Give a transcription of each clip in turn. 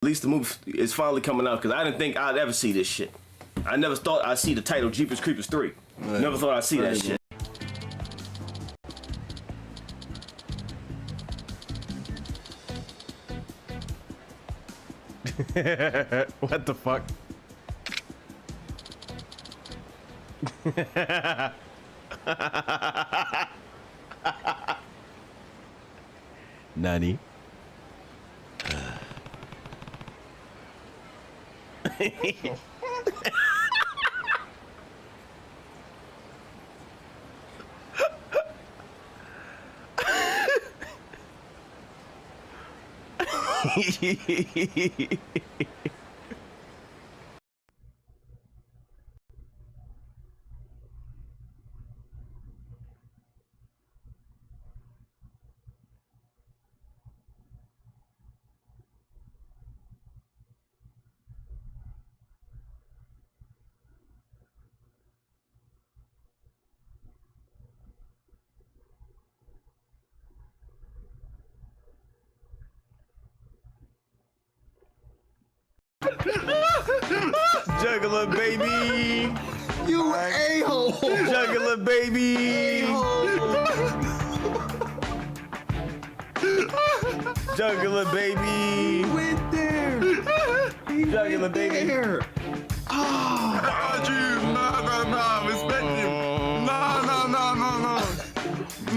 At least the movie is finally coming out because I didn't think I'd ever see this shit. I never thought I'd see the title Jeepers Creepers 3. Right. Never thought I'd see that shit. What the fuck? Nani? Juggler baby! You a-hole! Juggler baby! Juggler baby! He went there! Juggler baby! There. Oh. No, respect you.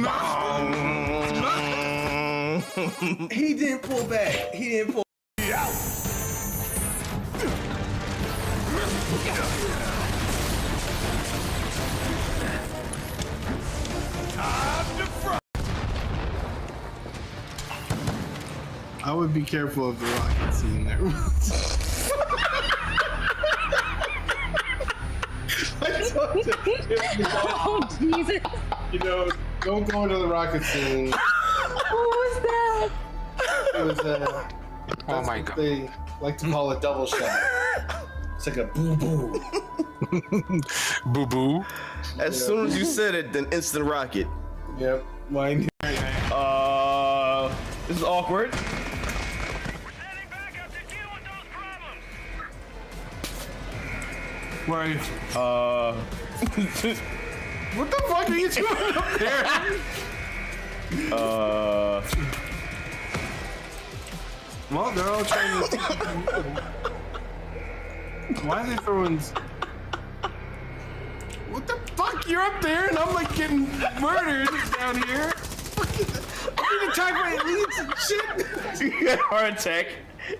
No. He didn't pull back. He didn't pull out. I would be careful of the rocket scene there. Oh, Jesus. You know, don't go into the rocket scene. What was that? It was Oh my God. They like to call a double shot. It's like a boo boo. Boo boo. As soon as you said it, then instant rocket. Yep. Mine. This is awkward. Where are you? What the fuck are you doing up there? Well, they're all trying to. Why are they throwing? What the fuck? You're up there, and I'm like getting murdered down here. I'm being attacked by elites and shit. You had a heart attack.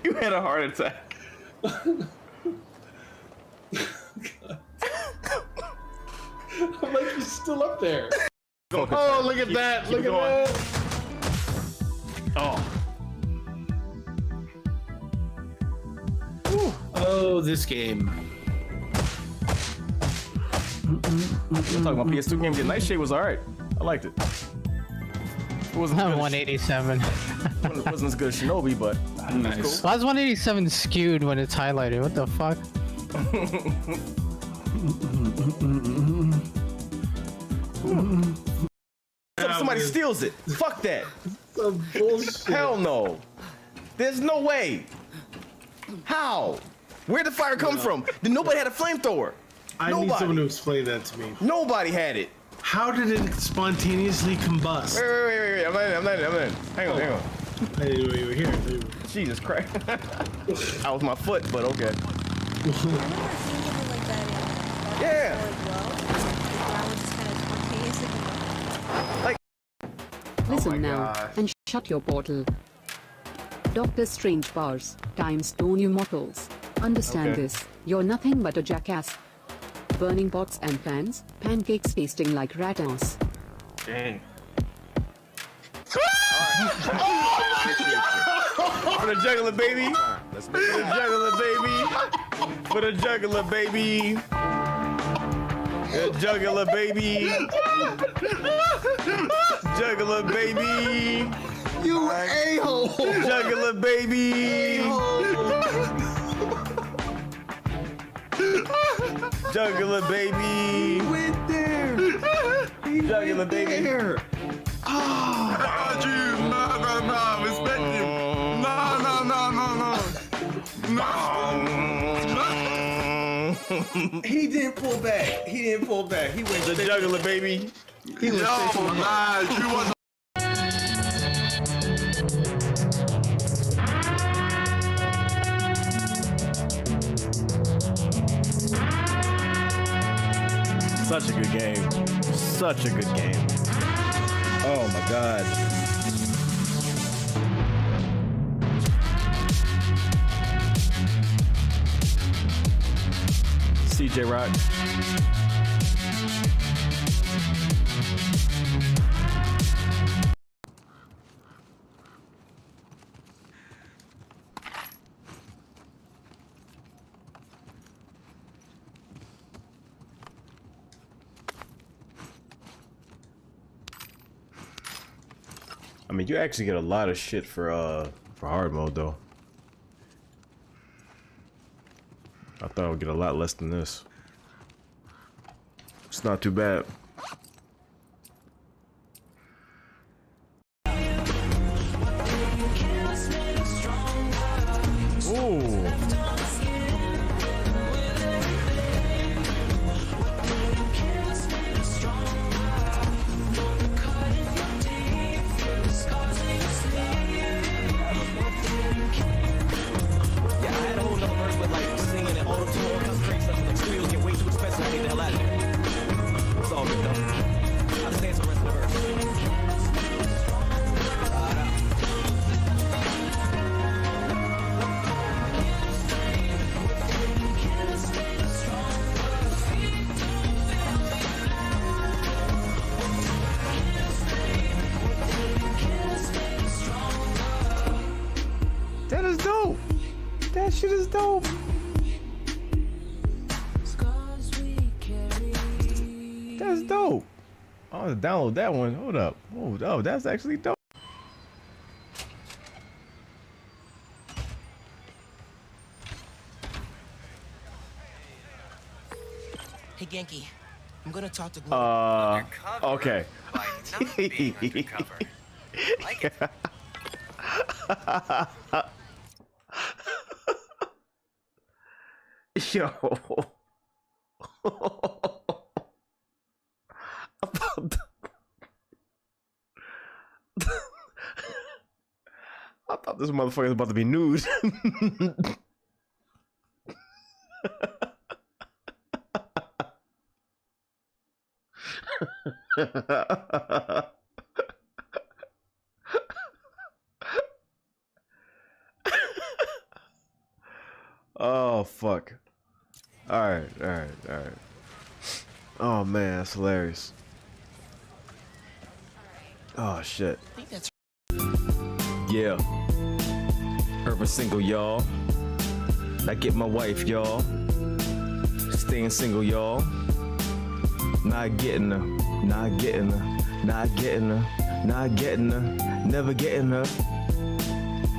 You had a heart attack. I'm like, he's still up there. Focus. Oh, look at that! Keep Look it at going. that! Oh. Oh, this game. I'm talking about PS2 games. The Nightshade was alright. I liked it. It wasn't as good as- 187. It wasn't as good as Shinobi, but Nice. cool. Why is 187 skewed when it's highlighted? What the fuck? If somebody steals it. Fuck that. Some bullshit. Hell no. There's no way. How? Where'd the fire come from? Nobody had a flamethrower. I need Nobody. someone to explain that to me. Nobody had it. How did it spontaneously combust? Wait. I'm in. Hang on. I didn't know you were here. Jesus Christ. That was my foot, but okay. Yeah. Listen now and shut your portal. Doctor Strange bars times stone you mortals. Understand Okay. this. You're nothing but a jackass. Burning pots and pans, pancakes tasting like rat ass. Dang. For the juggler, baby. For the juggler, baby. For the juggler, baby. The juggler, baby. Juggler, baby. You a-hole! Juggler, baby. Juggler, baby. He went there! He Juggler, went baby. there! Oh. No, respect you. No. He didn't pull back. He didn't pull back. He went The straight. juggler, baby. He went straight to the heart. Nah, you wasn't. Such a good game. Such a good game. Oh my god. CJ Rock. I mean, you actually get a lot of shit for hard mode though. I thought I would get a lot less than this. It's not too bad. Ooh. That is dope. That shit is dope. That's dope. I want to download that one. Hold up. Oh, that's actually dope. Hey Genki, I'm gonna talk to Glory. Okay. Yo. I thought this motherfucker was about to be nude. Oh fuck. Alright. Oh man, that's hilarious. Oh shit. I think that's Yeah. Urban single, y'all. I get my wife, y'all. Staying single, y'all. Not getting her. Not getting her. Not getting her. Not getting her. Never getting her.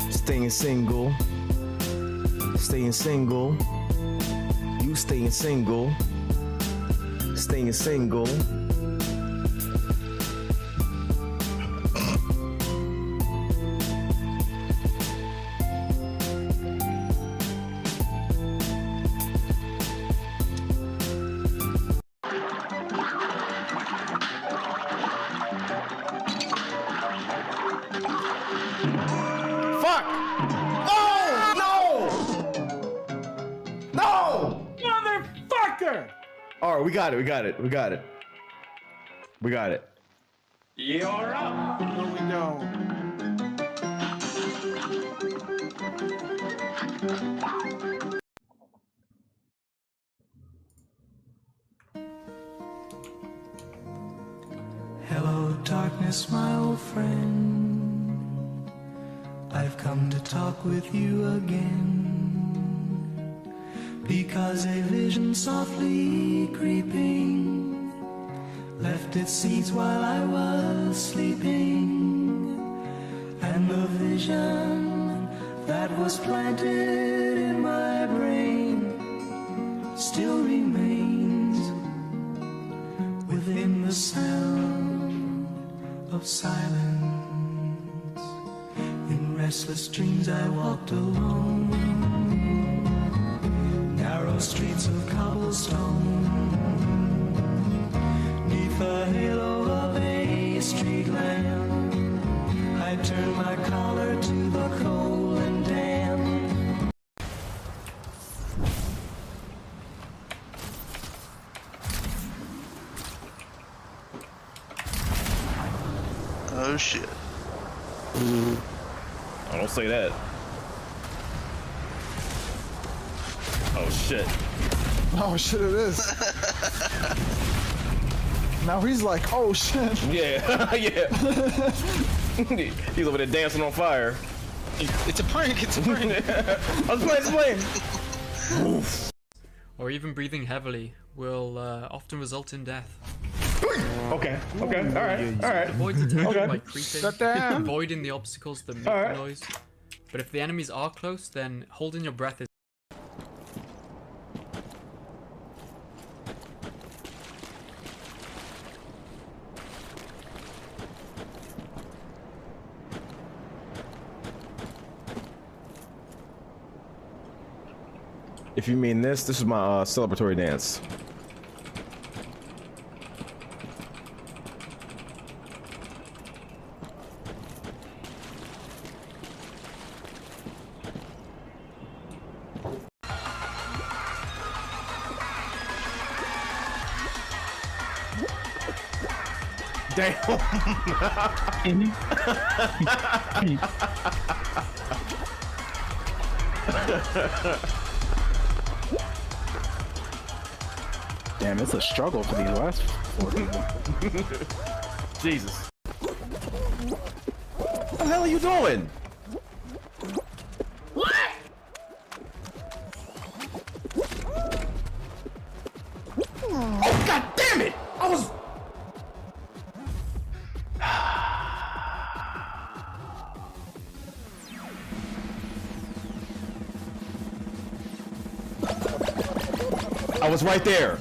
Staying single. Staying single. You staying single. Staying single. Fuck! Oh no! No! Motherfucker! All right, we got it. You're up. No, we don't. Hello, darkness, my old friend. I've come to talk with you again. Because a vision softly creeping left its seeds while I was sleeping. And the vision that was planted in my brain still remains within the sound of silence. In restless dreams I walked alone. streets of cobblestone. Neath the halo of a street lamp, I turn my collar to the cold and damp. Oh shit. I don't say that. Oh shit. Oh shit, it is. Now he's like, oh shit. Yeah, yeah. He's over there dancing on fire. It's a prank. It's a prank. I was playing. Or even breathing heavily will often result in death. Okay, alright. Avoid detection by creeping, Goddamn. avoiding the obstacles that make the noise. But if the enemies are close, then holding your breath is... If you mean this is my celebratory dance. Damn. Damn, it's a struggle for these last 4 people. Jesus. What the hell are you doing? What? Oh, god damn it! I was... I was right there.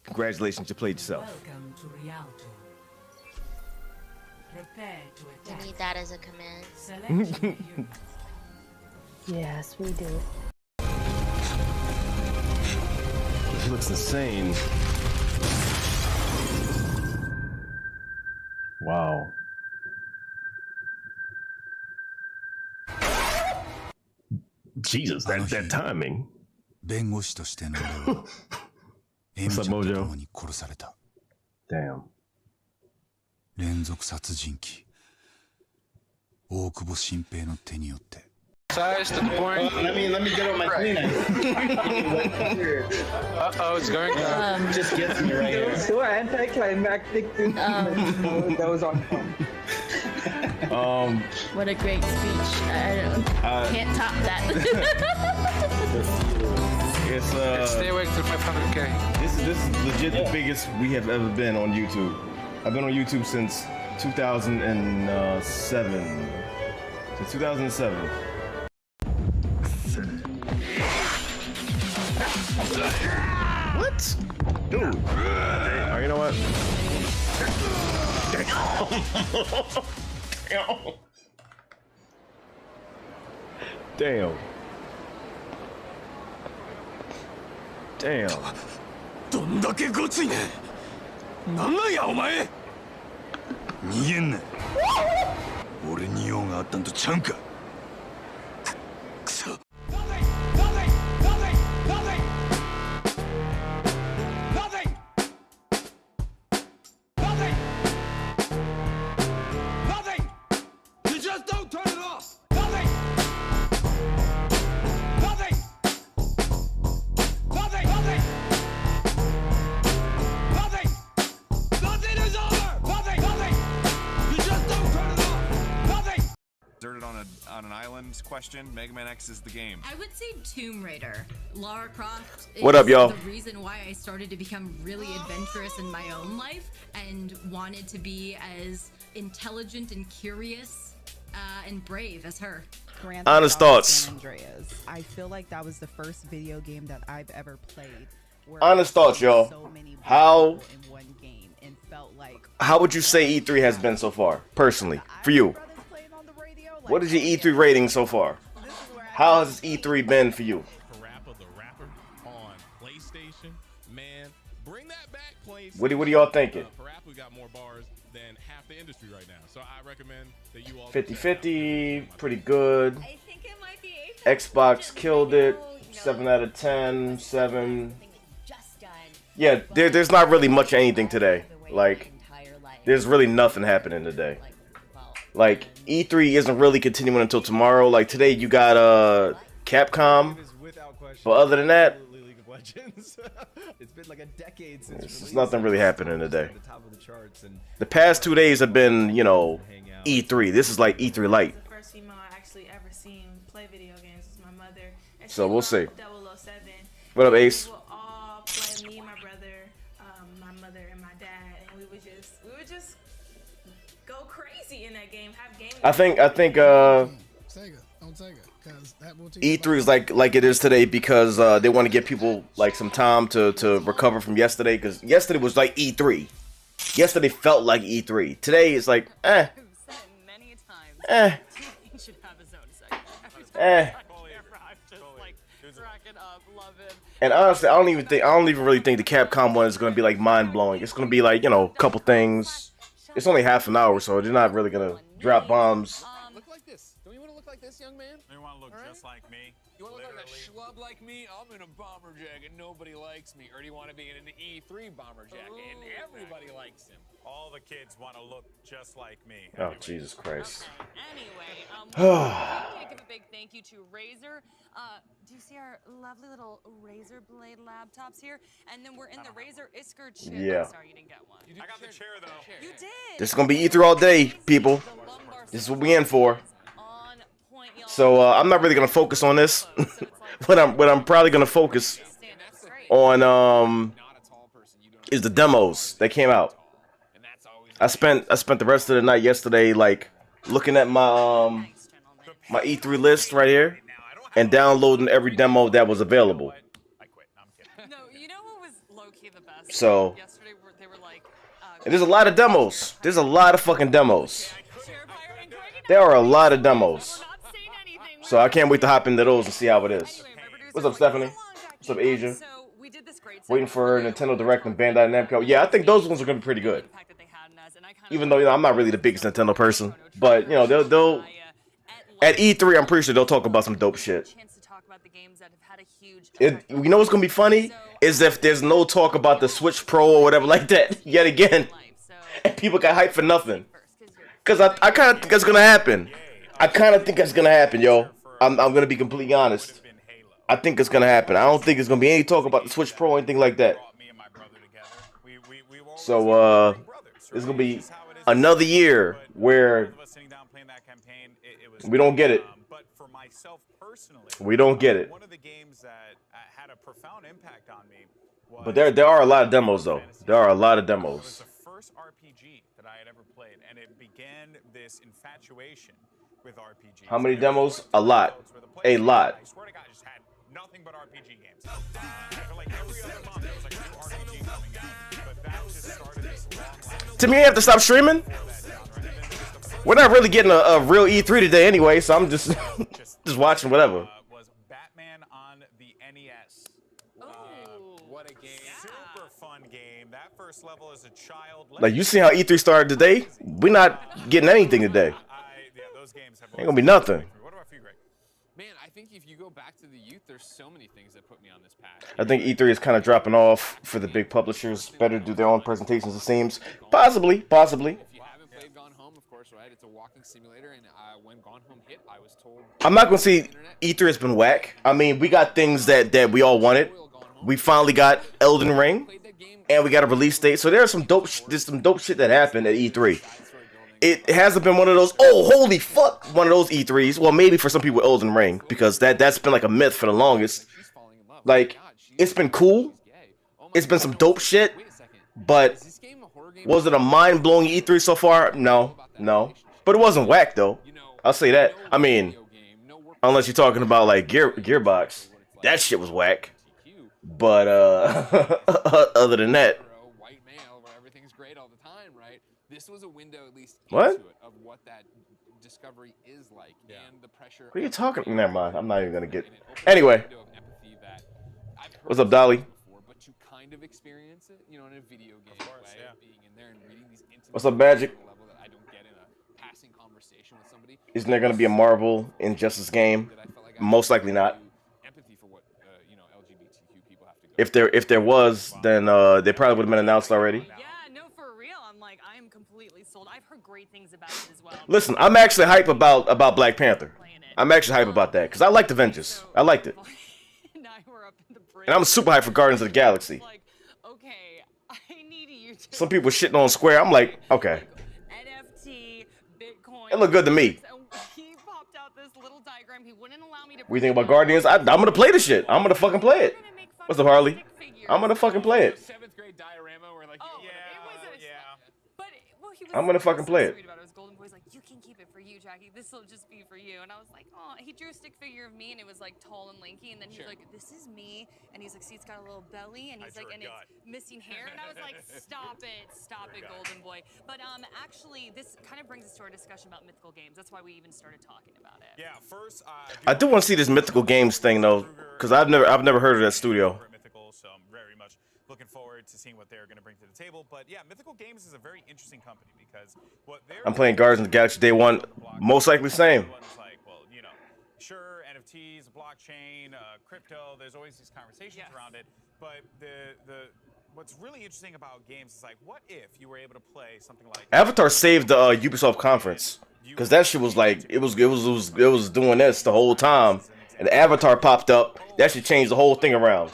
Congratulations, you played yourself. Welcome to Rialto. Prepare to We attack. need that as a command. Select your unit. Yes, we do. This looks insane. Wow. Jesus, that timing. 弁護士としての俺はエミちゃんと共に殺された。 Damn. 連続殺人鬼大久保新平の手によって。 Size to the point. Let me get on my clean. Uh-oh, it's going down. Just gets me right here. So anticlimactic. That was on fun. What a great speech. Can't top that. Stay awake till 500k. This is legit the biggest we have ever been on YouTube. I've been on YouTube since 2007. Since 2007. What? Dude. Oh, you know what? Damn. Damn. Damn. どんだけごついねんなんなんやお前逃げんな俺に用があったんとちゃうんかくそ On an island question, Mega Man X is the game. I would say Tomb Raider. Lara Croft is What up, y'all? the reason why I started to become really adventurous in my own life and wanted to be as intelligent and curious and brave as her. Honest thoughts. I feel like that was the first video game that I've ever played. Honest thoughts, y'all. How would you say E3 has been so far, personally, for you? What is your E3 rating so far? How has E3 been for you? Parappa the Rapper on PlayStation. Man, bring that back, PlayStation. What are y'all thinking? Parappa got more bars than half the industry right now. So I recommend that you all 50-50, pretty good. I think it might be Xbox killed it. 7 out of 10, 7. Yeah, there's not really much of anything today. Like, there's really nothing happening today. Like, E3 isn't really continuing until tomorrow. Like, today you got Capcom. But other than that, It's been like a decade since there's nothing really happening today. the top of the charts, and The past 2 days have been, you know, E3. This is like E3 light. The first female I actually ever seen play video games was my mother. And So she we'll see. loved 007. What up, Ace? We would all play, me, my brother, my mother, and my dad, and we would just go crazy in that game. Have game. I think Sega on Sega, because that will E3 is like it is today because they want to give people like some time to recover from yesterday, because yesterday was like E3. Yesterday felt like E3. Today is like eh. And honestly, I don't even really think the Capcom one is gonna be like mind blowing. It's gonna be like, you know, a couple things. It's only half an hour, so they're not really gonna drop bombs. Look like this. Don't you want to look like this, young man? You want to look just like me? You want to look like a schlub like me? I'm in a bomber jacket. Nobody likes me. Or do you want to be in an E3 bomber jacket and everybody likes him? All the kids want to look just like me. Oh, Jesus Christ. Anyway, we want to give a big thank you to Razer. Do you see our lovely little Razer Blade laptops here? And then we're in the Razer Isker chair. Yeah. Oh, sorry, you didn't get one. I got the chair though. You did. This is gonna be E3 all day, people. This is what we in for. So I'm not really gonna focus on this. What I'm probably gonna focus on is the demos that came out. I spent the rest of the night yesterday like looking at my my E3 list right here and downloading every demo that was available. No, you know what was low-key the best? So Yesterday they were like, and there's a lot of demos. There's a lot of fucking demos. There are a lot of demos. So I can't wait to hop into those and see how it is. What's up, Stephanie? What's up, Asia? Waiting for Nintendo Direct and Bandai Namco. Yeah, I think those ones are gonna be pretty good. Even though, you know, I'm not really the biggest Nintendo person, but you know, they'll at E3 I'm pretty sure they'll talk about some dope shit. You know what's gonna be funny is if there's no talk about the Switch Pro or whatever like that yet again, and people got hyped for nothing. Cause I kind of think that's gonna happen. I kind of think that's gonna happen, yo. I'm gonna be completely honest. I think it's gonna happen. I don't think it's gonna be any talk about the Switch Pro or anything like that. So it's gonna be another year where we don't get it. We don't get it. One of the games that had a profound impact on me was But there are a lot of demos though. There are a lot of demos. It was the first RPG that I had ever played, and it began this infatuation with RPGs. How many demos? A lot. A lot. I swear to God, I just had nothing but RPG games. For like every other month, there was like a new RPG coming out. But that just started this long To me, you have to stop streaming. We're not really getting a real E3 today anyway, so I'm just just watching whatever. was Batman on the NES. What a game. Super fun game. That first level as a child. Like, you see how E3 started today? We're not getting anything today. Ain't gonna be nothing. What about you, Greg? Man, I think if you go back to the youth, there's so many things that put me on this path. I think E3 is kind of dropping off for the big publishers. Better do their own presentations, it seems. Possibly. If you haven't played Gone Home, of course, right? It's a walking simulator, and when Gone Home hit, I was told... I'm not gonna say E3 has been whack. I mean, we got things that we all wanted. We finally got Elden Ring, and we got a release date. So there's some dope shit that happened at E3. It hasn't been one of those, oh, holy fuck, one of those E3s. Well, maybe for some people, Elden Ring, because that's been like a myth for the longest. Like, it's been cool. It's been some dope shit. But was it a mind-blowing E3 so far? No. But it wasn't whack, though. I'll say that. I mean, unless you're talking about, like, Gearbox. That shit was whack. But, other than that. White male, where everything's great all the time, right? This was a window, at least, What? into it, of what that discovery is like, and the pressure. What are you talking? Never mind. I'm not even gonna get. Anyway, what's up, Dolly? But to kind of experience it, you know, in a video game way, being in there and reading these intimate What's up, Magic? level that I don't get in a passing conversation with somebody. Isn't there gonna be a Marvel Injustice game? Most likely not. Empathy for what you know, LGBTQ people have to go. If there was, then they probably would have been announced already. Yeah, no, for real. I'm like, I am completely sold. I've heard great things about it as well. Listen, I'm actually hype about Black Panther. I'm actually hype about that because I liked Avengers. I liked it. And I'm super hype for Guardians of the Galaxy. Like, okay, I need you to Some people shitting on Square. I'm like, okay. NFT, Bitcoin. It looked good to me. He popped out this little diagram. He wouldn't allow me to. What do you think about Guardians? I'm gonna play the shit. I'm gonna fucking play it. What's up, Harley? I'm gonna fucking play it. 7th grade diorama where like, But well, he was I'm gonna fucking play it. sweet about it. It was Golden Boy's like, you can keep it for you, Jackie. This will just be for you. And I was like, oh. He drew a stick figure of me, and it was like tall and lanky. And then he's like, this is me. And he's like, see, it's got a little belly, and he's like, and it's missing hair. And I was like, stop it, Golden Boy. But actually, this kind of brings us to our discussion about mythical games. That's why we even started talking about it. Yeah, first I do want to see this Mythical Games thing though, because I've never heard of that studio. Mythical, so I'm very much looking forward to seeing what they're going to bring to the table. But yeah, Mythical Games is a very interesting company because what they're I'm playing Guardians of the Galaxy Day 1. Most likely same. like, well, you know, sure, NFTs, blockchain, crypto. There's always these conversations around it. But what's really interesting about games is like, what if you were able to play something like Avatar saved the Ubisoft conference because that shit was like it was doing this the whole time, and Avatar popped up. That should change the whole thing around.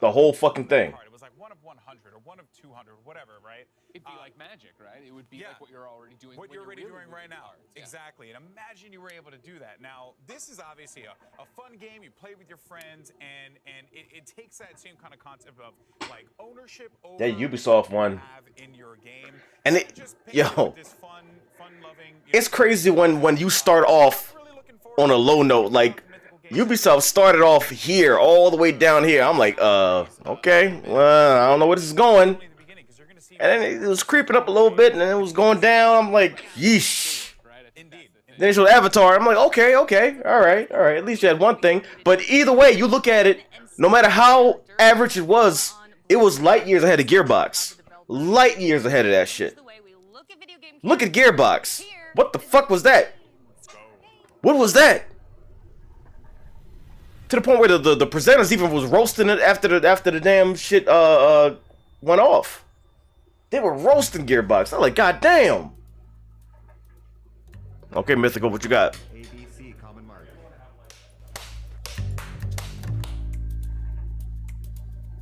The whole fucking thing. It was like 1 of 100 or 1 of 200, whatever, right? it'd be like magic, right? It would be like what you're already doing. What you're already doing right now. Exactly. And imagine you were able to do that. Now, this is obviously a fun game. You play with your friends, and it takes that same kind of concept of like ownership over that Ubisoft one. In your game. And it's crazy when you start off on a low note. Like Ubisoft started off here, all the way down here. I'm like, okay, well, I don't know where this is going. And then it was creeping up a little bit, and then it was going down. I'm like, yeesh. Then it showed Avatar. I'm like, okay, all right. At least you had one thing. But either way, you look at it, no matter how average it was light years ahead of Gearbox. Light years ahead of that shit. Look at Gearbox. What the fuck was that? What was that? To the point where the presenters even was roasting it after the damn shit went off. They were roasting Gearbox. I'm like, god damn. Okay, Mythical, what you got? ABC Common Mark.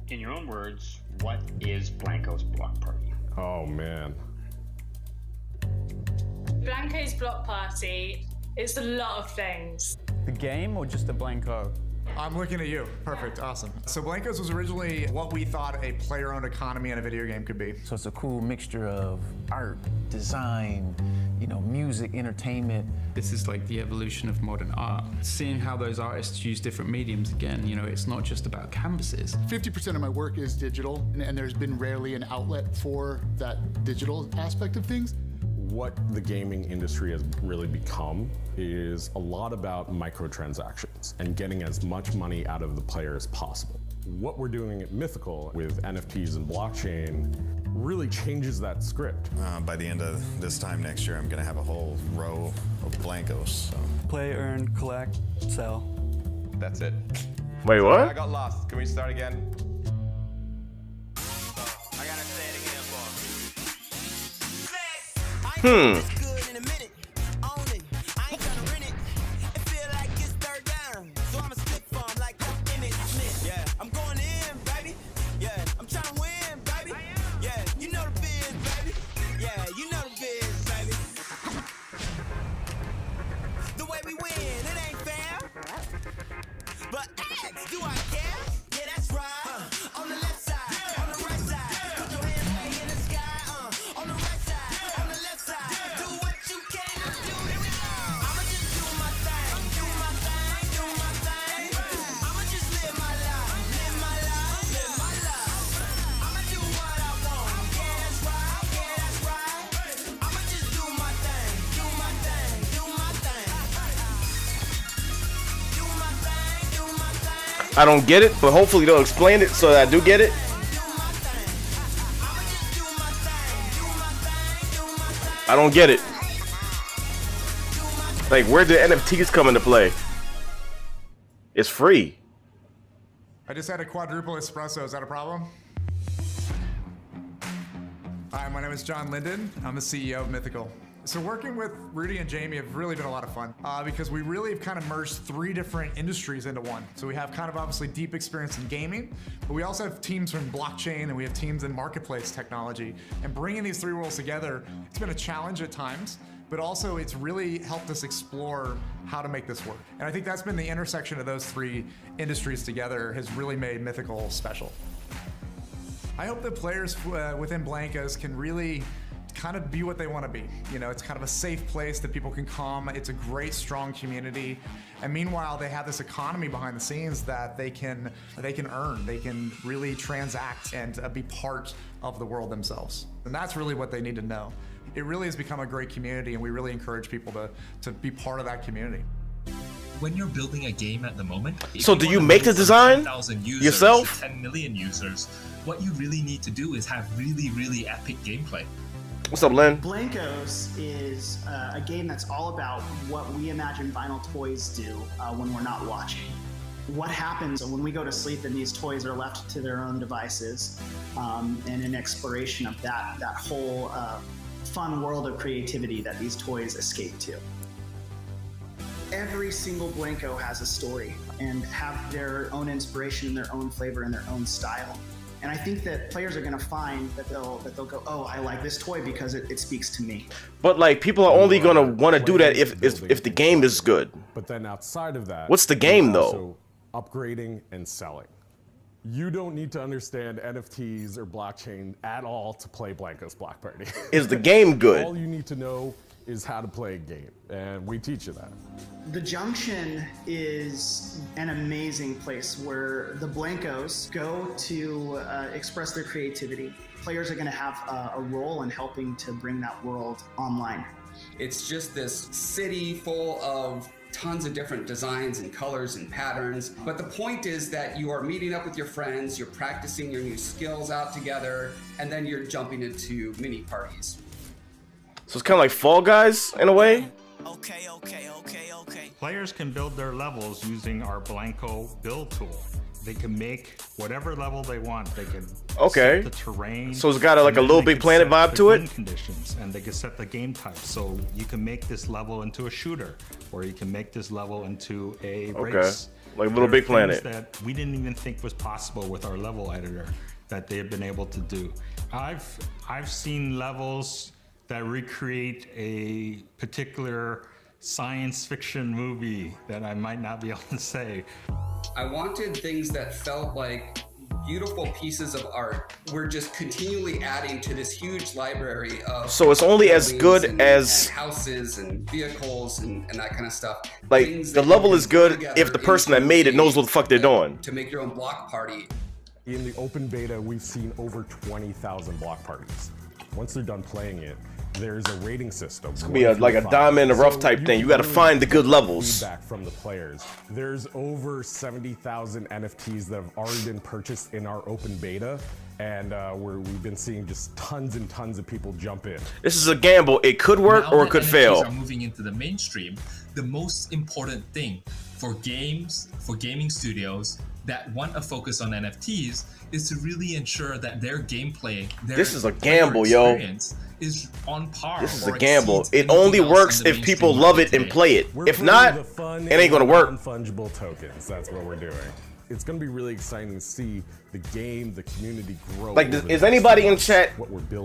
In your own words, what is Blanco's block party? Oh man. Blanco's block party is a lot of things. The game or just a Blanco? I'm looking at you. Perfect. Awesome. So Blankos was originally what we thought a player-owned economy in a video game could be. So it's a cool mixture of art, design, music, entertainment. This is like the evolution of modern art. Seeing how those artists use different mediums again, it's not just about canvases. 50% of my work is digital, and there's been rarely an outlet for that digital aspect of things. What the gaming industry has really become is a lot about microtransactions and getting as much money out of the player as possible. What we're doing at Mythical with NFTs and blockchain really changes that script. By the end of this time next year, I'm gonna have a whole row of Blancos. So. Play, earn, collect, sell. That's it. Wait, what? I got lost. Can we start again? I'm going in, baby. Yeah, I'm trying to win, baby. Yeah, you know the biz, baby. Yeah, you know the biz, baby. The way we win, it ain't fair. But ask, do I care? Yeah, that's right. On the left side, on the right side. Put your hands high in the sky. On the right side, on the left side. Do I don't get it, but hopefully they'll explain it so that I do get it. I don't get it. Like, where do NFTs come into play? It's free. I just had a quadruple espresso. Is that a problem? Hi, my name is John Linden. I'm the CEO of Mythical. So working with Rudy and Jamie have really been a lot of fun because we really have kind of merged 3 different industries into one. So we have kind of obviously deep experience in gaming, but we also have teams from blockchain and we have teams in marketplace technology. And bringing these 3 worlds together, it's been a challenge at times, but also it's really helped us explore how to make this work. And I think that's been the intersection of those 3 industries together has really made Mythical special. I hope that players within Blankos can really kind of be what they want to be. You know, it's kind of a safe place that people can come. It's a great, strong community. And meanwhile, they have this economy behind the scenes that they can earn. They can really transact and be part of the world themselves. And that's really what they need to know. It really has become a great community, and we really encourage people to be part of that community. When you're building a game at the moment, so do you make the design yourself? 10 million users. What you really need to do is have really, really epic gameplay. What's up, Len? Blankos is a game that's all about what we imagine vinyl toys do when we're not watching. What happens when we go to sleep and these toys are left to their own devices, and an exploration of that whole fun world of creativity that these toys escape to. Every single Blanko has a story and have their own inspiration, their own flavor, and their own style. And I think that players are going to find that they'll go, oh, I like this toy because it speaks to me. But like, people are only going to want to do that if the game is good. But then outside of that, what's the game though? Upgrading and selling. You don't need to understand NFTs or blockchain at all to play Blankos Block Party. Is the game good? All you need to know is how to play a game, and we teach you that. The Junction is an amazing place where the Blankos go to express their creativity. Players are going to have a role in helping to bring that world online. It's just this city full of tons of different designs and colors and patterns. But the point is that you are meeting up with your friends, you're practicing your new skills out together, and then you're jumping into mini parties. So it's kind of like Fall Guys in a way? Okay. Players can build their levels using our Blanko build tool. They can make whatever level they want. They can set the terrain. So it's got like a Little Big Planet vibe to it? Conditions, and they can set the game type. So you can make this level into a shooter, or you can make this level into a race. Like Little Big Planet. That we didn't even think was possible with our level editor that they've been able to do. I've seen levels that recreate a particular science fiction movie that I might not be able to say. I wanted things that felt like beautiful pieces of art. We're just continually adding to this huge library of so it's only as good as houses and vehicles and that kind of stuff. Like the level is good if the person that made it knows what the fuck they're doing. To make your own block party. In the open beta, we've seen over 20,000 block parties. Once they're done playing it, there's a rating system. It's gonna be like a diamond in the rough type thing. You got to find the good levels. Feedback from the players. There's over 70,000 NFTs that have already been purchased in our open beta, and we've been seeing just tons and tons of people jump in. This is a gamble. It could work or it could fail. Are moving into the mainstream. The most important thing for games, for gaming studios that want to focus on NFTs is to really ensure that their gameplay, this is a gamble, yo. Is on par. This is a gamble. It only works if people love it and play it. If not, it ain't gonna work. Non-fungible tokens. That's what we're doing. It's gonna be really exciting to see the game, the community grow. Like, is anybody in chat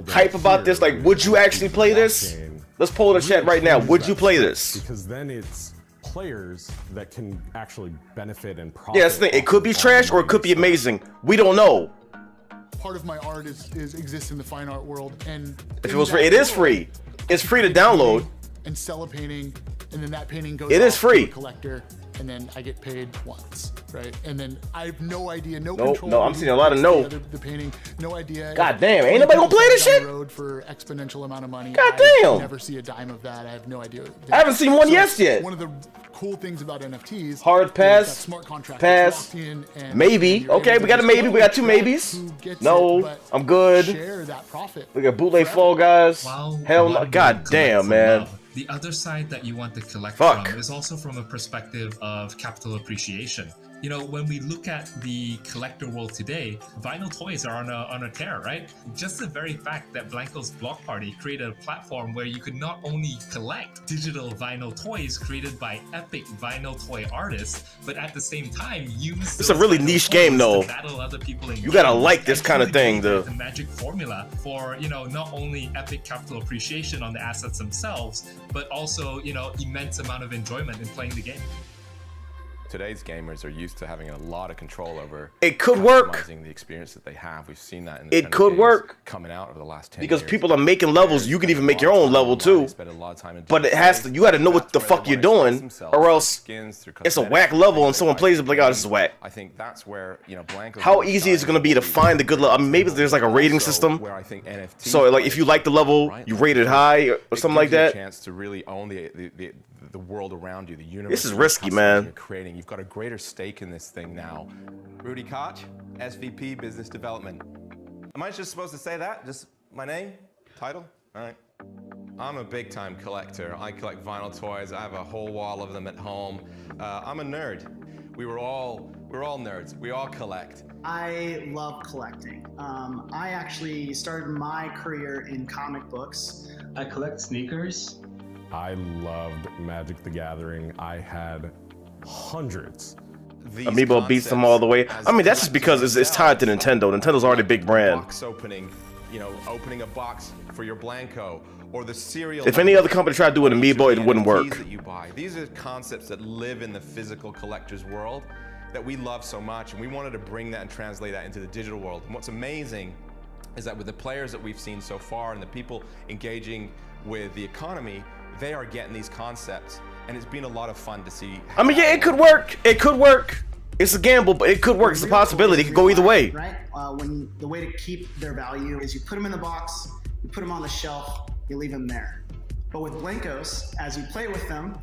hype about this? Like, would you actually play this? Let's poll the chat right now. Would you play this? Because then it's players that can actually benefit and profit. Yeah, that's the thing. It could be trash or it could be amazing. We don't know. Part of my art exists in the fine art world, and if it was free, it is free. It's free to download and sell a painting, and then that painting goes. It is free. To a collector, and then I get paid once, right? And then I have no idea, no Nope, control. no, I'm seeing a lot of no. The painting, no idea. God damn, ain't nobody gonna play this shit? Road for exponential amount of money. God I damn. never see a dime of that. I have no idea. I haven't seen one yet. One of the cool things about NFTs. Hard is pass, that smart contract pass, that's locked in and maybe. you're Okay, able we to got a just maybe. We got 2 track maybes. who gets No, it, but I'm good. share that profit. We got bootleg Fall Guys. Hell no. One God will damn, collect for man. love. The other side that you want to collect Fuck. from is also from a perspective of capital appreciation. You know, when we look at the collector world today, vinyl toys are on a tear, right? Just the very fact that Blanco's Block Party created a platform where you could not only collect digital vinyl toys created by epic vinyl toy artists, but at the same time use It's a really niche game, though. to battle other people in You gotta games like this and kind of truly thing, create though. the magic formula for, you know, not only epic capital appreciation on the assets themselves, but also, you know, immense amount of enjoyment in playing the game. Today's gamers are used to having a lot of control over It could work. customizing the experience that they have. We've seen that in the It trend of could games work. coming out over the last 10 Because years. people are making levels. You can even make your own level too. But it has to. You got to know what the fuck you're doing, or else it's a whack level and someone plays it like, oh, this is whack. I think that's where, you know, Blanco. How easy is it gonna be to find the good level? I mean, maybe there's like a rating system. Where I think NFT. So like, if you like the level, you rate it high or something like gives you that. a chance to really own the world around you, the universe. This is you're risky, customizing, man. You're creating. You've got a greater stake in this thing now. Rudy Koch, SVP Business Development. Am I just supposed to say that? Just my name, title? All right. I'm a big-time collector. I collect vinyl toys. I have a whole wall of them at home. I'm a nerd. We're all nerds. We all collect. I love collecting. I actually started my career in comic books. I collect sneakers. I loved Magic the Gathering. I had hundreds. Amiibo beats them all the way. I mean, that's just because it's tied to Nintendo. Nintendo's already a big brand. Box opening, you know, opening a box for your Blanco, or the cereal. If any other company tried to do an Amiibo, it wouldn't work. That you buy. These are concepts that live in the physical collector's world that we love so much, and we wanted to bring that and translate that into the digital world. And what's amazing is that with the players that we've seen so far and the people engaging with the economy, they are getting these concepts, and it's been a lot of fun to see. I mean, yeah, it could work. It could work. It's a gamble, but it could work. It's a possibility. It could go either way. Right? When the way to keep their value is you put them in the box, you put them on the shelf, you leave them there. But with Blancos, as you play with them,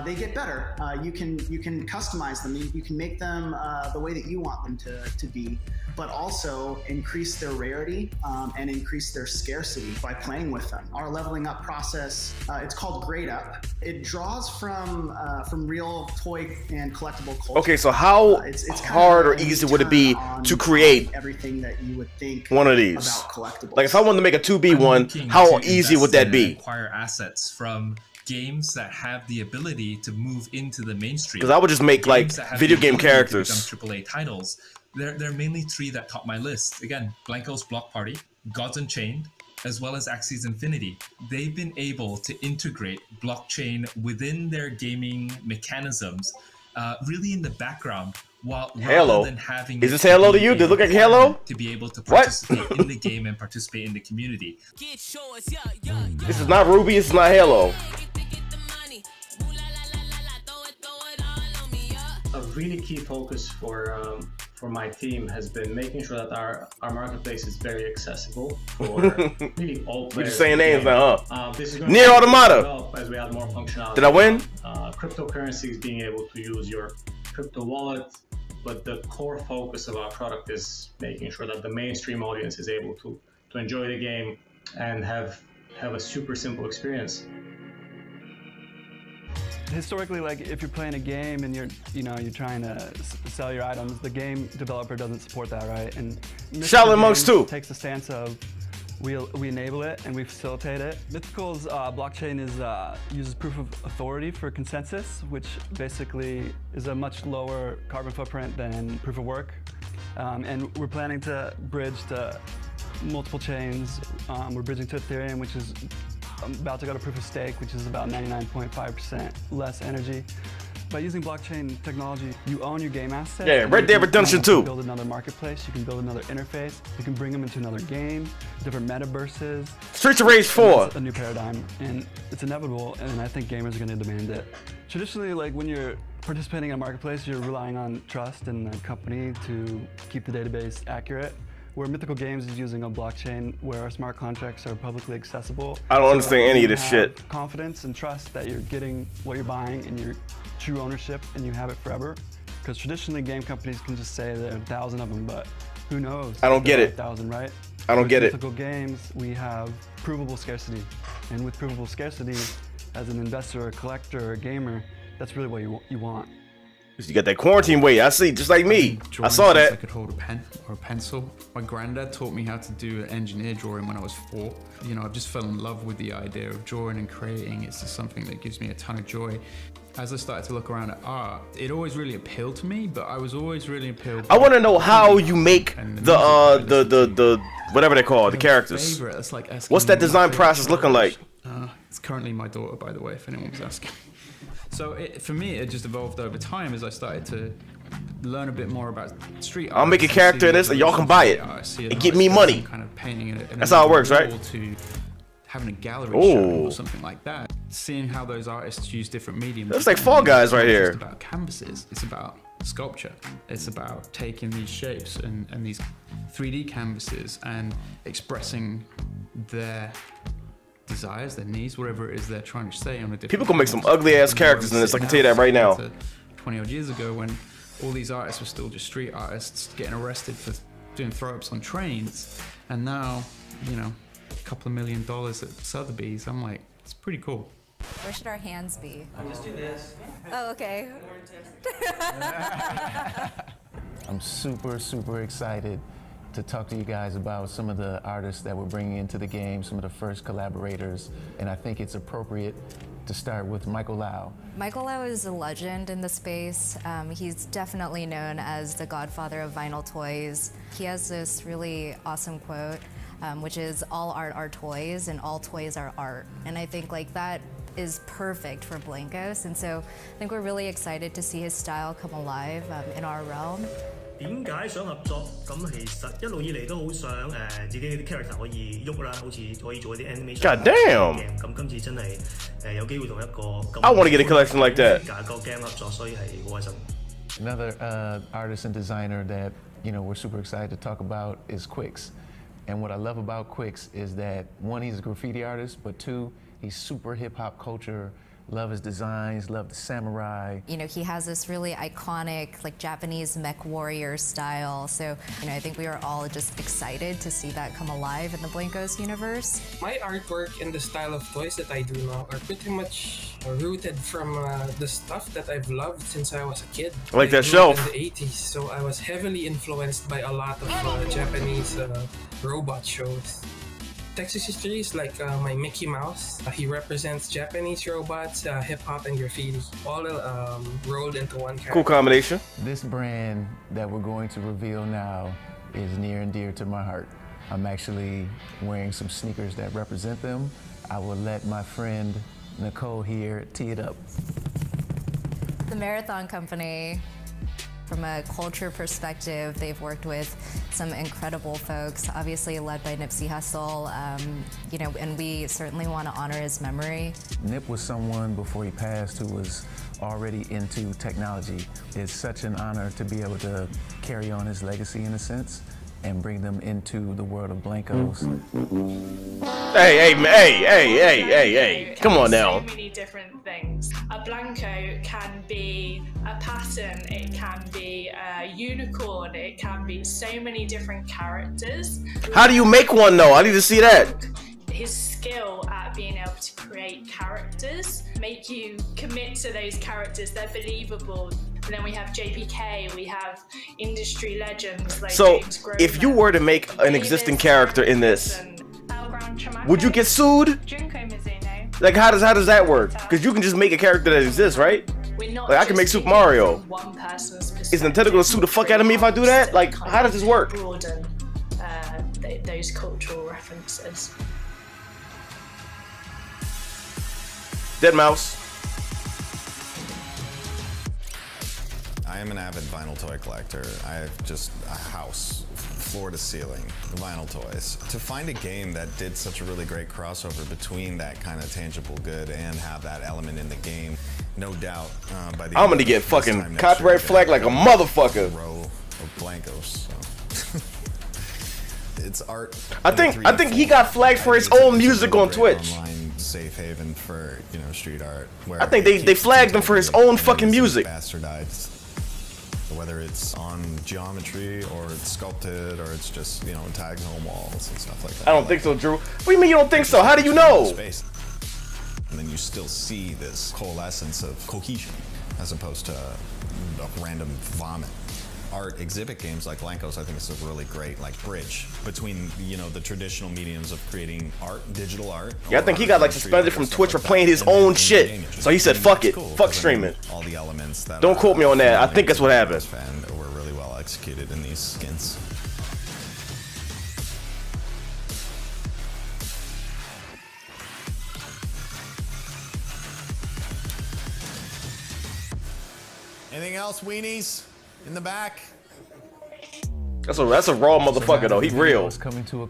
they get better. You can customize them. You can make them the way that you want them to be, but also increase their rarity and increase their scarcity by playing with them. Our leveling up process, it's called Grade Up. It draws from real toy and collectible culture. Okay, so how it's hard or easy would it be to create everything that you would think one of these? about collectibles? Like if I wanted to make a 2B one, how easy would that be? Acquire assets from games that have the ability to move into the mainstream. 'Cause I would just make, like, Games that have video the game ability to characters. become AAA titles. There are mainly 3 that top my list. Again, Blanco's Block Party, Gods Unchained, as well as Axis Infinity. They've been able to integrate blockchain within their gaming mechanisms, really in the background, while Halo. rather than having Is this Halo to you? Does it look like Halo? to be able to What? participate in the game and participate in the community. This is not Ruby. This is not Halo. A really key focus for my team has been making sure that our marketplace is very accessible for really all players. We're just saying names now, huh? This is going Nier to Automata. develop as we add more functionality. Did I win? Cryptocurrencies, being able to use your crypto wallet, but the core focus of our product is making sure that the mainstream audience is able to enjoy the game and have a super simple experience. Historically, like if you're playing a game and you're trying to sell your items, the game developer doesn't support that, right? And Shaolin Monks 2 takes the stance of we enable it and we facilitate it. Mythical's blockchain uses proof of authority for consensus, which basically is a much lower carbon footprint than proof of work. And we're planning to bridge to multiple chains. We're bridging to Ethereum, which is about to go to proof of stake, which is about 99.5% less energy. By using blockchain technology, you own your game assets. Yeah, Red Dead Redemption 2. You can build another marketplace, you can build another interface, you can bring them into another game, different metaverses. Streets of Rage 4. It's a new paradigm, and it's inevitable, and I think gamers are going to demand it. Traditionally, like when you're participating in a marketplace, you're relying on trust in the company to keep the database accurate. where Mythical Games is using a blockchain where smart contracts are publicly accessible. I don't understand any of this You shit. have confidence and trust that you're getting what you're buying and your true ownership and you have it forever. Because traditionally game companies can just say there are 1,000 of them, but who knows? I don't get it. 1,000, right? I don't get it. With Mythical Games, we have provable scarcity. And with provable scarcity, as an investor, a collector, or a gamer, that's really what you want. You got that quarantine weight. I see, just like me. I saw that. I could hold a pen or a pencil. My granddad taught me how to do engineer drawing when I was 4. You know, I've just fell in love with the idea of drawing and creating. It's just something that gives me a ton of joy. As I started to look around at art, it always really appealed to me, but I was always really appealed. I want to know how you make the whatever they call it, the characters. That's like What's that design process looking like? It's currently my daughter, by the way, if anyone was asking. So for me, it just evolved over time as I started to learn a bit more about street art. I'll make a character in this and y'all can buy it and get me money. Kind of painting it. That's how it works, right? To having a gallery show or something like that. Seeing how those artists use different mediums. That's like Fall Guys right here. It's about canvases. It's about sculpture. It's about taking these shapes and these 3D canvases and expressing their desires, their needs, whatever it is they're trying to say on a different. People can make some ugly ass characters in this. I can tell you that right now. 20 odd years ago, when all these artists were still just street artists getting arrested for doing throw-ups on trains, and now, you know, a couple of $1 million at Sotheby's. I'm like, it's pretty cool. Where should our hands be? I'll just do this. Oh, okay. I'm super excited to talk to you guys about some of the artists that we're bringing into the game, some of the first collaborators, and I think it's appropriate to start with Michael Lau. Michael Lau is a legend in the space. He's definitely known as the godfather of vinyl toys. He has this really awesome quote, which is, all art are toys and all toys are art. And I think like that is perfect for Blankos. And so I think we're really excited to see his style come alive in our realm. 點解想合作？咁其實一路以嚟都好想自己啲 character 可以喐啦，好似可以做一啲 animation。God damn！ 咁今次真係有機會同一個咁 I want to get a collection like that. 個 game 合作，所以係好開心。 Another artist and designer that we're super excited to talk about is Quix. And what I love about Quix is that, one, he's a graffiti artist, but two, he's super hip hop culture. Love his designs, love the samurai. You know, he has this really iconic, like Japanese mech warrior style. So, I think we are all just excited to see that come alive in the Blankos universe. My artwork and the style of toys that I do now are pretty much rooted from the stuff that I've loved since I was a kid. I like that grew shelf. up in the 80s, so I was heavily influenced by a lot of Japanese robot shows. Texas history is like my Mickey Mouse. He represents Japanese robots, hip-hop, and graffiti, all rolled into one character. Cool combination. This brand that we're going to reveal now is near and dear to my heart. I'm actually wearing some sneakers that represent them. I will let my friend Nicole here tee it up. The Marathon Company, from a culture perspective, they've worked with some incredible folks, obviously led by Nipsey Hussle, and we certainly want to honor his memory. Nip was someone before he passed who was already into technology. It's such an honor to be able to carry on his legacy in a sense and bring them into the world of Blankos. Hey, come on now. So many different things. A Blanco can be a pattern, it can be a unicorn, it can be so many different characters. How do you make one though? I need to see that. His skill at being able to create characters, make you commit to those characters, they're believable. And then we have JPK, we have industry legends like So, James Grover. if you were to make an existing character in this, would you get sued? Like, how does that work? Because you can just make a character that exists, right? Like, I can make Super Mario. One person's Is Nintendo gonna sue the fuck out of me if I do that? Like, how does this work? Broaden those cultural references. Dead mouse. I am an avid vinyl toy collector. I have just a house, floor to ceiling, vinyl toys. To find a game that did such a really great crossover between that kind of tangible good and have that element in the game, no doubt, by the I'm end gonna of get this fucking time next copyright year, flag like a motherfucker. row of Blankos. So. it's art. I think he got flagged for his own music on Twitch. Online safe haven for street art. Where I think they flagged him for his own fucking music. Bastardized. Whether it's on geometry or it's sculpted or it's just tags on walls and stuff like that. I don't think so, Drew. What do you mean you don't think so? How do you know? Space. And then you still see this coalescence of cohesion as opposed to random vomit. Art exhibit games like Blankos, I think is a really great bridge between the traditional mediums of creating art, digital art. Yeah, I think he got suspended from Twitch for playing his own shit. So he said, "Fuck it, fuck streaming." All the elements that don't quote me on that. I think that's what happened. And were really well executed in these skins. Anything else, weenies? In the back. That's a raw motherfucker though. He real.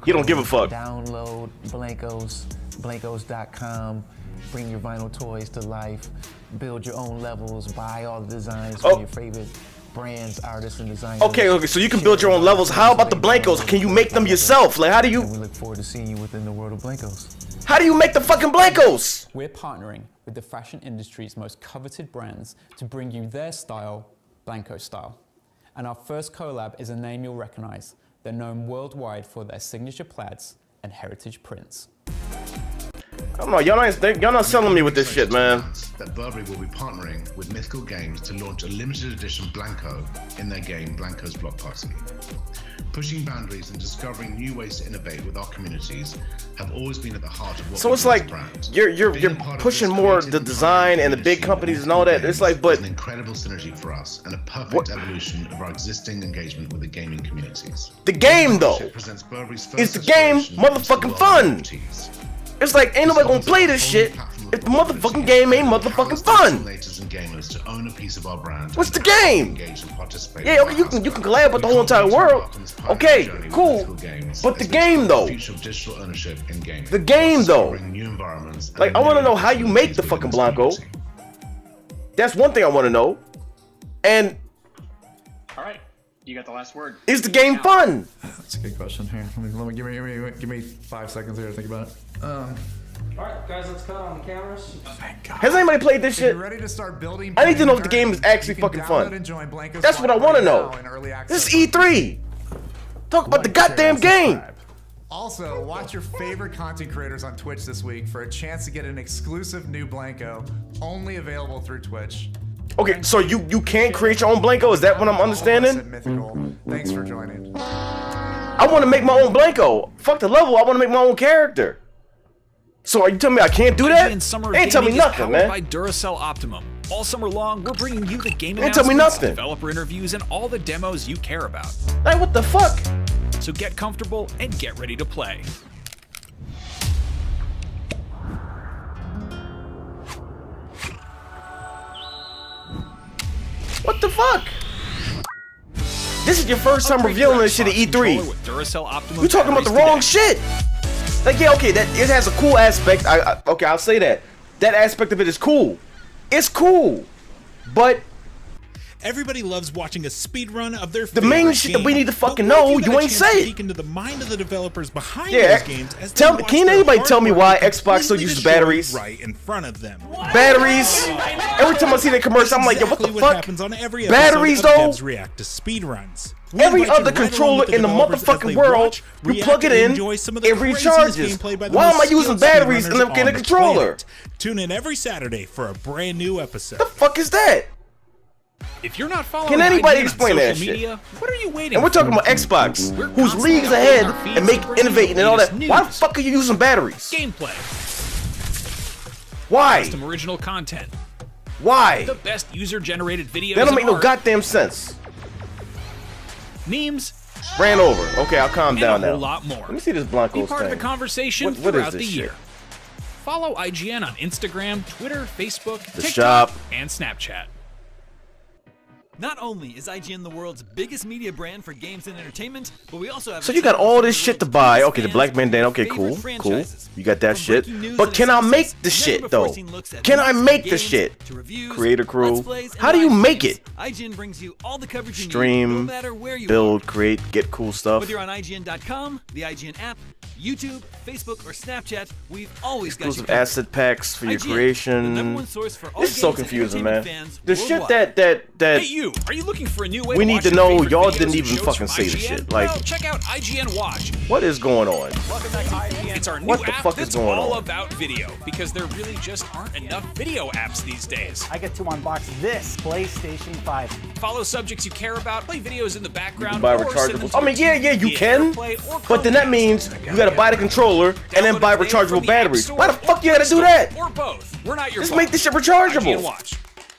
He don't give a fuck. Download Blankos, blankos.com. Bring your vinyl toys to life. Build your own levels. Buy all the designs from your favorite brands, artists, and designers. Okay, so you can build your own levels. How about the Blankos? Can you make them yourself? How do you? And we look forward to seeing you within the world of Blankos. How do you make the fucking Blankos? We're partnering with the fashion industry's most coveted brands to bring you their style, Blanko style. And our first collab is a name you'll recognize. They're known worldwide for their signature plaids and heritage prints. I don't know, y'all not selling me with this shit, man. That Burberry will be partnering with Mythical Games to launch a limited edition Blanko in their game Blanko's Block Party. Pushing boundaries and discovering new ways to innovate with our communities have always been at the heart of what so we it's do as like a brand. you're pushing more the design and the big companies and all that. It's like, but an incredible synergy for us and a perfect evolution of our existing engagement with the gaming communities. The game though is the game motherfucking fun. It's like ain't nobody gonna play this shit if the motherfucking game ain't motherfucking fun. And gamers to own a piece of our brand. What's the game? Yeah, okay, you can collab with the whole entire world. Okay, cool. But the game though. The game though. Like I want to know how you make the fucking Blanko. That's one thing I want to know. And all right, you got the last word. Is the game fun? That's a good question. Here, give me 5 seconds here to think about it. Alright, guys, let's cut on the cameras. Has anybody played this shit? Ready to start building? I need to know if the game is actually fucking fun. That's what I want to know. This is E3. Talk about the goddamn game. Also, watch your favorite content creators on Twitch this week for a chance to get an exclusive new Blanko, only available through Twitch. Okay, so you can't create your own Blanko? Is that what I'm understanding? Mythical. Thanks for joining. I want to make my own Blanko. Fuck the level. I want to make my own character. So are you telling me I can't do that? They ain't tell me nothing, man. By Duracell Optimum. All summer long, we're bringing you the game announcements, tell me nothing. Developer interviews, and all the demos you care about. Like, what the fuck? So get comfortable and get ready to play. What the fuck? This is your first time revealing this shit at E3. You talking about the wrong shit. Like, yeah, okay, that it has a cool aspect. Okay, I'll say that. That aspect of it is cool. It's cool. But everybody loves watching a speedrun of their the main shit that we need to fucking know, you ain't say. Peek into the mind of the developers behind those games as can anybody tell me why Xbox still uses batteries? Right in front of them. Batteries. Every time I see that commercial, I'm like, yo, what the fuck? Happens on every batteries though. React to speedruns. Every other controller in the motherfucking world, you plug it in, it recharges. Why am I using batteries in a controller? Tune in every Saturday for a brand new episode. The fuck is that? If you're not following, can anybody explain that media, shit? What are you waiting? And we're talking about Xbox, who's leagues ahead and make innovating and all that. Why the fuck are you using batteries? Gameplay. Why? Custom original content. Why? The best user-generated videos. That don't make no goddamn sense. Memes. Ran over. Okay, I'll calm down now. A whole lot more. Let me see this Blankos thing. Be part of the conversation what throughout is this the year. Shit? Follow IGN on Instagram, Twitter, Facebook, the TikTok, shop, and Snapchat. Not only is IGN the world's biggest media brand for games and entertainment, but we also have. So you got all this shit to buy. Okay, the Black Bandana. Okay, cool. You got that shit. But can I make the shit though? Can I make the shit? Creator crew. How do you make it? IGN brings you all the coverage you need, Stream, no matter where you build, create, get cool stuff. Whether you're on IGN.com, the IGN app, YouTube, Facebook, or Snapchat, we've always got you Exclusive covered. asset packs for your IGN, the creation. #1 source for all This is so games and confusing, entertainment man. fans The shit worldwide. that Hey you, are you looking for a new way we to need watch to your know. favorite Y'all videos didn't and even shows fucking from say the IGN? shit. Like, Well, check out IGN Watch. what is going on? Welcome back to IGN. It's our new What the app fuck is that's going all on? about video, because there really just aren't enough video apps these days. I get to unbox this PlayStation 5. Follow subjects you care about, play videos in the You background, can buy or send them rechargeables. to I mean, your yeah, TV you via can. AirPlay or But then that means you gotta buy the controller and then buy rechargeable batteries. Why the fuck you gotta do that? Or both. We're not your Just fault. make this shit IGN rechargeable. Watch.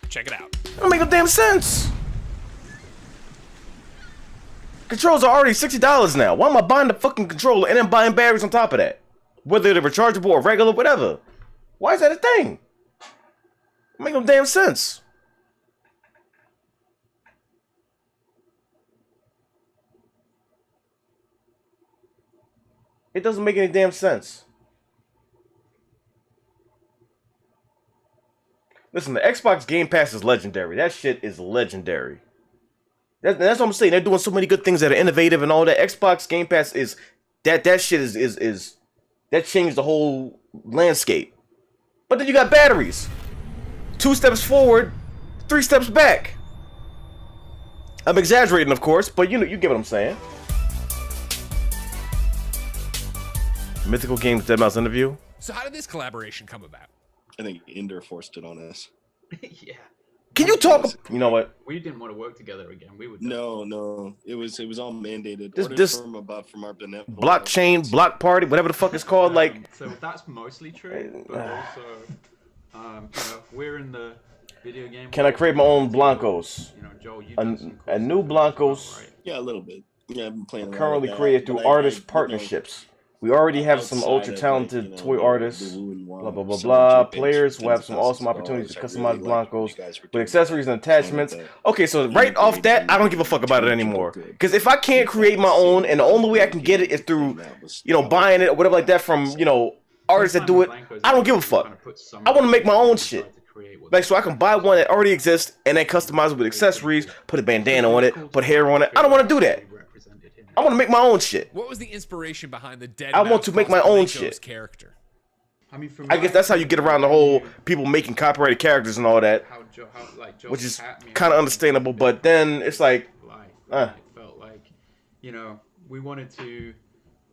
Check it out. That don't make no damn sense. Controllers are already $60 now. Why am I buying the fucking controller and then buying batteries on top of that? Whether they're rechargeable or regular, whatever. Why is that a thing? It make no damn sense. It doesn't make any damn sense. Listen, the Xbox Game Pass is legendary. That shit is legendary. That's what I'm saying. They're doing so many good things that are innovative and all that. Xbox Game Pass is that shit is that changed the whole landscape. But then you got batteries. 2 steps forward, 3 steps back. I'm exaggerating, of course, but you know, you get what I'm saying. Mythical Games Deadmau5 interview. So how did this collaboration come about? I think Ender forced it on us. Yeah. Can you talk? You know what? We didn't want to work together again. We would. No. It was all mandated. This from above from our benevolent blockchain, block party, whatever the fuck it's called. Like, So that's mostly true, but also, you know, we're in the video game. can I create my own Blancos? You know, Joel, you've done some A new Blancos. Yeah, a little bit. Yeah, I've been playing. around Currently with that, created through but artist I partnerships. We already have some outside ultra of, talented like, you know, toy the artists. Blue and Blah blah One, blah some blah. JPEGs Players for will have some $10,000. awesome opportunities to I customize really liked Blancos what you guys were with doing. accessories and attachments. Like Okay, so right off that, I don't give a fuck about it anymore. Because if I can't create my own, and the only way I can get it is through, you know, buying it or whatever like that from, you know, artists that do it, I don't give a fuck. I want to make my own shit. Like, so I can buy one that already exists and then customize it with accessories, put a bandana on it, put hair on it. I don't want to do that. I want to make my own shit. What was the inspiration behind the dead? I want to make my own shit. Character. I mean, I guess that's how you get around the whole people making copyrighted characters and all that, which is kind of understandable. But then it's like, it felt like, you know, we wanted to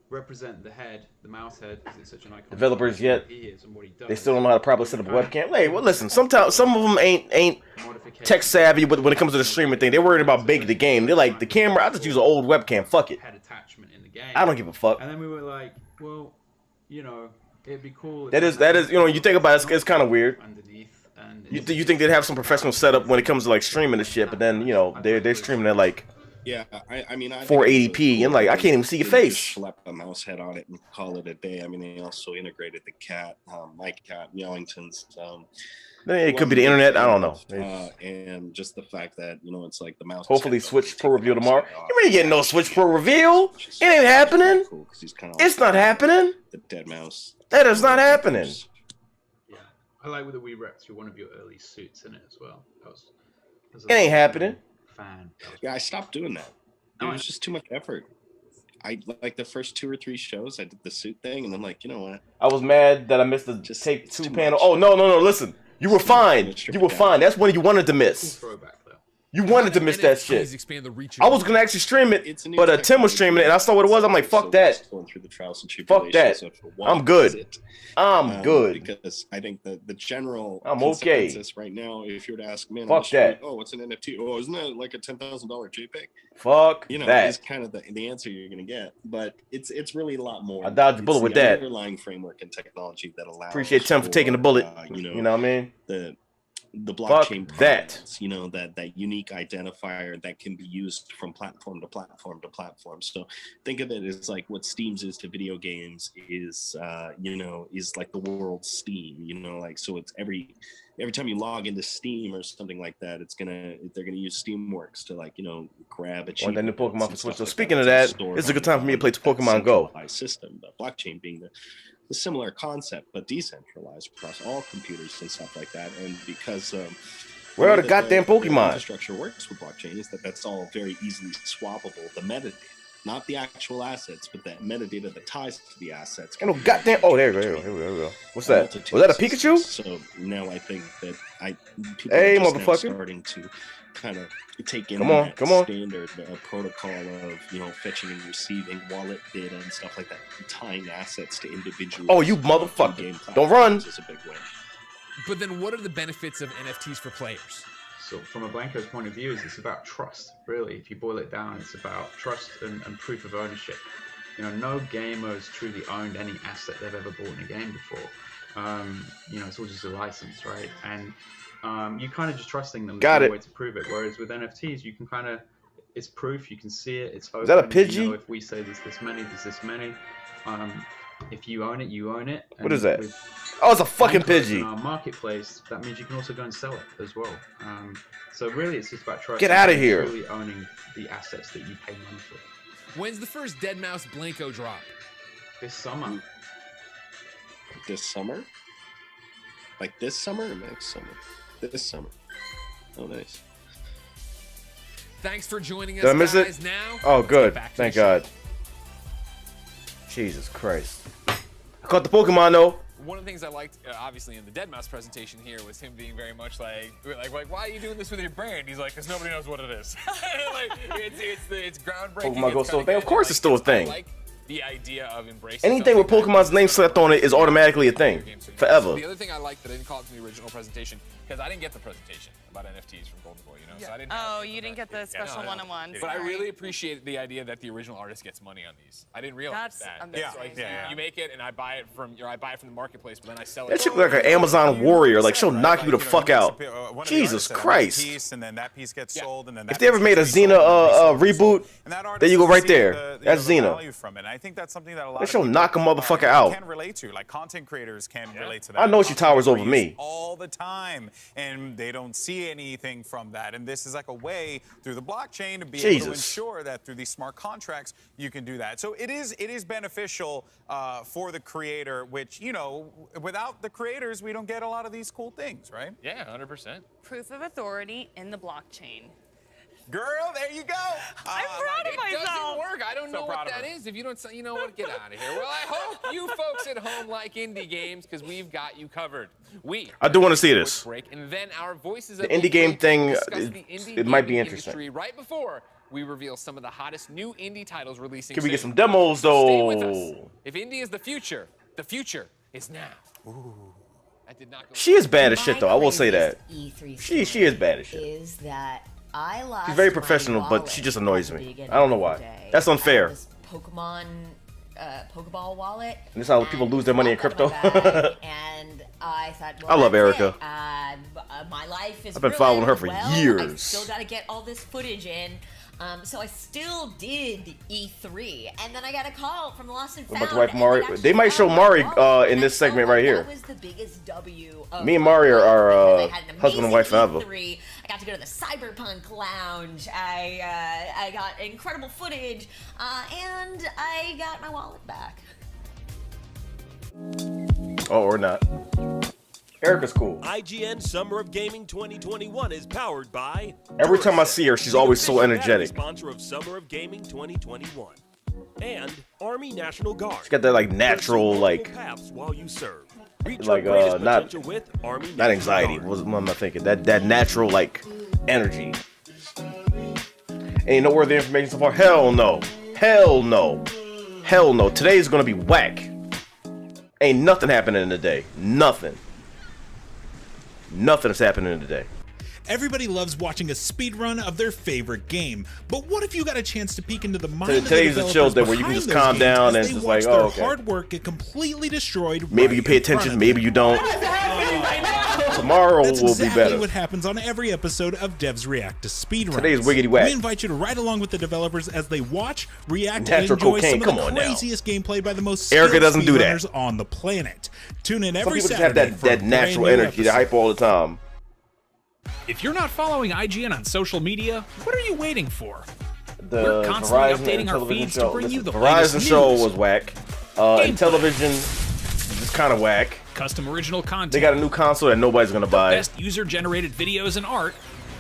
represent the head, the mouse head, because it's such an iconic. developers yet He is and what he does. they still don't know how to properly set up a webcam. Hey, well, listen, sometimes some of them ain't tech savvy when it comes to the streaming thing. They're worried about making the game. They're like, the camera, I just use an old webcam. Fuck it. Had attachment in the game. I don't give a fuck. And then we were like, well, you know, it'd be cool. That is, you know, you think about it, it's kind of weird. Underneath, and You think they'd have some professional setup when it comes to like streaming and shit, but then, you know, they're streaming at like Yeah, I mean, I 480p, and like I can't even see your face. Just slap a mouse head on it and call it a day. I mean, they also integrated the cat, my cat, Yellington's. It could be the internet. I don't know. And just the fact that, you know, it's like the mouse. Hopefully, Switch Pro reveal tomorrow. You ain't getting no Switch Pro reveal. It ain't happening. It's not happening. The dead mouse. That is not happening. Yeah, I like that we repped through one of your early suits in it as well. It ain't happening. Fan. Yeah, I stopped doing that. It was just too much effort. I like the first 2 or 3 shows. I did the suit thing, and I'm like, you know what? I was mad that I missed the Take 2 panel. Oh no! Listen, you were fine. You were fine. That's when you wanted to miss. You wanted to miss that shit. I was gonna actually stream it, but Tim was streaming it, and I saw what it was. I'm like, fuck that. Fuck that. I'm good. I'm good. Because I think the general I'm okay. consensus right now, if you were to ask me, Fuck that. Oh, what's an NFT? Oh, isn't that like a $10,000 JPEG? Fuck you know, that. is kind of the answer you're gonna get, but it's really a lot more. I dodged a bullet with that. Underlying framework and technology that allows. Appreciate Tim for taking the bullet. You know what I mean? The the blockchain that. provenance, you know, that unique identifier that can be used from platform to platform to platform. So think of it as like what Steam's is to video games is, you know, is like the world's Steam, you know, like, so it's every time you log into Steam or something like that, they're gonna use Steamworks to, like, you know, grab Or then the Pokemon for and Switch. stuff So like speaking of that's that, stored it's a good on- time for me to play on that Pokemon Go. centralized system, the blockchain being the similar concept, but decentralized across all computers and stuff like that. And because Where are the way that goddamn the Pokemon? infrastructure works with blockchain is that's all very easily swappable. The metadata, not the actual assets, but the metadata that ties to the assets. Ain't no goddamn. Oh, there we go. Here we go. What's that? Was that a Pikachu? So now I think that people Hey, are just now motherfucker. starting to kind of take in Come on, that come on. standard protocol of, you know, fetching and receiving wallet data and stuff like that, tying assets to individuals. Oh, you motherfucker. Don't run. Is a big win. But then what are the benefits of NFTs for players? So from a Blanco's point of view, it's about trust, really. If you boil it down, it's about trust and proof of ownership. You know, no gamer has truly owned any asset they've ever bought in a game before. You know, it's all just a license, right? And you kind of just trusting them. Got There's it. no way to prove it. Whereas with NFTs, you can kind of, it's proof, you can see it, it's open. Is that a You Pidgey? know, if we say there's this many, there's this many. If you own it, you own it. What is And that? with Oh, it's a fucking Blanco Pidgey. in our marketplace, that means you can also go and sell it as well. So really, it's just about trust. Get outta and here. Truly owning the assets that you pay money for. When's the first Deadmau5 Blanco drop? This summer. This summer? Like this summer or next summer? This summer. Oh, nice. Thanks for joining us, Did I miss guys. it? Now, Oh, let's good. get back to Thank the show. God. Jesus Christ. I caught the Pokemon though. One of the things I liked, obviously, in the Deadmau5 presentation here was him being very much like, why are you doing this with your brand? He's like, because nobody knows what it is. Like, it's groundbreaking. Pokemon Go it's still a kinda thing? Of good. course it's still a thing. I like the idea of embracing Anything with something Pokemon's name slept on it is automatically a thing. Forever. The other thing I liked that I didn't call it from the original presentation, because I didn't get the presentation about NFTs from Golden Boy, you know? So I didn't Oh, you didn't get the special one-on-one. But I really appreciated the idea that the original artist gets money on these. I didn't realize That's that. amazing. Like, Yeah. You make it, and I buy it from the marketplace, but then I sell it. That shit look like an Amazon warrior. Like she'll knock you the fuck out. Jesus Christ. Piece, and then that piece gets sold, and then If that they ever piece made a gets resold, Xena reboot, and that artist there you go is right seeing there. the, That's the Xena. value from it. And I think that's something that a lot They of shall people, knock a motherfucker out. can relate to. Like content creators can relate to that. I know she towers over Content creators me. all the time, and they don't see anything from that. And this is like a way through the blockchain to be able to Jesus. ensure that through these smart contracts you can do that. So it is beneficial for the creator, which, you know, without the creators we don't get a lot of these cool things, right? Yeah, 100%. Proof of authority in the blockchain. Girl, there you go. I'm proud of It myself. doesn't work. I don't So know what proud of that her. is. If you don't say, you know what, get out of here. Well, I hope you folks at home like indie games, because we've got you covered. I do wanna see this. Break, and then our voices The of indie game Geek thing, discuss it- the indie it might be gaming interesting. industry right before we reveal some of the hottest new indie titles releasing. Can we get soon. some demos Stay with us. though? If indie is the future is now. I did not go. She is bad as shit though. I will say that. E3 She is bad as shit. is that I lost She's very my professional, but wallet she just at annoys the me. beginning I don't know of the why. day. That's I unfair. had this Pokemon Pokeball wallet. And this is how people lose their money in crypto. And I thought, I love that's Erica. it. My life is I've been following her for ruined. Well, I years. still got to get all this footage in. So I still did E3, and then I got a call from the Lost and What Found. about the wife and Mari? it actually They might show found my Mari wallet, in and this I felt segment like right here. That was the biggest W of Me and Mari are I had an husband and wife amazing forever. E3. I got to go to the Cyberpunk Lounge. I got incredible footage, and I got my wallet back. Oh, or not. Erica's cool. IGN Summer of Gaming 2021 is powered by. Every time I see her, she's always so official energetic. Sponsor of Summer of Gaming 2021, and Army National Guard. She's got that like natural like Paths while you serve. Reach like your greatest not potential with Army not National anxiety. Guard. What am I thinking? That natural like energy. Ain't noteworthy information so far. Hell no. Hell no. Hell no. Today's gonna be whack. Ain't nothing happening today. Nothing. Nothing is happening today. Everybody loves watching a speedrun of their favorite game, but what if you got a chance to peek into the mind of the Today's a chill developers day where you can behind just those calm games down as and they just watch like, their oh, okay. hard work get completely destroyed? Maybe right you pay in front attention, of maybe you don't. Tomorrow That's will exactly be better. what happens on every episode of Devs React to Speedruns. Today's wiggity whack. We invite you to ride along with the developers as they watch, react, Natural and enjoy cocaine, some come of on the now. craziest gameplay by the most Erica skilled doesn't do that. speedrunners on the planet. Tune in Some every people just have Saturday that, for a that brand natural new energy to episode. hype all the time. If you're not following IGN on social media, what are you waiting for? The We're constantly Verizon updating and our television feeds show. to bring you the Listen, latest Verizon show news, was whack. And television is kind of whack. custom original content, They got a new console that nobody's gonna buy. best user-generated videos and art,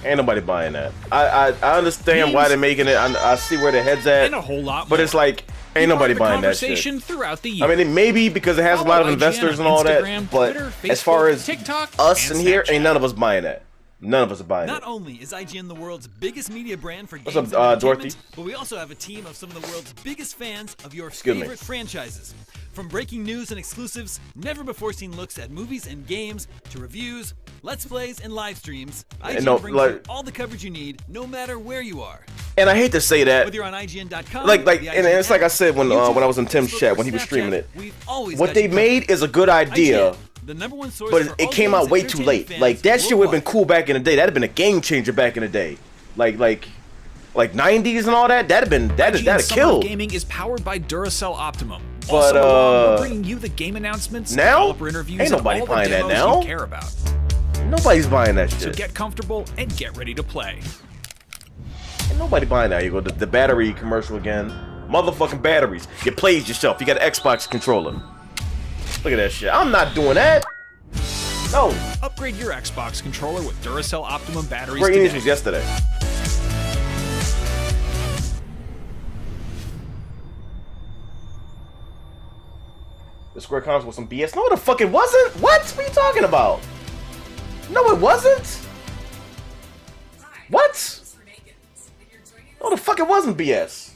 Ain't nobody buying that. I understand why they're making it. I see where their head's at. and a whole lot But more. it's like, Be ain't part nobody of the buying that shit. conversation throughout the year. I mean, it may be because it has a lot of Follow IGN investors on and all that, Instagram, but Twitter, as far Facebook, as TikTok, us and in here, Snapchat. ain't none of us buying that. None of us are buying Not it. only is IGN the world's biggest media brand for What's games up, and entertainment, Dorothy? but we also have a team of some of the world's biggest fans of your Excuse me. favorite franchises. From breaking news and exclusives, never-before-seen looks at movies and games, to reviews, let's plays, and live streams, IGN no, brings like- you all the coverage you need, no matter where you are. And I hate to say that. Whether you're on IGN.com, Like, the and IGN it's like I said when YouTube, I was in Tim's Facebook, chat or when he was Snapchat, streaming it. we've always What got they you made is a good idea, IGN, the number one source but for it all came games out way and too entertainment late. fans Like that shit would have been worldwide. cool back in the day. That'd have been a game changer back in the day. Like 90s and all that. That'd have IGN Summer killed. of Gaming is powered by Duracell Optimum. But, All summer long, we're bringing you the game announcements, now? developer interviews, Ain't and nobody all the buying that demos now. you care about. Nobody's buying that So shit. get comfortable and get ready to play. Ain't nobody buying that. You go to the battery commercial again. Motherfucking batteries. You played yourself. You got an Xbox controller. Look at that shit. I'm not doing that. No. Upgrade your Xbox controller with Duracell Optimum batteries Breaking news today. was yesterday. The Square Comms was some BS. No, the fuck it wasn't. What are you talking about? No, it wasn't. What? No, the fuck it wasn't BS.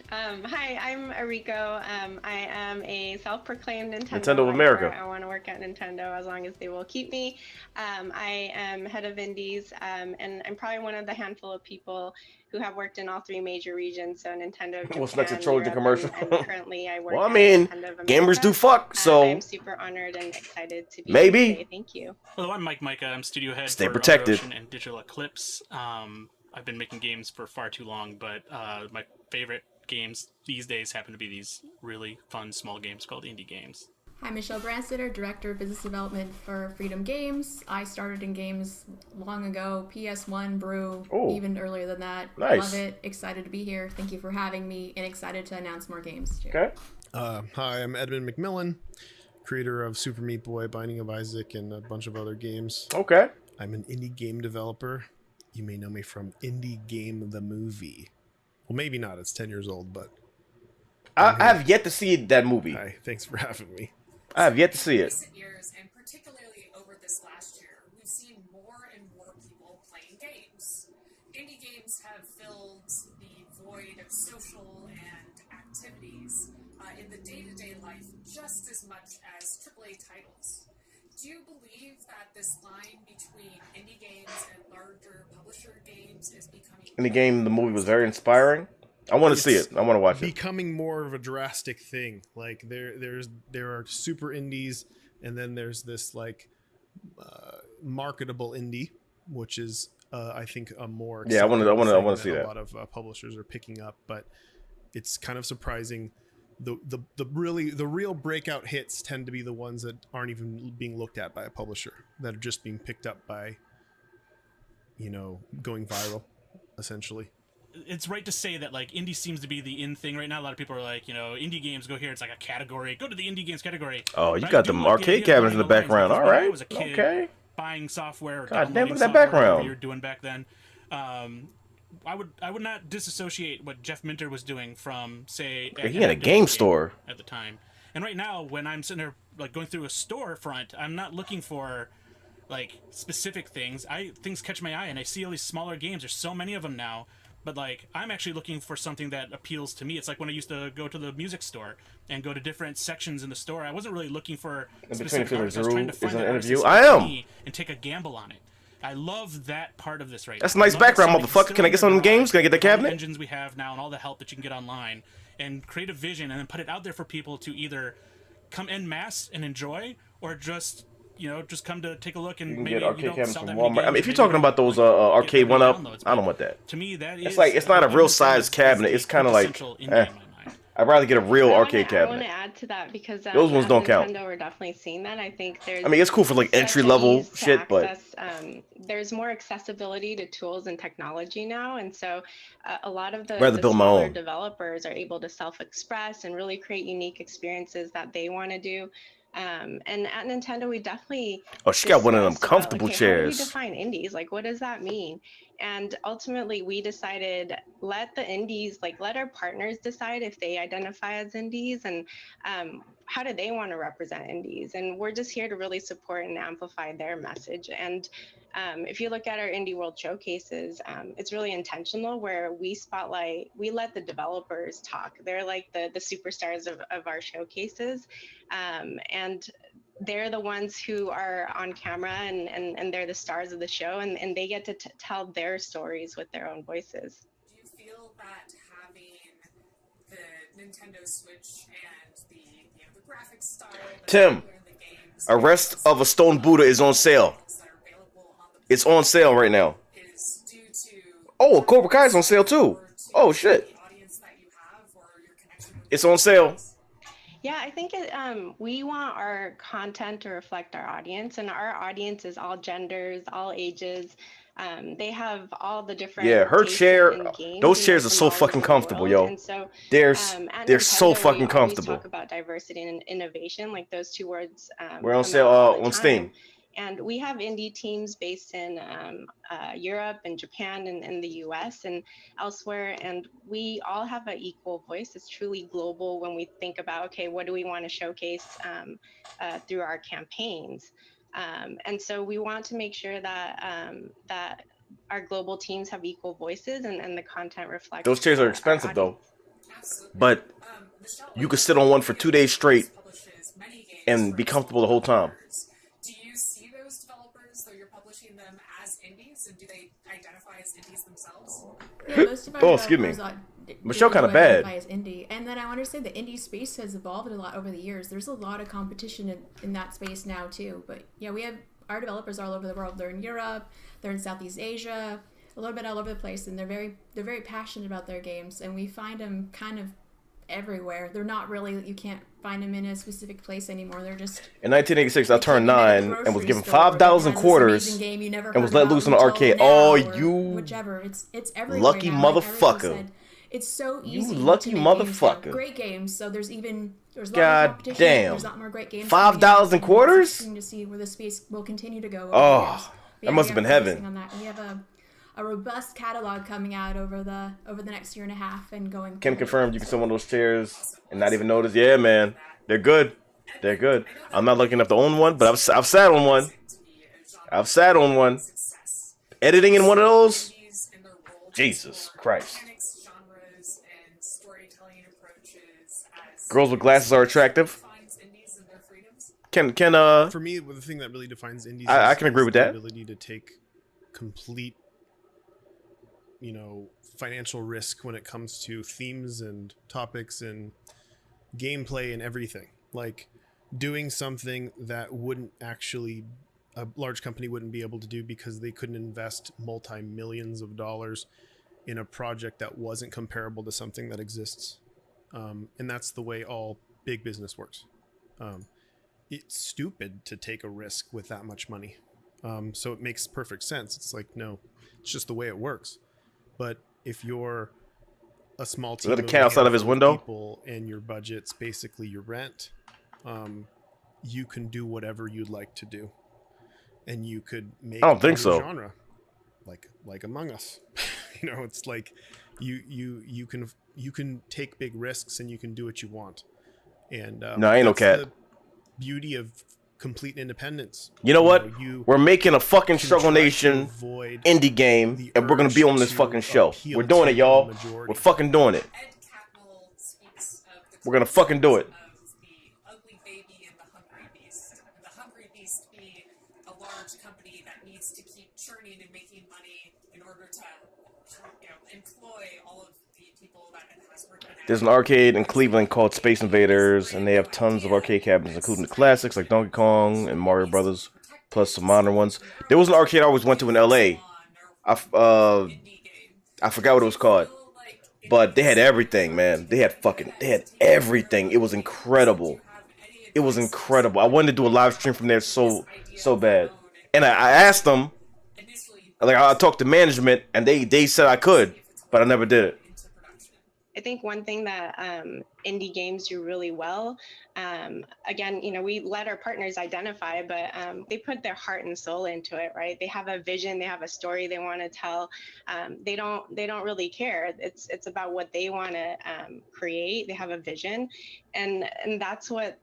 Hi, I'm Ariko. I am a self-proclaimed Nintendo Nintendo of lifer. America. I want to work at Nintendo as long as they will keep me. I am head of indies, and I'm probably one of the handful of people who have worked in all three major regions. So Nintendo, What's next, a Japan, Trojan Europe, commercial? and currently I work Well, I at mean, Nintendo of gamers America. do fuck, so I'm super honored and excited to be maybe. here today. Thank you. Hello, I'm Mike Micah. I'm studio head Stay for protected. Ocean and Digital Eclipse. I've been making games for far too long, but my favorite games these days happen to be these really fun small games called indie games. Hi, Michelle Branstetter, Director of Business Development for Freedom Games. I started in games long ago, PS1, Brew, Oh, even earlier than that. nice. Love it, excited to be here. Thank you for having me, and excited to announce more games. Cheers. Okay. Hi, I'm Edmund McMillan, creator of Super Meat Boy, Binding of Isaac, and a bunch of other games. Okay. I'm an indie game developer. You may know me from Indie Game the Movie. Well, maybe not. It's 10 years old, but... I have yet to see that movie. Hi, thanks for having me. I have yet to see it. recent years, and particularly over this last year, we've seen more and more people playing games. Indie games have filled the void of social and activities in the day-to-day life just as much as AAA titles. Do you believe that this line between indie games and larger publisher games is becoming... In the game, the movie was very inspiring. I want to see it. I want to watch it. Becoming more of a drastic thing. Like there are super indies, and then there's this like marketable indie, which is I think a more Yeah, I want to acceptable see thing that. A lot of publishers are picking up, but it's kind of surprising. The real breakout hits tend to be the ones that aren't even being looked at by a publisher, that are just being picked up by, going viral, essentially. It's right to say that like indie seems to be the in thing right now. A lot of people are like, indie games go here. It's like a category. Go to the indie games category. Oh, you But I got do them like the arcade idea of cabinets in the learning background. lines, All because when I right. was a kid, Okay. buying software or God damn, downloading look at that software, whatever background. you were doing back then. I would not disassociate what Jeff Minter was doing from say Yeah, he had a game store. at the time. And right now, when I'm sitting there like going through a storefront, I'm not looking for like specific things. Things catch my eye, and I see all these smaller games. There's so many of them now, But like, I'm actually looking for something that appeals to me. It's like when I used to go to the music store and go to different sections in the store. I wasn't really looking for specific artists. I was trying to find an artist and take a gamble on it. I love that part of this right now. That's a nice background, motherfucker. Can I get some of them games? Can I get the cabinet? All the engines we have now and all the help that you can get online, and create a vision and then put it out there for people to either come en masse and enjoy, or just just come to take a look and You can maybe get arcade cabinets sell from that many Walmart. I mean, games, if you're maybe talking about those arcade one up, I don't want that. To me, that It's is like it's not a real size is cabinet. It's kind of like. quintessential indie in my I'd rather get a real arcade I want cabinet. to add to that because Those ones as don't count. Nintendo, we're definitely seeing that. I think there's. I mean, it's cool for like such entry an level ease to shit, but access, there's more accessibility to tools and technology now, and so a lot of the, Rather the build my smaller own. developers are able to self-express and really create unique experiences that they want to do. And at Nintendo, we definitely. Oh, she got one of them discussed about, comfortable okay, how do we chairs. define indies? Like, what does that mean? And ultimately, we decided let the indies, like, let our partners decide if they identify as indies and how do they want to represent indies. And we're just here to really support and amplify their message. And if you look at our Indie World showcases, it's really intentional where we spotlight, we let the developers talk. They're like the superstars of our showcases. And they're the ones who are on camera and they're the stars of the show, and they get to tell their stories with their own voices. Do you feel that having the Nintendo Switch and the graphics style Tim, Arrest of a Stone Buddha is on sale. It's on sale right now. Oh, Cobra Kai is on sale too. Oh shit. It's on sale. Yeah, I think we want our content to reflect our audience, and our audience is all genders, all ages. They have all the different. Yeah, her tastes chair. in games, Those and chairs they're are from so all over fucking the comfortable, world. yo. And so, They're at so Nintendo, fucking we comfortable. always talk about diversity and innovation, like those two words. We're on come sale out all the on time. Steam. And we have indie teams based in Europe and Japan and the US and elsewhere. And we all have an equal voice. It's truly global when we think about, okay, what do we want to showcase through our campaigns? And so we want to make sure that that our global teams have equal voices and the content reflects. Those chairs are expensive though. But you could sit on one for 2 days straight and be comfortable the whole time. Do you see those developers, though you're publishing them as indies, and do they identify as indies themselves? Yeah, most of our excuse me. developers Michelle do kind of bad. identify as indie. And then I want to say the indie space has evolved a lot over the years. There's a lot of competition in that space now too. But yeah, we have our developers all over the world. They're in Europe, they're in Southeast Asia, a little bit all over the place, and they're very passionate about their games. And we find them kind of everywhere. They're not really, you can't find them in a specific place anymore. They're just. In 1986, I turned 9 and was given $5 in Has quarters this amazing game you never and was heard let about loose in the until arcade. now, Oh, or you whichever. It's everywhere lucky now. Like Erica motherfucker. said, it's so easy. You lucky to make games. motherfucker. Great games. So there's a lot more God competition. damn. There's a lot more great games. $5 in quarters? It's interesting to see where the space will continue to go. over Oh, the years. But that yeah, must we have been are focusing heaven. on that. We have a robust catalog coming out over the next year and a half and going. Kim confirmed you can sit on one of those chairs and not even notice. Yeah, man. They're good. They're good. I'm not lucky enough to own one, but I've sat on one. I've sat on one. Editing in one of those? Jesus Christ. Girls with glasses are attractive. Can For me, the thing that really defines indies I is can agree with the that. ability to take complete, financial risk when it comes to themes and topics and gameplay and everything. Like doing something that wouldn't actually a large company wouldn't be able to do because they couldn't invest multi-millions of dollars in a project that wasn't comparable to something that exists. And that's the way all big business works. It's stupid to take a risk with that much money. So it makes perfect sense. It's like, no, it's just the way it works. But if you're a small team Is that a cat outside of his window? people and your budget's basically your rent, you can do whatever you'd like to do. And you could make I don't think a so. genre like Among Us. It's like you can take big risks and you can do what you want. And No, I ain't no that's cat. the beauty of complete independence. You know what? You We're making a fucking can try Struggle to Nation avoid indie game, and we're gonna be on this fucking show. appeal We're doing to it, y'all. the majority. We're fucking doing it. We're gonna fucking do it. Ugly baby and the hungry beast. And the hungry beast being a large company that needs to keep churning and making money in order to, employ all of the people that it has worked on. There's an arcade in Cleveland called Space Invaders, and they have tons of arcade cabinets, including the classics like Donkey Kong and Mario Brothers, plus some modern ones. There was an arcade I always went to in LA. I forgot what it was called, but they had everything, man. They had everything. It was incredible. It was incredible. I wanted to do a live stream from there so bad, and I asked them, like I talked to management, and they said I could, but I never did it. I think one thing that indie games do really well, again, we let our partners identify, but they put their heart and soul into it, right? They have a vision, they have a story they want to tell. They don't really care. It's about what they want to create. They have a vision, and that's what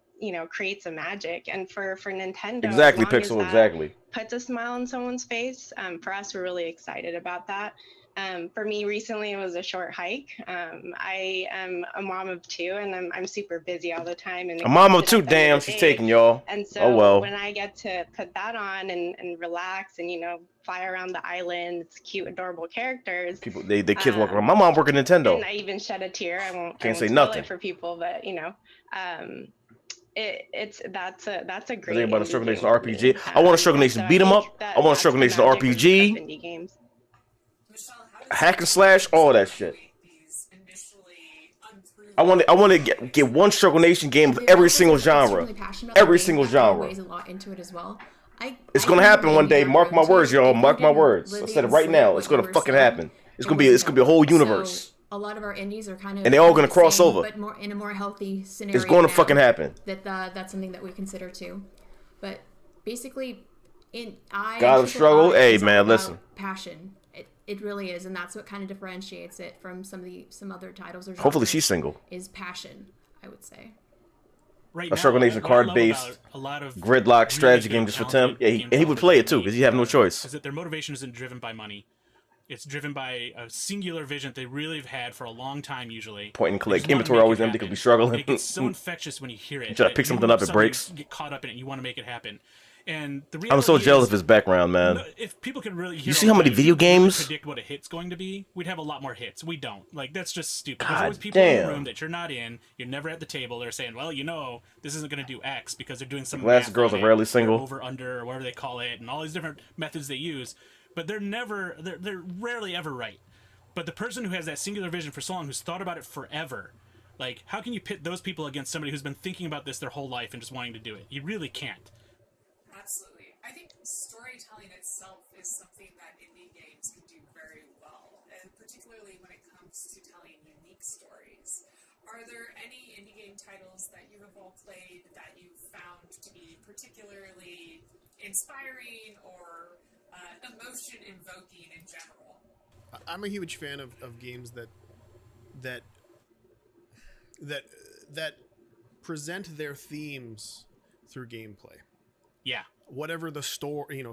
creates a magic. And for Nintendo, Exactly, as long as Pixel. that Exactly. puts a smile on someone's face. For us, we're really excited about that. For me, recently it was a short hike. I am a mom of 2, and I'm super busy all the time. And A mom of exhausted 2, at the end damn, of the she's day. taking y'all. And so Oh well. when I get to put that on and relax and fly around the island, it's cute, adorable characters. People, the kids walk around. My mom working Nintendo. And I even shed a tear. I won't say spoil nothing. it for people, but that's a great. Think about a indie Struggle Nation game. RPG. I want a Struggle Nation So beat 'em up. that- I want a that's Struggle the Nation magic of RPG. indie games. Hack and slash, all that shit. I want to get one Struggle Nation game of every single genre. Every single genre. Weighs a lot into it as well. It's gonna happen one day. Mark my words, y'all. Mark my words. I said it right now. It's gonna fucking happen. It's gonna be a whole universe. A lot of our indies are kind of, And they're all gonna cross over. but more in a more healthy scenario. It's going to now. fucking happen. That's something that we consider too. But basically, God of Struggle. Hey it's all man, about listen. passion. It really is, and that's what kind of differentiates it from some other titles. Or Hopefully genres, she's single. Is passion, I would say. Right A Struggle Nation what I love card-based about a lot of gridlock really strategy good, game just for Tim. talented Yeah, game and he would play it too because he'd have no choice. Is that their motivation isn't driven by money. It's driven by a singular vision that they really have had for a long time, usually. Point and They click. just wanna Inventory make always it empty happen. because we struggling. It gets so infectious when you hear it. You try to that pick you something want up, it somebody breaks. to get caught up in it. You want to make it happen. And the I'm so reality jealous is, of his background, man. if people could really hear You see all how many that, video if people could really games? predict what a hit's going to be, we'd have a lot more hits. We don't. Like, that's just stupid. God There's always people in damn. the room that you're not in. You're never at the table. They're saying, well, this isn't going to do X because they're doing some Glass math girls on are it, rarely or single. over under or whatever they call it, and all these different methods they use. But they're rarely ever right. But the person who has that singular vision for so long, who's thought about it forever, like, how can you pit those people against somebody who's been thinking about this their whole life and just wanting to do it? You really can't. Absolutely. I think storytelling itself is something that indie games can do very well, and particularly when it comes to telling unique stories. Are there any indie game titles that you have all played that you found to be particularly inspiring or emotion-invoking in general? I'm a huge fan of games that present their themes through gameplay. Yeah. Whatever the story,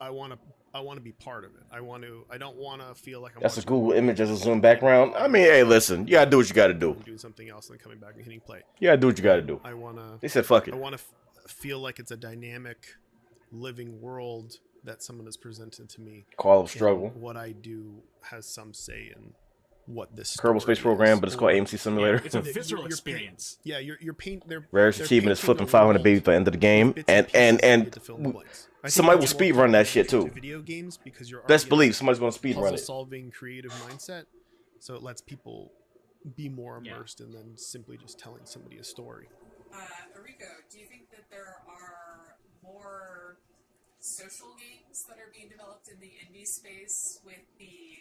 I want to be part of it. I don't want to feel like I'm That's a watching Google image as a Zoom background. I mean, hey, listen, you gotta do what you gotta do. doing something else and then coming back and hitting play. You gotta do what you gotta do. They said fuck it. I want to feel like it's a dynamic, living world that someone has presented to me. Call of Struggle. What I do has some say in what this Kerbal Space story Program, is. but it's called AMC Simulator. It's a visceral experience. Yeah, you're paint. Rarest achievement is flipping 500 baby by the end of the game, and somebody will speed run that shit too. Video games because you're Best believe somebody's gonna speed run it. Solving creative mindset, so it lets people be more immersed in than simply just telling somebody a story. Enrico, do you think that there are more social games that are being developed in the indie space with the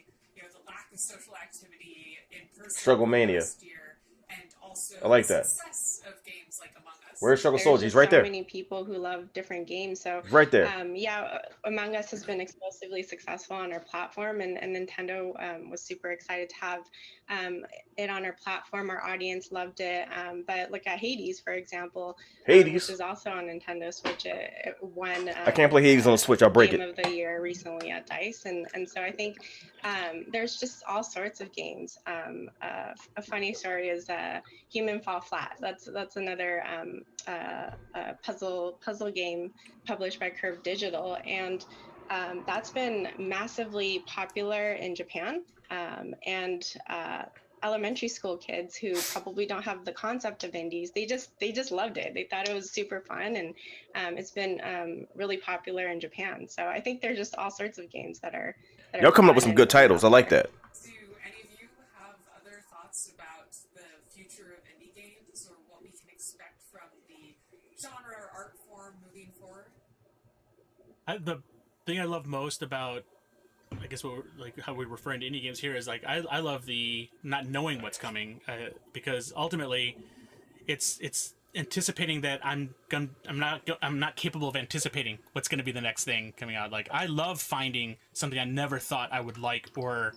lack of social activity in person Struggle Mania. last year, and also I like that. success of games like Among Us. Where's Struggle There's Soldier? He's just right so there. many people who love different games. So Right there. yeah, Among Us has been explosively successful on our platform, and Nintendo was super excited to have it on our platform. Our audience loved it. But look at Hades, for example. Hades. Which is also on Nintendo Switch. It won. I can't play Hades on Switch. I'll break Game it. of the Year recently at DICE, and so I think there's just all sorts of games. A funny story is Human Fall Flat. That's another puzzle game published by Curve Digital, and that's been massively popular in Japan. And elementary school kids who probably don't have the concept of indies, they just loved it. They thought it was super fun, and it's been really popular in Japan. So I think there's just all sorts of games that are Y'all coming up with some good titles. I like that. Do any of you have other thoughts about the future of indie games, or what we can expect from the genre or art form moving forward? The thing I love most about, I guess, how we're referring to indie games here is like I love the not knowing what's coming, because ultimately it's anticipating that I'm not capable of anticipating what's going to be the next thing coming out. Like, I love finding something I never thought I would like, or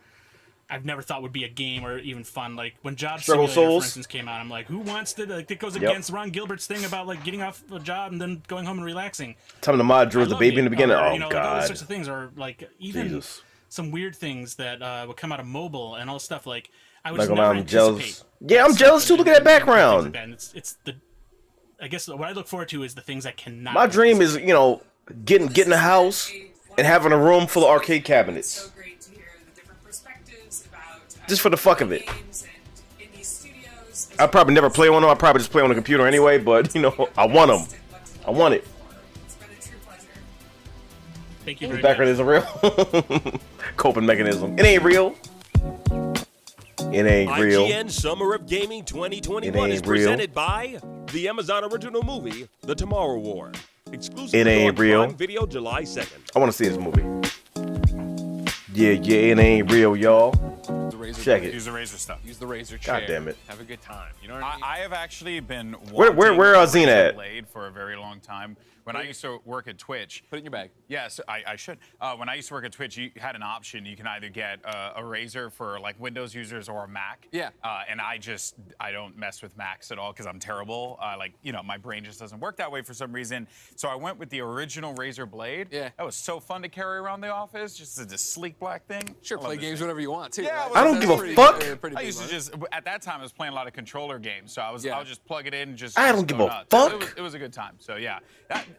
I've never thought would be a game or even fun. Like when Job Struggle Simulator, Souls. for instance, came out, I'm like, who wants to? Like, it goes Yep. against Ron Gilbert's thing about like getting off a job and then going home and relaxing. Tell me the mod drew I the love baby in the it. beginning. Or, Oh you know, like all those god. sorts of things, or like even Jesus. some weird things that would come out of mobile and all stuff. Like I would Like, just never I'm jealous. anticipate. Yeah, I'm jealous too. Look at that background. And it's the. I guess what I look forward to is the things I cannot. My dream is, you know, getting a house and having a room full of arcade cabinets. Just for the fuck of it. I'd probably never play on them. I'd probably just play on the computer anyway, but, you know, I want them. I want it. Thank you The very background much. isn't real. Coping mechanism. It ain't real. It ain't real. IGN Summer of Gaming 2021 is ain't real. presented by the Amazon original movie, The Tomorrow War. Exclusively It ain't on real. Prime Video July 2nd. I want to see this movie. Yeah, it ain't real, y'all. The razor Check blade. it. Use the razor stuff. Use the razor God chair. damn it. Have a good time. You know what I mean? I have actually been Where wanting Xena a razor at? blade for a very long time. When I used to work at Twitch. Put it in your bag. Yes, I should. When I used to work at Twitch, you had an option. You can either get a razor for like Windows users or a Mac. Yeah. And I don't mess with Macs at all because I'm terrible. Like, you know, my brain just doesn't work that way for some reason. So I went with the original razor blade. Yeah. That was so fun to carry around the office. Just a sleek black thing. Sure, I love play this games thing. whenever you want, too. Yeah, right? I don't give a Pretty- fuck. pretty I big used to one. just, at that time, I was playing a lot of controller games, so I was just plug it in and just. I don't just give go a nuts. fuck. It was a good time. So yeah,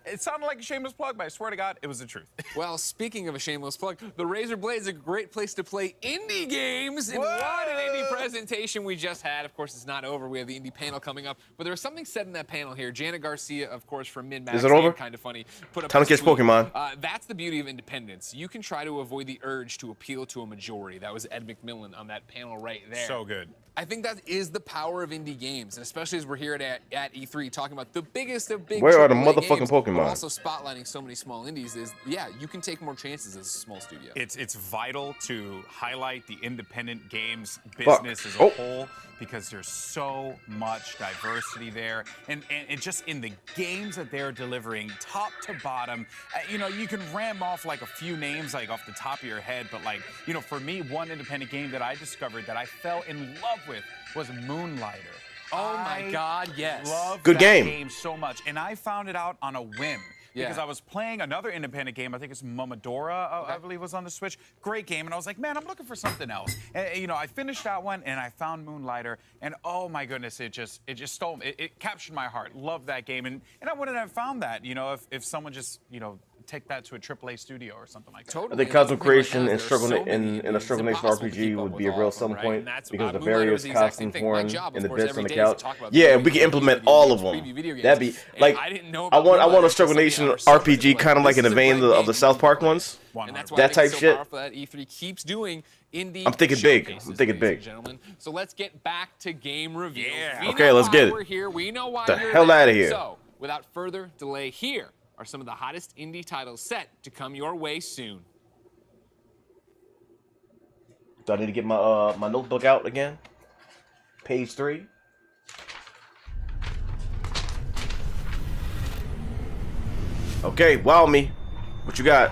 it sounded like a shameless plug, but I swear to God, it was the truth. Well, speaking of a shameless plug, the Razer Blade is a great place to play indie games. And what an indie presentation we just had. Of course, it's not over. We have the indie panel coming up. But there was something said in that panel here. Janet Garcia, of course, from Min Max. Is it over? Kind of funny. Put up Time to this catch tweet. Pokemon. That's the beauty of independence. You can try to avoid the urge to appeal to a majority. That was Ed McMillan on that panel right there. So good. I think that is the power of indie games, and especially as we're here at E3 talking about the biggest of big Where are the AAA motherfucking games, Pokemon? but also spotlighting so many small indies is, yeah, you can take more chances as a small studio. It's vital to highlight the independent games Fuck. business as a Oh. whole because there's so much diversity there, and just in the games that they're delivering, top to bottom. You know, you can ram off like a few names like off the top of your head, but like, you know, for me, one independent game that I discovered that I fell in love with was Moonlighter. Oh my God, yes. Love Good that game. so much, and I found it out on a whim. Because Yeah. I was playing another independent game, I think it's Momodora, I believe was on the Switch. Great game, and I was like, man, I'm looking for something else. And, you know, I finished that one, and I found Moonlighter, and oh my goodness, it just stole me. It captured my heart. Loved that game, and I wouldn't have found that, you know, if someone just, you know, take that to a AAA studio or something like that. Totally. I think Cosmic Creation and in a StruggleNation RPG would be a real selling point because of the various costume forms and the bits on the couch. Yeah, we can implement all of them. That'd be like I want a StruggleNation RPG kind of like in the vein of the South Park ones. And that's why That I think type it's so shit. powerful that E3 keeps doing indie I'm thinking big. showcases, I'm thinking ladies big. and gentlemen. So let's get back to game review. Yeah. We Okay, know let's why get it. We're here. We know why The you're hell there. outta here. So, without further delay, here are some of the hottest indie titles set to come your way soon. Do I need to get my my notebook out again? Page 3. Okay, wow me. What you got?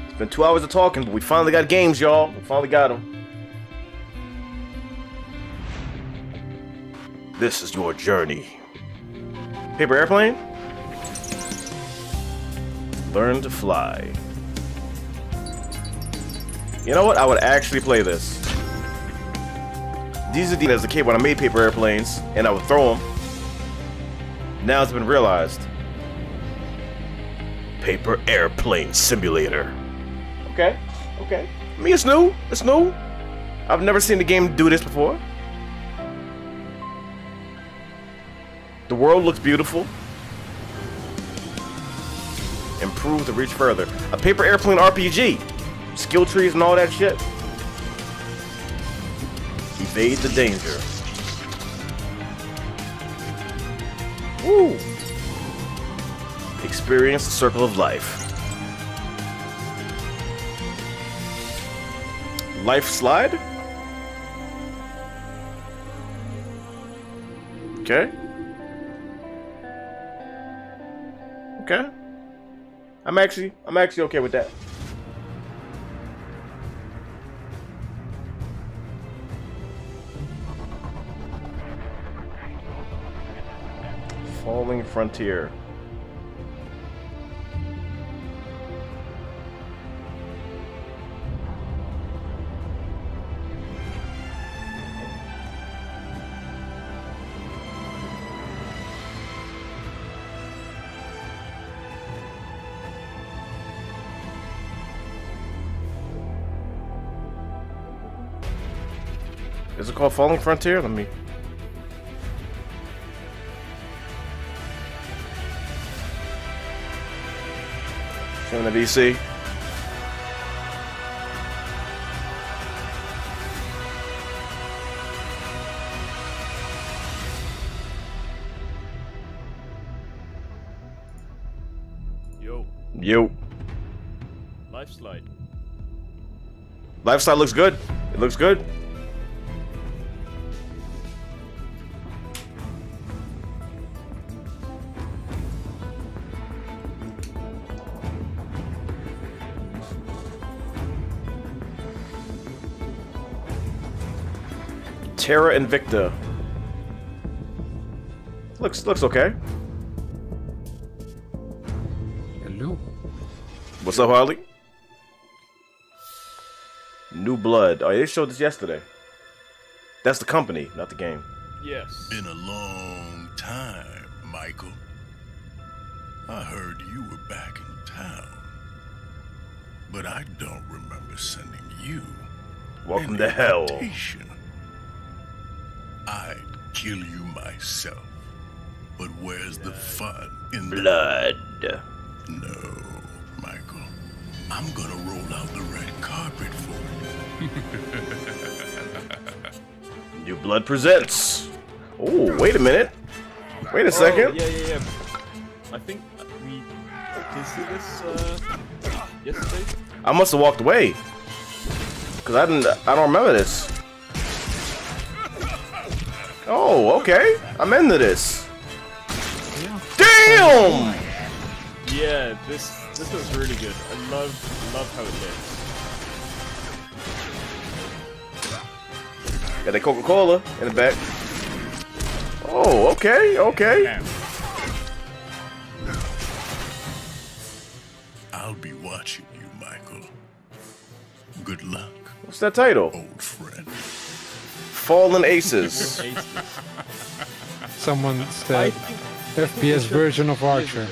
It's been 2 hours of talking, but we finally got games, y'all. We finally got them. This is your journey. Paper airplane? Learn to fly. You know what? I would actually play this. These are the as a kid when I made paper airplanes and I would throw them. Now it's been realized. Paper airplane simulator. Okay, okay. I mean, it's new. It's new. I've never seen the game do this before. The world looks beautiful. Improve to reach further. A paper airplane RPG. Skill trees and all that shit. Evade the danger. Woo! Experience the circle of life. Life slide? Okay. Okay. I'm actually okay with that. Falling Frontier. Is it called Falling Frontier? Let me... Showing the VC. Yo. Life slide. Life slide looks good. It looks good. Terra Invicta. Looks okay. Hello. What's up, Harley? New Blood. Oh, they showed this yesterday. That's the company, not the game. Yes. Been a long time, Michael. I heard you were back in town. But I don't remember sending you. Welcome to hell. Invitation. I'd kill you myself. But where's the fun in blood? No, Michael. I'm gonna roll out the red carpet for you. New Blood presents. Oh, wait a minute. Wait a second. Yeah. I think we did see this yesterday. I must have walked away. Cause I don't remember this. Oh, okay. I'm into this. Yeah. Damn! Yeah, this looks really good. I love how it looks. Got that Coca-Cola in the back. Oh, okay. I'll be watching you, Michael. Good luck. What's that title? Old friend. Fallen Aces. Someone said FPS version of Archer.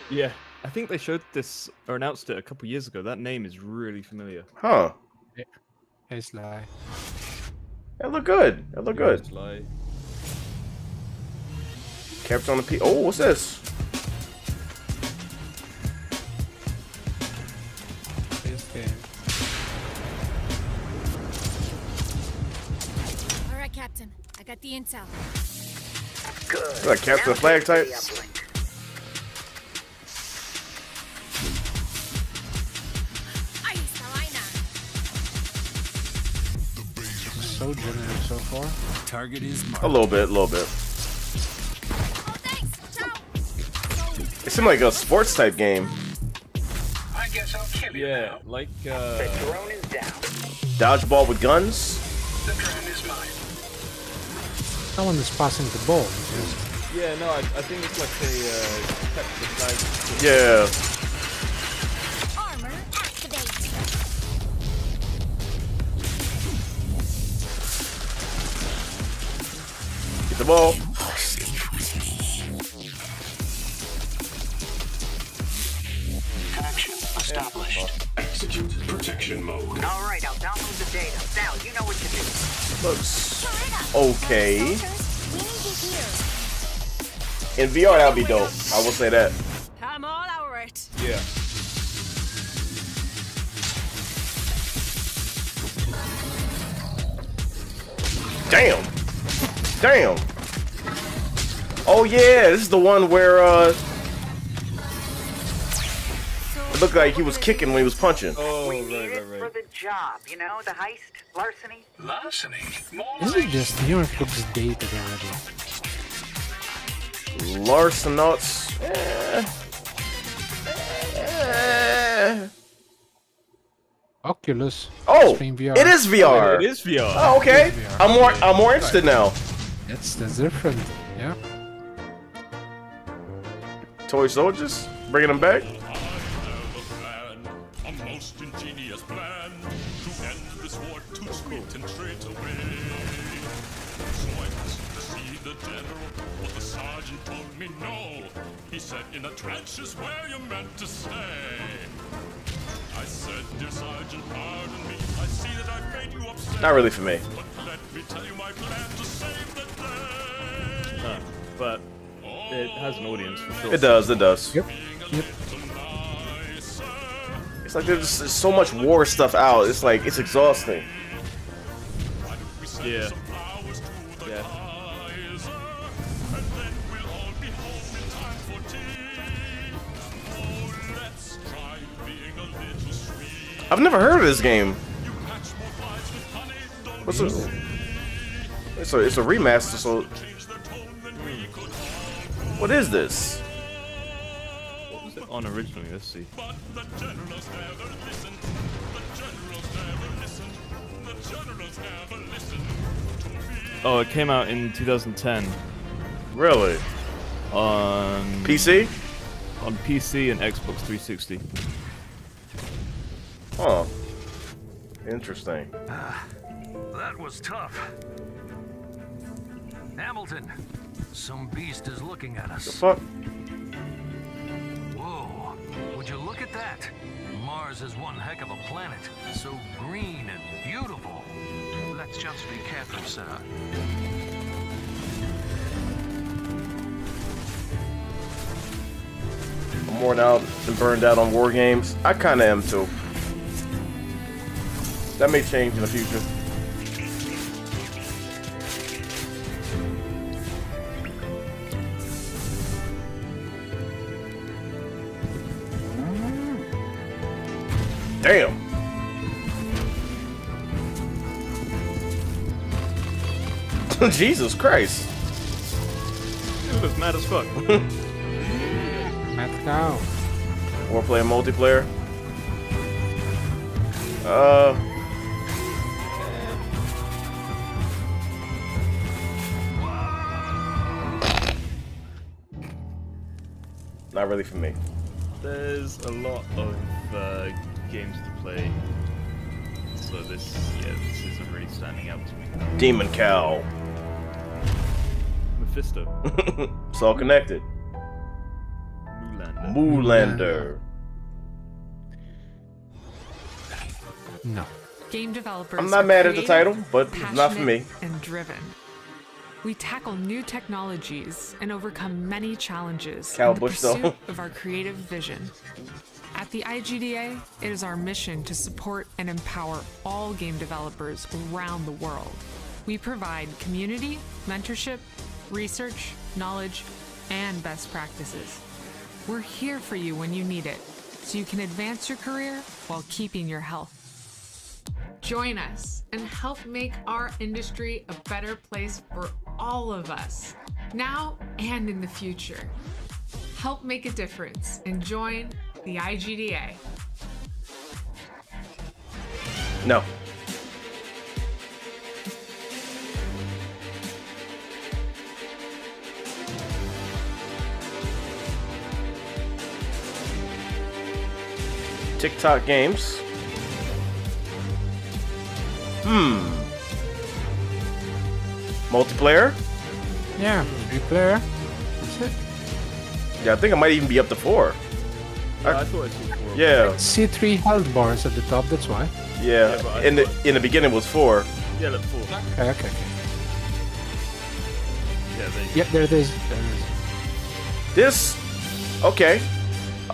Yeah, I think they showed this or announced it a couple years ago. That name is really familiar. Huh. Hey, Sly. That look good. That look good. Sly. Capture on the P. Oh, what's this? This game. All right, Captain. I got the intel. Good. Like capture the flag type. so generous so far. Target is A little bit, a little bit. It seemed like a sports type game. I guess I'll kill you. Yeah, like The drone is down. Dodgeball with guns. The drone is mine. Someone is passing the ball. yeah, no, I think it's like a capture the flag. Yeah. Armor activate. Get the ball. Connection established. Execute protection mode. All right, I'll download the data. Now you know what to do. Looks okay. In VR, that would be dope. I will say that. I'm all over it. Yeah. Damn. Damn. Oh yeah, this is the one where it looked like he was kicking when he was punching. Oh, For the job, you know, the heist, larceny. Larceny? This is just New York looks dated already. Larcenauts. Oculus. Oh, Stream VR. it is VR. It is VR. Oh, okay. It is VR. I'm more interested now. That's different. Yeah. Toy soldiers, bringing them back. A most ingenious plan to end this war too sweet and straight away. So I asked to see the general, but the sergeant told me no. He said in the trenches where you meant to stay. I said, dear sergeant, pardon me. I see that I've made you upset. Not really for me. But let me tell you my plan to save the day. No, but it has an audience for sure. It does. It does. Yep. It's like there's so much war stuff out. It's like it's exhausting. Yeah. Yeah. I've never heard of this game. What's it? It's a remaster. So, what is this? What was it on originally? Let's see. Oh, it came out in 2010. Really? On PC? On PC and Xbox 360. Huh. Interesting. That was tough. Hamilton, some beast is looking at us. The fuck? Whoa, would you look at that? Mars is one heck of a planet. So green and beautiful. Let's just be careful, sir. I'm worn out and burned out on war games. I kinda am too. That may change in the future. Damn. Jesus Christ. It looks mad as fuck. Let's go. War player, multiplayer. Not really for me. There's a lot of games to play, so this isn't really standing out to me. Demon Cow. Mephisto. It's all connected. Moolander. No. Game developers I'm not mad at the title, but it's not for me. And driven. We tackle new technologies and overcome many challenges in the pursuit of our creative vision. At the IGDA, it is our mission to support and empower all game developers around the world. We provide community, mentorship, research, knowledge, and best practices. We're here for you when you need it, so you can advance your career while keeping your health. Join us and help make our industry a better place for all of us, now and in the future. Help make a difference and join the IGDA. No. TikTok games. Multiplayer? Yeah, 3-player. That's it. Yeah, I think it might even be up to 4. I thought it was 4. Yeah. See 3 health bars at the top, that's why. Yeah. but In the beginning it was 4. Yeah, look, 4. Okay. Yeah, Yep, there it is. This, okay.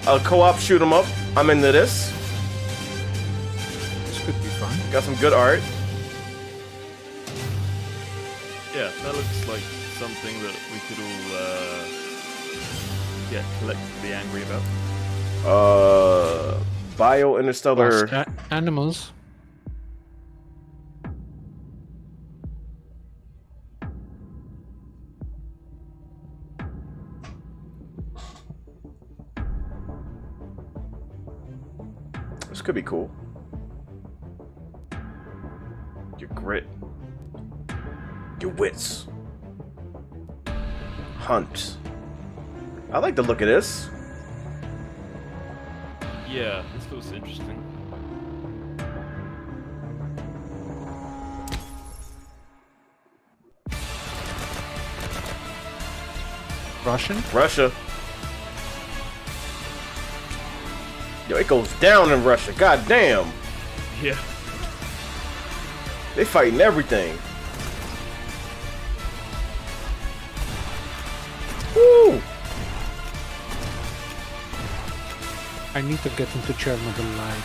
A co-op shoot 'em up. I'm into this. This could be fun. Got some good art. Yeah, that looks like something that we could all get collectively angry about. Bio Interstellar Animals. This could be cool. Your grit. Your wits. Hunt. I like the look of this. Yeah, this looks interesting. Russia. Yo, it goes down in Russia. God damn. Yeah. They fighting everything. Woo! I need to get into Chernobyl Light.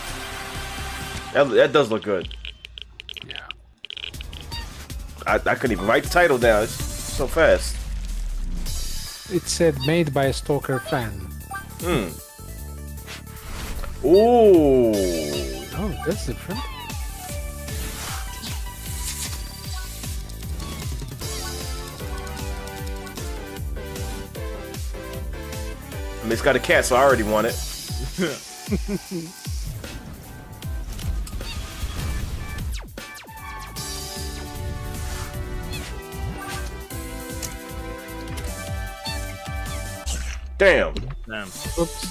That does look good. Yeah. I couldn't even write the title down. It's so fast. It said made by a Stalker fan. Ooh. Oh, that's different. I mean, it's got a cat, so I already want it. Damn. Oops.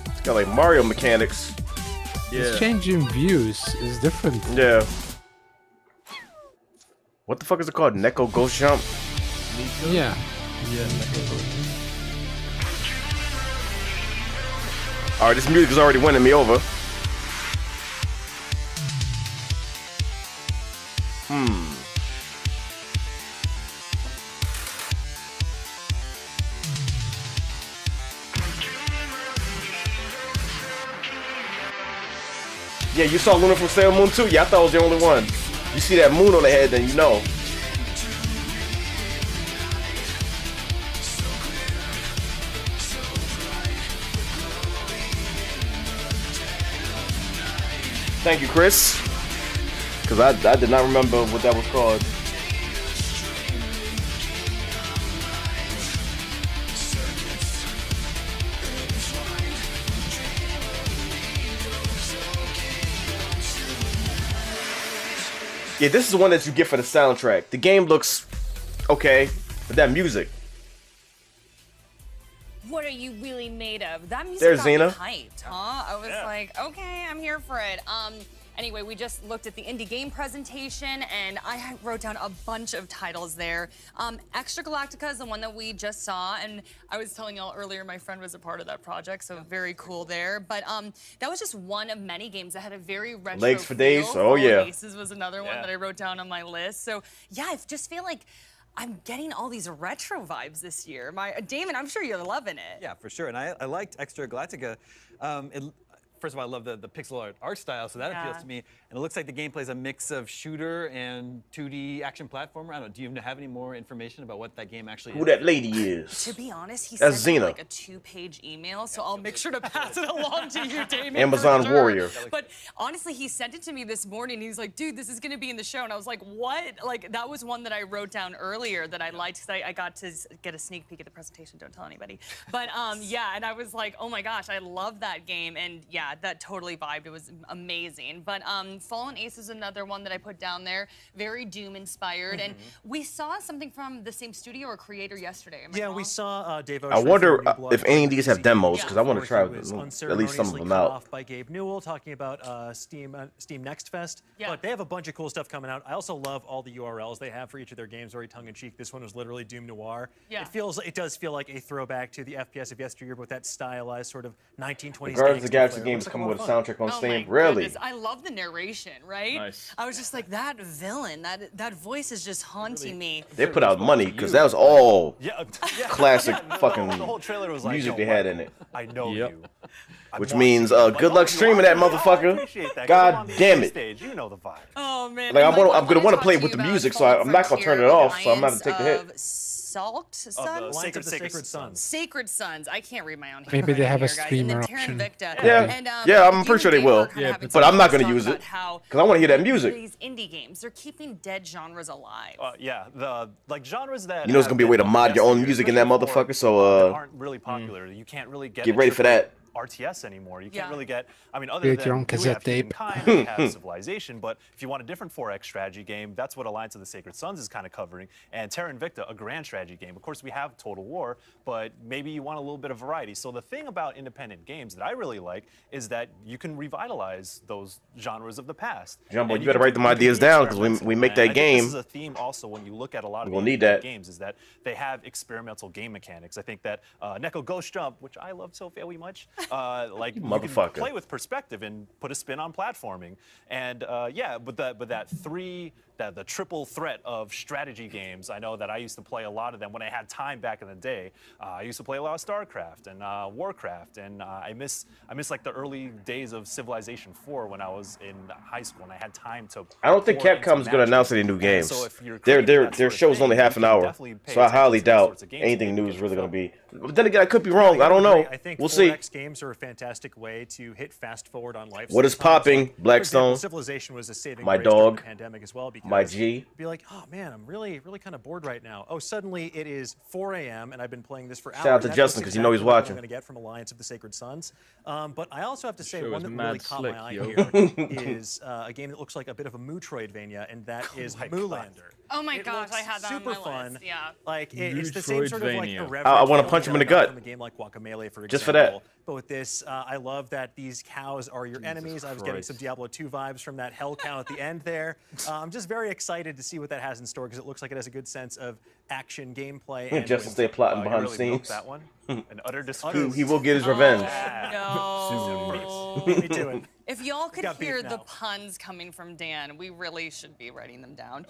It's got like Mario mechanics. It's changing views is different. Yeah. What the fuck is it called? Neko Ghost Jump? Yeah. Alright, this music is already winning me over. Yeah, you saw Luna from Sailor Moon too? Yeah, I thought I was the only one. You see that moon on the head, then you know. Thank you, Chris. Because I did not remember what that was called. Yeah, this is the one that you get for the soundtrack. The game looks okay, but that music. What are you really made of? That music There's got me Xena. hyped, huh? I was like, okay, I'm here for it. Anyway, we just looked at the indie game presentation, and I wrote down a bunch of titles there. Extra Galactica is the one that we just saw, and I was telling y'all earlier my friend was a part of that project, so very cool there. But that was just one of many games that had a very retro Legs for feel. Days, oh Fall of yeah. Aces was another one that I wrote down on my list. So yeah, I just feel like I'm getting all these retro vibes this year. Damon, I'm sure you're loving it. Yeah, for sure. And I liked Extra Galactica. first of all, I love the pixel art style, so that appeals to me. And it looks like the gameplay is a mix of shooter and 2D action platformer. I don't know, do you have any more information about what that game actually is? Who that lady is? To be honest, he That's sent me Xena. like a 2-page email, so I'll make sure to pass it along to you, Damon. Amazon for sure. Warrior. But honestly, he sent it to me this morning. He's like, dude, this is gonna be in the show. And I was like, what? Like, that was one that I wrote down earlier that I liked, because I got to get a sneak peek at the presentation. Don't tell anybody. But yeah, and I was like, oh my gosh, I love that game. And yeah, that totally vibed. It was amazing. But Fallen Ace is another one that I put down there. Very Doom inspired. And we saw something from the same studio or creator yesterday. Am I wrong? We saw Dave I wonder if any of these have demos, because I want to try at least some of them out. Off by Gabe Newell talking about Steam Next Fest. But they have a bunch of cool stuff coming out. I also love all the URLs they have for each of their games, very tongue-in-cheek. This one was literally Doom Noir. Yeah. It does feel like a throwback to the FPS of yesteryear, but with that stylized sort of 1920s. Guardians of the Galaxy games come with a soundtrack on Steam. Really? Goodness. I love the narration, right? Nice. I was just like, that villain, that voice is just haunting me. They put out money because that was all classic fucking the whole trailer was like, music they had in it. I know you. Which means good luck streaming that motherfucker. God damn it. You know the vibe. Oh man. Like I'm gonna want to play with the music, so I'm not gonna turn it off. So I'm gonna have to take the hit. Salt Sons? Sacred Sons. Sacred Sons. I can't read my own handwriting. Maybe they have a here, guys. streamer And then Terran option. Victa. Yeah, And, yeah, I'm pretty sure they will. Yeah, but I'm not gonna use it because I want to hear that music. These indie games, they're keeping dead genres alive. Yeah, the genres that You know, it's gonna be a way to mod your own music in that motherfucker. So aren't really popular. You can't really get ready for that. RTS anymore. You can't really get. I mean, other Create than your own we cassette have tape. Humankind, we have Civilization, but if you want a different 4X strategy game, that's what Alliance of the Sacred Sons is kind of covering. And Terra Invicta, a grand strategy game. Of course, we have Total War, but maybe you want a little bit of variety. So the thing about independent games that I really like is that you can revitalize those genres of the past. Jumbo, you better write them ideas down because we make that game. This is a theme also when you look at a lot of We'll need that. games is that they have experimental game mechanics. I think that Neko Ghost Jump, which I love so very much, like you can play with perspective and put a spin on platforming. And yeah, but the triple threat of strategy games. I know that I used to play a lot of them when I had time back in the day. I used to play a lot of StarCraft and Warcraft, and I miss like the early days of Civilization 4 when I was in high school and I had time to. I don't think Capcom's gonna announce any new games. So if you're their show's only half an hour, so I highly doubt anything new is really gonna be. But then again, I could be wrong. I don't know. I think we'll see. 4X games are a fantastic way to hit fast forward on life. What is popping? Blackstone. Civilization was a saving my grace during dog. the pandemic as well. Because My G. Be like, oh man, I'm really kind of bored right now. Oh, suddenly it is 4 a.m. and I've been playing this for hours. Shout out to That's Justin because you know he's exactly what watching. I'm going to get from Alliance of the Sacred Sons. But I also have to say Sure one is that mad really caught my slick, eye yo. here is a game that looks like a bit of a Metroidvania, and that is Moolander. Oh my It gosh, looks I had that super on my fun. list. Yeah. Like it's the same sort of like Metroidvania. irreverent I wanna feel punch him in that the I got gut. from a game like Guacamelee, for example. Just for that. But with this, I love that these cows are your enemies. I was getting Christ. some Diablo 2 vibes from that hell cow at the end there. I'm just very excited to see what that has in store because it looks like it has a good sense of action gameplay. And Justin stay plotting you behind the really milked scenes. That one, an utter disgrace. He will get his revenge. No. Me too. And If y'all could got beef hear the now. puns coming from Dan, we really should be writing them down.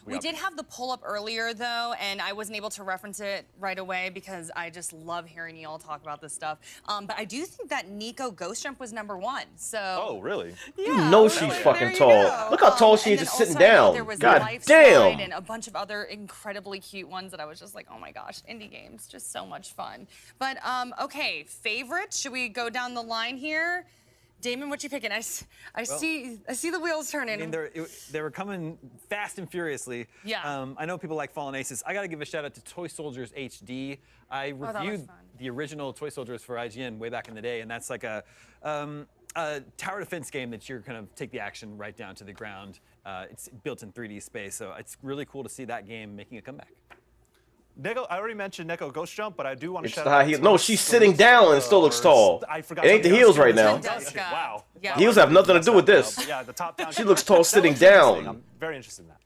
We did have the pull up earlier though, and I wasn't able to reference it right away because I just love hearing y'all talk about this stuff. But I do think that Nico Ghost Jump was #1. So. Oh, really? You know she's fucking tall. Look how tall she is And just then sitting also, I know down. There was God Life damn. Slide and a bunch of other incredibly cute ones that I was just like, oh my gosh, indie games, just so much fun. But okay, favorites. Should we go down the line here? Damon, what you picking? I see the wheels turning. I mean, they were coming fast and furiously. Yeah. I know people like Fallen Aces. I got to give a shout out to Toy Soldiers HD. I that was reviewed fun. the original Toy Soldiers for IGN way back in the day, and that's like a tower defense game that you're kind of take the action right down to the ground. It's built in 3D space, so it's really cool to see that game making a comeback. Neko, I already mentioned Neko Ghost Jump, but I do want to It's shout the out. high heel. No, she's sitting down and still looks tall. I It forgot ain't the something heels else. right now. Wow. Yeah. Heels have nothing to do with this. Yeah, the top down. She looks tall That sitting looks interesting. down. I'm very interested in that.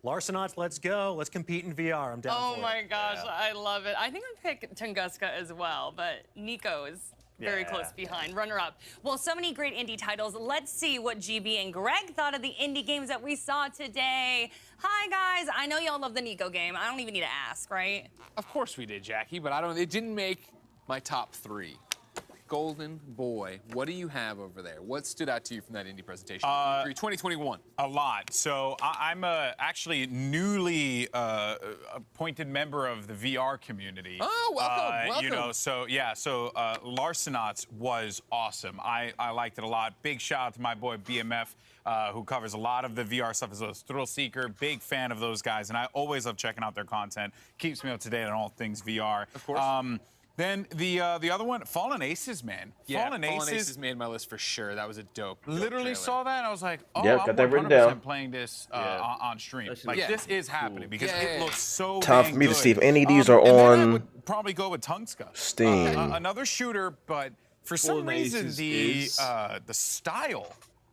Larcenauts, let's go. Let's compete in VR. I'm down Oh for it. my gosh, I love it. I think I'd pick Tunguska as well, but Nico is very Yeah. close behind, runner up. Well, so many great indie titles. Let's see what GB and Greg thought of the indie games that we saw today. Hi guys, I know y'all love the Nico game. I don't even need to ask, right? Of course we did, Jackie, but it didn't make my top 3. golden boy, what do you have over there? What stood out to you from that indie presentation? E3 2021. A lot. So I'm actually newly appointed member of the VR community. Oh, welcome. You know, so yeah, so Larcenauts was awesome. I liked it a lot. Big shout out to my boy BMF. Who covers a lot of the VR stuff, as well as Thrill Seeker. Big fan of those guys, and I always love checking out their content. Keeps me up to date on all things VR. Of course. Then the other one, Fallen Aces, man. Yeah, Fallen Aces made my list for sure. That was a dope Literally trailer. saw that, and I was like, oh, Yeah, I'm got that written 100% down. playing this on stream. Like, Yeah. this is happening because it looks so Time for dang me to good. see if any of these are and then I on would probably go with Tungska. Steam. Another shooter, but for some Fallen reason, Aces the style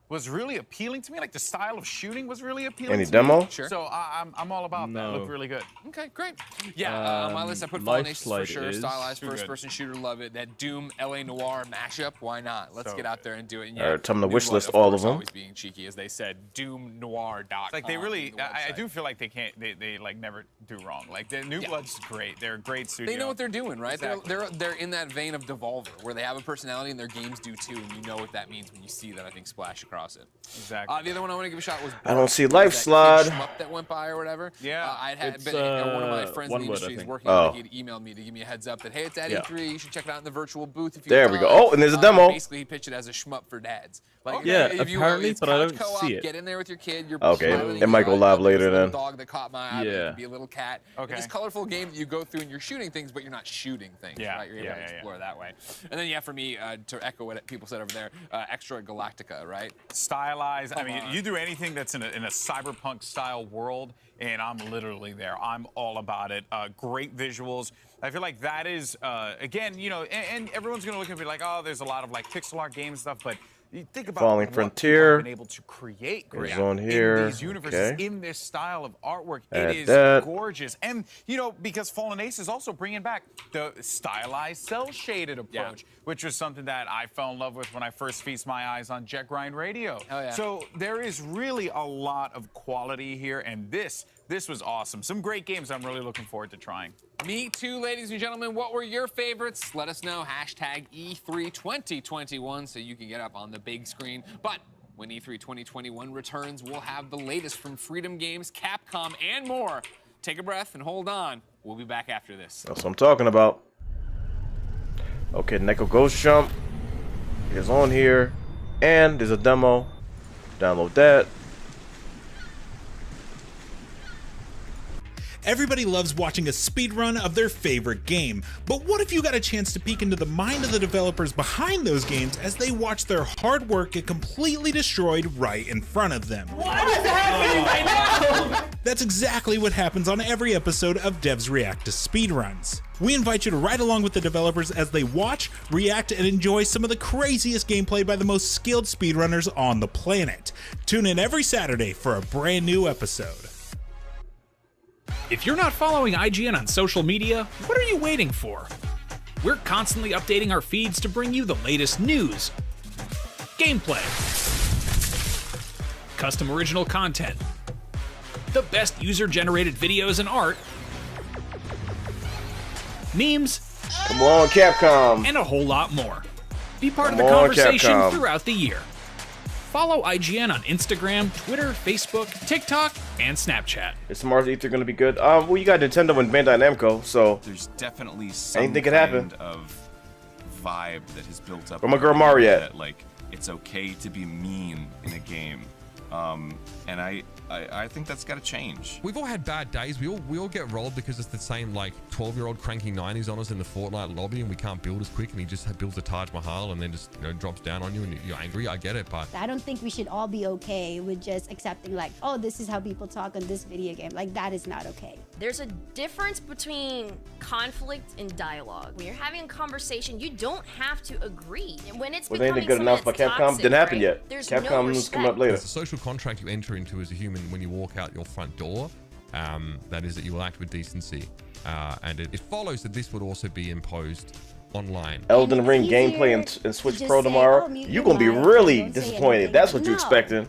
was really appealing to me. Like the style of shooting was really appealing Any to demo? me. Sure. So I'm all about that. It looked really good. Okay, great. Yeah, on my list I put Fallen Aces for Lifeline sure. is Stylized too good. first-person shooter, love it. That Doom LA Noire mashup, why not? Let's So get out there and do it. And All right, tell 'em to New wish Blood, list all of course, them. Always being cheeky, as they said, DoomNoir.com. Like they really, the I website. do feel like they like never do wrong. Like the New Blood's great. They're a great studio. They know what they're doing, right? Exactly. They're in that vein of Devolver, where they have a personality and their games do too, and you know what that means when you see that, I think, splash across it. Exactly. The other one I want to give a shot was I don't see Born. Life That kid Slide. shmup that went by or whatever. Yeah. I'd had It's, been one of my friends in the One Word, industry I is think. working on Oh. it. He had emailed me to give me a heads up that, hey, it's at Yeah. E3. You should check it out in the virtual booth if you There have we go. time. Oh, and there's a demo. Basically, he pitched it as a shmup for dads. Like, Yeah, if you, apparently, it's but I couch don't co-op, see it. Get in there with your kid. You're Okay, smiling, it might go you're live like, there's later a little then. Dog that caught my eye. Yeah. It could be a little cat. Okay. It's this colorful game that you go through and you're shooting things, but you're not shooting things. Yeah, Right? You're able yeah, to yeah, explore that way. And then, yeah, for me, to echo what people said over there, Extra Galactica, right? Stylized. I mean, on. you do anything that's in a cyberpunk style world, and I'm literally there. I'm all about it. Great visuals. I feel like that is, again, you know, and everyone's gonna look and be like, oh, there's a lot of like pixel art game stuff, but you think about Falling what Frontier people have been able to create is on in here. these universes, Okay. in this style of artwork. Add It is that. gorgeous. And, you know, because Fallen Ace is also bringing back the stylized cell-shaded approach, which was something that I fell in love with when I first feast my eyes on Jet Grind Radio. Hell yeah. So there is really a lot of quality here, and this was awesome. Some great games I'm really looking forward to trying. Me too, ladies and gentlemen. What were your favorites? Let us know. Hashtag E3 2021 so you can get up on the big screen. But when E3 2021 returns, we'll have the latest from Freedom Games, Capcom, and more. Take a breath and hold on. We'll be back after this. That's what I'm talking about. Okay, Neko Ghost Jump is on here, and there's a demo. Download that. Everybody loves watching a speedrun of their favorite game, but what if you got a chance to peek into the mind of the developers behind those games as they watch their hard work get completely destroyed right in front of them? What is happening right now? That's exactly what happens on every episode of Devs React to Speedruns. We invite you to ride along with the developers as they watch, react, and enjoy some of the craziest gameplay by the most skilled speedrunners on the planet. Tune in every Saturday for a brand new episode. If you're not following IGN on social media, what are you waiting for? We're constantly updating our feeds to bring you the latest news, gameplay, custom original content, the best user-generated videos and art, memes, Come on, Capcom. and a whole lot more. Be part Come of the on, conversation Capcom. throughout the year. Follow IGN on Instagram, Twitter, Facebook, TikTok, and Snapchat. Is tomorrow's E3 going to be good? Well, you got Nintendo and Bandai Namco, so There's definitely some anything could happen. kind of vibe that has built up. Where my girl Mari at? That, like, it's okay to be mean in a game. And I think that's got to change. We've all had bad days. We all get rolled because it's the same like 12-year-old cranky 90s on us in the Fortnite lobby, and we can't build as quick, and he just builds a Taj Mahal and then just drops down on you, and you're angry. I get it, but I don't think we should all be okay with just accepting like, oh, this is how people talk on this video game. Like, that is not okay. There's a difference between conflict and dialogue. When you're having a conversation, you don't have to agree. And when it's was becoming anything good something enough by that's Capcom? toxic, Didn't happen right? yet. There's no Capcom's coming up later. It's a social contract you enter into as a human when you walk out your front door. That is that you will act with decency, and it follows that this would also be imposed online. Elden Ring gameplay and Switch Pro tomorrow. You're going to be really disappointed. That's what you're expecting.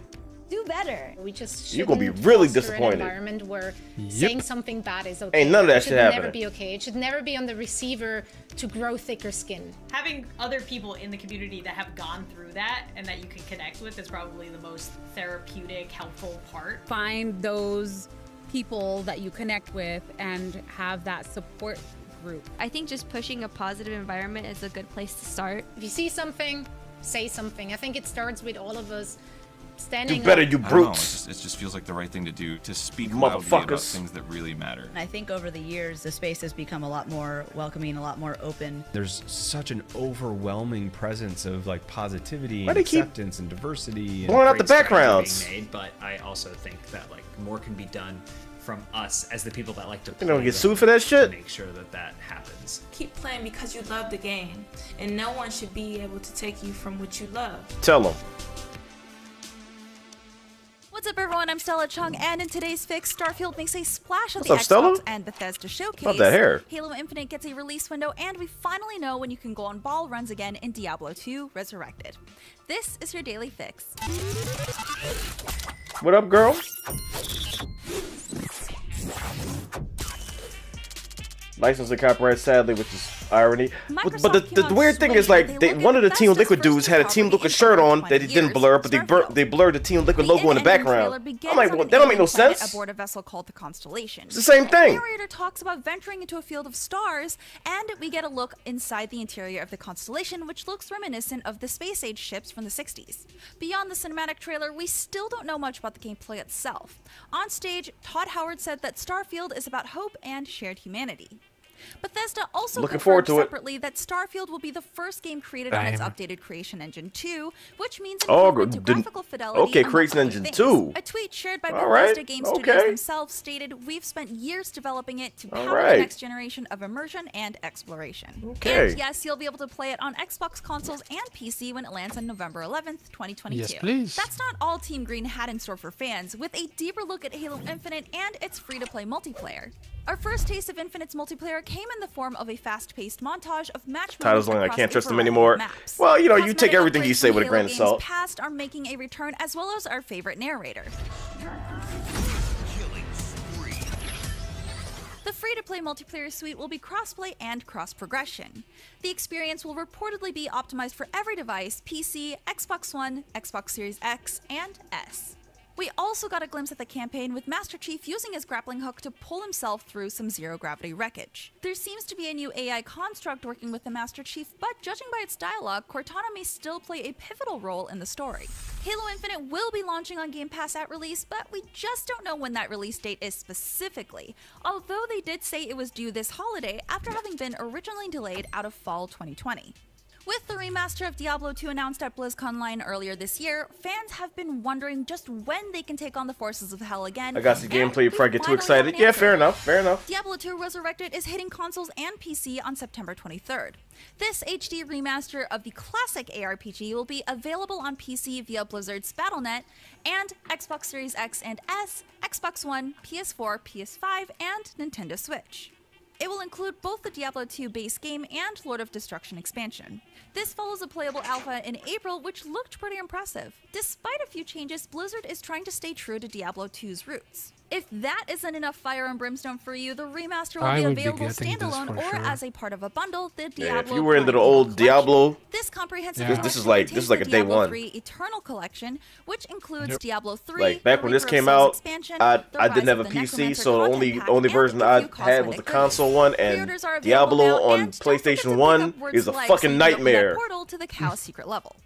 do better. We just You're gonna be shouldn't really foster disappointed. An environment where saying something bad is okay. Ain't none of that It shit should never happening. be okay. It should never be on the receiver to grow thicker skin. Having other people in the community that have gone through that and that you can connect with is probably the most therapeutic, helpful part. Find those people that you connect with and have that support group. I think just pushing a positive environment is a good place to start. If you see something, say something. I think it starts with all of us standing Do better, up. you I don't know, brutes. it just feels like the right thing to do, to speak You loudly about motherfuckers. things that really matter. I think over the years, the space has become a lot more welcoming, a lot more open. There's such an overwhelming presence of like positivity Why and they keep acceptance and diversity. blowing out the Great strides are backgrounds? being made, but I also think that like more can be done from us as the people that like to You don't play get them sued for that shit? to make sure that that happens. Keep playing because you love the game, and no one should be able to take you from what you love. Tell them. What's up, everyone? I'm Stella Chung, and in today's fix, Starfield makes a splash at What's the up, Stella? Xbox and Bethesda showcase. About that hair. Halo Infinite gets a release window, and we finally know when you can go on ball runs again in Diablo 2 Resurrected. This is your daily fix. What up, girl? Licensed and copyright, sadly, which is irony. But the weird thing is, like, one of the Team Liquid dudes had a Team Liquid shirt on that he didn't blur, but they blurred the Team Liquid logo in the background. I'm like, well, that don't make no sense. Aboard a vessel called the Constellation. It's the same thing. The narrator talks about venturing into a field of stars, and we get a look inside the interior of the Constellation, which looks reminiscent of the space age ships from the 60s. Beyond the cinematic trailer, we still don't know much about the gameplay itself. On stage, Todd Howard said that Starfield is about hope and shared humanity. Bethesda also Looking confirmed forward to it. separately that Starfield will be the first game created on its updated Creation Engine 2, which means Oh, improvement to graphical fidelity. okay, among Creation other Engine things. 2. A tweet shared by All Bethesda right, Game okay. Studios themselves stated, "We've spent years developing it to All power right. the next generation of immersion and exploration." Okay. And yes, you'll be able to play it on Xbox consoles and PC when it lands on November 11th, 2022. Yes, please. That's not all Team Green had in store for fans, with a deeper look at Halo Infinite and its free-to-play multiplayer. Our first taste of Infinite's multiplayer came in the form of a fast-paced montage of match Title's moments like, I across can't a trust him variety of anymore. maps. Well, you know, you take Cosmetic everything you upgrades say from with a Halo grain of games salt. past are making a return, as well as our favorite narrator. The free-to-play multiplayer suite will be crossplay and cross-progression. The experience will reportedly be optimized for every device: PC, Xbox One, Xbox Series X, and S. We also got a glimpse at the campaign with Master Chief using his grappling hook to pull himself through some zero-gravity wreckage. There seems to be a new AI construct working with the Master Chief, but judging by its dialogue, Cortana may still play a pivotal role in the story. Halo Infinite will be launching on Game Pass at release, but we just don't know when that release date is specifically, although they did say it was due this holiday after having been originally delayed out of fall 2020. With the remaster of Diablo 2 announced at BlizzConline earlier this year, fans have been wondering just when they can take on the forces of hell again. I got the and gameplay before I get too we finally excited. have an Yeah, answer. fair enough, fair enough. Diablo 2 Resurrected is hitting consoles and PC on September 23rd. This HD remaster of the classic ARPG will be available on PC via Blizzard's Battle.net and Xbox Series X and S, Xbox One, PS4, PS5, and Nintendo Switch. It will include both the Diablo 2 base game and Lord of Destruction expansion. This follows a playable alpha in April, which looked pretty impressive. Despite a few changes, Blizzard is trying to stay true to Diablo 2's roots. If that isn't enough fire and brimstone for you, the remaster will be available standalone or as a part of a bundle. The Diablo Yeah, if you were into the old Diablo, this comprehensive this is like a day Diablo one. 3 Eternal Collection, which includes Yep. Diablo 3, Like back when this came out, I didn't have a PC, so the only version I had was the console one, and Diablo on PlayStation 1 is a fucking nightmare. Portal to the Cow secret level.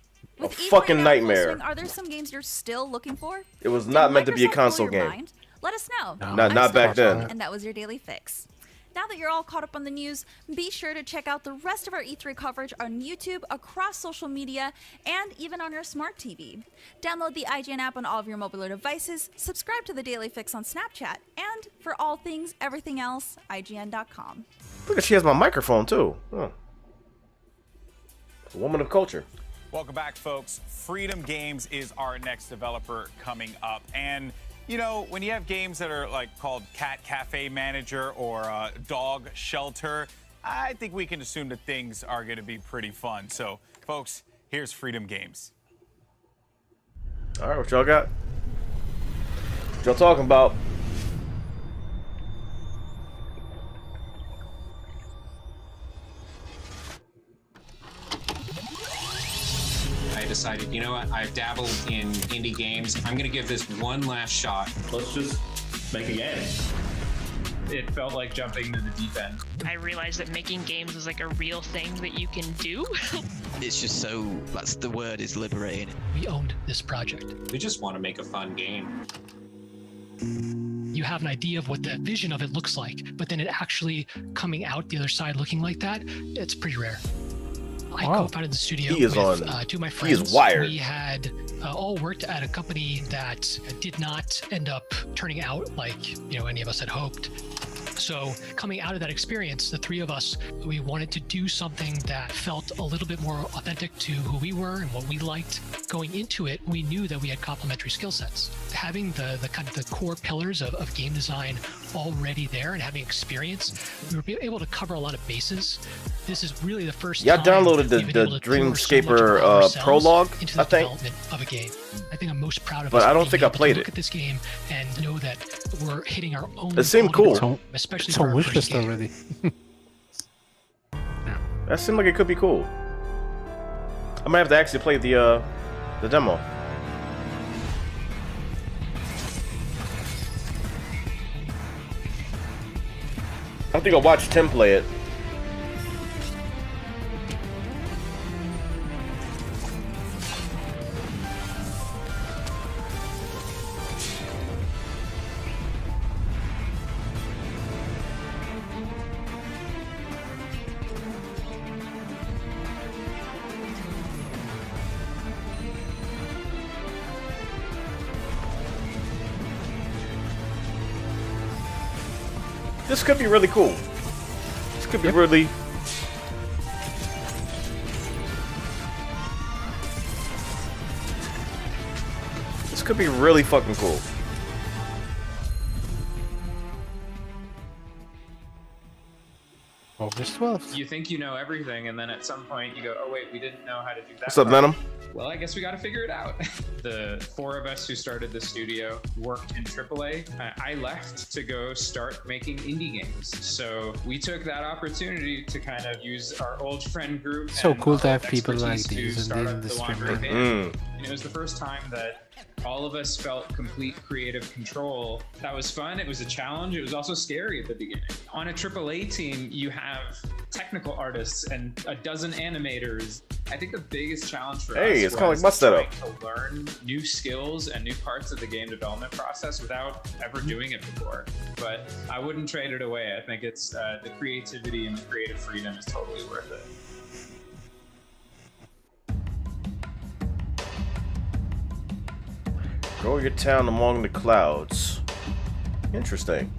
A With E3 fucking now close nightmare. swing, are there some games you're still looking for? It was Did not meant to be a Microsoft console blow your game. mind? Let us know. No. I'm Not back Stella then. Chung, and that was your daily fix. Now that you're all caught up on the news, be sure to check out the rest of our E3 coverage on YouTube, across social media, and even on your smart TV. Download the IGN app on all of your mobile devices, subscribe to the Daily Fix on Snapchat, and for all things, everything else, IGN.com. Look, she has my microphone too. Huh. A woman of culture. Welcome back, folks. Freedom Games is our next developer coming up. And, you know, when you have games that are like called Cat Cafe Manager or Dog Shelter, I think we can assume that things are going to be pretty fun. So, folks, here's Freedom Games. All right, what y'all got? What y'all talking about? I decided, you know what? I've dabbled in indie games. I'm gonna give this one last shot. Let's just make a game. It felt like jumping to the deep end. I realized that making games is like a real thing that you can do. It's just so, that's the word, is liberating. We owned this project. We just want to make a fun game. You have an idea of what the vision of it looks like, but then it actually coming out the other side looking like that, it's pretty rare. I co-founded the studio with two of my friends. He is wired. We had all worked at a company that did not end up turning out like any of us had hoped. So coming out of that experience, the three of us, we wanted to do something that felt a little bit more authentic to who we were and what we liked. Going into it, we knew that we had complementary skill sets. Having the kind of the core pillars of game design already there and having experience, we were able to cover a lot of bases. This is really the first Y'all time downloaded the Dreamscaper prologue, I think. Of a game. I think I'm most proud of but us I don't think I able to played look it. at this game and know that we're hitting our own. It seemed cool. Especially It's for on our first wishlist game. already. That seemed like it could be cool. I might have to actually play the demo. I think I'll watch Tim play it. This could be really cool. This could be really... This could be really fucking cool. August 12th. You think you know everything, and then at some point you go, oh wait, we didn't know how to do that. What's up, part. Venom? Well, I guess we got to figure it out. The four of us who started the studio worked in AAA. I left to go start making indie games. So we took that opportunity to kind of use our old friend group. So and cool to our have people like expertise to these start in up the the stream. Laundry Band. And it was the first time that all of us felt complete creative control. That was fun. It was a challenge. It was also scary at the beginning. On a AAA team, you have technical artists and a dozen animators. I think the biggest challenge for us It's kind of was like my setup. trying to learn new skills and new parts of the game development process without ever doing it before. But I wouldn't trade it away. I think it's the creativity and the creative freedom is totally worth it. Grow your town among the clouds. Interesting.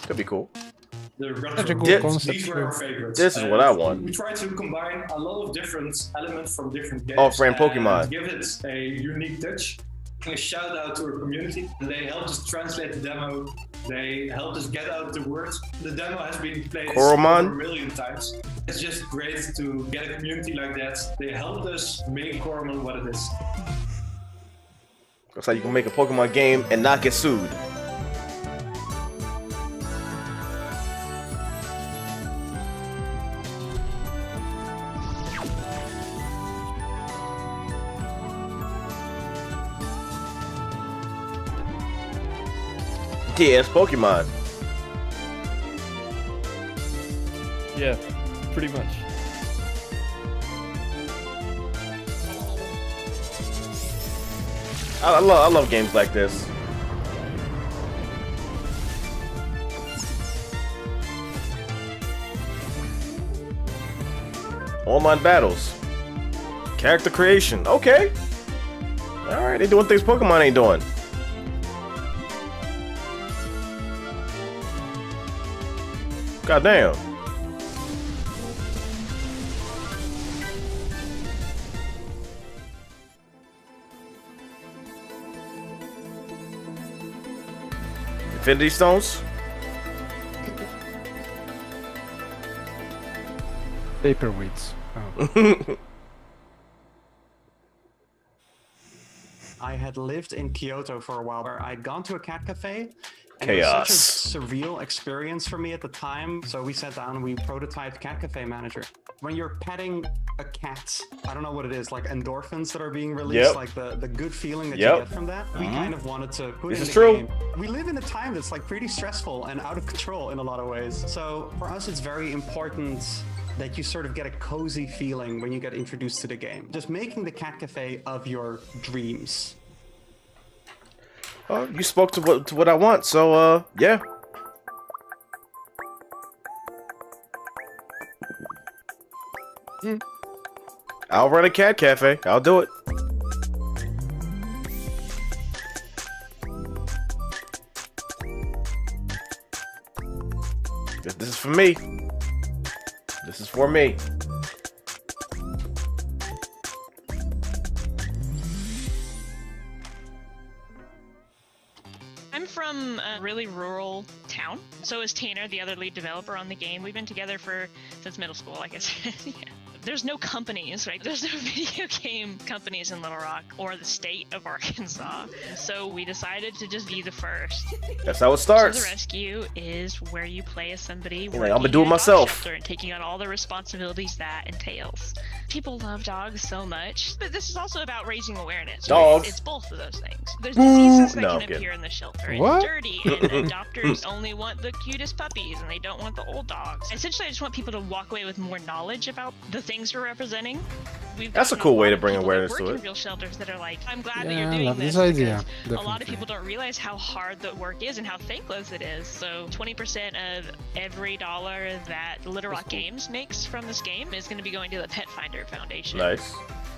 Could be cool. The Such a retro cool This- concept. These were our favorites. This is what I want. We tried to combine a lot of different elements from different games. Off-brand Pokemon. And give it a unique touch. A shout out to our community. They helped us translate the demo. They helped us get out the words. The demo has been played Coromon? over a million times. It's just great to get a community like that. They helped us make Coromon what it is. That's how you can make a Pokemon game and not get sued. Yeah, it's Pokemon. Yeah, pretty much. I love games like this. Online battles. Character creation. Okay. Alright, they doing things Pokemon ain't doing. Infinity Stones? Paperweights. Oh. I had lived in Kyoto for a while where I'd gone to a cat cafe. And Chaos. it was such a surreal experience for me at the time. So we sat down and we prototyped Cat Cafe Manager. When you're petting a cat, I don't know what it is, like endorphins that are being released, like the good feeling that you get from that. We kind of wanted to put in the game. We live in a time that's like pretty stressful and out of control in a lot of ways. So for us, it's very important that you sort of get a cozy feeling when you get introduced to the game. Just making the cat cafe of your dreams. Oh, you spoke to what I want, so yeah. I'll run a cat cafe. I'll do it. This is for me. This is for me. I'm from a really rural town. So is Tanner, the other lead developer on the game. We've been together since middle school, I guess. Yeah. There's no companies, right? There's no video game companies in Little Rock or the state of Arkansas. So we decided to just be the first. That's how it starts. So the rescue is where you play as somebody like, I'm gonna do it myself. And taking on all the responsibilities that entails. People love dogs so much, but this is also about raising awareness. Dogs. It's both of those things. There's diseases that No, can appear in the shelter. What? It's dirty, and adopters only want the cutest puppies, and they don't want the old dogs. Essentially, I just want people to walk away with more knowledge about the things we're representing. That's a cool way to bring awareness work to in it. real shelters that are like, I'm glad that Yeah, you're I doing love this this idea, because a lot of definitely. people don't realize how hard the work is and how thankless it is. So 20% of every dollar that Little Rock Games makes from this game is going to be going to the Pet Finder Foundation. Nice.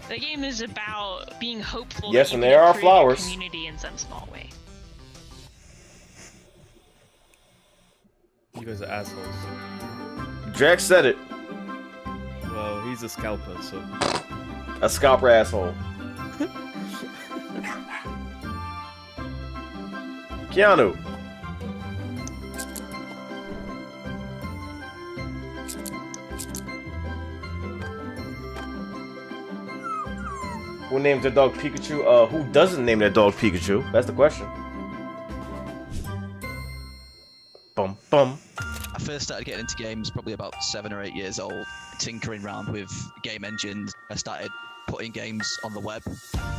The game is about being hopeful. Yes, that and you there can are improve your flowers. Community in some small way. You guys are assholes. Jack said it. Well, he's a scalper, so. A scalper asshole. Keanu. Who names their dog Pikachu? Who doesn't name their dog Pikachu? That's the question. Bum bum. I first started getting into games probably about 7 or 8 years old, tinkering around with game engines. I started putting games on the web,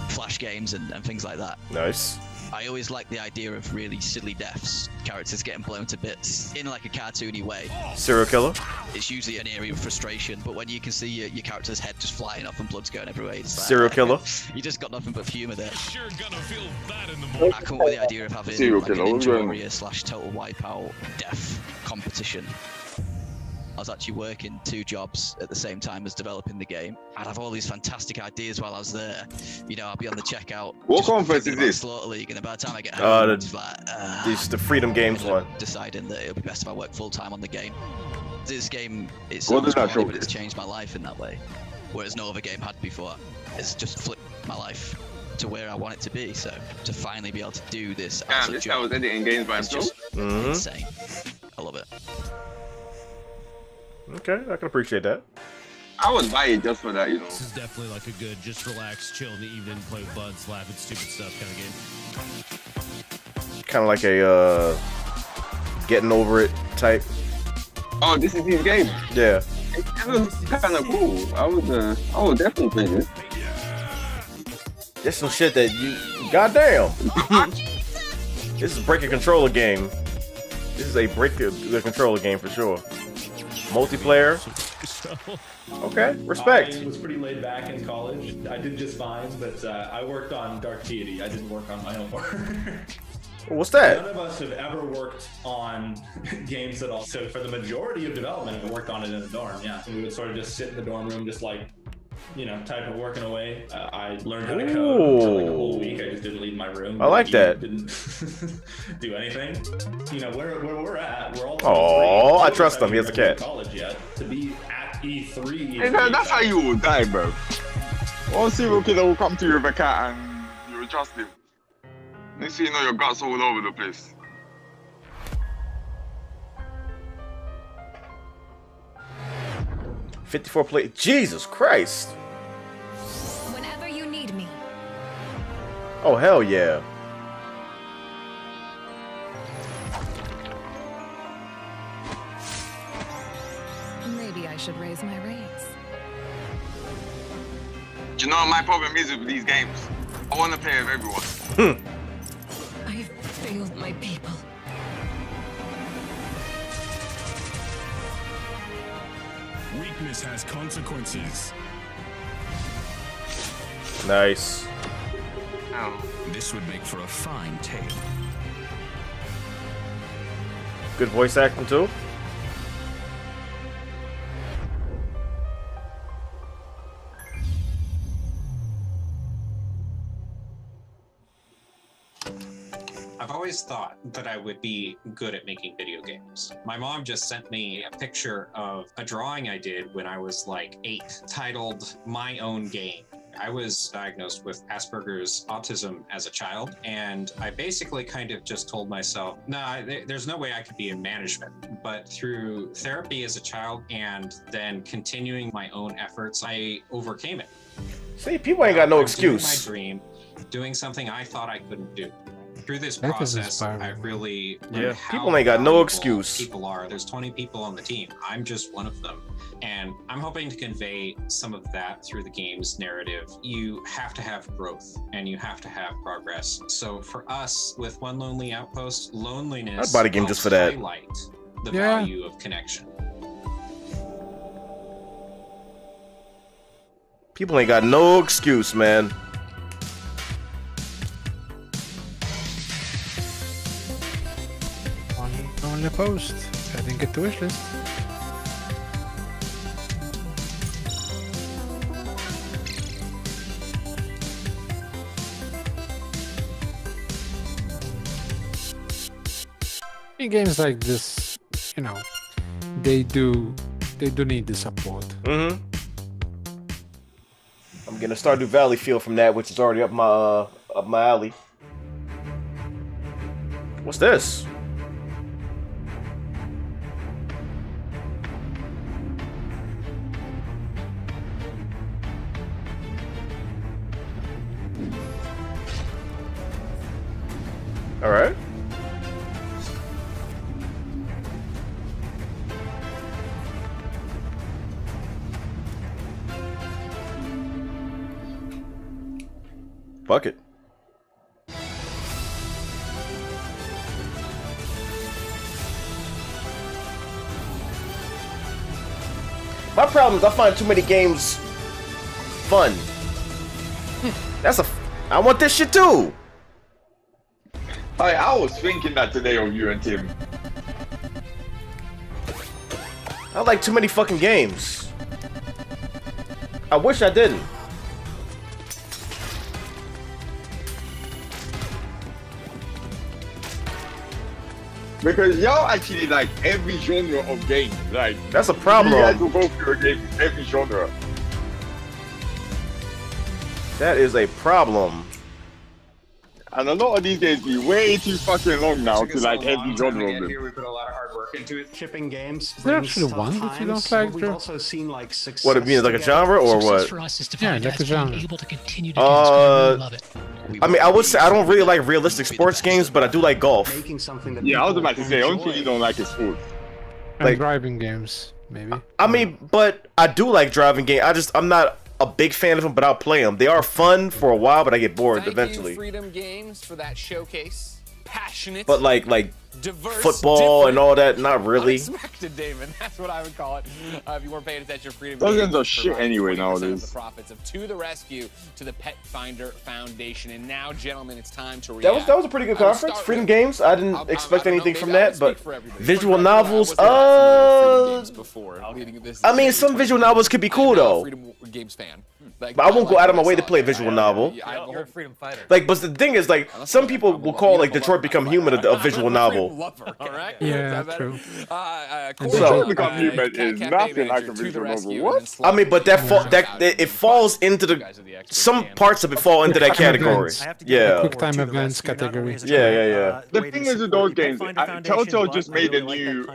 Flash games and things like that. Nice. I always liked the idea of really silly deaths, characters getting blown to bits in like a cartoony way. Serial killer. It's usually an area of frustration, but when you can see your character's head just flying off and blood's going everywhere, it's like, Serial killer. You just got nothing but humour there. Sure gonna feel bad in the morning. I come up with the idea of having Serial like an killer, Ninja yeah. Warrior / Total Wipeout death competition. I was actually working 2 jobs at the same time as developing the game. I'd have all these fantastic ideas while I was there. You know, I'd be on the checkout. What just conference thinking is about this? Slaughter League, and by the time I get home, it's like, the Freedom Games one. Deciding that it would be best if I work full time on the game. This game, it What does sounds that corny, show? but it's changed my life in that way. Whereas no other game had before. It's just flipped my life to where I want it to be. So to finally be able to do this as Damn, a this guy job, was editing games by it's himself. just insane. I love it. Okay, I can appreciate that. I would buy it just for that, you know. This is definitely like a good, just relax, chill in the evening, play with buds, laugh at stupid stuff kind of game. Kind of like a getting over it type. Oh, this is his game. Yeah. It was kind of cool. I would definitely play this. There's some shit that you. Goddamn. This is a break a controller game. This is a break the controller game for sure. Multiplayer. Okay, respect. I was pretty laid back in college. I did just fine, but I worked on Dark Deity. I didn't work on my own work. What's that? None of us have ever worked on games at all. So for the majority of development, we worked on it in the dorm. Yeah, and we would sort of just sit in the dorm room, just like, you know, typing, working away. I learned how to code for like a whole week. I just didn't leave my room. I like that. Didn't do anything. You know, where we're at, we're all. Oh, I trust him. He has a cat. College yet to be at E3. Hey, that's how you will die, bro. One serial killer will come to you with a cat and you will trust him. Next thing you know, your guts all over the place. 54 play. Jesus Christ. Whenever you need me. Oh, hell yeah. Maybe I should raise my rates. You know what my problem is with these games? I want to play with everyone. I've failed my people. Weakness has consequences. Nice. This would make for a fine tale. Good voice acting too. I've always thought that I would be good at making video games. My mom just sent me a picture of a drawing I did when I was like 8, titled My Own Game. I was diagnosed with Asperger's autism as a child, and I basically kind of just told myself, nah, there's no way I could be in management. But through therapy as a child and then continuing my own efforts, I overcame it. See, people ain't got no excuse. Doing my dream, doing something I thought I couldn't do. Through this That is process, inspiring. I've really Yeah, learned how people ain't got no valuable excuse. People are. There's 20 people on the team. I'm just one of them. And I'm hoping to convey some of that through the game's narrative. You have to have growth and you have to have progress. So for us, with One Lonely Outpost, loneliness I'd buy the game just for that. highlight the Yeah. value of connection. People ain't got no excuse, man. One only post. Adding it to wish list. In games like this, you know, they do need the support. Mm-hmm. I'm getting a Stardew Valley feel from that, which is already up my alley. What's this? All right. Fuck it. My problem is I find too many games fun. I want this shit too. I was thinking that today of you and Tim. I like too many fucking games. I wish I didn't. Because y'all actually like every genre of game. Like that's a problem. You guys will go through a game with every genre. That is a problem. And a lot of these games be way too fucking long now to like every genre of them. Here we put a lot of hard work into it. Shipping games. Is there actually one that you don't like, We've Drew? also seen like success. What it means, like a genre or Success what? for us is Yeah, defined like as a genre. being able to continue to do this 'cause we really love it. I mean, I would say I don't really like realistic sports games, but I do like golf. Making something that Yeah, I was people about to say, only enjoy. thing you don't like is sports. And Like- driving games, maybe. I mean, but I do like driving games. I'm not a big fan of them, but I'll play them. They are fun for a while, but I get bored eventually. Freedom Games, for that showcase. Passionate. But like diverse, football different, and all that, not really. Unexpected, Damon. That's what I would call it. If you weren't paying attention, Freedom Those Games games are shit provides anyway 20% of nowadays. the profits of To the Rescue to the Pet Finder Foundation. And now, gentlemen, it's time to react. That was a pretty good I will conference. start Freedom with- Games. I didn't I expect don't know, anything maybe from I that, don't but speak for everybody. visual Freedom novels. Games before leading this I mean, some visual novels could be cool though. Freedom Games fan. Like, But I won't go out of my way to play a visual novel. You're a freedom fighter. Like, but the thing is, like, some people will call like Detroit Become Human a visual novel. All right. Yeah, true. Detroit Become Human is nothing like a visual novel. What? I mean, but it falls into some parts of it fall into that category. Yeah. Quick time events category. Yeah. The thing is with those games, Telltale just made a new,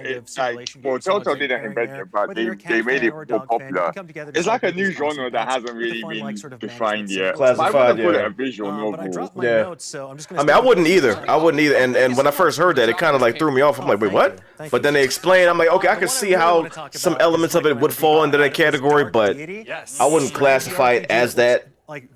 well, Telltale didn't invent it, but they made it more popular. It's like a new genre that hasn't really been defined yet. Classified, I wouldn't put it a visual novel. Yeah. I mean, I wouldn't either. And when I first heard that, it kind of like threw me off. I'm like, wait, what? But then they explained. I'm like, okay, I can see how some elements of it would fall into that category, but I wouldn't classify it as that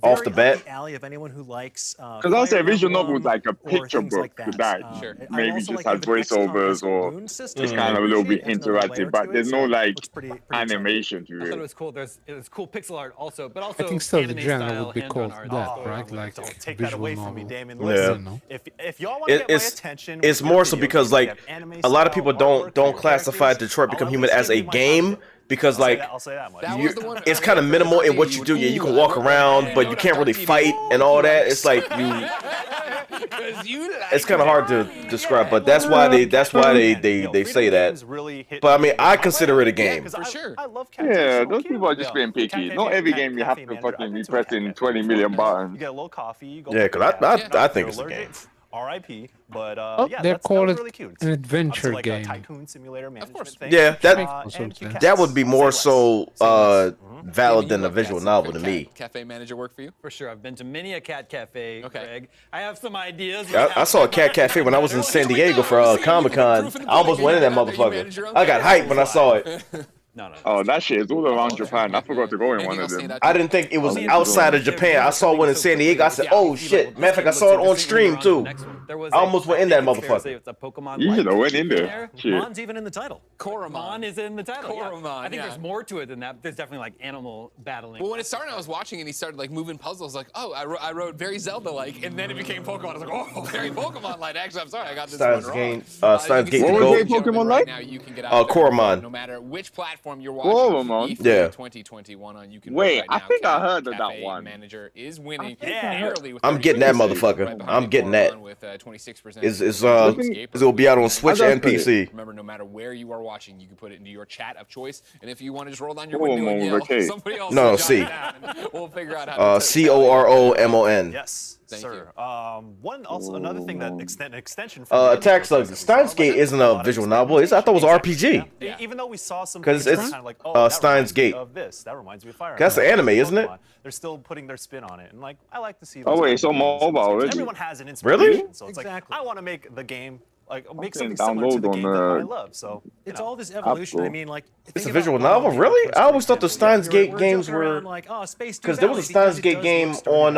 off the bat. Because I'll say visual novel is like a picture book that maybe just has voiceovers or it's kind of a little bit interactive, but there's no like animation to it. I thought it was cool. It's cool pixel art also, but also I think still the anime genre style would be called hand-drawn that, art. right? Like Take visual that away novel. from me, Damon. Yeah. Listen, if y'all want to get my attention, It's more so because like a lot of people don't classify Detroit Become Human as a game. Because like it's kind of minimal in what you do. Yeah, you can walk around, but you can't really fight and all that. It's like it's kind of hard to describe, but that's why they say that. But I mean, I consider it a game. For sure. Yeah, those people are just being picky. Not every game you have to fucking be pressing 20 million buttons. You get a little coffee. You go Yeah, because I think it's a game. R.I.P. But yeah, They're that called was really cute. an adventure like game. A tycoon simulator management thing. Yeah, and cute that would be more so valid than a visual novel to me. Cafe manager work for you? For sure. I've been to many a cat cafe, Greg. I have some ideas. I saw a cat cafe when I was in San Diego for Comic-Con. I almost went in that motherfucker. I got hyped when I saw it. Oh, that shit is all around Japan. I forgot to go in one of them. I didn't think it was outside of Japan. I saw one in San Diego. I said, oh shit. Matter of fact, I saw it on stream too. I almost went in that motherfucker. You should have went in there. Mon's even in the title. Koromon is in the title. Koromon, I think there's more to it than that. There's definitely like animal battling. Well, when it started, I was watching and he started like moving puzzles. Like, oh, I wrote very Zelda-like, and then it became Pokemon. I was like, oh, very Pokemon-like. Actually, I'm sorry, I got this one wrong. Steins Gate to What go. was Pokemon like? Now you can get out Koromon. no matter which platform you're watching. Yeah. 2021 on. You can Wait, right I now. think I heard of that Cafe one. Manager is winning. I'm getting that motherfucker. I'm getting that. With 26%. It will be out on Switch and PC. Remember, no matter where you are watching, you can put it into your chat of choice. And if you want to just roll down your window and yell, somebody else No, will C. jot it down and we'll figure out how to COROMON. Yes, Thank sir. Another thing that extension. From Attack Slugs. Steins Gate isn't a visual novel. I thought it was RPG. Yeah. Even though we saw some because things it's kind of like, oh, Steins Gate. of this. That reminds me of Fire. That's the anime, isn't it? They're still putting their spin on it, and like I like to see. Oh wait, it's on mobile already. Everyone has an inspiration, Really? so it's like I want to make the game. Like make can something similar to the download game on, that I love. So it's all this evolution. I mean, like It's a visual novel, really? I always thought the Steins Gate games were because there was a Steins Gate game on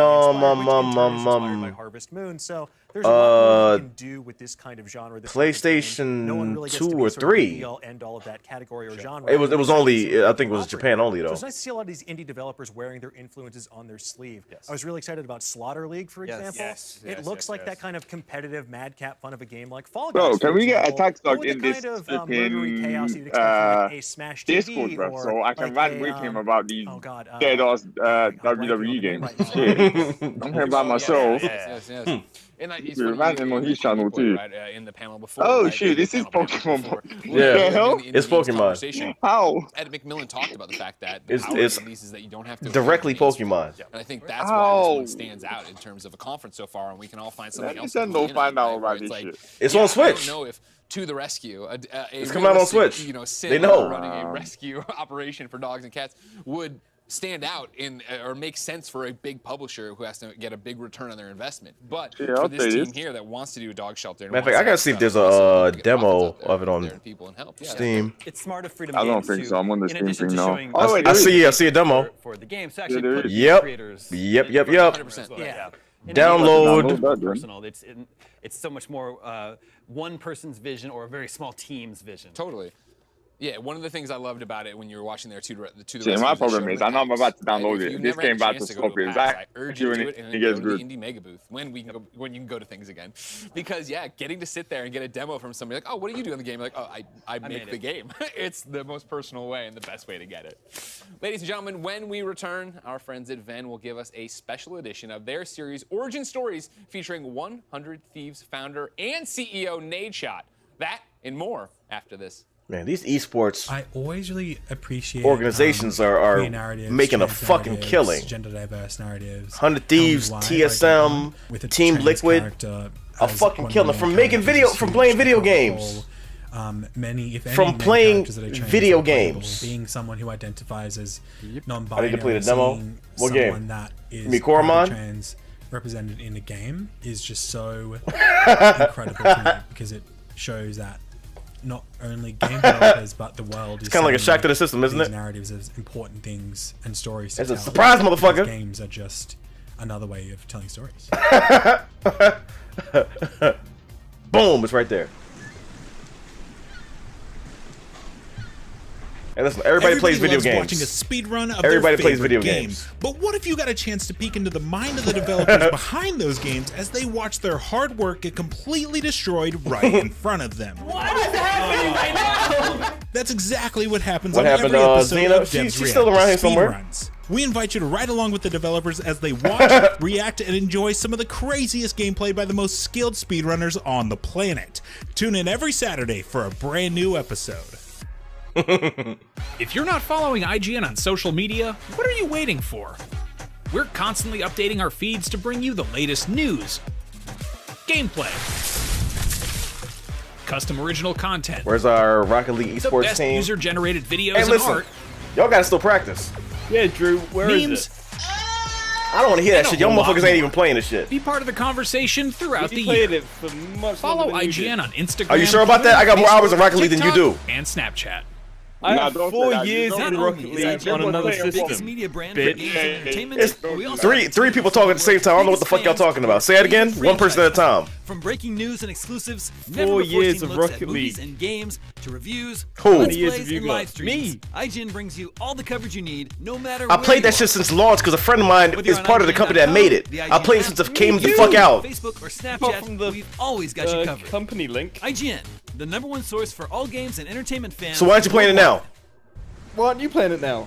Harvest Moon. So there's a lot you can do with this kind of genre. PlayStation no one really gets 2 to be or sort of 3. the end all of that category or genre. It was only I think it was Japan only So though. it's nice to see a lot of these indie developers wearing their influences on their sleeve. I was really excited about Slaughter League, for example. It looks like that kind of competitive madcap fun of a game like Fall Guys. Bro, can we get example, Attack Slug with in the this kind of, flipping chaos you'd expect from, like, a Smash TV Discord, bro? or So I can like rant with him about these God, dead-ass WWE games. Shit. I'm here by myself. And it's You're ranting on his channel too. In the panel before. Oh shoot, this is Pokemon. Yeah, hell? it's Pokemon. How? Ed McMillan talked about the fact that It's releases that you don't have to directly Pokemon. And I think that's why this one stands out in terms of a conference so far, and we can all find something else. Let me find out about this shit. It's on Switch. I don't know if To the Rescue, it's coming out on Switch. You know, they know running a rescue operation for dogs and cats would stand out in or make sense for a big publisher who has to get a big return on their investment. But for this team here that wants to do a dog shelter, matter of fact, I gotta see if there's a demo of it on Steam. It's smart of Freedom I don't Games think so. I'm on the Steam thing now. Oh, I see a demo. For the game, so actually put Yep. creators. Yep. Yeah. Download. Personal. It's so much more one person's vision or a very small team's vision. Totally. Yeah, one of the things I loved about it when you were watching there too. See, my problem is I know I'm about to download it. This game about to stop it. I urge you to do it and then go to the Indie Mega Booth when you can go to things again. Because yeah, getting to sit there and get a demo from somebody like, oh, what do you do in the game? Like, oh, I make the game. It's the most personal way and the best way to get it. Ladies and gentlemen, when we return, our friends at Venn will give us a special edition of their series Origin Stories featuring 100 Thieves founder and CEO Nadeshot. That and more after this. Man, these esports I always really appreciate organizations are making a fucking killing. Gender diverse narratives. 100 Thieves, TSM, Team Liquid, a fucking killing from playing video games. Many, if any, from playing video games. Being someone who identifies as non-binary. I need to play the demo. What game? That is Coromon? Represented in a game is just so incredible to me because it shows that not only game developers but the world is kind of like a shock to the system, isn't it? Narratives as important things and stories to it's tell. A surprise, motherfucker. Games are just another way of telling stories. Boom! It's right there. Hey, listen, everybody plays video games. Watching a speed run of everybody their plays video game. games. But what if you got a chance to peek into the mind of the developers behind those games as they watch their hard work get completely destroyed right in front of them? What is happening right now? That's exactly what happens on every episode of Xena? She's still around here somewhere. Runs. We invite you to ride along with the developers as they watch, react, and enjoy some of the craziest gameplay by the most skilled speedrunners on the planet. Tune in every Saturday for a brand new episode. If you're not following IGN on social media, what are you waiting for? We're constantly updating our feeds to bring you the latest news, gameplay, custom original content. Where's our Rocket League esports the best team? User-generated videos hey, and listen, art. Y'all gotta still practice. Yeah, Drew, where is memes, it? I don't want to hear that shit. Y'all motherfuckers ain't even playing this shit. Be part of the conversation throughout the played year. it for much Follow longer than you IGN did. on Instagram. Are you sure about that? I got more hours in Rocket League than you do. And Snapchat. I have 4 years in Rocket League on another system. Media brand Bitch. Three people talking at the same time. I don't know what the fuck y'all talking about. Say it again. One person at a time. From breaking news and exclusives, 4 years of Rocket League and games to reviews, Who? let's years plays, have you and got? live streams. Me. IGN brings you all the coverage you need, no matter I where played that you shit are. since launch because a friend of mine Whether you're is on part of the company that made it. the I played it IGN since it app, came the fuck out. Facebook or Apart Snapchat, from the we've always got you covered. company link. IGN, the #1 source for all games and entertainment fans. So why aren't you playing it now? Why aren't you playing it now?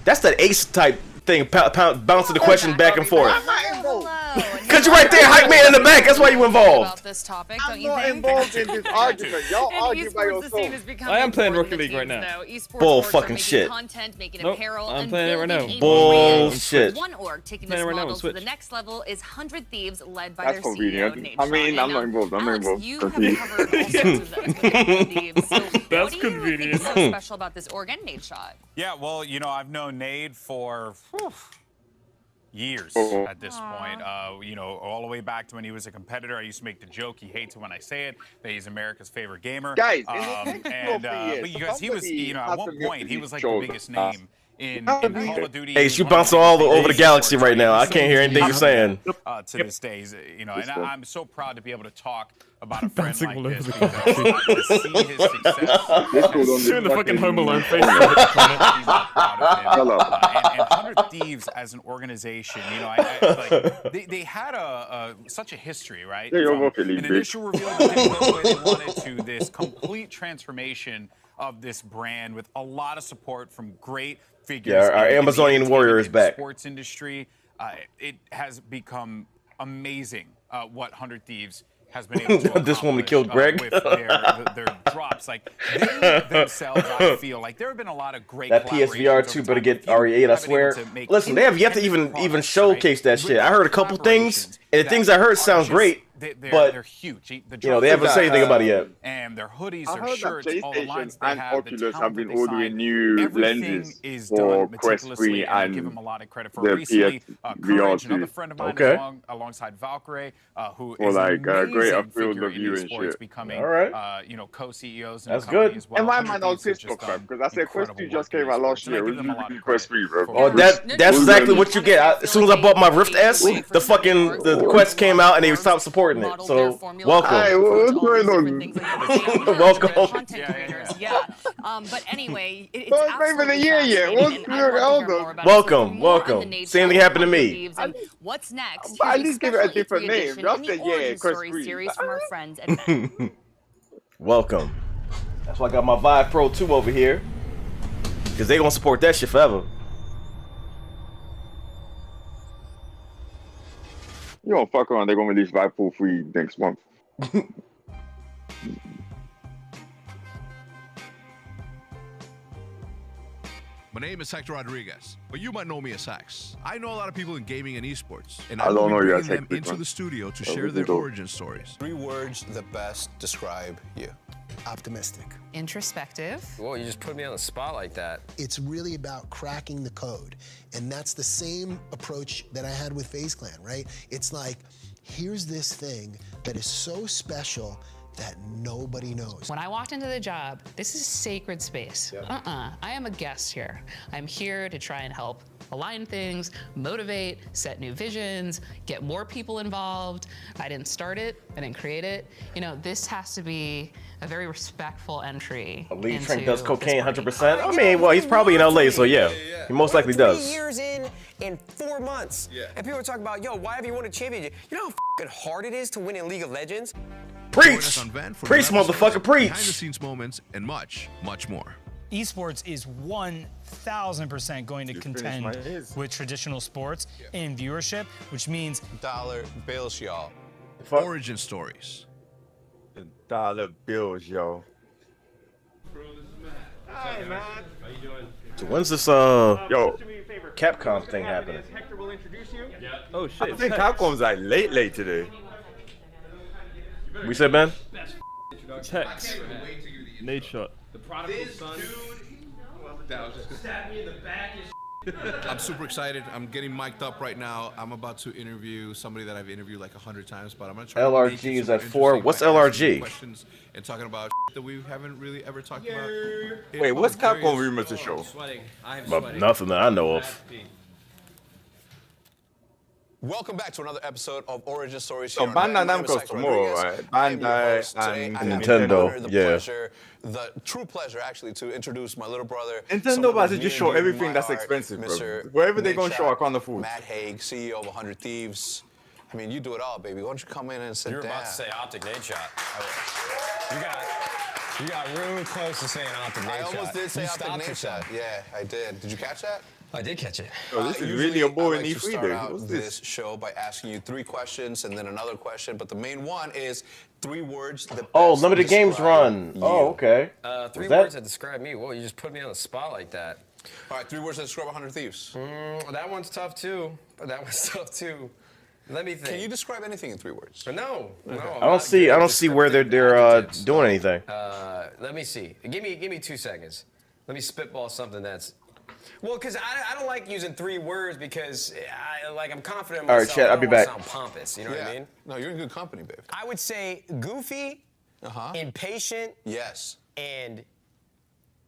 That's that ace type thing, bouncing the question back and forth. Cause you're right there, hype man in the back. That's why you involved. About this topic, I'm not involved in this argument. Y'all argue by yourself. I am playing Rocket League right now. Bull fucking shit. Nope, I'm playing it right now. Bullshit. One org taking Playing this it right now on model to Switch. the next level is 100 Thieves, led by That's their convenient. CEO, I mean, I'm not involved. I'm not Alex, involved. you have covered all sorts of Thieves. So That's what convenient. do you think is so special about this org and Nadeshot? Yeah, well, you know, I've known Nade for years at this point. You know, all the way back to when he was a competitor. I used to make the joke, he hates it when I say it, that he's America's favorite gamer. Guys, because he was, you know, at one point, he was like the biggest name in Call of Duty. Hey, you bouncing all over the galaxy right now. I can't hear anything you're saying. To this day, you know, and I'm so proud to be able to talk about a friend Bouncing all like over this the because to see his success. Doing the fucking Home Alone face. And 100 Thieves as an organization, you know, like they had such a history, right? From an initial reveal that they went the way they wanted to this complete transformation of this brand with a lot of support from great figures. Yeah, our Amazonian warrior is back. Sports industry, it has become amazing what 100 Thieves has been able to This woman killed Greg. with their drops. Like they themselves, I feel like there have been a lot of great That PSVR 2 better get RE8, I swear. Listen, they have yet to even showcase that shit. I heard a couple things, and the things I heard sound great. But they're huge. You know, they haven't said anything about it yet. And their hoodies, I their heard shirts, that all the lines they PlayStation and have, the Oculus have talent been that they ordering sign, new everything lenses is for done Quest 3 meticulously, and I give and them a lot of credit for the recently. Courage, PSVR2. another friend of mine, Okay. alongside Valkyrie, who For is like an a greater amazing field figure of in view and esports, shit. becoming, All right. you know, co-CEOs in That's the company good. as well. And why am I 100 not Thieves have pissed just off, fam? done Because I said Quest 2 incredible just work in came out last esports, and I year. give It was them a lot literally of Quest credit 3, bro. for That's exactly what you get. As soon as I bought my Rift S, the fucking Quest came out and they stopped supporting supporting it. modeled their So formula. welcome. Hey, what's going on? Welcome. Content creators, yeah. But anyway, it's Well, it's not even a absolutely year yet. fascinating, and I'd love to hear more about it. So Welcome, for more on the welcome. Nate Same Shot, thing happened to Hunger me. Thieves, and what's next? But at Here's a least give it a special different E3 name. edition Just in the the Origin Chris Story Reed. series from our friends at Ben. Welcome. That's why I got my Vive Pro 2 over here. Because they gonna support that shit forever. You don't fuck around. They're gonna release Vive Pro 3 next month. My name is Hector Rodriguez, but you might know me as Hex. I know a lot of people in gaming and esports, and I I will don't be know you bringing as them Hector, into man. the studio to Oh, share we their can go. origin stories. 3 words that best describe you. Optimistic. Introspective. Whoa, you just put me on the spot like that. It's really about cracking the code. And that's the same approach that I had with FaZe Clan, right? It's like, here's this thing that is so special that nobody knows. When I walked into the job, this is sacred space. I am a guest here. I'm here to try and help align things, motivate, set new visions, get more people involved. I didn't start it, I didn't create it. You know, this has to be a very respectful entry. Lee Trink into does cocaine this 100%. I mean, well, he's probably in LA, so yeah. He most likely We're does. 3 years in 4 months. And people are talking about, yo, why have you won a championship? You know how f***ing hard it is to win in League of Legends? Preach! Join us on Van for Preach, new episodes, motherfucker, preach! behind-the-scenes moments, and much, much more. Esports is 1,000% going to contend with traditional sports in viewership, which means dollar bills, y'all. Origin stories. Dollar bills, yo. Hi, man. How you doing? So when's this Capcom thing happening? Hector will introduce you. Yeah. Oh shit! I think Capcom's like late today. We said, Ben? Text. Nate Shot. The prodigal son. Stab me in the back. I'm super excited. I'm getting mic'd up right now. I'm about to interview somebody that I've interviewed like 100 times, but I'm gonna try. LRG to make it is at super 4. interesting What's by asking LRG? Questions and talking about that we haven't really ever talked about. Wait, what's Capcom rumors to show? But nothing that I know of. Welcome back to another episode of Origin Stories. So here on Bandai Van. Namco's tomorrow, right? Bandai and Nintendo, yeah. The true pleasure, actually, to introduce my little brother. Nintendo about to just show everything that's expensive, bro. Wherever they're gonna show, I can't afford. Matt Haig, CEO of 100 Thieves. I mean, you do it all, baby. Why don't you come in and sit You're down? about to say Optic Nate Shot. You got really close to saying Optic Nate I Shot. almost did say You Optic stopped Nate yourself. Shot. Yeah, I did. Did you catch that? I did catch it. Oh, this is Usually, really a boring I like to E3 start day. out What's this this? show by asking you 3 questions and then another question, but the main one is 3 words that Oh, best limited games describe run. you. Oh, okay. 3 Was that- words that describe me. Whoa, you just put me on the spot like that. All right, 3 words that describe 100 Thieves. That one's tough too. Let me think. Can you describe anything in 3 words? No. I don't see where they're doing anything. Let me see. Give me 2 seconds. Let me spitball something that's. Well, because I don't like using 3 words because I'm confident in All right, myself. Chat, I'll be I don't wanna back. Sound pompous, you know what I mean? No, you're in good company, babe. I would say goofy, impatient, Yes. and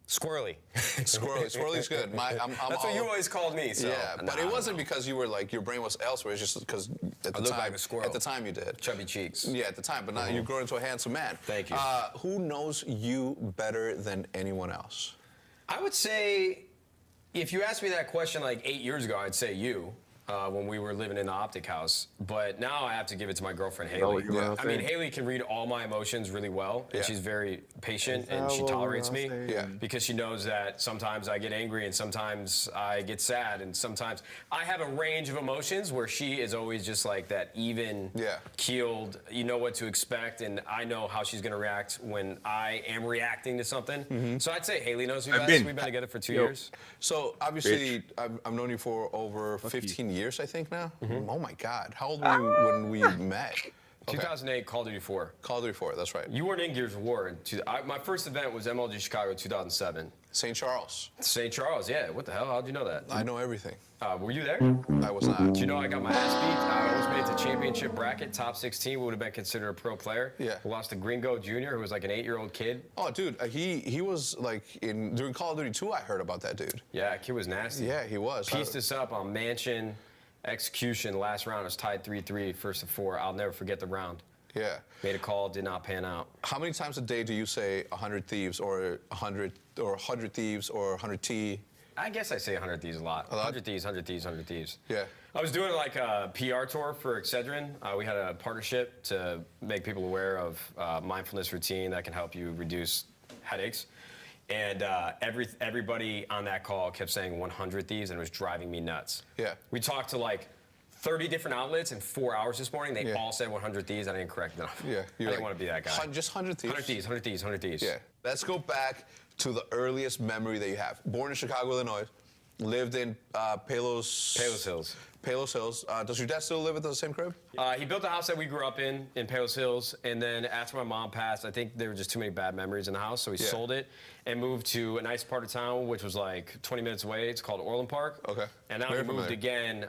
squirrely. Squirrely's good. That's what you always called me. So. Yeah, but it wasn't because you were like your brain was elsewhere. It's just because at the look time, like a squirrel. at the time you did. Chubby cheeks. Yeah, at the time, but now you're growing into a handsome man. Thank you. Who knows you better than anyone else? I would say, if you asked me that question like 8 years ago, I'd say you. When we were living in the Optic house, but now I have to give it to my girlfriend Haley. I mean, Haley can read all my emotions really well, and she's very patient and she tolerates me because she knows that sometimes I get angry and sometimes I get sad and sometimes I have a range of emotions where she is always just like that even keeled, you know what to expect, and I know how she's gonna react when I am reacting to something. So I'd say Haley knows me best. We've been together for 2 years. So obviously, I've known you for over 15 years, I think now. Oh my God, how old were you when we met? 2008, Call of Duty 4. Call of Duty 4, that's right. You weren't in Gears of War. My first event was MLG Chicago 2007. St. Charles. St. Charles, yeah. What the hell? How'd you know that? I know everything. Were you there? I was not. Do you know I got my ass beat? I almost made it to championship bracket, top 16. Would have been considered a pro player. Yeah. Lost to Gringo Jr., who was like an 8-year-old kid. Oh, dude, he was like during Call of Duty 2. I heard about that dude. Yeah, that kid was nasty. Yeah, he was. Pieced us up on Mansion. Execution, last round was tied 3-3, first of 4. I'll never forget the round. Yeah. Made a call, did not pan out. How many times a day do you say 100 thieves or 100 thieves or 100 T? I guess I say 100 thieves a lot. 100 thieves, 100 thieves, 100 thieves. Yeah. I was doing like a PR tour for Excedrin. We had a partnership to make people aware of mindfulness routine that can help you reduce headaches. And everybody on that call kept saying 100 thieves, and it was driving me nuts. Yeah. We talked to like 30 different outlets in 4 hours this morning. They all said 100 thieves. I didn't correct them. Yeah. I didn't want to be that guy. Just 100 thieves? 100 thieves, 100 thieves, 100 thieves. Yeah. Let's go back to the earliest memory that you have. Born in Chicago, Illinois. Lived in Palos Hills. Palos Hills. Does your dad still live at the same crib? He built the house that we grew up in Palos Hills, and then after my mom passed, I think there were just too many bad memories in the house, so he sold it and moved to a nice part of town, which was like 20 minutes away. It's called Orland Park. Okay. And now he moved again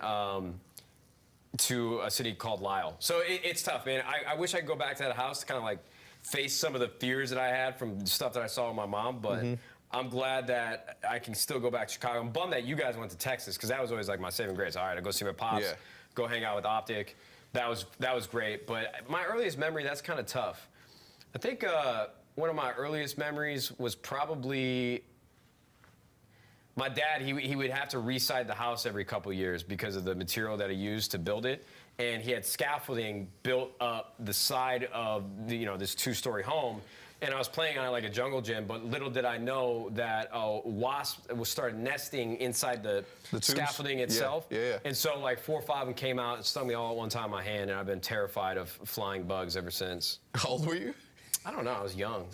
to a city called Lisle. So it's tough, man. I wish I could go back to that house to kind of like face some of the fears that I had from stuff that I saw with my mom, but I'm glad that I can still go back to Chicago. I'm bummed that you guys went to Texas, because that was always like my saving grace. All right, I go see my pops, go hang out with Optic. That was great. But my earliest memory, that's kind of tough. I think one of my earliest memories was probably my dad. He would have to reside the house every couple years because of the material that he used to build it. And he had scaffolding built up the side of this 2-story home. And I was playing on it like a jungle gym, but little did I know that a wasp started nesting inside the scaffolding itself. Yeah. And so like 4 or 5 of them came out and stung me all at one time in my hand, and I've been terrified of flying bugs ever since. How old were you? I don't know, I was young.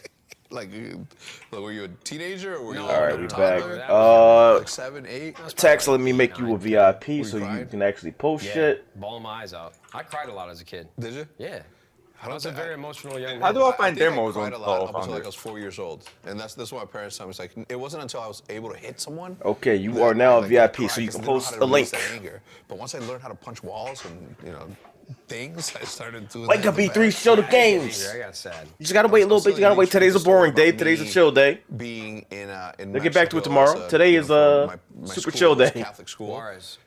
Like, were you a teenager or were you? All right, we back. Like 7, 8. Text, let me make you a VIP so you can actually post shit. Bawling my eyes out. I cried a lot as a kid. Did you? Yeah. I was a very emotional young man. How do I find demos I on cried a lot up until like I was 4 years old, and that's what my parents told me. It's like it wasn't until I was able to hit someone. Okay, you are now a VIP, so you can post a link. But once I learned how to punch walls and things, I started doing. Wake up, E3, show the games. I got sad. You just gotta wait a little bit. You gotta wait. Today's a boring day. Today's a chill day. Being in They'll get back to it tomorrow. Today is a super chill day. Catholic school.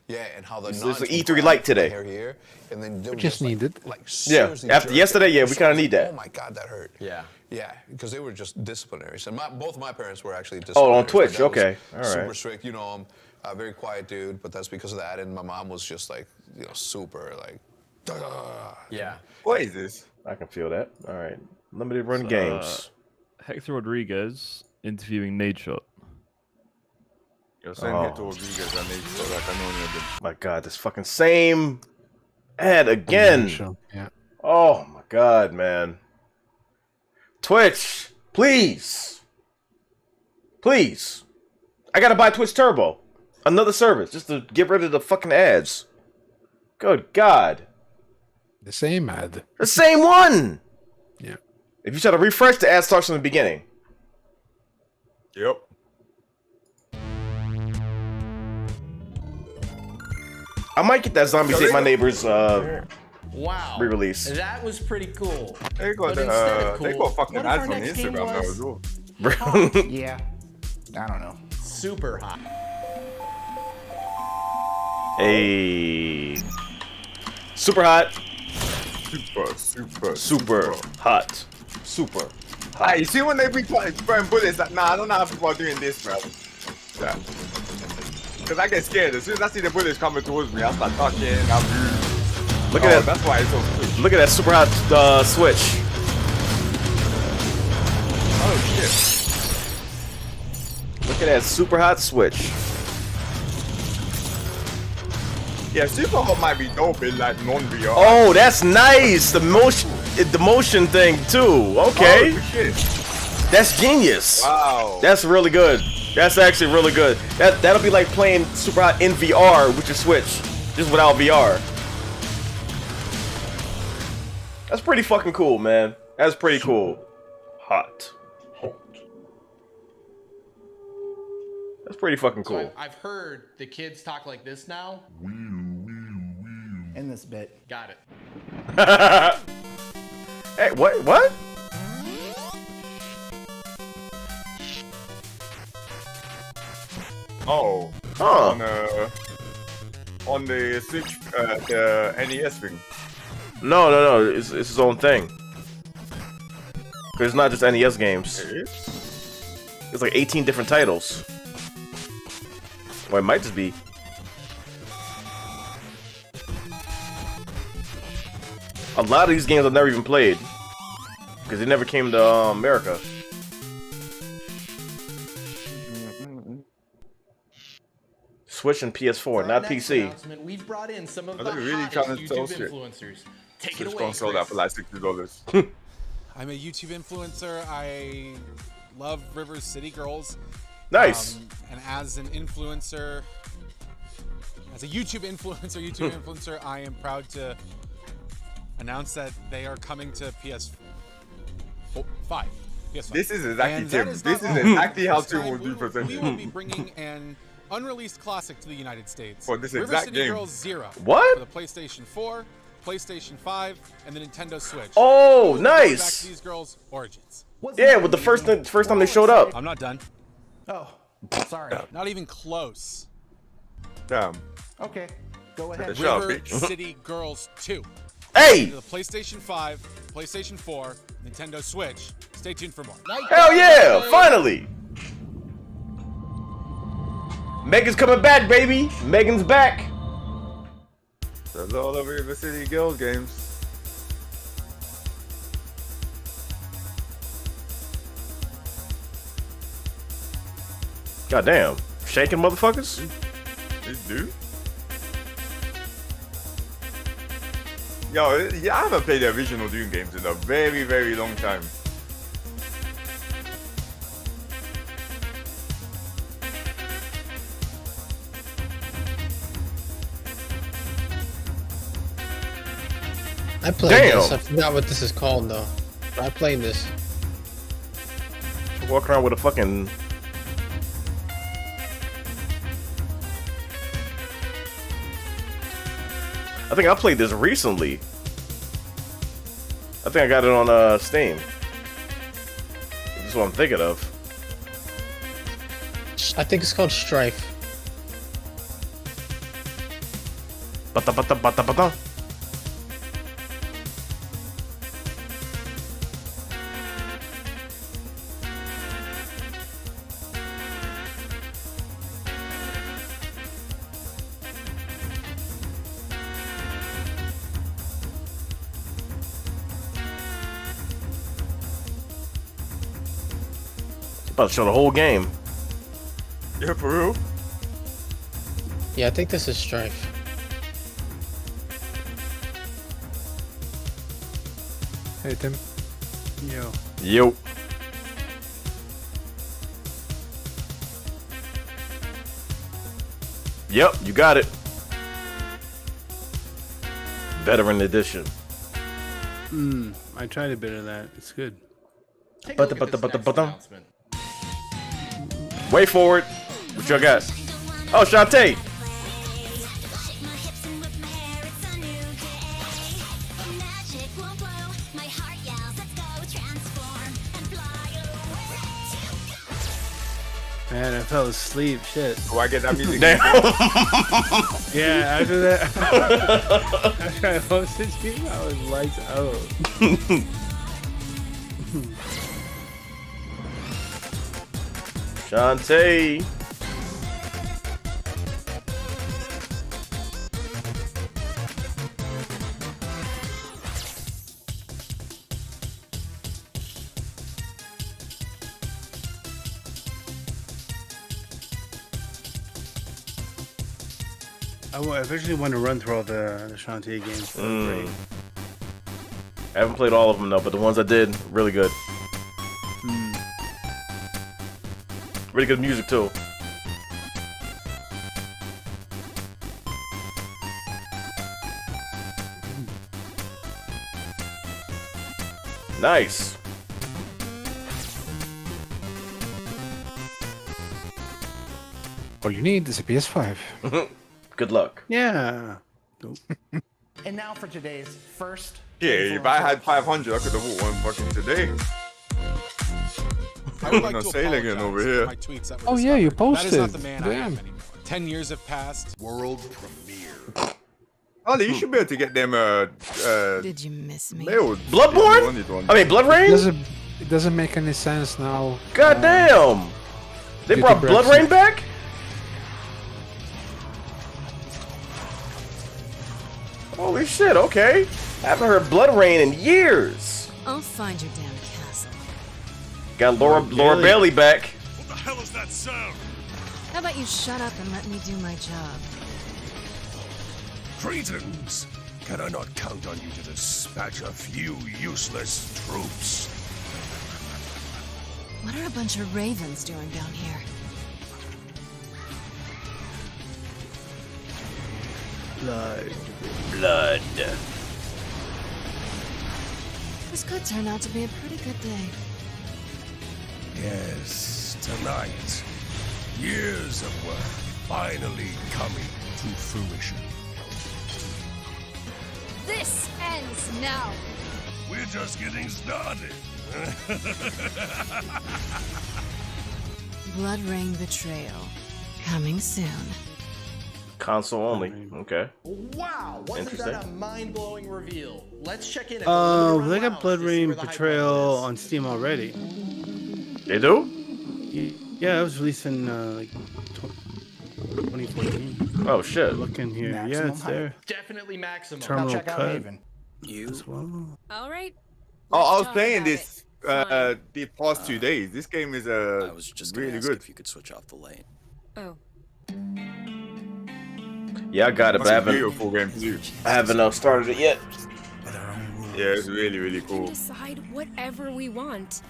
Yeah, and how the This is E3 light today. Here, and then We just needed. Yeah, after yesterday, yeah, we kind of need that. Oh my God, that hurt. Yeah. Yeah, because they were just disciplinaries, and both my parents were actually disciplinaries. Oh, on Twitch, My dad was okay, all right. Super strict, I'm a very quiet dude, but that's because of that. And my mom was just like, super like. Yeah. What is this? I can feel that. All right, limited run games. Hector Rodriguez interviewing Nadeshot. Yo, send it to Rodriguez and they so like I know My God, this fucking same ad again. Yeah. Oh my God, man. Twitch, please. Please. I gotta buy Twitch Turbo. Another service just to get rid of the fucking ads. Good God. The same ad. The same one. Yeah. If you try to refresh, the ad starts from the beginning. Yep. I might get that Zombies Ate My Neighbors Wow. re-release. That was pretty cool. They got they got fucking ads on Instagram now as well. Yeah. I don't know. Super hot. Hey. Super hot. Super hot. Super hot. Hey, you see when they be throwing bullets? Like, nah, I don't know how people are doing this, bro. Yeah. Because I get scared. As soon as I see the bullets coming towards me, I start ducking, I move. Look at that. That's why it's so cool. Look at that super hot switch. Oh, shit. Look at that super hot switch. Yeah, super hot might be dope in like non-VR. Oh, that's nice. The motion thing too. Okay. Oh, shit. That's genius. Wow. That's really good. That's actually really good. That'll be like playing super hot in VR with your Switch, just without VR. That's pretty fucking cool, man. That's pretty cool. Hot. That's pretty fucking cool. So I've heard the kids talk like this now. In this bit. Got it. Hey, what? Oh. Huh. On the Switch, the NES thing. No. It's his own thing. Cause it's not just NES games. It's like 18 different titles. Or it might just be. A lot of these games I've never even played. Because they never came to America. Switch and PS4, not PC. We've brought in some of the really hottest trying to YouTube sell shit. influencers. Take it Switch away, console that for like $60. I'm a YouTube influencer. I love Rivers City Girls. Nice. And as an influencer, as a YouTube influencer, I am proud to announce that they are coming to PS5. PS5. This is exactly Tim. This is exactly how Tim will do for We will be bringing an unreleased classic to the United States. For this River exact City game. Girls Zero. What? For the PlayStation 4, PlayStation 5, and the Nintendo Switch. Oh, We will go nice. Back to these girls' origins. Yeah, with the first time they showed up. I'm not done. Oh, sorry. Not even close. Damn. Okay, go ahead. River City Girls 2. Hey! The PlayStation 5, PlayStation 4, Nintendo Switch. Stay tuned for more. Hell yeah! Finally! Megan's coming back, baby! Megan's back! That's all over River City Girls games. Goddamn. Shaking motherfuckers? This dude? Yo, yeah, I haven't played the original Doom games in a very, very long time. I played this. I forgot what this is called though. I played this. Walk around with a fucking... I think I played this recently. I think I got it on Steam. That's what I'm thinking of. I think it's called Strife. Ba-da-ba-da-ba-da-ba-da. About to show the whole game. Yeah, for real? Yeah, I think this is Strife. Hey, Tim. Yo. Yo. Yep, you got it. Veteran edition. I tried a bit of that. It's good. Way forward. What y'all got? Oh, Shantae. Man, I fell asleep. Shit. Oh, I get that music. Damn. Yeah, after that, after I hosted you, I was lights out. Shantae. I eventually want to run through all the Shantae games. I haven't played all of them though, but the ones I did, really good. Really good music too. Nice. All you need is a PS5. Good luck. Yeah. And now for today's first. Yeah, if I had 500, I could have bought one fucking today. I would like No to sailing in apologize over for here. my tweets that were Oh yeah, you discovered. posted. That is not the man I am Damn. anymore. 10 years have passed. World premiere. Ollie, you should be able to get them. Did you miss me? Mailed. Bloodborne? I mean, Blood Rain? It doesn't make any sense now. God damn! They due brought to Blood Brexit. Rain back? Holy shit, okay. I haven't heard Blood Rain in years. I'll find your damn castle. Got Laura Bailey back. What the hell is that sound? How about you shut up and let me do my job? Greetings. Can I not count on you to dispatch a few useless troops? What are a bunch of ravens doing down here? Blood. This could turn out to be a pretty good day. Yes, tonight. Years of work finally coming to fruition. This ends now. We're just getting started. Blood Rain Betrayal. Coming soon. Console only. Okay. Wow, wasn't Interesting. that a mind-blowing reveal? Let's check in. They got Blood Rain Betrayal on Steam already. They do? Yeah, it was released in like 2014. Oh shit. Look in here. Yeah, it's there. Definitely maximum. Terminal Check out cut. Haven. As well. All right. Oh, I was playing this the past 2 days. This game is I was just gonna really ask good. if you could switch off the light. Oh. Yeah, I got it, but I That's a beautiful game too. haven't started it yet. Yeah, it's really, really cool. Decide whatever we want.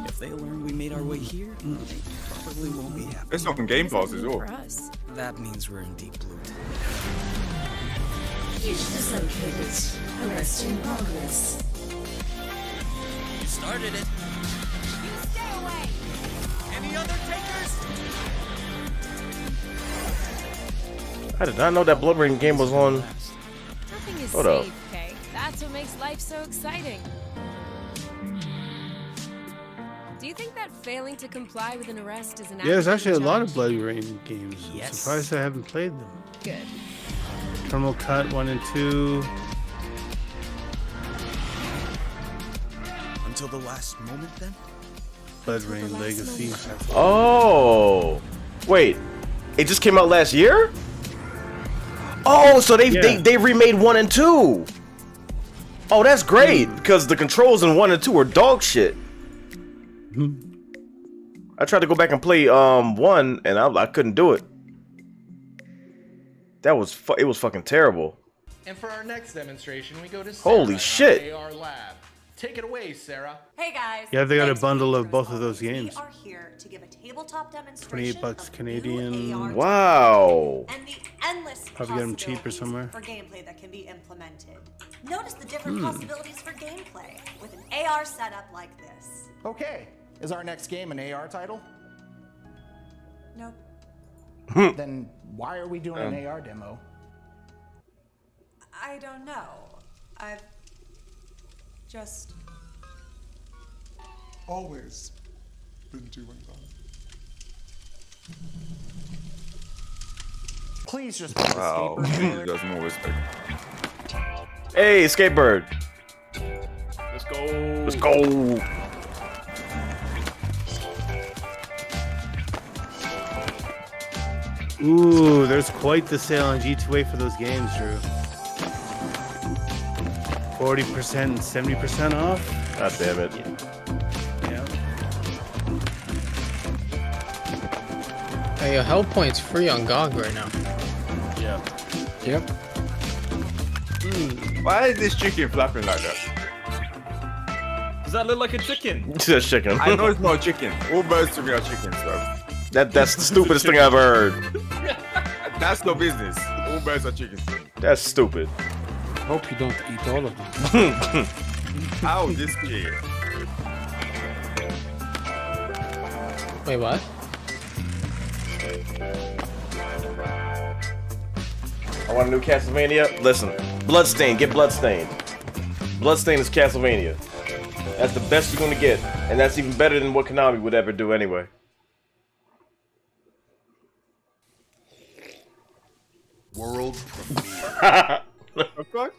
If they learn we made our way here, they probably won't be happy. It's not on Game Pass as well. For us. That means we're in deep blue. Arrest in progress. You started it. You stay away. Any other takers? I did not know that Blood Rain game was on. Nothing is Hold up. safe, Kay. That's what makes life so exciting. Do you think that failing to comply with an arrest is an Yeah, there's action actually a lot judged? of Blood Rain games. I'm Yes. surprised I haven't played them. Good. Terminal Cut 1 and 2. Until the last moment, then? Blood Rain Legacy. Oh, wait, it just came out last year. Oh, so they remade 1 and 2. Oh, that's great because the controls in 1 and 2 are dog shit. I tried to go back and play 1 and I couldn't do it. That was it was fucking terrible. And for our next demonstration, we go to Holy Sarah shit. in our AR lab. Take it away, Sarah. Hey guys. Yeah, they got a Thanks for bundle being of here both as of those always. games. We are here to give a tabletop demonstration $28 Canadian. Wow. and the endless Probably get them cheaper possibilities somewhere. for gameplay that can be implemented. Notice the different Hmm. possibilities for gameplay with an AR setup like this. Okay. Is our next game an AR title? Nope. Then why are we doing an AR demo? I don't know. I've just always been doing that. Please just Wow, he does more respect. Hey, Skatebird. Let's go. Let's go. Ooh, there's quite the sale on G2A for those games, Drew. 40% and 70% off. God damn it. Yeah. Hey, your health point's free on GOG right now. Yeah. Yep. Why is this chicken flapping like that? Does that look like a chicken? It's a chicken. I know it's not a chicken. All birds to me are chickens, bro. That's the stupidest thing I've heard. That's no business. All birds are chickens. That's stupid. Hope you don't eat all of them. Ow, this kid. Wait, what? I want a new Castlevania. Listen, Bloodstained. Get Bloodstained. Bloodstained is Castlevania. That's the best you're gonna get, and that's even better than what Konami would ever do anyway. World premiere. The fuck?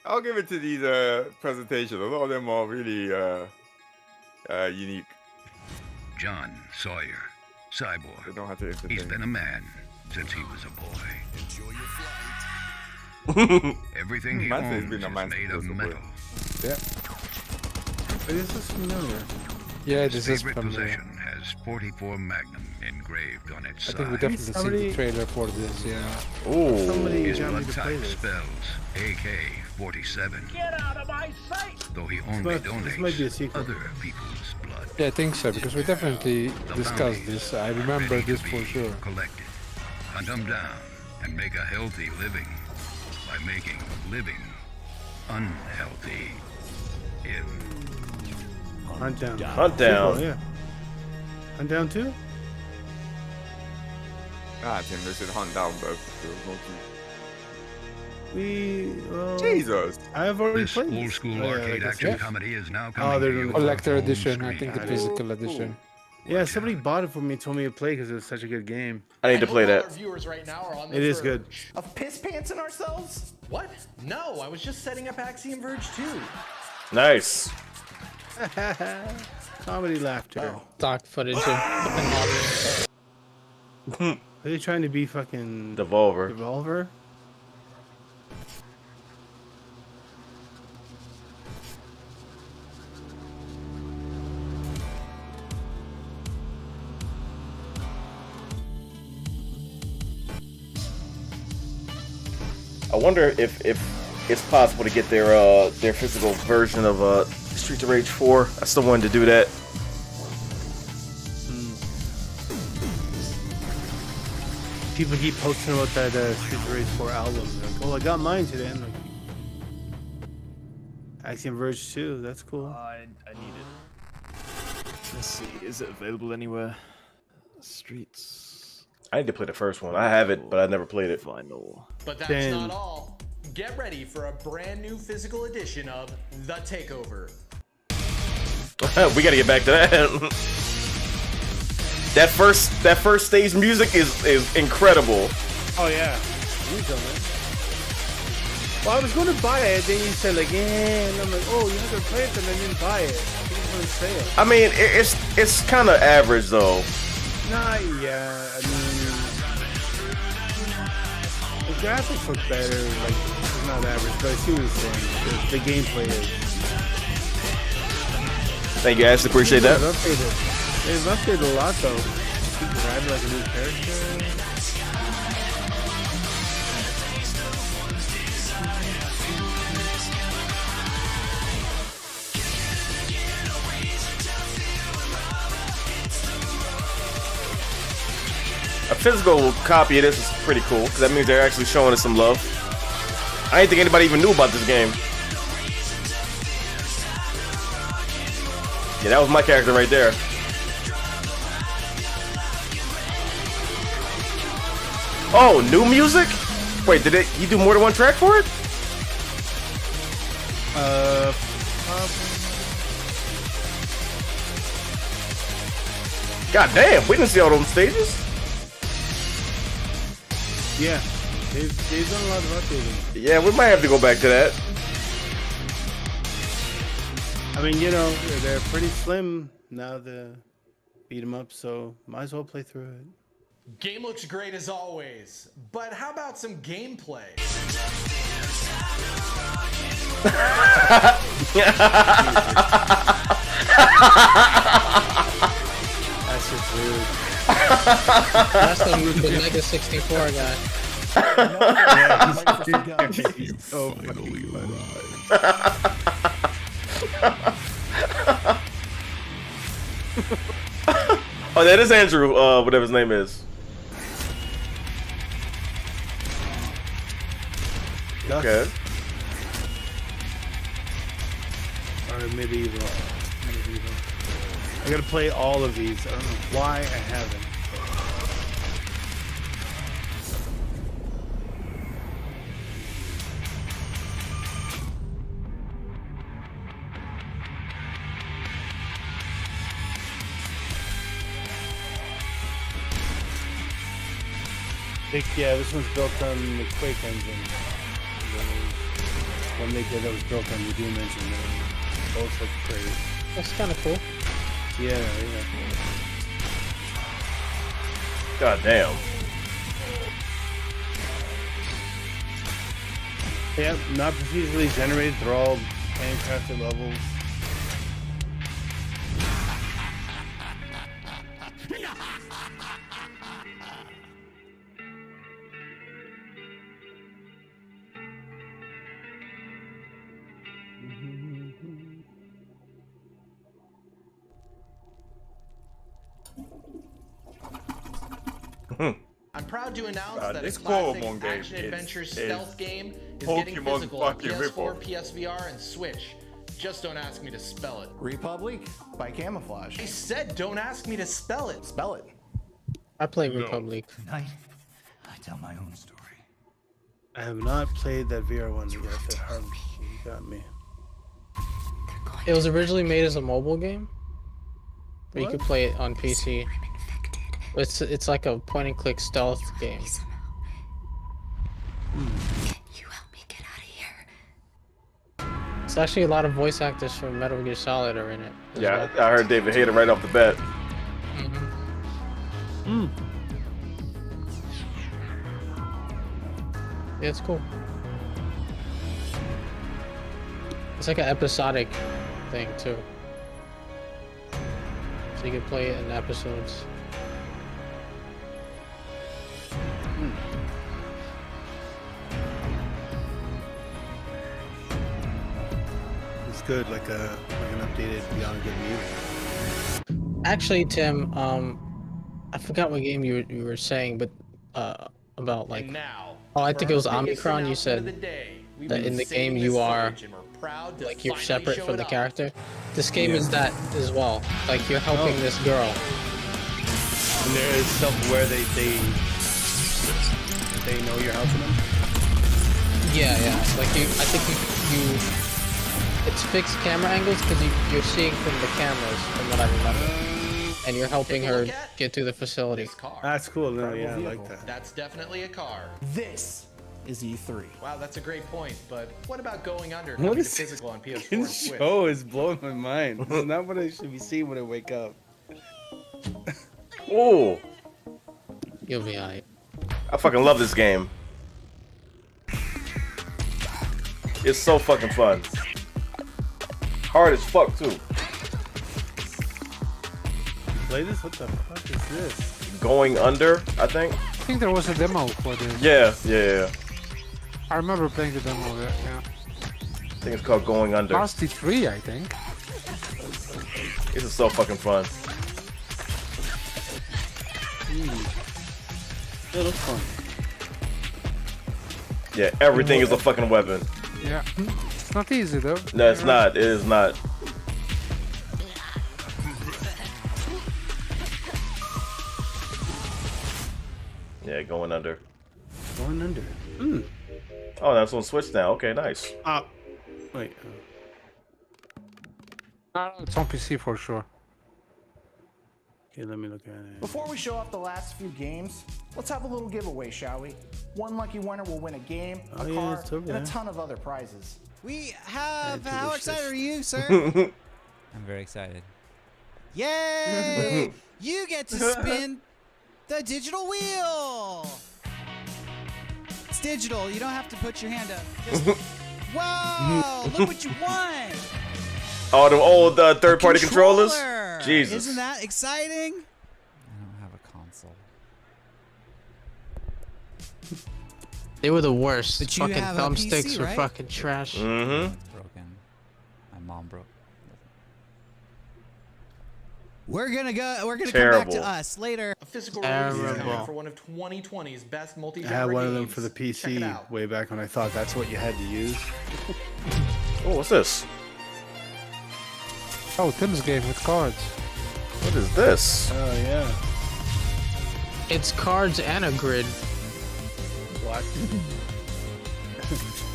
I'll give it to these presentations. A lot of them are really unique. John Sawyer, cyborg. They don't have to He's been a man since he was a boy. Enjoy your flight. Everything he Man says owns he's been a is man made since of he was a boy. metal. Yeah. This is familiar. Yeah, His this is favorite familiar. possession has 44 Magnum engraved on its I side. think we definitely seen the trailer for this, yeah. Somebody His got me blood to play type this. spells AK-47. Get out of my sight! Though he only This might be a donates secret. other people's blood. Yeah, I think so, because we definitely The discussed bounties this. I are remember ready this to for be sure. Collected. Hunt them down and make a healthy living by making living unhealthy. In Hunt down. Hunt down. Sequel, yeah. Hunt down too? Ah, Tim, they should hunt down both. Jesus. I have already this played old this. school Oh, yeah, arcade I guess, action yeah. comedy is now coming Oh, they're to doing you the on Collector home edition, I screen. think the physical edition. Yeah, somebody bought it for me, told me to play because it was such a good game. I need to play Our that. viewers right now are on the It is verge good. Of piss pantsing ourselves? What? No, I was just setting up Axiom Verge 2. Nice. Comedy laughter. Stock footage of fucking audience. Are they trying to be fucking Devolver. Devolver? I wonder if it's possible to get their physical version of Streets of Rage 4. I still wanted to do that. People keep posting about that Streets of Rage 4 album. Like, oh, I got mine today. I'm like, Axiom Verge 2. That's cool. I need it. Let's see, is it available anywhere? Streets. I need to play the first one. I have it, but I never played it. Final. But that's not all. Get ready for a brand new physical edition of The Takeover. We gotta get back to that. That first stage music is incredible. Oh, yeah. You tell me. Well, I was going to buy it, then you said, like, yeah, and I'm like, oh, you're not going to play it, then I didn't buy it. I think it's on sale. I mean, it's kind of average though. Nah, yeah, I mean, the graphics look better, like, it's not average, but I see what you're saying. The gameplay is. Thank you, Ashley. Appreciate that. They've updated a lot, though. You can add, like, a new character. A physical copy of this is pretty cool, because that means they're actually showing us some love. I didn't think anybody even knew about this game. Yeah, that was my character right there. Oh, new music? Wait, you do more than one track for it? God damn, we didn't see all those stages. Yeah, they've done a lot of updating. Yeah, we might have to go back to that. I mean, you know, they're pretty slim now, the beat 'em up, so might as well play through it. Game looks great as always, but how about some gameplay? That's just rude. That's the Mega 64 guy. So Oh, that is Andrew, whatever his name is. Okay. Or medieval. I gotta play all of these. I don't know why I haven't. Yeah, this one's built on the Quake engine. When they did it was built on the Doom engine. They both look great. That's kind of cool. Yeah. God damn. Yeah, not procedurally generated. They're all handcrafted levels. I'm proud to announce that this a classic ECOMOG game action-adventure is stealth game is Pokemon getting physical on fucking PS4, ripoff. PSVR, and Switch. Just don't ask me to spell it. Republic by Camouflage. I said don't ask me to spell it. Spell it. I play Republic. Tonight, I tell my own story. I have not played that VR one yet. That got me. It was originally made as a mobile game, but you could play it on PC. It's like a point and click stealth game. It's actually a lot of voice actors from Metal Gear Solid are in it. Yeah, I heard David Hayter right off the bat. Yeah, it's cool. It's like an episodic thing too. So you can play it in episodes. It's good, like an updated Beyond Good and Evil. Actually, Tim, I forgot what game you were saying, but about like. Oh, I think it was Omicron. You said that in the game you are like you're separate from the character. This game is that as well. Like you're helping this girl. And there is stuff where they know you're helping them. Yeah. Like I think you it's fixed camera angles because you're seeing from the cameras, from what I remember. And you're helping her get to the facility. That's cool. No, yeah, I like that. That's definitely a car. This is E3. Wow, that's a great point. But what about going under? What What is is physical on PS4 and This Switch? show is blowing my mind. This is not what I should be seeing when I wake up. Oh, You'll be alright. I fucking love this game. It's so fucking fun. Hard as fuck too. Play this? What the fuck is this? Going Under, I think. I think there was a demo for this. Yeah. I remember playing the demo of it, yeah. I think it's called Going Under. Last E3, I think. This is so fucking fun. It looks fun. Yeah, everything is a fucking weapon. Yeah. It's not easy though. No, it's not. It is not. Yeah, Going Under. Going Under. Oh, that's on Switch now. Okay, nice. Wait. It's on PC for sure. Okay, let me look at it. Before we show off the last few games, let's have a little giveaway, shall we? One lucky winner will win a game, a Oh, yeah, car, it's over and a there. ton of other prizes. We have. Yeah, How delicious. excited are you, sir? I'm very excited. Yay! You get to spin the digital wheel. It's digital. You don't have to put your hand up. Just, whoa! Look what you won. Oh, the old third-party controllers. Controller. Jesus. Isn't that exciting? I don't have a console. They were the worst. But you Fucking have a thumbsticks PC, were right? fucking trash. Mm-hmm. Broken. My mom broke. We're gonna come back Terrible. to us later. A physical release is Terrible. coming for one of 2020's best I multi-genre had one of them games. for the Check it PC out. way back when I thought that's what you had to use. Oh, what's this? Oh, Tim's game with cards. What is this? Oh, yeah. It's cards and a grid. What?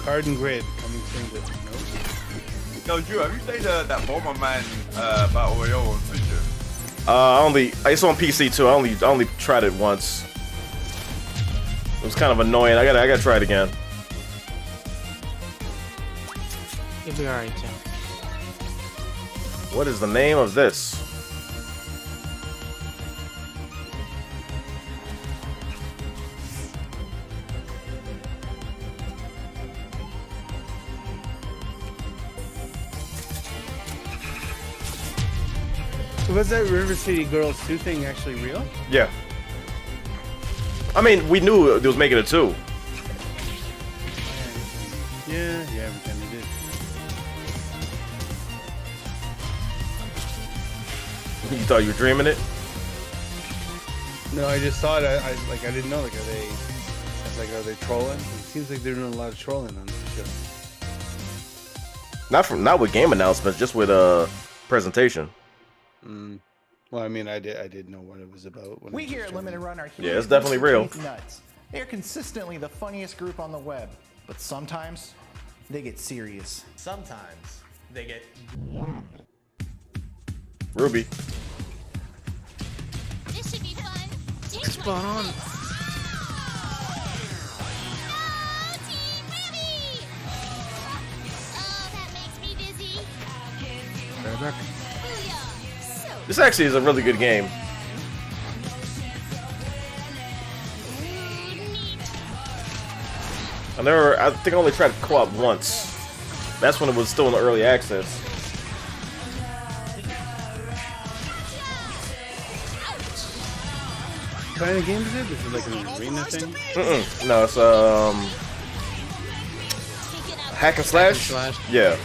Card and Grid coming soon. Yo, Drew, have you played that Bomberman Battle Royale on Switch? It's on PC too. I only tried it once. It was kind of annoying. I gotta try it again. You'll be alright, Tim. What is the name of this? Was that River City Girls 2 thing actually real? Yeah. I mean, we knew it was making it 2. Yeah, we kind of did. You thought you were dreaming it? No, I just thought I didn't know. Like, are they trolling? It seems like they're doing a lot of trolling on this show. Not with game announcements, just with presentation. Well, I mean, I did know what it was about. We here at Limited Run are Yeah, it's definitely real. Nuts. They are consistently the funniest group on the web, but sometimes they get serious. Sometimes they get Ruby. This should be fun. Take Spot on. Right back. This actually is a really good game. I think I only tried co-op once. That's when it was still in the early access. What kind of game is it? Is it like an arena thing? No, it's hack and slash. Yeah.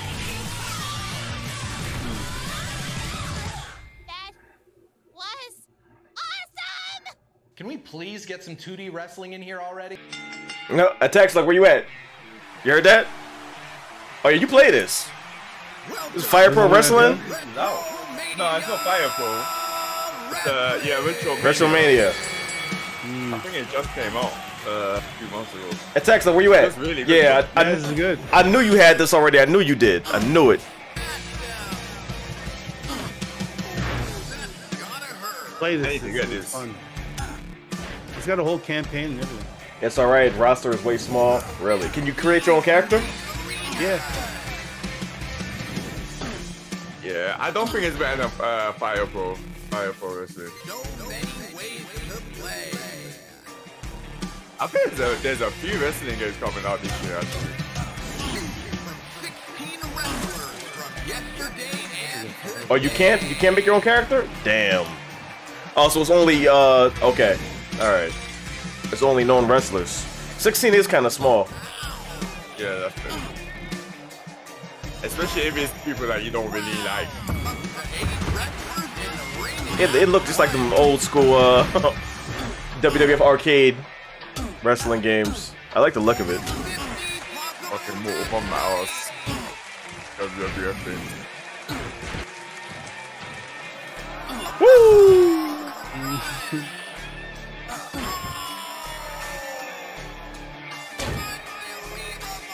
Can we please get some 2D wrestling in here already? No, attacks like where you at? You heard that? Oh yeah, you play this. This is Fire Pro Wrestling? No, it's not Fire Pro. It's yeah, WrestleMania. I think it just came out a few months ago. Attacks like where you at? That's really good. Yeah, This is good. I knew you had this already. I knew you did. I knew it. Play this. I need to get this. Fun. It's got a whole campaign and everything. It's alright. Roster is way small. Really. Can you create your own character? Yeah. Yeah, I don't think it's better than Fire Pro. Fire Pro Wrestling. I think there's a few wrestling games coming out this year actually. Oh, you can't make your own character? Damn. Oh, so it's only okay. Alright. It's only known wrestlers. 16 is kind of small. Yeah, that's good. Especially if it's people that you don't really like. It looked just like them old school WWF arcade wrestling games. I like the look of it. Fucking Mortal Kombat ass WWF thing. Woo!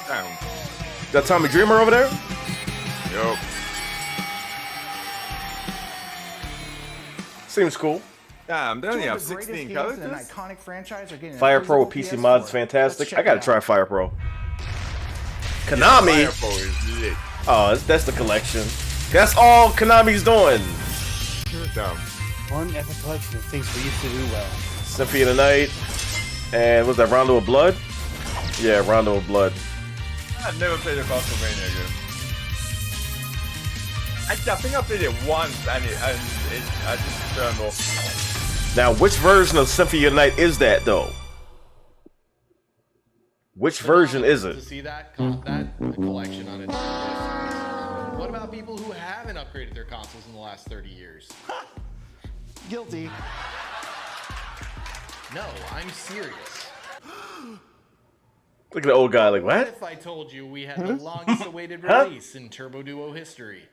Damn. That Tommy Dreamer over there? Yup. Seems cool. Damn, they only have Two of the 16 greatest games in an characters. iconic franchise are getting a Fire Pro physical with PC PS4. mods, fantastic. Let's check I gotta it out. try Fire Pro. Konami. Fire Pro is lit. Oh, that's the collection. That's all Konami's doing. Damn. One epic collection of things we used to do well. Symphony of the Night. And was that Rondo of Blood? Yeah, Rondo of Blood. I've never played a Castlevania game. I think I played it once and I just turned off. Now, which version of Symphony of the Night is that, though? Which version is To it? see that the collection on its list. What about people who haven't upgraded their consoles in the last 30 years? Guilty. No, I'm serious. Look at the old guy, like, What what? if I told you we had the longest awaited Huh? release in Turbo Duo history?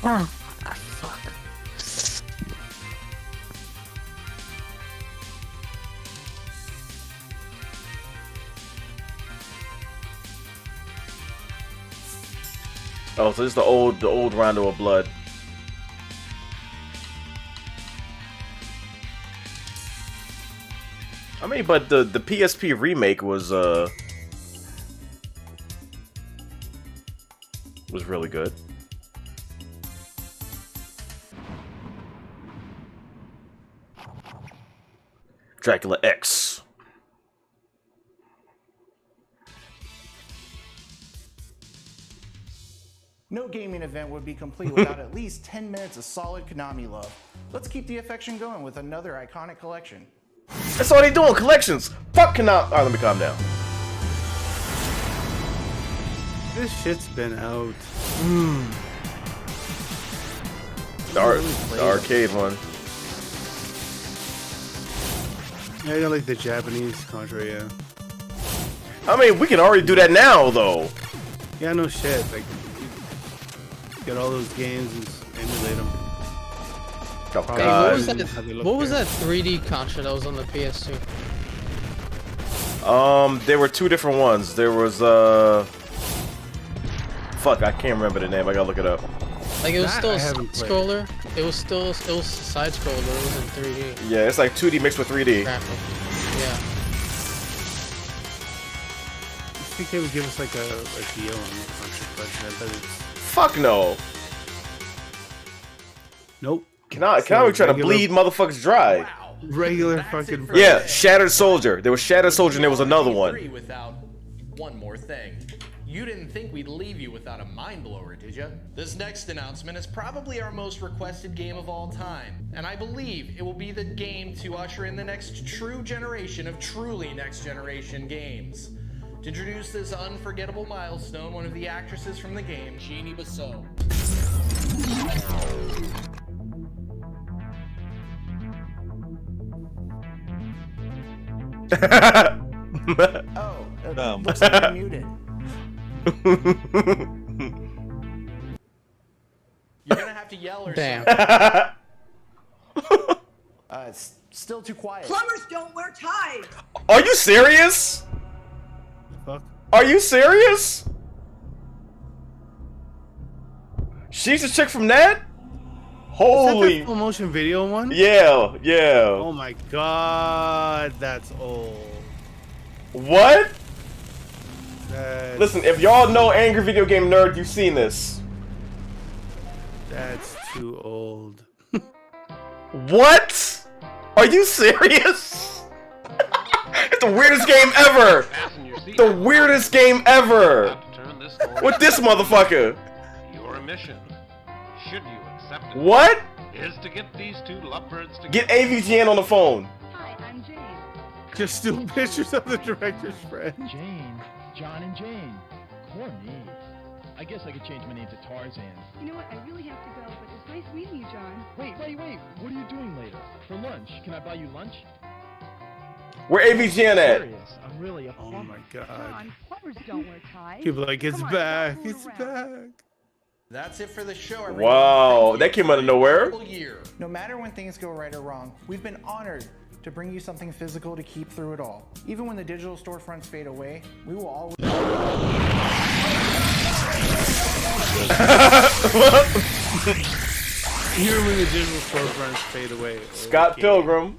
Oh, fuck. Oh, so this is the old Rondo of Blood. I mean, but the PSP remake was really good. Dracula X. No gaming event would be complete without at least 10 minutes of solid Konami love. Let's keep the affection going with another iconic collection. That's all they doing, collections. Fuck Konami. Alright, let me calm down. This shit's been out. The arcade one. Yeah, I got like the Japanese Contra, yeah. I mean, we can already do that now, though. Yeah, no shit. Like, get all those games and emulate them. Oh, hey, what was that 3D Contra that was on the PS2? There were two different ones. There was fuck, I can't remember the name. I gotta look it up. Like, it was still a side-scroller. It was a side-scroller, but it was in 3D. Yeah, it's like 2D mixed with 3D. Yeah. I think they would give us like a deal on the Contra collection. I bet it's... Fuck no. Nope. Can I try to bleed motherfuckers dry? Wow. Regular fucking. Yeah, Shattered Soldier. There was Shattered Soldier and there was another one. Without one more thing. You didn't think we'd leave you without a mind blower, did you? This next announcement is probably our most requested game of all time, and I believe it will be the game to usher in the next true generation of truly next generation games. To introduce this unforgettable milestone, one of the actresses from the game, Jeannie Basso. Looks like you're muted. You're gonna have to yell or damn. It's still too quiet. Plumbers don't wear ties. Are you serious? Fuck. Are you serious? She's the chick from that? Holy. Is that the full motion video one? Yeah, yeah. Oh my god, that's old. What? That's... Listen, if y'all know Angry Video Game Nerd, you've seen this. That's too old. What? Are you serious? It's the weirdest game ever. The weirdest game ever. With this motherfucker. Your mission, should you accept it, What? is to get these two lovebirds together. Get AVGN on the phone. Hi, I'm Jane. Just still pictures of the director's friend. Jane. John and Jane. Corny. I guess I could change my name to Tarzan. You know what? I really have to go, but it's nice meeting you, John. Wait. What are you doing later? For lunch. Can I buy you lunch? Where AVGN at? Serious. I'm really a plumber. Oh my god. John, plumbers don't wear ties. People are like, it's Come on, back. don't fool It's around. back. That's it for the show, everyone. Wow, that came out of nowhere. No matter when things go right or wrong, we've been honored to bring you something physical to keep through it all. Even when the digital storefronts fade away, we will always... Here when the digital storefronts fade away. Scott Pilgrim.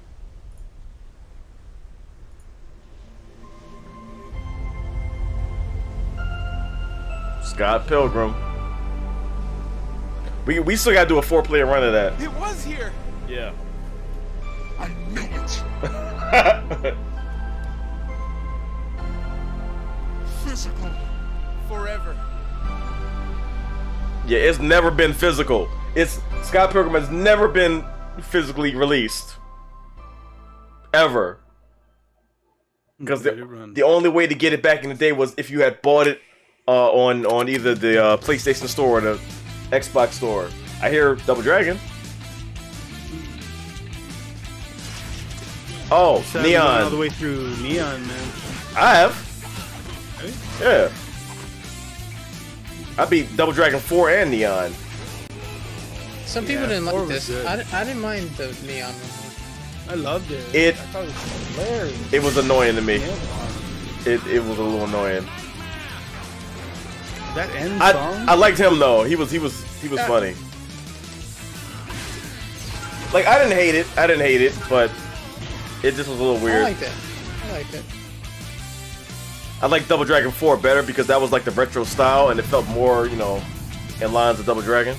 Scott Pilgrim. We still gotta do a 4-player run of that. It was here. Yeah. I knew it. Physical. Forever. Yeah, it's never been physical. Scott Pilgrim has never been physically released. Ever. Because the only way to get it back in the day was if you had bought it on either the PlayStation Store or the Xbox Store. I hear Double Dragon. Oh, So Neon. all the way through Neon, man. I have. Yeah. I beat Double Dragon 4 and Neon. Some people didn't like this. I didn't mind the Neon one. I loved it. I thought it was hilarious. It was annoying to me. It was a little annoying. That end song? I liked him though. He was funny. Like I didn't hate it, but it just was a little weird. I liked it. I like Double Dragon 4 better because that was like the retro style and it felt more, you know, in lines of Double Dragon.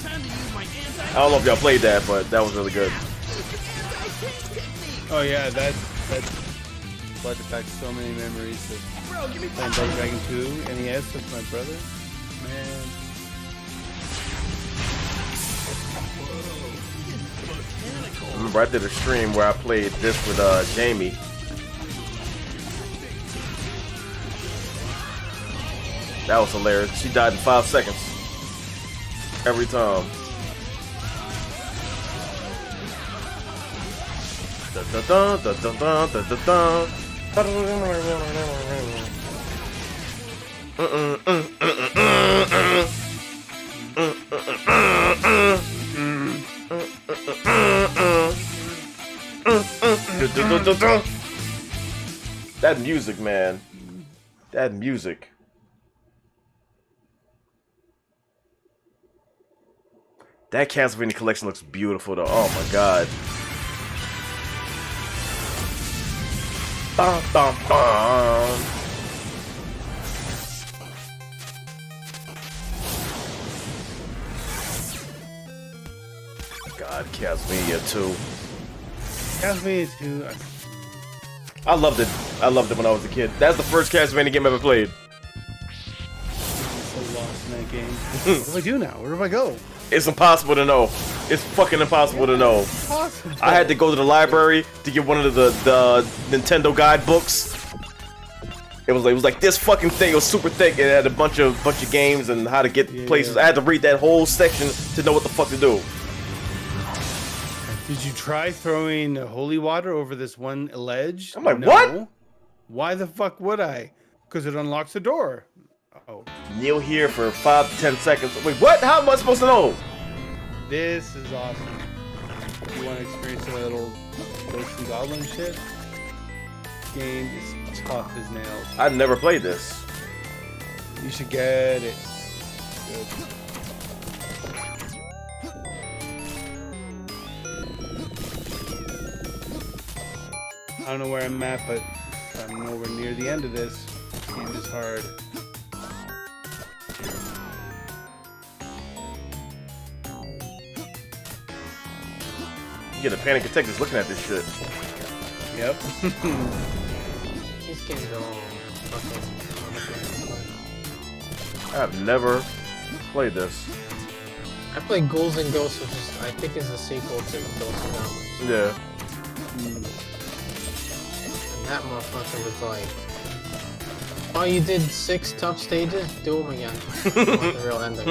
I don't know if y'all played that, but that was really good. Oh yeah, that brought back so many memories of playing Double Dragon 2 NES with my brother. Man. I remember I did a stream where I played this with Jamie. That was hilarious. She died in 5 seconds. Every time. That music, man. That music. That Castlevania collection looks beautiful though. Oh my god. Bum, bum, bum. God, Castlevania 2. Castlevania 2. I loved it. I loved it when I was a kid. That's the first Castlevania game I ever played. I'm so lost in that game. What do I do now? Where do I go? It's impossible to know. It's fucking impossible to know. I had to go to the library to get one of the Nintendo guide books. It was like this fucking thing. It was super thick. It had a bunch of games and how to get places. I had to read that whole section to know what the fuck to do. Did you try throwing holy water over this one ledge? I'm like, no. what? Why the fuck would I? Because it unlocks the door. Oh. Kneel here for 5 to 10 seconds. Wait, what? How am I supposed to know? This is awesome. You want to experience a little Ghosts and Goblins shit? Game is tough as nails. I've never played this. You should get it. Good. I don't know where I'm at, but I'm nowhere near the end of this. This game is hard. You get a panic attack just looking at this shit. Yep. These games are all fucking. I've never played this. I played Ghouls and Ghosts, which is, I think is a sequel to Ghosts and Goblins. Yeah. And that motherfucker was like, oh, you did 6 tough stages? Do them again. I want the real ending.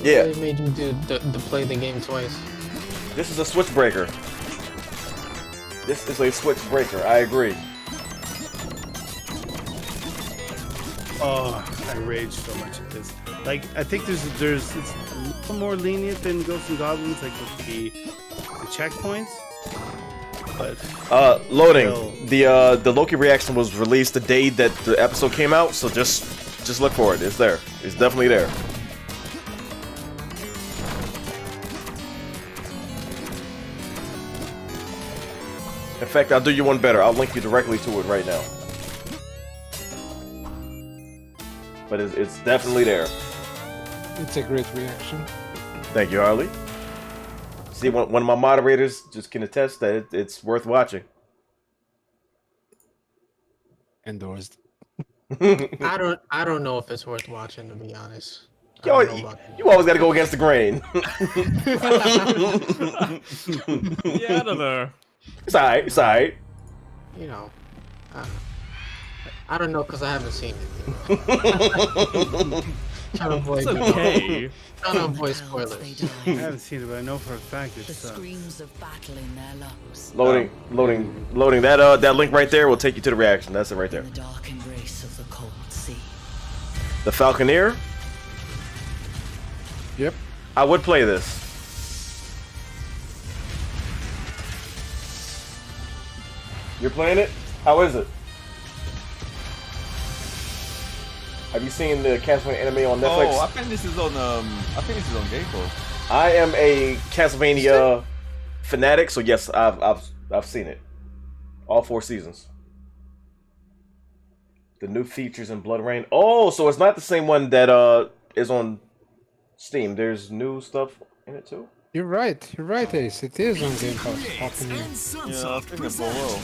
Yeah. They made you to play the game twice. This is a switch breaker. This is a switch breaker. I agree. Oh, I rage so much at this. Like, I think it's a little more lenient than Ghosts and Goblins, like with the checkpoints. But loading. The Loki reaction was released the day that the episode came out, so just look for it. It's there. It's definitely there. In fact, I'll do you one better. I'll link you directly to it right now. But it's definitely there. It's a great reaction. Thank you, Harley. See, one of my moderators just can attest that it's worth watching. Endorsed. I don't know if it's worth watching, to be honest. You always got to go against the grain. Yeah, I don't know. It's alright. It's alright. You know, I don't know because I haven't seen it. Trying to avoid okay. Trying to avoid spoilers. I haven't seen it, but I know for a fact it's screams of battle in their lungs. Loading. That link right there will take you to the reaction. That's it right there. The dark embrace of the cold sea. The Falconeer. Yep. I would play this. You're playing it? How is it? Have you seen the Castlevania anime on Netflix? Oh, I think this is on Game Pass. I am a Castlevania fanatic, so yes, I've seen it. All 4 seasons. The new features in Blood Rain. Oh, so it's not the same one that is on Steam. There's new stuff in it too. You're right, Ace. It is on Game Pass. Yeah, I think it's well.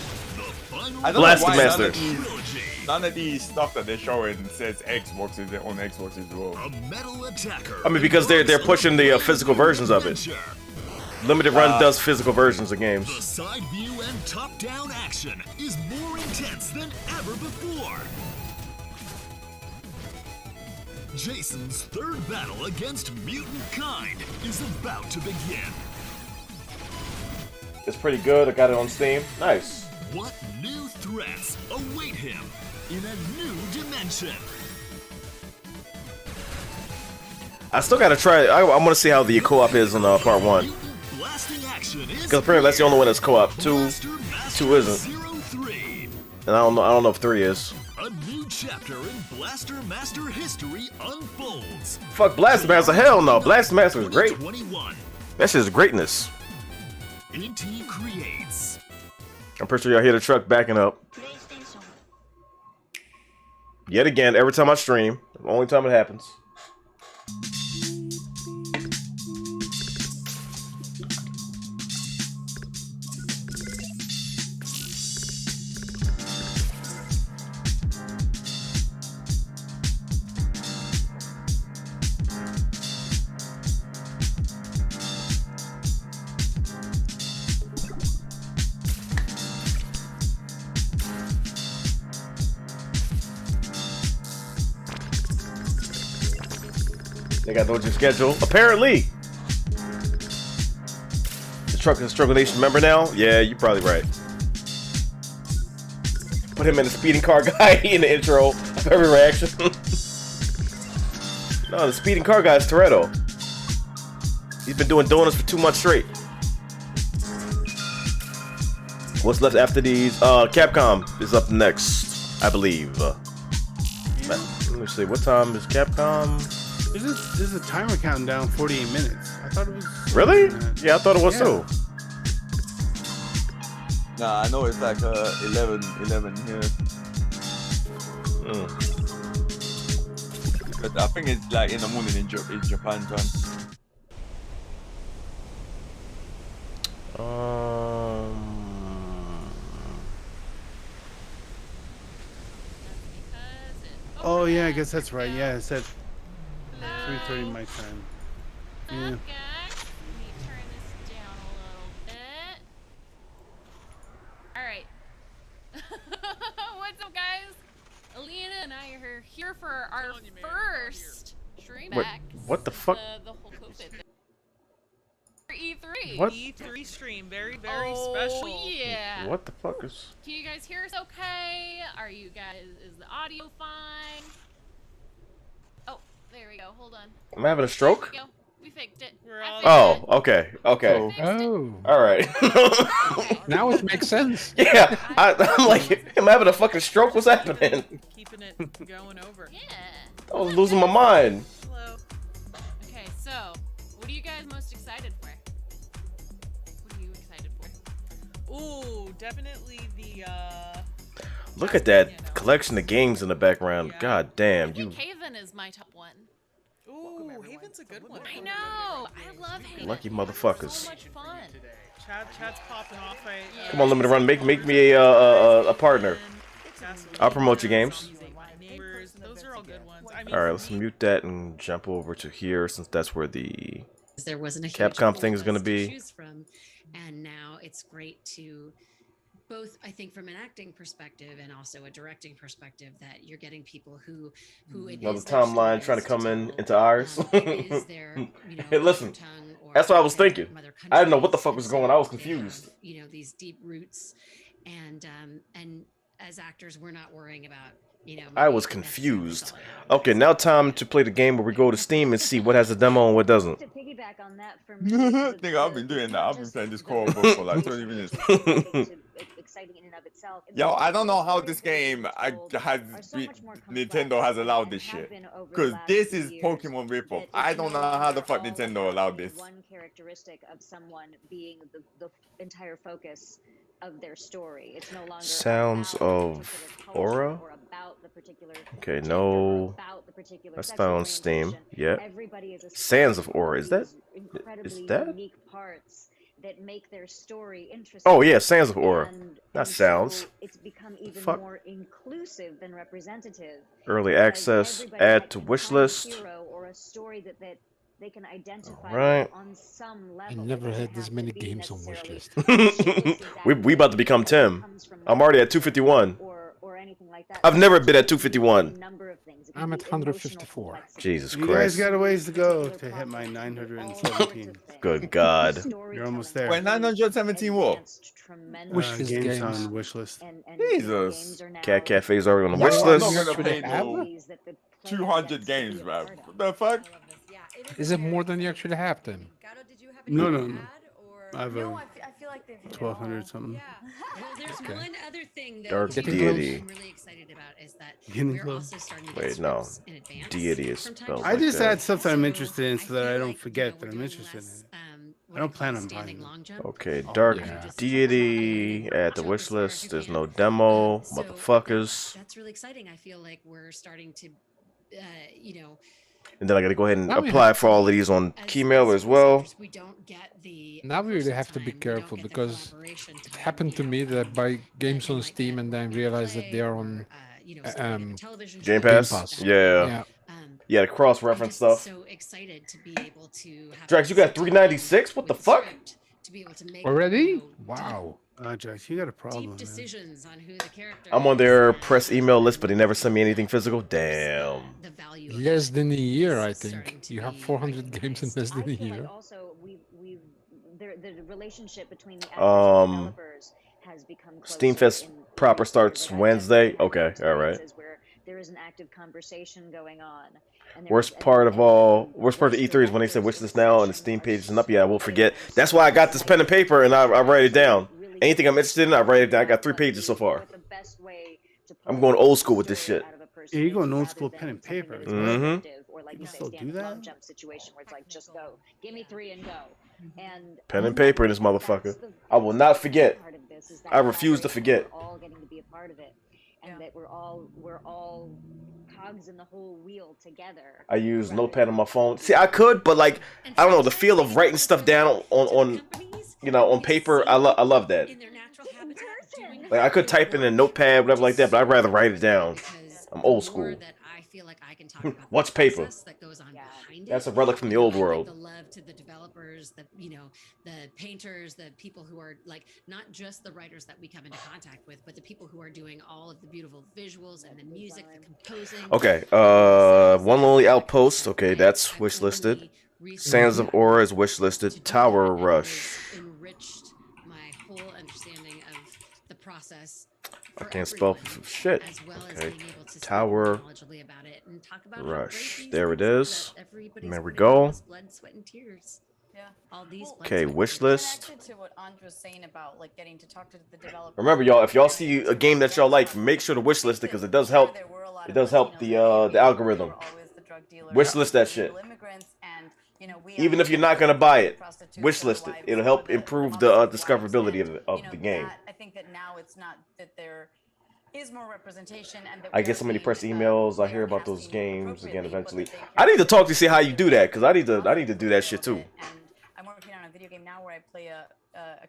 I don't Blast know the why Master. none of these stuff that they're showing says Xbox is on Xbox as well. I mean, because they're pushing the physical versions of it. Limited Run does physical versions of games. The side view and top-down action is more intense than ever before. Jason's third battle against mutant kind is about to begin. It's pretty good. I got it on Steam. Nice. What new threats await him in a new dimension? I still gotta try it. I want to see how the co-op is in part 1. Because apparently that's the only one that's co-op. 2 isn't. And I don't know if 3 is. A new chapter in Blaster Master history unfolds. Fuck Blaster Master. Hell no. Blaster Master is great. That shit is greatness. Inti creates. I'm pretty sure y'all hear the truck backing up. Yet again, every time I stream, the only time it happens. They got no schedule. Apparently. The truck is a StruggleNation member now? Yeah, you're probably right. Put him in the speeding car guy in the intro of every reaction. No, the speeding car guy is Toretto. He's been doing donuts for 2 months straight. What's left after these? Capcom is up next, I believe. Let me see, what time is Capcom? There's a timer counting down 48 minutes. I thought it was... Really? Yeah, I thought it was too. Nah, I know it's like 11 here. But I think it's like in the morning in Japan time. Oh yeah, I guess that's right. Yeah, it said 3:30 my time. Yeah. Alright. What's up, guys? Alina and I are here for our first stream back. What the fuck? The whole COVID thing. For E3. What? E3 stream, very special. Yeah. What the fuck is... Can you guys hear us okay? Are you guys... Is the audio fine? Oh, there we go. Hold on. Am I having a stroke? There we go. We faked it. Oh, okay. Okay. Oh. Alright. Now it makes sense. Yeah. I'm like, am I having a fucking stroke? What's happening? Keeping it going over. Yeah. I was losing my mind. Hello. Okay, so, what are you guys most excited for? What are you excited for? Ooh, definitely the, Look at that collection of games in the background. God damn, I you... think Haven is my top one. Ooh, Haven's a good one. I know. I love Haven. Lucky motherfuckers. So much fun. Chat's popping off. Come on, Limited Run, make me a partner. I'll promote your games. Those are all good ones. I mean, Alright, let's mute that and jump over to here since that's where the there wasn't a Capcom thing is going to be. choose from, and now it's great to both, I think, from an acting perspective and also a directing perspective, that you're getting people who it Another is their timeline stories trying to come into ours. it is their, Hey, listen, that's what I was thinking. I didn't know what the fuck was going on. I was confused. have, you know, these deep roots, and as actors, we're not worrying about, you know. I was confused. Okay, now time to play the game where we go to Steam and see what has a demo and what doesn't. To piggyback on that for Nigga, I've been doing that. I've been playing this co-op for like 20 minutes. exciting in and of itself. Yo, I don't know how this game Nintendo has allowed this shit. Because this is Pokemon ripoff. I don't know how the fuck Nintendo allowed this. One characteristic of someone being the entire focus of their story. It's no longer Sounds of Aura. Okay, no. That's not on Steam yet. Sands of Aura. Is that? Unique parts that make their story interesting. Oh yeah, Sands of Aura. That sounds. So it's become even more inclusive than representative. Early access. Add to wish list. Or a story that they can identify Right. on some I level. never had this many games on wishlist. we about to become Tim. I'm already at 251. Or anything like that. I've never been at 251. I'm at 154. Jesus You Christ. guys got a ways to go to hit my 917. Good God. You're almost there. Wait, 917 what? Games on wish list. Jesus. Cat Cafe's already on the Yo, wish I'm list. not gonna pay no 200 games, man. What the fuck? Is it more than you actually have then? No. I have a I feel like they've 1200 something. Well, there's Okay. one other thing that Dark people Deity. I'm really excited about is that Getting we're close. also starting to get Wait, no. scripts in advance. Deity is From time spelled to I like just that. add stuff that I'm interested in so that I don't like, forget we're that I'm doing interested in less, it. what I don't we plan call on standing buying long them. jump. Okay, Dark Deity. Add the wish list. There's no demo. So Motherfuckers. that's really exciting. I feel like we're starting to, you know, And then I gotta go ahead and Now we apply for all of these on Keymailer as well. we don't get the Now we really have to be careful because it happened to me that I buy games on Steam and then realize that they are on Game Pass? Yeah. Yeah, the cross-reference stuff. so excited to be able to have Drax, you got 396? What the fuck? to be able to make Already? Wow. Jax, you got a problem, man. decisions on who the character I'm on their press email list, but they never sent me anything physical. Damn. Less than a year, I think. You have 400 games in less than a year. Also, the relationship between the developers has become Steam Fest proper starts Wednesday. Okay, all right. where there is an active conversation going on. Worst part of the E3 is when they said wish list now and the Steam page isn't up yet. I will forget. That's why I got this pen and paper and I write it down. Anything I'm interested in, I write it down. I got 3 pages so far. I'm going old school with this shit. Yeah, you're going old school pen and paper. Mm-hmm. Or like You you say, still do stand that? long jump situation where it's like just go, give me 3 and go. And Pen and paper in this motherfucker. I will not forget. I refuse to forget. We're all getting to be a part of it, and that we're all cogs in the whole wheel together. I use Notepad on my phone. See, I could, but like, I don't know, the feel of writing stuff down on you know, on paper. I love that. Like, I could type in a notepad, whatever like that, but I'd rather write it down. I'm old school. What's paper? That's a relic from the old world. The love to the developers, the painters, the people who are like not just the writers that we come into contact with, but the people who are doing all of the beautiful visuals and the music, the composing. Okay, One Lonely Outpost. Okay, that's wish listed. Sands of Aura is wish listed. Tower Rush. Enriched my whole understanding of the process. I can't spell shit. Okay, Tower Rush. There it is. There we go. Okay, wish list. To what Andre was saying about like getting to talk to the developer. Remember, y'all, if y'all see a game that y'all like, make sure to wish list it because it does help. It does help the algorithm. Wish list that shit. Even if you're not gonna buy it, wish list it. It'll help improve the discoverability of the game. I think that now it's not that there is more representation and that I get so many press emails. I hear about those games again eventually. I need to talk to see how you do that because I need to do that shit too. I'm working on a video game now where I play a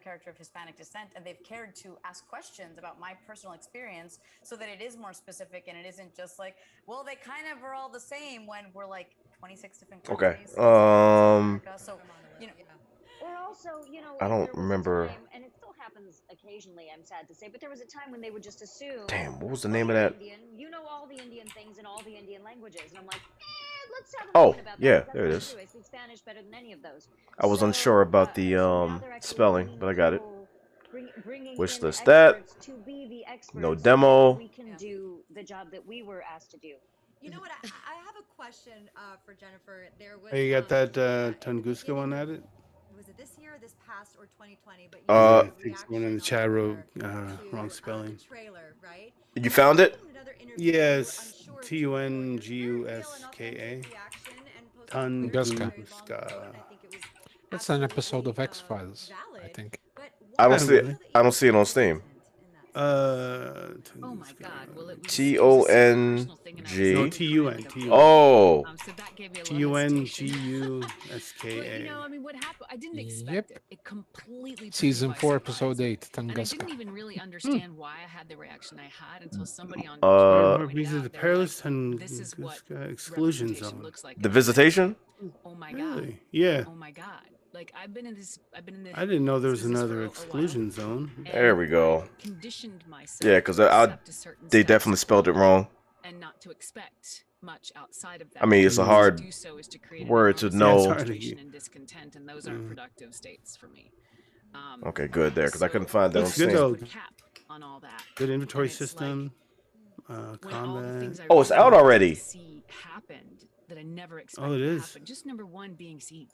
character of Hispanic descent, and they've cared to ask questions about my personal experience so that it is more specific and it isn't just like, well, they kind of are all the same when we're like 26 different countries. Okay. So, you know, or also, you know, I don't remember. And it still happens occasionally, I'm sad to say, but there was a time when they would just assume. Damn, what was the name of that? Indian, you know all the Indian things and all the Indian languages, and I'm like, let's have a Oh, moment about that. yeah, That's there it what I is. do. I speak Spanish better than any of those. I was unsure about the spelling, but I got it. Bringing Wish in list that. experts to be the experts No so that demo. we can do the job that we were asked to do. You know what? I have a question for Jennifer. There was. Hey, you got that Tunguska one at it? Was it this year or this past or 2020, but Uh, I think someone in the chat wrote wrong spelling. trailer, right? You found it? Yes, Tunguska. Guska. Tunguska. That's an episode of X Files, I think. I don't see it. Really? I don't see it on Steam. Oh my God! Well, it was TONG. No, TUN. Oh. so that gave me a TUNGUSKA. Well, you know, I mean, what happened? I didn't expect it. It completely took Season me by 4, surprise. Episode 8, And I didn't Tunguska. even really understand why I had the reaction I had until somebody on These are the perilous Tunguska exclusion zone. looks like The visitation? Oh my God! Really? Yeah. Oh my God! Like I've been in this. I didn't know there was another exclusion zone. There we go. Conditioned myself. Yeah, because to accept a certain they set definitely spelled it wrong. and not to expect much outside of that. I mean, it's a hard To do so is to create word to an know. enormous frustration and discontent, and those aren't productive states for me. Okay, good there, because I couldn't find that on Looks good Steam. though. Cap on all that. Good inventory system. Combat. Oh, it's out already. See happened that I never expected. Oh, it to is. happen. Just number one being seen,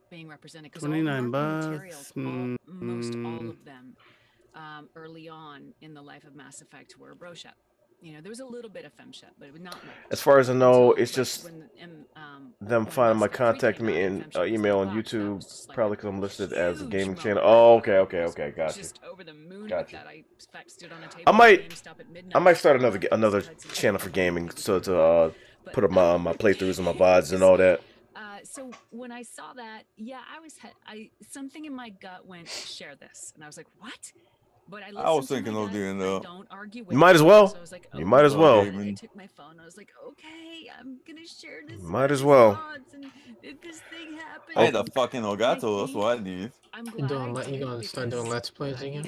being represented. 'Cause $29 all the marketing bucks. materials, most all of them, early on in the life of Mass Effect were bro shop. You know, there was a little bit of femshep, but it was not much. As far as I know, it's just When them finding my contact me in email on YouTube, probably because I'm listed as a gaming channel. Oh, okay, gotcha. Just over the moon Gotcha. with that. I in fact stood on a table I at might GameStop at midnight. I might start another channel for gaming, so to put up my playthroughs and my VODs and all that. So when I saw that, yeah, something in my gut went share this, and I was like, what? But I was thinking of doing that. Don't argue with You might as well. So I was like, You might as well. I took my phone. I was like, okay, I'm gonna share this. Might as well. And if this thing happens, I need a fucking Elgato, that's what I need. I'm You gonna start doing Let's Plays again?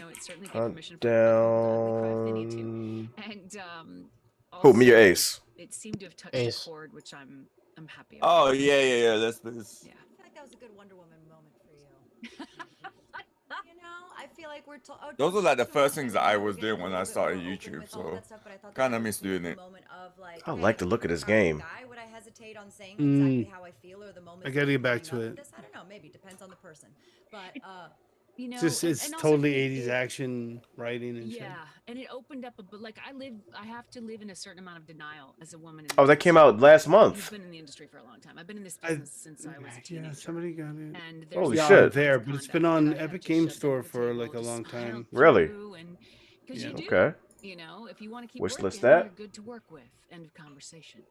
Hunt down. And Who, me or Ace? it seemed to have touched Ace. a chord, which I'm happy. Oh, yeah, that's this. Yeah. I feel like that was a good Wonder Woman moment for you. You know, I feel like we're Those were like the first things that I was doing when I started YouTube, so kind of miss doing it. I like the look of this game. Would I hesitate on saying Mm. exactly how I feel or the moment? I gotta get back to it. I don't know. Maybe depends on the person, but you know, It's and also totally it- 80s action writing and shit. Yeah, and it opened up but like I have to live in a certain amount of denial as a woman. Oh, that came out last month. You've been in the industry for a long time. I've been in this business since I was a teenager. Yeah, somebody got it. And there's Holy Yeah, shit. there, but it's been on Epic Game Store for like a long time. Really? Because Yeah. you do, Okay. you know, if you want to keep Wish working, list that. you're good to work with. End of conversation.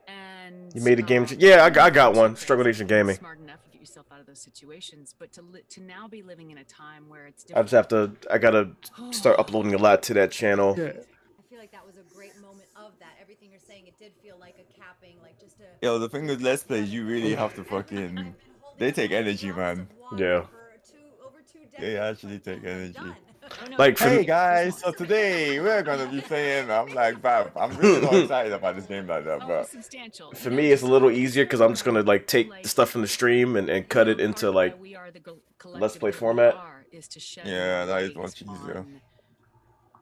And You made a game. Yeah, I got one. StruggleNation Gaming. Smart enough to get yourself out of those situations, but to now be living in a time where it's I just have to. I gotta start uploading a lot to that channel. Yeah. I feel like that was a great moment of that. Everything you're saying, it did feel like a capping, like just a. Yo, the thing with Let's Plays, you really have to fucking. They take energy, man. Yeah. They actually take energy. Like for Hey me, guys, so today we're gonna be playing. I'm like, Bab, I'm really not excited about this game like that, but for me, it's a little easier because I'm just gonna like take the stuff from the stream and cut it into like Let's Play format. yeah, that is much easier.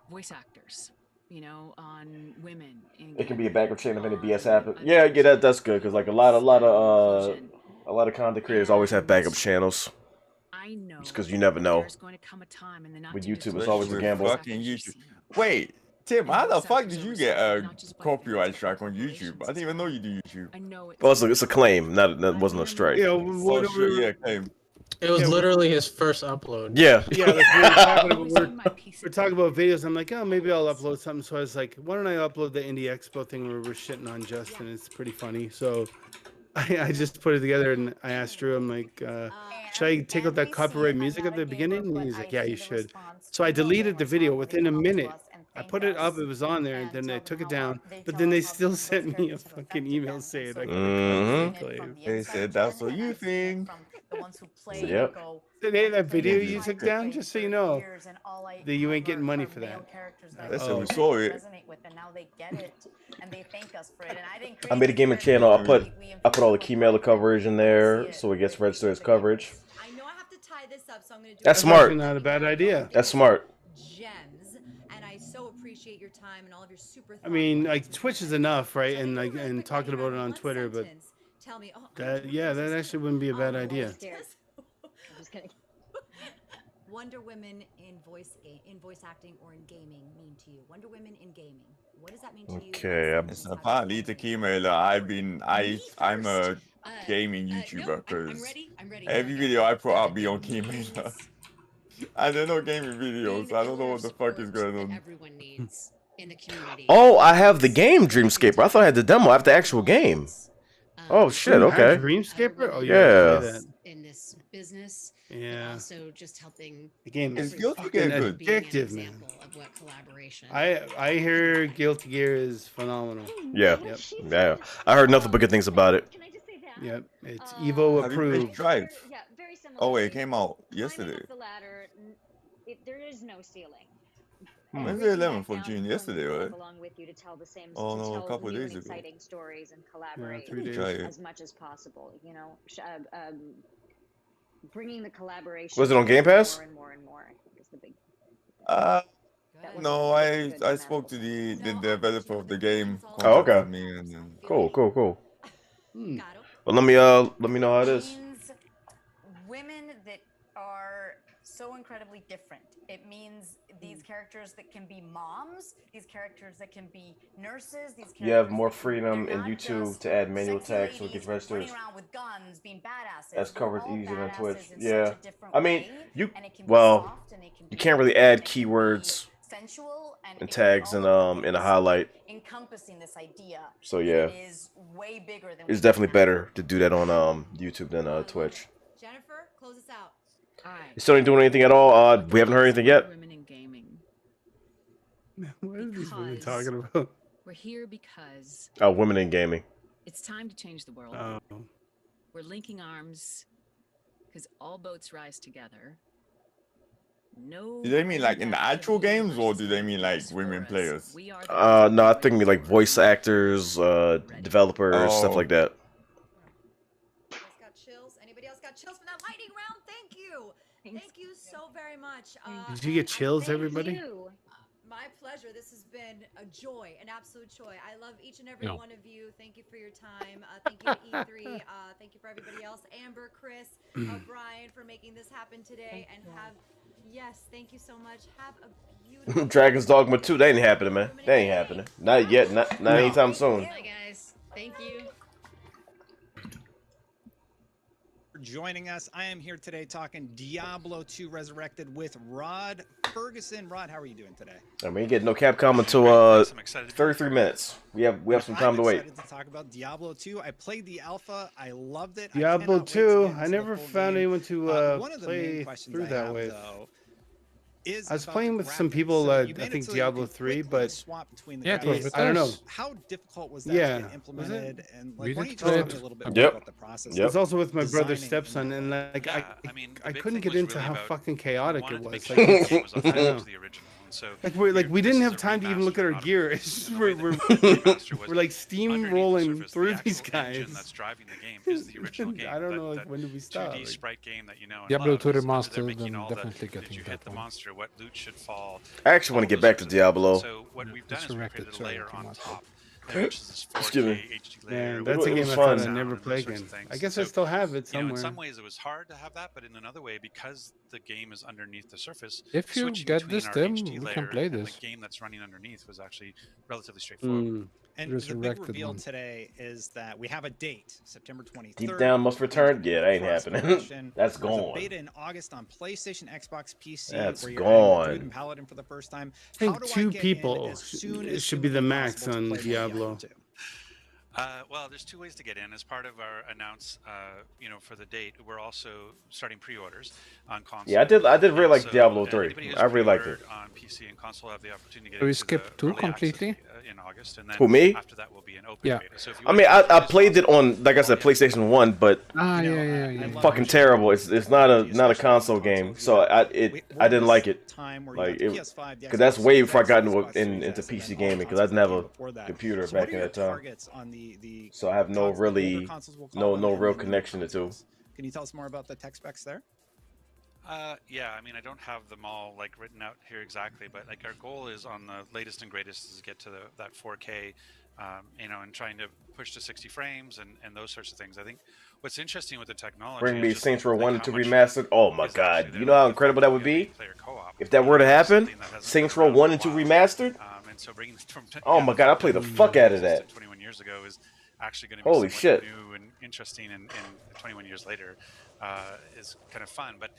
Voice actors, you know, on women. It can be a backup channel if any BS happens. Yeah, that's good because like a lot of content creators always have backup channels. I know. Just because you never know. There's going to come a time in the not With too YouTube, distant it's always a With gamble. fucking YouTube. Wait, Tim, how the fuck did you get a copyright strike on YouTube? I didn't even know you do YouTube. I know Well, it's a claim. That wasn't a strike. Yeah, Oh shit, yeah, claim. It was literally his first upload. Yeah. Yeah, like we're talking about videos. I'm like, oh, maybe I'll upload something. So I was like, why don't I upload the Indie Expo thing where we're shitting on Justin? It's pretty funny. So I just put it together and I asked Drew, I'm like, should I take out that copyright music at the beginning? And he's like, yeah, you should. So I deleted the video within a minute. I put it up, it was on there, and then I took it down. But then they still sent me a fucking email saying I They said that's what you think. Yep. Hey, that video you took down, just so you know, that you ain't getting money for that. Listen, we saw it. I made a gaming channel. I put all the key mailer coverage in there, so it gets registered as coverage. I know I have to tie this up, so I'm going to do That's smart. Actually not a bad idea. That's smart. gems, and I so appreciate your time and all of your super. I mean, like Twitch is enough, right? And like and talking about it on Twitter, but Tell me, that actually wouldn't be a bad idea. I'm just kidding. Wonder Women in voice acting or in gaming mean to you? Wonder Women in gaming. What does that mean to you? Okay, Snappa lite Kimela. I'm a gaming YouTuber because every video I put out be on Kimela. And there are no gaming videos. So I don't know what the fuck is going on. Everyone needs in the community. Oh, I have the game Dreamscaper. I thought I had the demo. I have the actual game. Oh shit! You have Okay. Dreamscaper? Oh, you Yeah. play that. In this business, Yeah. also just helping. The game is Guilty fucking Gear good? addictive, man. Of what collaboration. I hear Guilty Gear is phenomenal. Yeah. Yep. Yeah. I heard nothing but good things about it. Yep. It's Evo Have you played approved. Drive? Yeah, very similar. Oh wait, it came out yesterday. The ladder, there is no ceiling. When's the 11th of June? Yesterday, right? Along with you to tell the same. Oh to no, a tell couple of new days and ago. exciting stories and collaborate 3 days. Try it. as much as possible. You know, bringing the collaboration. Was it on Game Pass? More and more and more. I think is the big. No, I spoke to the developer of the game. Oh, okay. contacted me and then- Cool. Hmm. Well, let me know how it is. Means women that are so incredibly different. It means these characters that can be moms, these characters that can be nurses, these characters You have more that can- freedom they're in not YouTube just to add manual sexy tags so it ladies gets registered. running around with guns, being badasses. That's We're covered all easier than badasses Twitch. in such Yeah. a different I mean, way, you and it can be well, soft and it can you be can't really cute, add and it can be keywords sensual and and it can be tags in all of the in a things highlight. encompassing this idea. So yeah, It is way bigger than it's we definitely can better to do that on YouTube than Twitch. Jennifer, close us out. All right. You still ain't doing anything at all? We haven't heard anything yet. Women in gaming. What are these women Because talking about? We're here because Oh, women in gaming. it's time to change the world. Oh. We're linking arms because all boats rise together. No. Do they mean like in the actual games or do they mean like women players? No, I think me like voice actors, developers, stuff like that. Got chills? Anybody else got chills from that lightning round? Thank you. Thank you so very much. Did you get chills, everybody? My pleasure. This has been a joy, an absolute joy. I love each and every No. one of you. Thank you for your time. Thank you to E3. Thank you for everybody else. Amber, Chris, Brian for making this happen today. And thank you so much. Have a beautiful Dragon's Dogma 2, that ain't happening, man. That ain't happening. Not yet. Not anytime soon. Bye, guys. Thank you. For joining us. I am here today talking Diablo 2 Resurrected with Rod Ferguson. Rod, how are you doing today? I mean, you get no Capcom until 33 minutes. We have some time to wait. I'm excited to talk about Diablo 2 I played the alpha. I loved it. Diablo 2. I never found anyone to one of the play main questions through I that have, with. though, is I was about playing the with some graphics. people. So I you made it think so you Diablo could 3, quickly but swap between the Yeah, it was graphics. with I don't know. us. How difficult was that Yeah. to get implemented? And We like, why don't did you tell play me it. a little bit more Yep. about the process? It was also with my brother's Designing stepson, and like Yeah, I mean, the I big couldn't thing get was into really how about fucking we chaotic wanted it to make was. sure Like, the game was I don't authentic know. to the original. And so we didn't have this is a time to even look at our remaster, gear. not a It's just remaster. we're Remaster was like underneath the steamrolling surface, through the these actual engine guys. that's driving the game is the original game. I don't know, that, like, when do we stop? 2D Like- sprite game that you know and Diablo love 2 is under there Remastered, making I'm all the, definitely did getting you that hit the one. monster, what loot should fall. I actually want to get back to Diablo. So what we've done is we Resurrected, created a sorry, layer on Remastered. top. Which is this 4K Excuse me. HD layer. Man, with that's a It game was I fun. thought I'd sound never and play those sorts again. of things. I guess So, I still have it you know, somewhere. in some ways it was hard to have that, but in another way, because the game is underneath the surface, If you switching get between this our demo, HD we layer can play and this. the game that's running underneath was actually relatively straightforward. Mm. And the big Resurrected reveal one. today is that we have a date, September 23rd. Deep Down Must Return? Yeah, that ain't Cross happening. promotion. That's There's a gone. beta in August on PlayStation, Xbox, PC. That's where you're adding the gone. Druid and Paladin for the first time. I think How do 2 get in people as soon as should be the humanly max possible to on play Diablo. 2? Well, there's two ways to get in. As part of our announce, for the date, we're also starting pre-orders on console. Yeah, I did really like So, Diablo 3. anybody who's I really liked it. pre-ordered on PC and console have the opportunity to get So we into skipped the 2 early access, completely? in August, and then Who, me? after that will be an open Yeah. beta. So if you I mean, want to I use played it on, like I said, PlayStation 1, but Ah, You know, yeah. I love fucking it. terrible. It's not a Especially console on game, console. so I We're didn't in like this it. time where Like you have it, the PS5, the because that's Xbox way Series before I X, got Xbox Series into S, and PC then gaming, all because I consoles didn't have that a came before that. computer So what back are in your that time, targets on the so I have no consoles, the older really consoles, we'll call them, no and real the newer connection to two. consoles? Can you tell us more about the tech specs there? Yeah, I mean, I don't have them all like written out here exactly, but like our goal is on the latest and greatest is to get to that 4K, and trying to push to 60 frames and those sorts of things. I think what's interesting with the technology Bring is me just, Saints Row like, 1 how and 2 much remastered. Oh my is actually god. there. You know how Like, incredible that would be? player co-op, If that were to happen? something that hasn't Saints been Row around 1 for and a 2 while. remastered? And so bringing from Oh my god, I played the fuck out of that. 21 years ago is actually going to be Holy somewhat shit. new and interesting, and 21 years later is kind of fun. But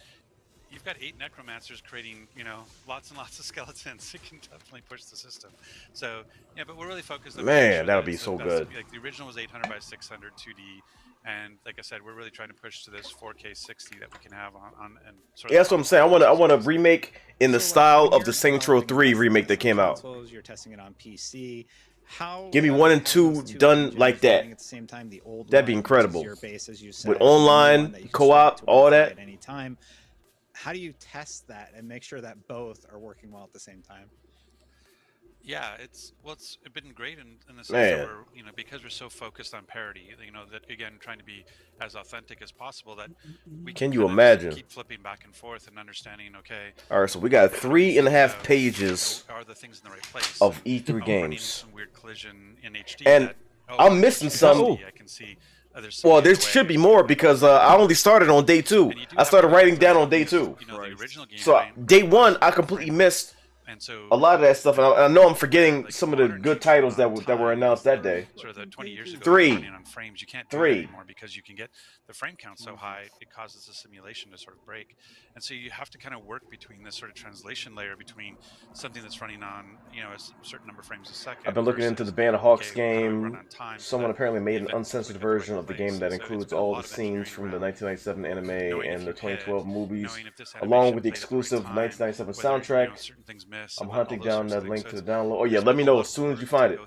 you've got 8 necromancers creating, you know, lots and lots of skeletons. It can definitely push the system. So yeah, but we're really focused on making Man, sure that'll that be it's so the best. good. Like the original was 800 by 600 2D, and like I said, we're really trying to push to this 4K 60 that we can have on and sort Yeah, of that's what I'm saying. I want to remake in the style of the Saints Row 3 remake that came out. You're testing it on PC. How Give me 1 and 2 done like that. at the same time, the old That'd be one incredible. versus your base, as you said, With the new one online, that you can co-op, stream to all Wi-Fi that. at any time. How do you test that and make sure that both are working well at the same time? Yeah, it's been great in the sense Man. that we're, you know, because we're so focused on parity, you know, that again trying to be as authentic as possible, that we Can can you kind of imagine? keep flipping back and forth and understanding, okay, All right, so we got 3.5 pages are the things in the right place? of E3 I'm running games. some weird collision in HD And that, I'm missing some. I can see there's Well, some there should be more because I only started on day 2. I started writing down on day 2. you know, the original game. So day 1, I completely missed a lot of that stuff, and I know I'm forgetting some of the good titles that were announced that day. Sort of the 20 years ago, 3. running on frames, you can't do that 3. anymore because you can get the frame count so high, it causes the simulation to sort of break. And so you have to kind of work between this sort of translation layer between something that's running on, you know, a certain number of frames a second. I've been looking into the Band of Hawks game. Someone apparently made an uncensored version of the game that includes all the scenes from the 1997 anime and the 2012 movies, along with the exclusive 1997 soundtrack. I'm hunting down that link to the download. Oh yeah, let me know as soon as you find it.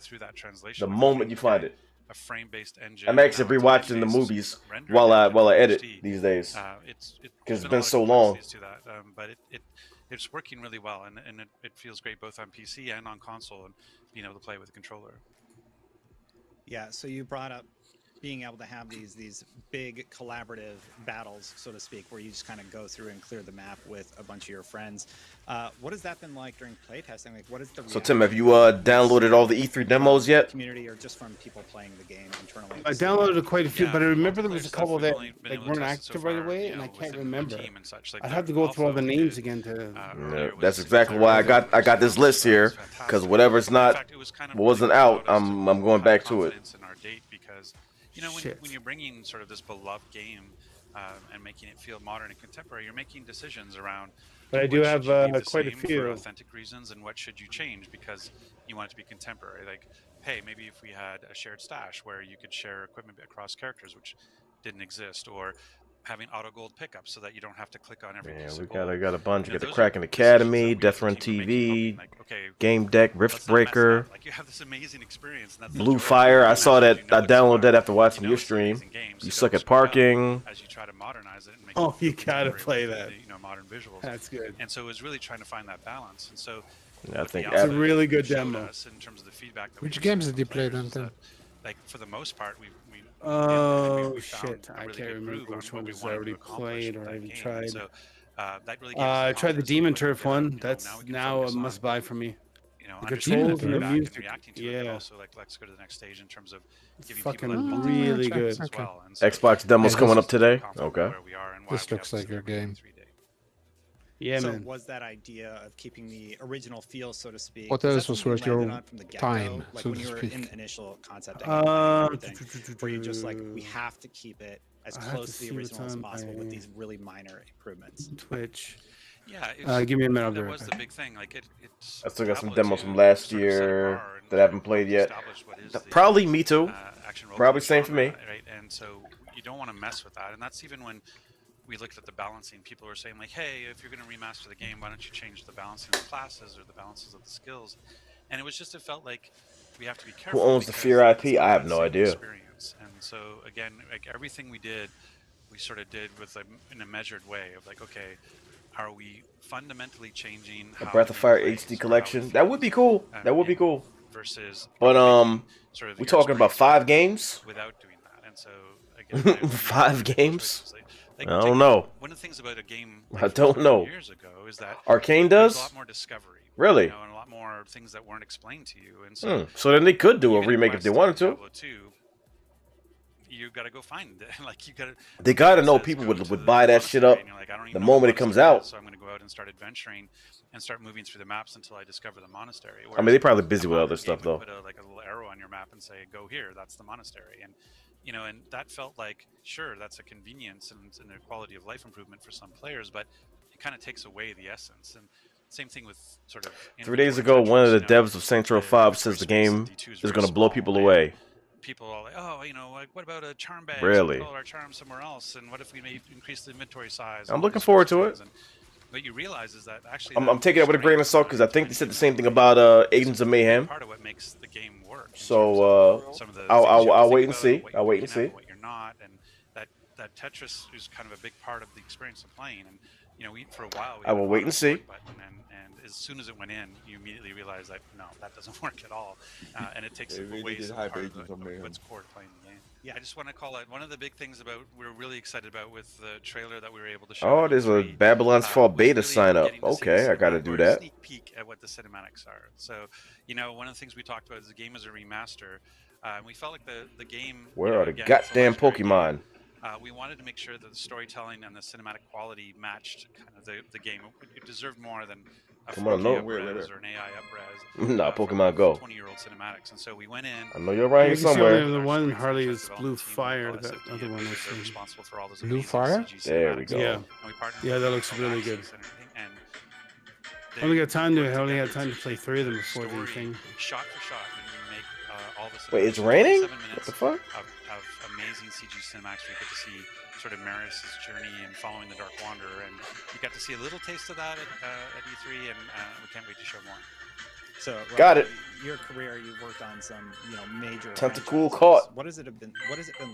The moment you find it. A frame-based engine. I'm actually rewatching the movies while I edit these days because it's been so long. To that, but it's working really well, and it feels great both on PC and on console, and being able to play with a controller. Yeah, so you brought up being able to have these big collaborative battles, so to speak, where you just kind of go through and clear the map with a bunch of your friends. What has that been like during playtesting? Like, what is the So Tim, have you downloaded all the E3 demos yet? community, or just from people playing the game internally? I downloaded quite a few, but I remember there was a couple that like weren't active right away, and I can't remember. I'd have to go through all the names again to. Yeah, that's exactly why I got this list here, because whatever's not wasn't out, I'm going back to it. In our date, because you know when you're bringing sort of this beloved game and making it feel modern and contemporary, you're making decisions around. But I do what have should you leave the quite a same few. for authentic reasons, and what should you change because you want it to be contemporary. Like, hey, maybe if we had a shared stash where you could share equipment across characters, which didn't exist, or having auto gold pickups so that you don't have to click on every piece of gold. I got a bunch. You got the those are Kraken decisions Academy, that we as Death a Run team are making, TV, like, okay, Game Deck, Rift Breaker, like you have this amazing experience, and that's Blue Fire. I saw that. I downloaded that after watching your stream. You suck at parking. as you try to modernize it and make Oh, it you gotta contemporary play with that. the, you know, modern visuals. That's good. And so it was really trying to find that balance. And so Yeah, I what think the It's a alpha really good showed demo. us in terms of the feedback that we Which received games from did you play players then, is Tim? that, like, for the most part, we Oh we found shit! a I really can't good remember groove on which what we ones I wanted to already accomplish played with or that even game. tried. So that really gave us I the tried the confidence to Demon look Turf at, one. you know, That's now we can now a focus on, must-buy for me. you know, The understanding controls and the feedback and music. reacting to it, but Yeah. also like let's go to the next stage in terms of giving Fucking people that really multiple good. experience as well. And so Xbox demos Yeah, coming this up today. confident Okay. where we are and why This we looks have like your this game. 3 day. Yeah, So man. was that idea of keeping the original feel, so to speak? What was else that was something worth you landed your on from the get-go? time, Like so when to you were speak? in the initial concept and everything, were you just like, we have to keep it as I have close to to see the what's original as on possible my- with these really minor improvements? Twitch. Yeah, it was, Give me a minute. I'll be that right was back. the big thing. Like it's I still got some Diablo demos 2 from last sort of set a year bar and that I haven't played yet. established what is the, Probably me too. action role Probably play same for me. genre, right? And so you don't want to mess with that. And that's even when we looked at the balancing. People were saying like, hey, if you're going to remaster the game, why don't you change the balancing of the classes or the balances of the skills? And it was just, it felt like we have to be careful. Who owns the because Fear it's IP? not I have that no same idea. experience. And so again, like everything we did, we sort of did with in a measured way of like, okay, are we fundamentally changing A how Breath of the Fire game plays HD or how it collection. That would be cool. feels, That would be cool. versus But sort of we your talking about experience 5 games? without doing that. And so again, 5 games? like, I don't know. One of the things about a game I don't know. years ago is that Arcane there's does? a lot more discovery. Really? You know, and a lot more things that weren't explained to you. And so So then they could do you a get remake if Quest they and wanted to. Diablo 2, you got to go find it. Like you got to. They gotta know people would buy that shit up the moment it comes out. So I'm going to go out and start adventuring and start moving through the maps until I discover the monastery. I mean, they're probably busy with other stuff though. Put like a little arrow on your map and say, "Go here." That's the monastery, and and that felt like sure, that's a convenience and a quality of life improvement for some players, but it kind of takes away the essence. And same thing with sort of. 3 days ago, one of the devs of Saints Row 5 says the game is going to blow people away. People are like, oh, like, what about a charm bag? Really? Put all our charms somewhere else, and what if we may increase the inventory size? I'm looking forward to it. What you realize is that actually I'm taking it with a grain of salt because I think they said the same thing about Agents of Mayhem. Part of what makes the game work. So I'll wait and see. I'll wait and see. What you're not, and that Tetris is kind of a big part of the experience of playing. And we for a while. I will wait and see. And as soon as it went in, you immediately realize that no, that doesn't work at all, and it takes away some part of what's core to playing the game. Yeah, I just want to call out one of the big things about we're really excited about with the trailer that we were able to show. Oh, there's a Babylon's Fall beta sign up. Okay, I got to do that. Sneak peek at what the cinematics are. So, one of the things we talked about is the game is a remaster. We felt like the game. Where are the goddamn Pokemon? We wanted to make sure that the storytelling and the cinematic quality matched kind of the game. It deserved more than a 4K up-res or an AI up-res. Nah, Pokemon Go. 20-year-old cinematics, and so we went in. I know you're right here somewhere. The one Harley is Blue Fire. That other one is responsible for all those Blue Fire. There we go. Yeah, that looks really good. I only had time to play 3 of them before the thing. Shot for shot, when you make all the. Wait, it's raining? What the fuck? Of amazing CG cinematics, where you get to see sort of Marius' journey and following the Dark Wanderer, and you got to see a little taste of that at E3, and we can't wait to show more. So, got it. Your career, you've worked on some, major. Tentacool caught. What has it been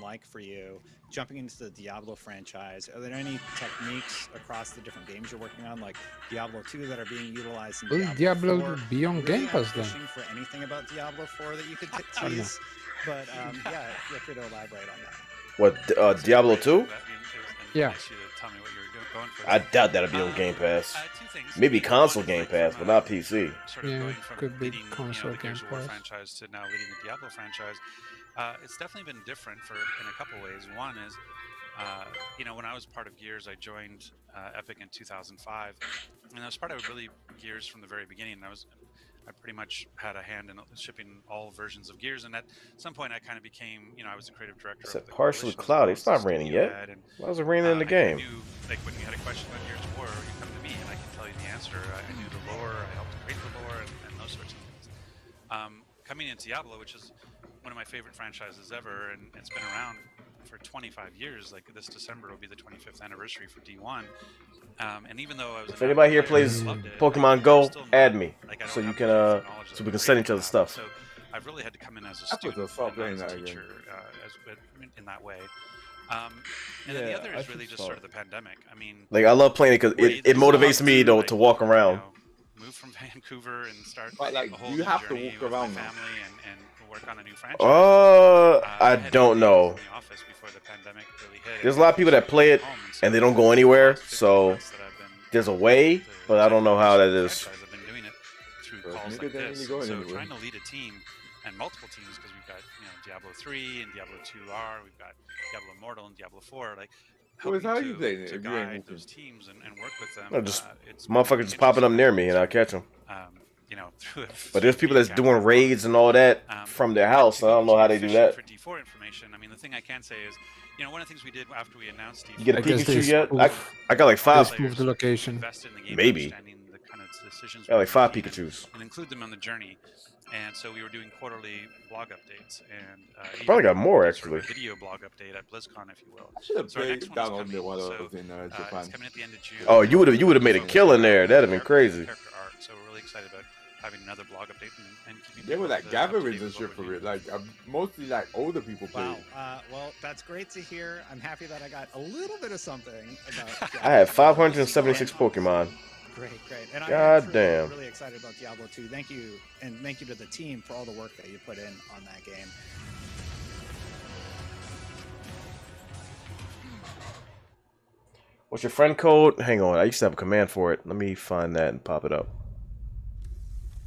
like for you jumping into the Diablo franchise? Are there any techniques across the different games you're working on, like Diablo 2, that are being utilized in Diablo 4? Beyond Game Pass then? Fishing for anything about Diablo 4 that you could tease, but yeah, feel free to elaborate on that. What Diablo 2? Yeah. I doubt that'll be on Game Pass. Maybe console Game Pass, but not PC. Yeah, could be console Game Pass. Franchise to now leading the Diablo franchise. It's definitely been different in a couple ways. One is, when I was part of Gears, I joined Epic in 2005, and I was part of really Gears from the very beginning. I pretty much had a hand in shipping all versions of Gears, and at some point I kind of became, I was the creative director. It's partially cloudy. It's not raining yet. Why is it raining in the game? I knew, like, when you had a question about Gears of War, you come to me and I can tell you the answer. I knew the lore, I helped create the lore, and those sorts of things. Coming into Diablo, which is one of my favorite franchises ever, and it's been around for 25 years. Like this December will be the 25th anniversary for D1. And even though I was if anybody here plays Pokemon Go, add me so you can so we can send each other stuff. So I've really had to come in as a student and as a teacher in that way. And then the other is really just sort of the pandemic. I mean, like I love playing it because it motivates me to walk around. Move from Vancouver and start like a whole you have to journey walk with around my family and work on a new franchise. I don't know. There's a lot of people that play it and they don't go anywhere, so there's a way, but I don't know how that is. I've been doing it through calls like this. So trying to lead a team and multiple teams, because we've got Diablo 3 and Diablo 2R, we've got Diablo Immortal and Diablo 4, like helping to guide those teams and work with them. No, just motherfuckers just popping up near me and I catch them. But there's people that's doing raids and all that from their house. So I don't know how they do that. For D4 information, I mean, the thing I can say is, one of the things we did after we announced D4. You get a Pikachu yet? I got like 5. Move the location. Maybe. I got like 5 Pikachus. And include them on the journey. And so we were doing quarterly blog updates, and probably got more actually. Video blog update at BlizzCon, if you will. I should have downloaded one of those in Japan. It's coming at the end of June. Oh, you would have made a killing there. That'd have been crazy. So we're really excited about having another blog update and keeping. They were like gatherings and shit for it. Like mostly like older people playing. Wow. Well, that's great to hear. I'm happy that I got a little bit of something about. I have 576 Pokemon. Great. And God damn. I'm really excited about Diablo 2. Thank you, and thank you to the team for all the work that you put in on that game. What's your friend code? Hang on, I used to have a command for it. Let me find that and pop it up.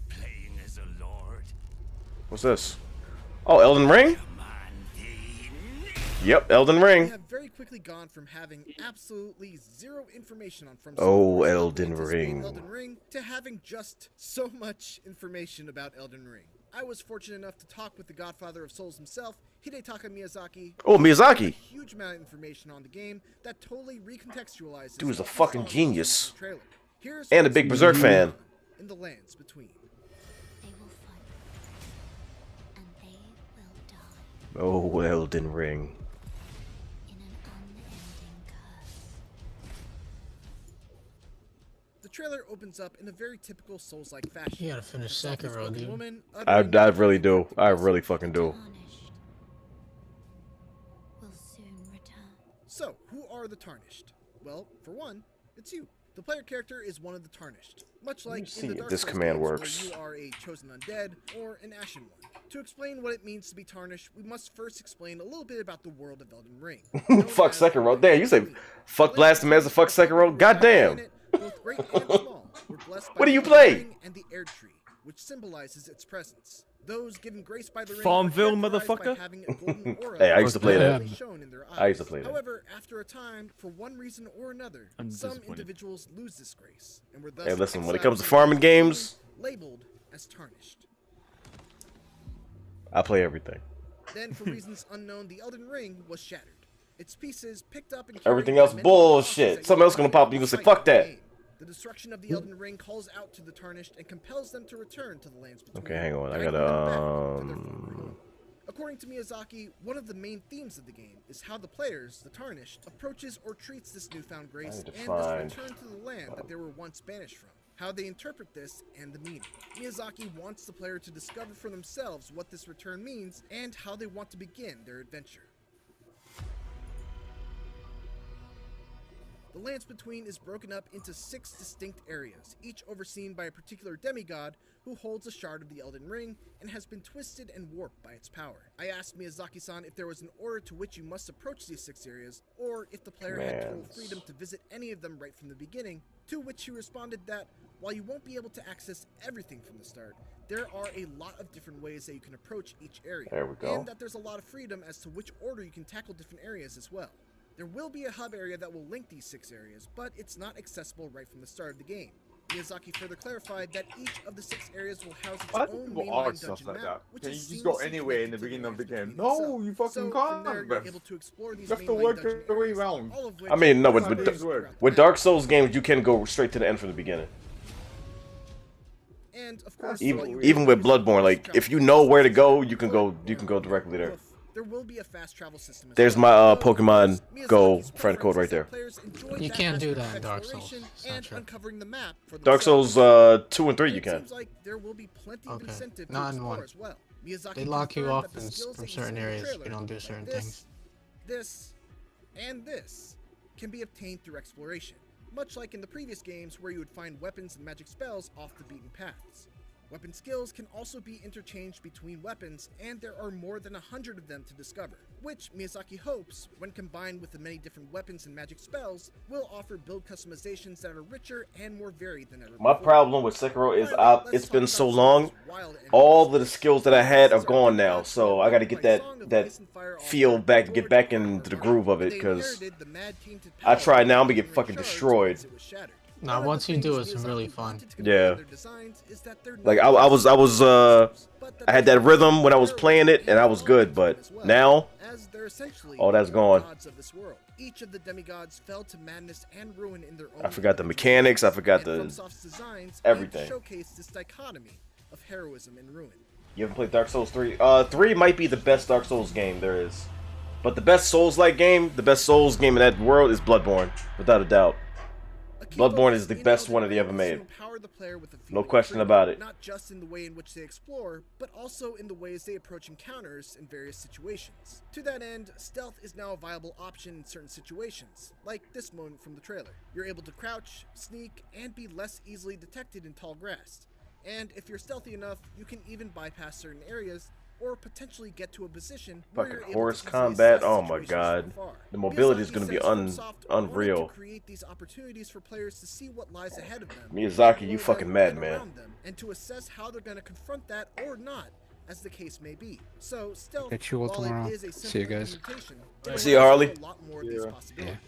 Playing as a lord. What's this? Oh, Elden Ring? Yep, Elden Ring. We have very quickly gone from having absolutely zero information on From Oh, Software's Elden anticipated Ring. Elden Ring to having just so much information about Elden Ring. I was fortunate enough to talk with the godfather of Souls himself, Hidetaka Miyazaki. Oh, Miyazaki. A huge amount of information on the game that totally recontextualizes. Dude is a what we fucking saw in the genius. trailer. Here's And a what's big Berserk going fan. on in the lands between. Oh, Elden Ring. The trailer opens up in a very typical Souls-like fashion. You gotta finish Sekiro, dude. Woman, I really do. I really fucking do. So, who are the Tarnished? Well, for one, it's you. The player character is one of the Tarnished. Much like see in the if Dark this Souls command games, works. where you are a chosen undead or an ashen one. To explain what it means to be Tarnished, we must first explain a little bit about the world of Elden Ring. Fuck Sekiro. Damn, you say fuck Blasphemous and fuck Sekiro? Goddamn. Both great and small were blessed by What do you the play? Ring and the Air Tree, which symbolizes its presence. Those given grace by the ring Farmville, are characterized by motherfucker. having a golden aura Hey, I used to play that. clearly shown in their I used to eyes. play that. However, after a time, for one reason or another, I'm some disappointed. individuals lose this grace and were thus Hey, listen, when it exiled comes to from farming the game, games, labeled as Tarnished. I play everything. Then, for reasons unknown, the Elden Ring was shattered. Its pieces picked up and Everything carried else by many bullshit. that Something else gonna pop up, you gonna say, fight fuck in the that. game. The destruction of the Elden Ring calls out to the Tarnished and compels them to return to the lands between. Okay, hang on. I guiding gotta them back to their former home. According to Miyazaki, one of the main themes of the game is how the players, the Tarnished, approaches or treats this newfound grace need to and find- this return to the land that they were once banished from. How they interpret this and the meaning. Miyazaki wants the player to discover for themselves what this return means and how they want to begin their adventure. The Lands Between is broken up into 6 distinct areas, each overseen by a particular demigod who holds a shard of the Elden Ring and has been twisted and warped by its power. I asked Miyazaki-san if there was an order to which you must approach these 6 areas, or if the player had total Commands. freedom to visit any of them right from the beginning, to which he responded that, while you won't be able to access everything from the start, there are a lot of different ways that you can approach each area, There we go. and that there's a lot of freedom as to which order you can tackle different areas as well. There will be a hub area that will link these 6 areas, but it's not accessible right from the start of the game. Miyazaki further clarified that each of the 6 areas will house its Why do own people mainline ask stuff dungeon like map, that? which Can is you just go seamlessly anywhere in the connected to beginning of the Lands game? Between No, itself. you fucking So can't. from there, you're bruv. able to explore these You have to mainline work dungeon your way areas, around. all of which I mean, no, are with, displayed with, throughout the with map. Dark Souls games, you can go straight to the end from the beginning. And of course, Even with Bloodborne, like if you know where to go, you can go directly there. there will be a fast travel system as There's well. my Pokemon Go friend code right there. Players enjoy You that can't do aspect that in of Dark Souls. exploration It's not and true. uncovering the map for Dark themselves. Souls 2 and 3 And you it can. seems like there will be plenty of Okay, incentive to not in explore one. as well. Miyazaki They lock you confirmed off that the skills from that you certain see in the areas if you trailer, don't do like certain this, things. This, and this can be obtained through exploration, much like in the previous games where you would find weapons and magic spells off the beaten paths. Weapon skills can also be interchanged between weapons, and there are more than 100 of them to discover, which Miyazaki hopes, when combined with the many different weapons and magic spells, will offer build customizations that are richer and more varied than ever My before. problem with Sekiro is it's been so long. All of the skills that I had are gone now, so I got to get that feel back, get back into the groove of it, because I tried now, I'm gonna get fucking destroyed. Now, once you do, it's really fun. Yeah. Like I had that rhythm when I was playing it, and I was good, but now, all that's gone. Gods of this world. Each of the demigods fell to madness and ruin in their own I forgot the way. mechanics, I forgot And the FromSoft's designs everything. showcase this dichotomy of heroism and ruin. You haven't played Dark Souls 3? 3 might be the best Dark Souls game there is. But the best Souls-like game, the best Souls game in that world is Bloodborne, without a doubt. Bloodborne is the best one that they ever made. No question about it. Not just in the way in which they explore, but also in the ways they approach encounters in various situations. To that end, stealth is now a viable option in certain situations, like this moment from the trailer. You're able to crouch, sneak, and be less easily detected in tall grass. And if you're stealthy enough, you can even bypass certain areas, or potentially get to a position where you're Fucking able horse to easily combat, assess oh my situations god. from afar. The mobility is Miyazaki gonna be says FromSoft wanted unreal. to create these opportunities for players to see what lies ahead of them. Miyazaki, you below fucking them, mad, and man. around them, and to assess how they're going to confront that or not as the case may be. So stealth, Catch you all while tomorrow. it is a See you simple guys. implementation, See you, Harley. a lot more of these possibilities.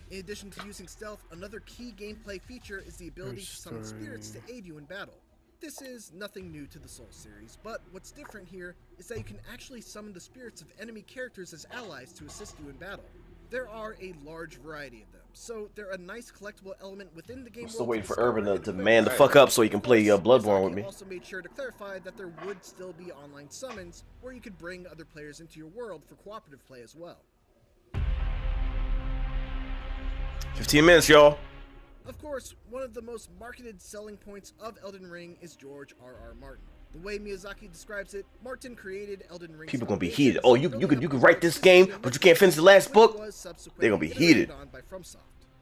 In addition to using stealth, another key gameplay feature is the ability to summon spirits to aid you in battle. This is nothing new to the Souls series, but what's different here is that you can actually summon the spirits of enemy characters as allies to assist you in battle. There are a large variety of them, so they're a nice collectible element within the game. I'm still waiting for Urban to man the fuck up so he can play Bloodborne with me. Also made sure to clarify that there would still be online summons where you could bring other players into your world for cooperative play as well. 15 minutes, y'all. Of course, one of the most marketed selling points of Elden Ring is George R.R. Martin. The way Miyazaki describes it, Martin created Elden Ring. People gonna be heated. Oh, you could write this game, but you can't finish the last book. They're gonna be heated.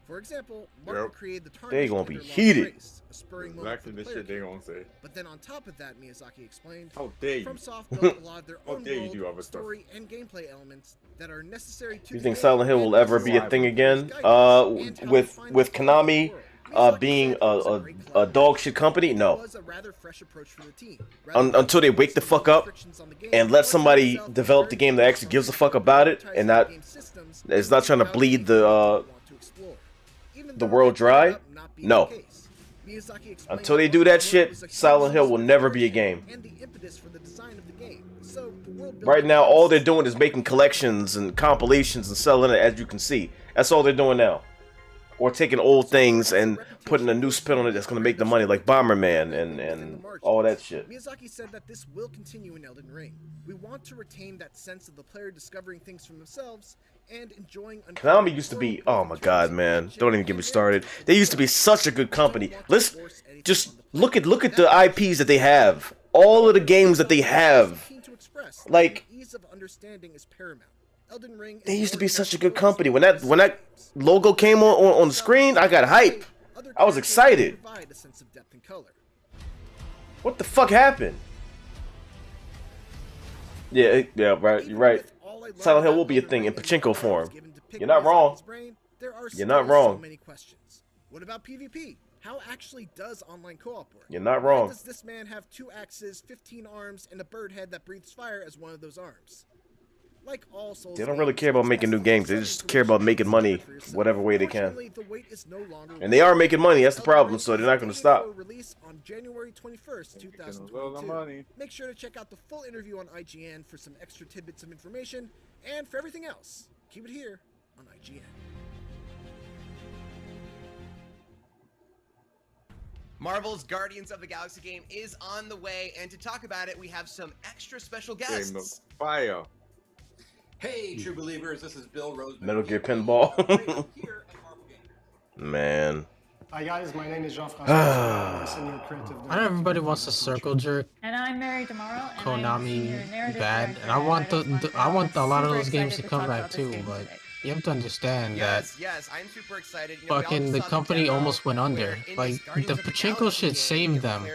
For example, Martin created the They're gonna be heated. Exactly the shit they gonna say. But then on top of that, Miyazaki explained, how dare you? FromSoft built a lot of their How own dare you do world, other stuff? story, and gameplay elements that are necessary to. You think Silent Hill will ever be a thing again? With Konami being a dog shit company? No. Until they wake the fuck up and let somebody develop the game that actually gives a fuck about it and not is not trying to bleed the world dry. No. Until they do that shit, Silent Hill will never be a game. Right now, all they're doing is making collections and compilations and selling it, as you can see. That's all they're doing now. Or taking old things and putting a new spin on it that's going to make the money, like Bomberman and all that shit. Miyazaki said that this will continue in Elden Ring. We want to retain that sense of the player discovering things for themselves and enjoying. Konami used to be, oh my god, man, don't even get me started. They used to be such a good company. Let's just look at the IPs that they have, all of the games that they have. Like, they used to be such a good company. When that logo came on the screen, I got hype. I was excited. What the fuck happened? Yeah, right. You're right. Silent Hill will be a thing in pachinko form. You're not wrong. You're not wrong. What about PvP? How actually does online co-op work? You're not wrong. Why does this man have 2 axes, 15 arms, and a bird head that breathes fire as one of those arms? Like all Souls, they don't really care about making new games. They just care about making money whatever way they can. And they are making money. That's the problem. So they're not going to stop. Release on January 21st, 2022. Make sure to check out the full interview on IGN for some extra tidbits of information. And for everything else, keep it here on IGN. Marvel's Guardians of the Galaxy game is on the way, and to talk about it, we have some extra special guests. Fire. Hey, true believers, this is Bill Rose. Metal Gear Pinball. Man. Hi guys, my name is Jean-François. I know everybody wants to circle jerk And I'm married tomorrow. And Konami bad, and I want I want a lot of those games to come back too, but you have to understand that Yes, I'm super excited. fucking the company almost went under. Like, the pachinko shit saved them.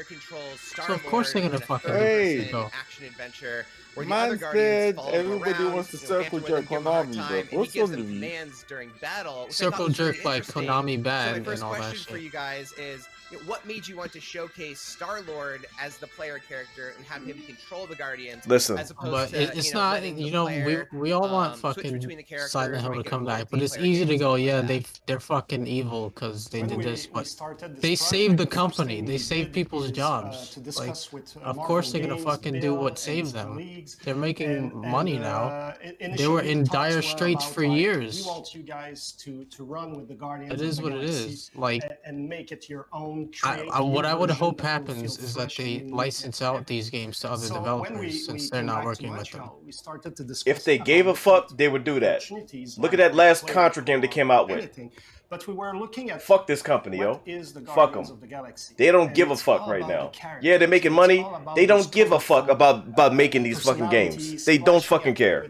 So of course they're gonna fucking do pachinko. Action adventure. Man said everybody wants to circle jerk Konami, but what's on the Circle jerk like Konami bad and all that question for shit. you guys is, what made you want to showcase Star-Lord as the player character and have him control the Guardians? Listen, as opposed But to, it's not, you know, we all want fucking Silent Hill to come back, but it's easy to go, yeah, they're fucking evil because they did this, but they saved the company, they saved people's jobs. Like, of course they're gonna fucking do what saved them. They're making money now. They were in dire straits for years. We want you guys to run with the Guardians. It is what it is. Like, and make it your own. what I would hope happens is that they license out these games to other developers since they're not working with them. If they gave a fuck, they would do that. Look at that last Contra game they came out with. But we were looking at fuck this company, yo. Fuck them. They don't give a fuck right now. Yeah, they're making money. They don't give a fuck about making these fucking games. They don't fucking care.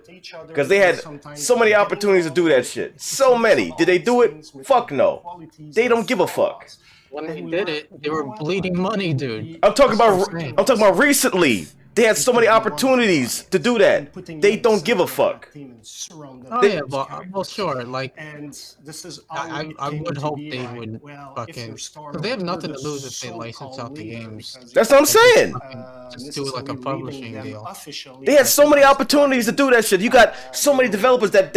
Because they had so many opportunities to do that shit. So many. Did they do it? Fuck no. They don't give a fuck. When they did it, they were bleeding money, dude. I'm talking about recently. They had so many opportunities to do that. They don't give a fuck. Oh yeah, well, sure. Like, and this is I would hope they would fucking, because they have nothing to lose if they license out the games. That's what I'm saying. Just do like a publishing deal. They had so many opportunities to do that shit. You got so many developers that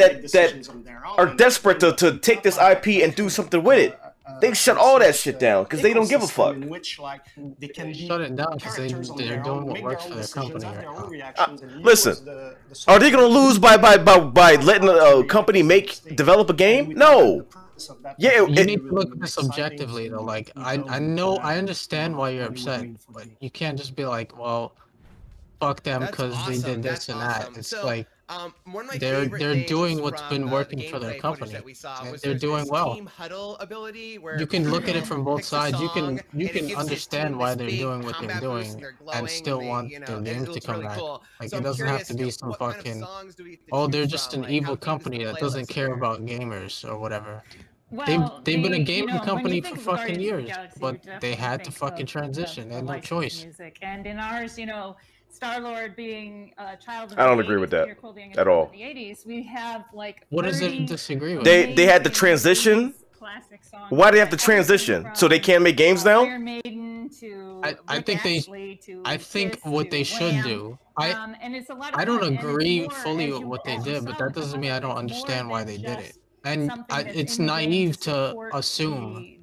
are desperate to take this IP and do something with it. They shut all that shit down because they don't give a fuck. Shut it down because they're doing what works for their company right now. Listen, are they gonna lose by letting a company develop a game? No. Yeah, you need to look at this objectively though. Like, I understand why you're upset, but you can't just be like, well, fuck them because they did this and that. It's like, they're doing what's been working for their company, and they're doing well. You can look at it from both sides. You can understand why they're doing what they're doing and still want their games to come back. Like, it doesn't have to be some fucking, oh, they're just an evil company that doesn't care about gamers or whatever. They've been a gaming company for fucking years, but they had to fucking transition. They had no choice. And in ours, Star-Lord being a child of I don't the agree 80s, with that Peter Quill being a at child all. of the 80s, we have like What does it disagree with? They had to transition. Why do they have to transition? So they can't make games now? I think what they should do. I don't agree fully with what they did, but that doesn't mean I don't understand why they did it. And it's naive to assume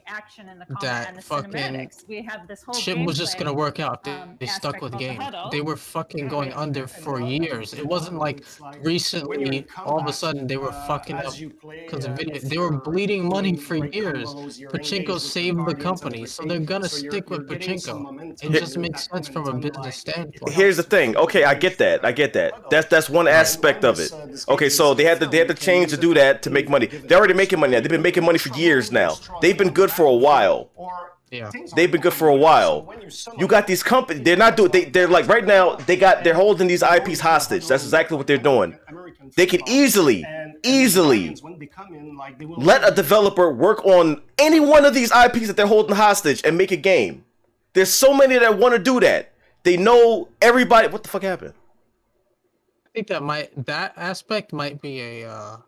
action and the that and the fucking cinematics. We have this whole shit was just gonna gameplay, work out. They stuck with game. They were fucking going under for years. It wasn't like recently all of a sudden they were fucking up because of video. They were bleeding money for years. Pachinko saved the company, so they're gonna stick with Pachinko. It just makes sense from a business standpoint. Here's the thing. Okay, I get that. That's one aspect of it. Okay, so they had to change to do that to make money. They're already making money now. They've been making money for years now. They've been good for a while. Yeah. They've been good for a while. You got these companies. They're not doing. They're like right now. They're holding these IPs hostage. That's exactly what they're doing. They could easily let a developer work on any one of these IPs that they're holding hostage and make a game. There's so many that want to do that. They know everybody. What the fuck happened? I think that aspect might be a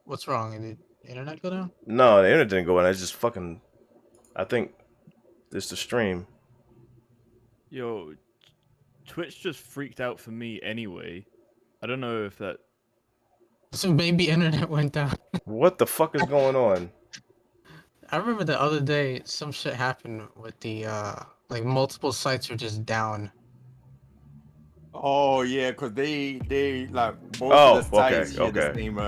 what's wrong? Did the internet go down? No, the internet didn't go down. It's just fucking. I think it's the stream. Yo, Twitch just freaked out for me anyway. I don't know if that. So maybe internet went down. What the fuck is going on? I remember the other day some shit happened with the like multiple sites were just down. Oh yeah, cause they like both of the sites share the same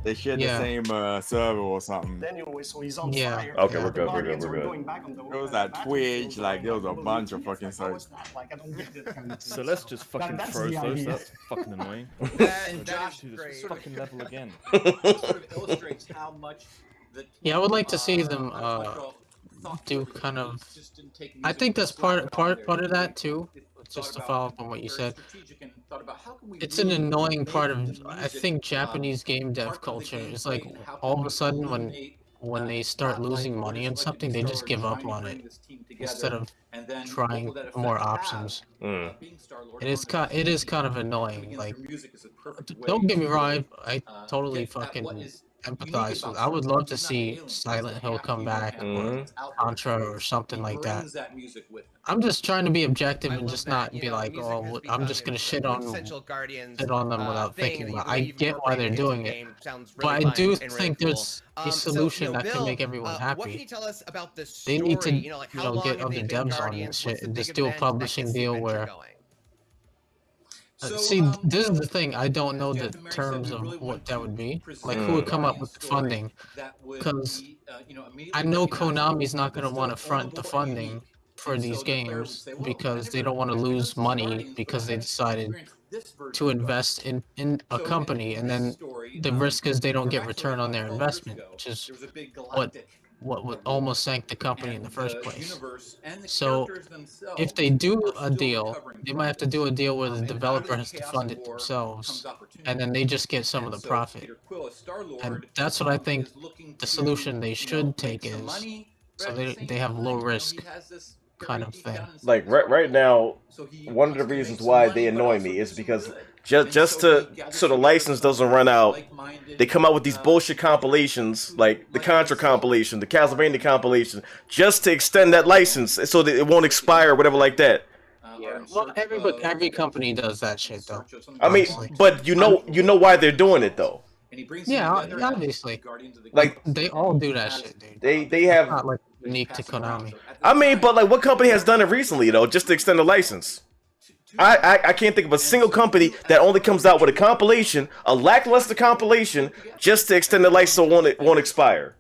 they share the same server or something. Anyway, so he's on Yeah. fire. Okay, we're The good. Guardians were going back on the It was like Twitch, like there was a bunch of fucking sites. Like, I don't get this kind of So stuff. let's just fucking That's throw the those. idea. That's fucking annoying. And Josh, do this fucking level again. sort of illustrates how much the Yeah, I would like to see them do kind of. I think that's part of that too. Just to follow up on what you said, it's an annoying part of I think Japanese game dev culture. It's like all of a sudden when they start losing money on something, they just give up on it instead of trying more options. It is kind of annoying. Like, don't get me wrong, I totally fucking empathize with. I would love to see Silent Hill come back or Contra or something like that. I'm just trying to be objective and just not be like, oh, I'm just gonna shit on them without thinking. But I get why they're doing it. But I do think there's a solution that can make everyone happy. They need to, get other devs on this shit and just do a publishing deal where. See, this is the thing. I don't know the terms of what that would be. Like, who would come up with the funding? Because I know Konami's not going to want to front the funding for these games because they don't want to lose money because they decided to invest in a company, and then the risk is they don't get return on their investment, which is what would almost sank the company in the first place. So if they do a deal, they might have to do a deal where the developer has to fund it themselves, and then they just get some of the profit. And that's what I think the solution they should take is, so they have low risk kind of thing. Like right now, one of the reasons why they annoy me is because just so the license doesn't run out, they come out with these bullshit compilations, like the Contra compilation, the Castlevania compilation, just to extend that license so that it won't expire or whatever like that. Yeah, well, every company does that shit though. I mean, but you know why they're doing it though. Yeah, obviously. Like they all do that shit, dude. They have not like unique to Konami. I mean, but like, what company has done it recently, though, just to extend the license? I can't think of a single company that only comes out with a compilation, a lackluster compilation, just to extend the license so it won't expire.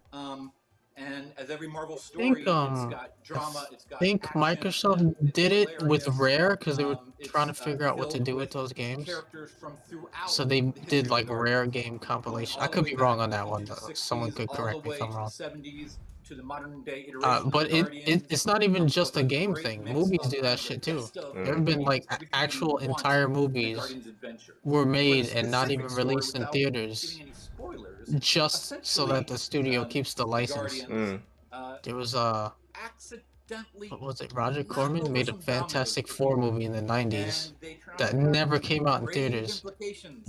And as every Marvel story, it's got drama. I think Microsoft did it with Rare because they were trying to figure out what to do with those games. So they did like Rare game compilation. I could be wrong on that one though. Someone could correct me if I'm wrong. To the modern day iteration But it's not even just a game thing. Movies do that shit too. There have been like actual entire movies were made and not even released in theaters, just so that the studio keeps the license. There was what was it? Roger Corman made a Fantastic Four movie in the 90s that never came out in theaters,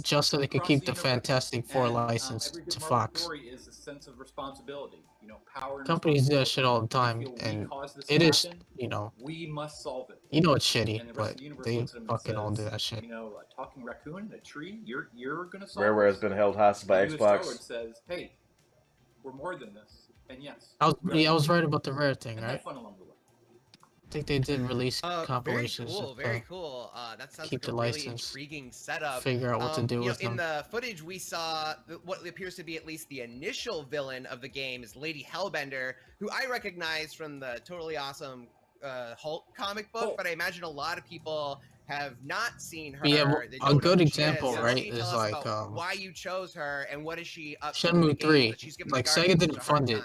just so they could keep the Fantastic Four license to Fox. Companies do that shit all the time, and it is, we must solve it. You know it's shitty, but they fucking all do that shit. A talking raccoon in a tree. You're gonna solve Rare has been held hostage by Xbox. Says, hey, we're more than this, and yes. I was right about the Rare thing, right? I think they did release compilations. Very cool. That sounds keep like a the really license. intriguing setup. Figure out what to do with them. In the footage, we saw what appears to be at least the initial villain of the game is Lady Hellbender, who I recognize from the totally awesome Hulk comic book, but I imagine a lot of people have not seen her. Yeah, a good example, right, is like why you chose her and what is she up Shenmue 3. Like Sega didn't fund it,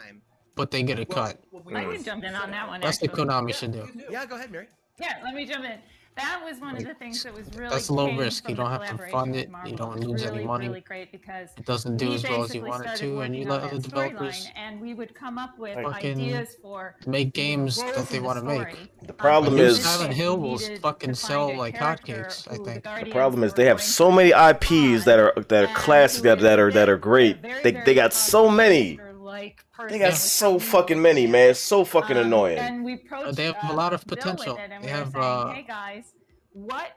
but they get a cut. I can jump in on that one. That's actually. what Konami should do. Yeah, go ahead, Mary. Yeah, let me jump in. That was one of the things that was really That's low came risk. from You the don't have to collaboration fund with it. Marvel. You don't It was lose any really, money. really great because it doesn't do we as well as you basically want it started to, and you working let on other that developers storyline, and we would come up with fucking ideas for make games that roles they in the want to make. story. The problem New is Silent Hill will fucking to sell find a like character hotcakes. I who think. The problem is they have so many IPs that are classic that are great. They got so many. They got so fucking many, man. It's so fucking annoying. And we approached, They have a lot of Bill with potential. it, and They we were have saying, hey guys, what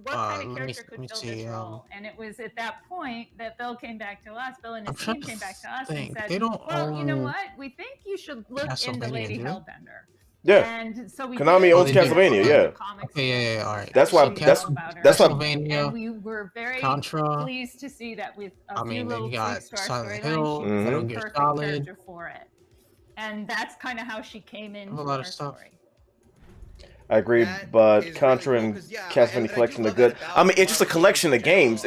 kind of character could let me fill see, this role? And it was at that point that Bill came back to us. Bill and I'm his trying team to came back to us think. and said, They don't well, you know own what? We think you should look into Castlevania, Lady do they? Hellbender. Yeah. And so we Konami did. owns they do. Castlevania, yeah. Okay, yeah, all right. That's why. She That's knew about her. why. Castlevania, And we were very Contra. pleased to see that with a I few mean, little they've got tweaks to our Silent storyline, Hill, she was Metal the Gear perfect Solid. character for it. And that's kind of how she came into A lot our of stuff. story. I agree, but Contra and Castlevania Collection are good. I mean, it's just a collection of games.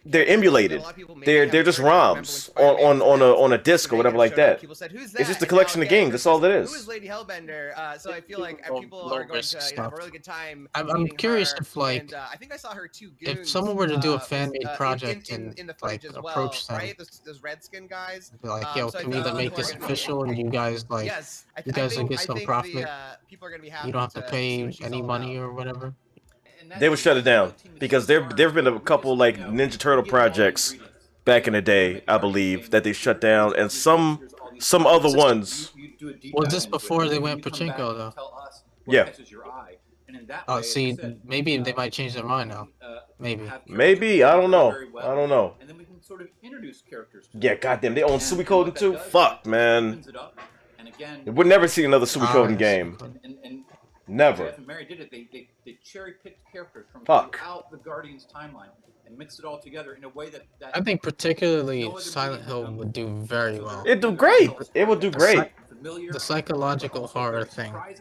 They're emulated. They're just ROMs on a disc or whatever like that. It's just a collection of games. That's all it Who is. is Lady Hellbender? So I feel like people are going to have a really good time. I'm curious her, if like and, I think I saw her two if someone were to do a fan made in project in and the like footage as well, approach them, right? Those Redskin guys. be like, yo, so I can we think either make people this are gonna be- official and you guys like Yes, you guys will get some think profit. people are going to be happy. You don't have to see pay what she's any all money or whatever. They would shut it down because there've been a couple like Ninja Turtle projects back in the day, I believe, that they shut down, and some other ones. Was this before they went pachinko though? Yeah. Oh, see, maybe they might change their mind now. Maybe. Maybe, I don't know. I don't know. And then we can sort of introduce characters. Yeah, goddamn, they own Suikoden too. Fuck, man. And again, We'll never see another Suikoden game. Never. Jeff and Mary did it. They cherry-picked characters from Fuck. throughout the Guardians timeline and mixed it all together in a way that I think particularly Silent Hill would do very well. It'd do great. It would do great. The psychological horror thing. I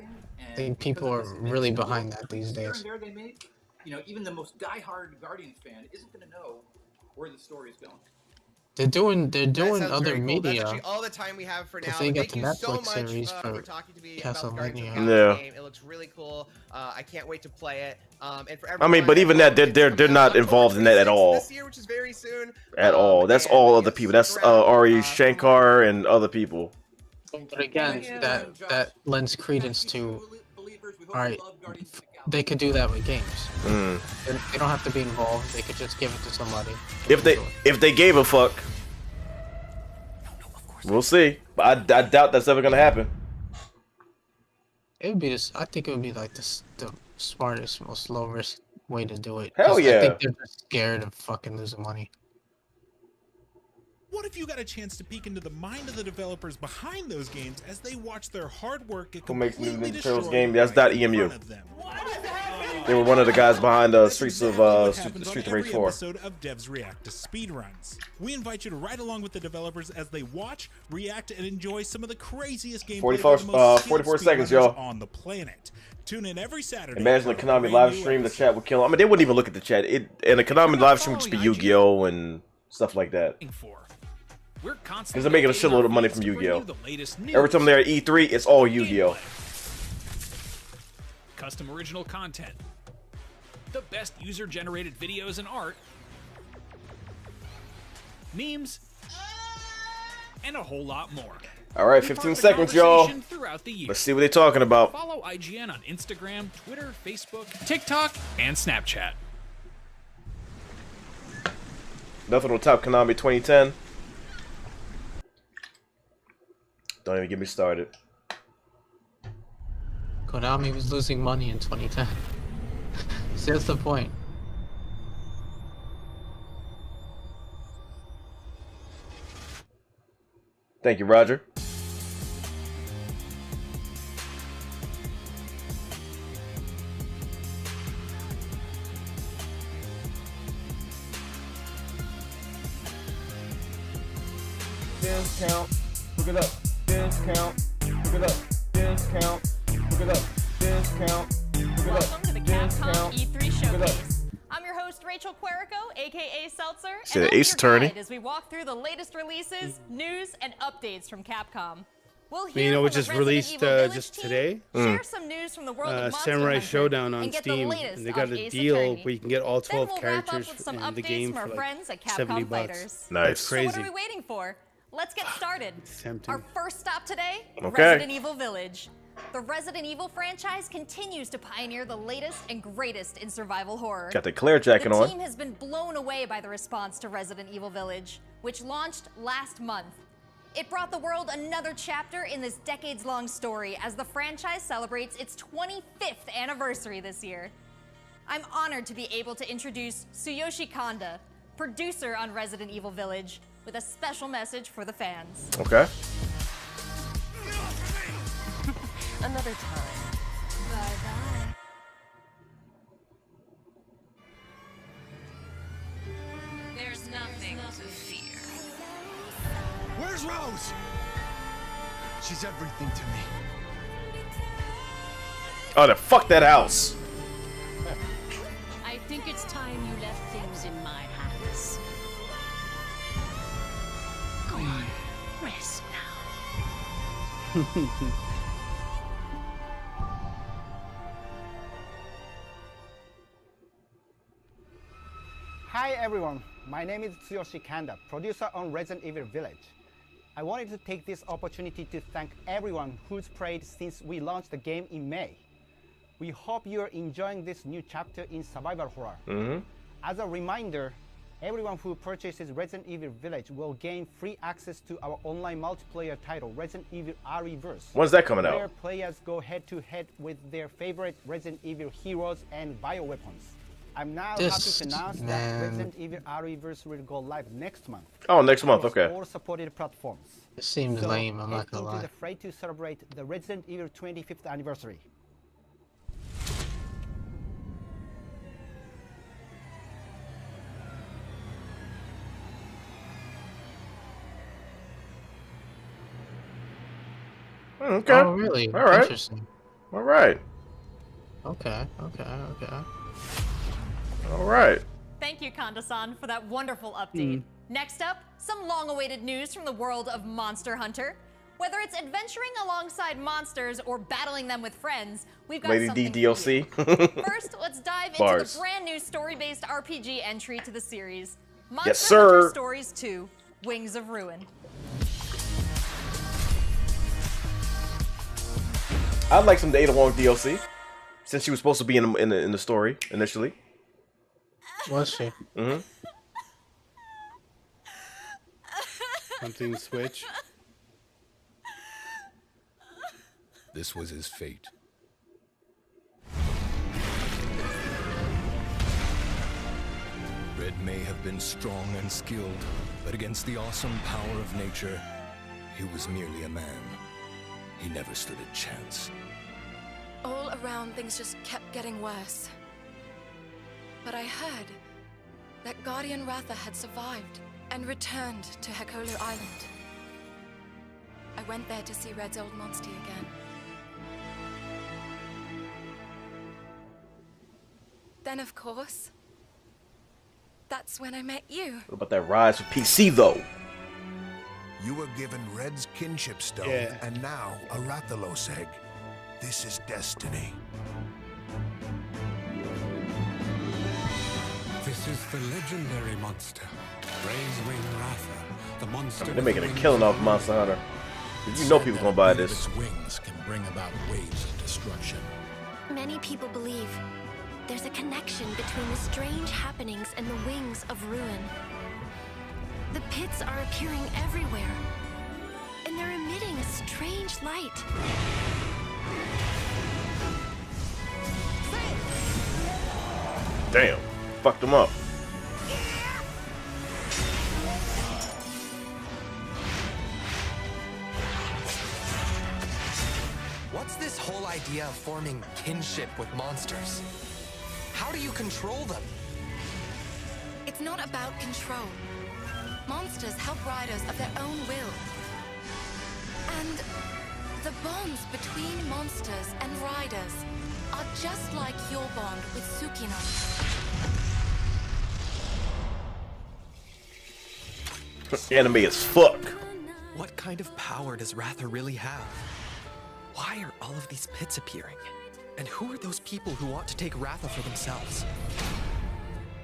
think people are really behind that these days. there they made, even the most die-hard Guardians fan isn't going to know where the story is going. They're doing sounds other very cool. That's media. actually all the time we have for now. Because they got Thank the you so Netflix much series for for talking to me about the Guardians of the Castlevania. Galaxy Yeah. game. It looks really cool. I can't wait to play it. And for I mean, but even that, they're not involved in that at all. this year, which is very soon. At all. That's all other people. That's Ari Shankar and other people. But again, that lends credence to All right, they could do that with games. They don't have to be involved. They could just give it to somebody. If they gave a fuck, we'll see. But I doubt that's ever gonna happen. It would be this. I think it would be like the smartest, most low risk way to do it. Hell 'Cause yeah. I think they're just scared of fucking losing money. What if you got a chance to peek into the mind of the developers behind those games as they watch their hard work get Who makes new completely Ninja Turtles destroyed game? That's right in .emu. front of them? They were one of the guys behind Streets of Happened Street on Rage every 4. episode of Devs React to Speedruns. We invite you to ride along with the developers as they watch, react, and enjoy some of the craziest gameplay 44 by the most skilled 44 seconds, speedrunners y'all. on the planet. Tune in every Saturday. Imagine the for a Konami brand live new stream, the episode. chat would kill. I mean, they wouldn't even look at the chat. And the Konami live stream would just be Yu-Gi-Oh and stuff like that. We're Because constantly they're making a updating shitload our of money feeds from to bring Yu-Gi-Oh. you the latest news, Every time they're at E3, it's all Yu-Gi-Oh. custom original content, the best user-generated videos and art, memes, and a whole lot more. All right, Be 15 part of the seconds, y'all. conversation throughout the year. Let's see what they're talking about. Follow IGN on Instagram, Twitter, Facebook, TikTok, and Snapchat. Nothing will top Konami 2010. Don't even get me started. Konami was losing money in 2010. See, that's the point. Thank you, Roger. Discount, hook it up. Discount, hook it up. Discount, hook it up. Discount, hook it up. Welcome to the Capcom Discount, E3 hook it up. Showcase. I'm your host, Rachel Querico, aka Seltzer, See and the I'll Ace be your Attorney? guide as we walk through the latest releases, news, and updates from Capcom. We'll I mean, hear you know from what the just Resident released Evil Village just team, today? share some news from the world of Monster Samurai Hunter, Showdown on and get the Steam, latest and they got on a Ace deal Attorney. where you can get all Then 12 we'll wrap up characters with some in the updates game from our for friends at like Capcom 70 bucks. Fighters. Nice. That's So crazy. what are we waiting for? Let's get started. tempting. Our first stop today, Okay. Resident Evil Village. The Resident Evil franchise continues to pioneer the latest and greatest in survival horror. Got the Claire jacket The on. team has been blown away by the response to Resident Evil Village, which launched last month. It brought the world another chapter in this decades-long story as the franchise celebrates its 25th anniversary this year. I'm honored to be able to introduce Tsuyoshi Kanda, producer on Resident Evil Village, with a special message for the fans. Okay. Another time. Bye-bye. There's nothing to fear. Where's Rose? She's everything to me. Oh, the fuck that house. I think it's time you left things in my hands. Go on, rest now. Hi everyone, my name is Tsuyoshi Kanda, producer on Resident Evil Village. I wanted to take this opportunity to thank everyone who's played since we launched the game in May. We hope you're enjoying this new chapter in survival horror. As a reminder, everyone who purchases Resident Evil Village will gain free access to our online multiplayer title, Resident Evil Re:Verse. When's that coming out? Where players go head-to-head with their favorite Resident Evil heroes and bioweapons. I'm now happy to announce that Resident Evil Re:Verse will go live next month. Oh, next month, across okay. all supported platforms. It seems So, lame, I'm not head gonna into lie. the fray to celebrate the Resident Evil 25th anniversary. Okay. Oh, really? All right. Interesting. All right. Okay, okay, okay. All right. Thank you, Kanda-san, for that wonderful update. Next up, some long-awaited news from the world of Monster Hunter. Whether it's adventuring alongside monsters or battling them with friends, we've got Lady something D for you. DLC. First, let's dive into Bars. the brand new story-based RPG entry to the series, Monster Yes, sir. Hunter Stories 2: Wings of Ruin. I'd like some Ada Wong DLC. Since she was supposed to be in the story initially. Was she? Mm-hmm. Hunting switch. This was his fate. Red may have been strong and skilled, but against the awesome power of nature, he was merely a man. He never stood a chance. All around, things just kept getting worse. But I heard that Guardian Ratha had survived and returned to Hekolu Island. I went there to see Red's old monster again. Then, of course, that's when I met you. What about that rise for PC though? You were given Red's kinship stone, and now a Rathalos egg. This is destiny. This is the legendary monster, Ray's Wing Ratha, the monster. They're making a killing off Monster Hunter. You know people gonna buy this. Its wings can bring about waves of destruction. Many people believe there's a connection between the strange happenings and the wings of ruin. The pits are appearing everywhere, and they're emitting a strange light. Damn, fucked them up. What's this whole idea of forming kinship with monsters? How do you control them? It's not about control. Monsters help riders of their own will. And the bonds between monsters and riders are just like your bond with Tsukino. Anime as fuck. What kind of power does Ratha really have? Why are all of these pits appearing? And who are those people who want to take Ratha for themselves?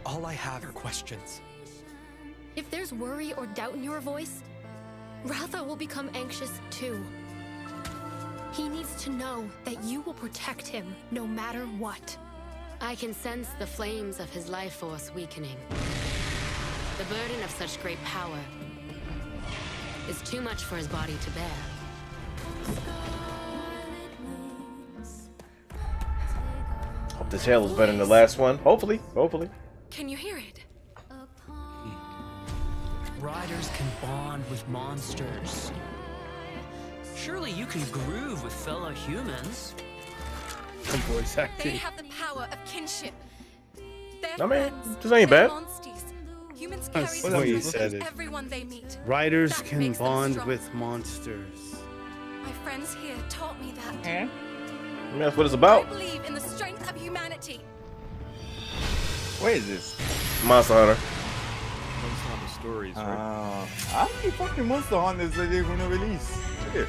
All I have are questions. If there's worry or doubt in your voice, Ratha will become anxious too. He needs to know that you will protect him no matter what. I can sense the flames of his life force weakening. The burden of such great power is too much for his body to bear. Hope this hell is better than the last one. Hopefully, hopefully. Can you hear it? Riders can bond with monsters. Surely you can groove with fellow humans. Voice They acting. have the power of kinship. They're I mean, friends, this ain't they're bad. monsties. Humans That's carry the way the you souls said of it. everyone they meet. Riders That can makes them bond strong. with monsters. My friends here taught me that. I mean, that's what it's about. I believe in the strength of humanity. What is this? Monster Hunter. Monster Hunter stories, right? How many fucking Monster Hunters are they gonna release? Shit.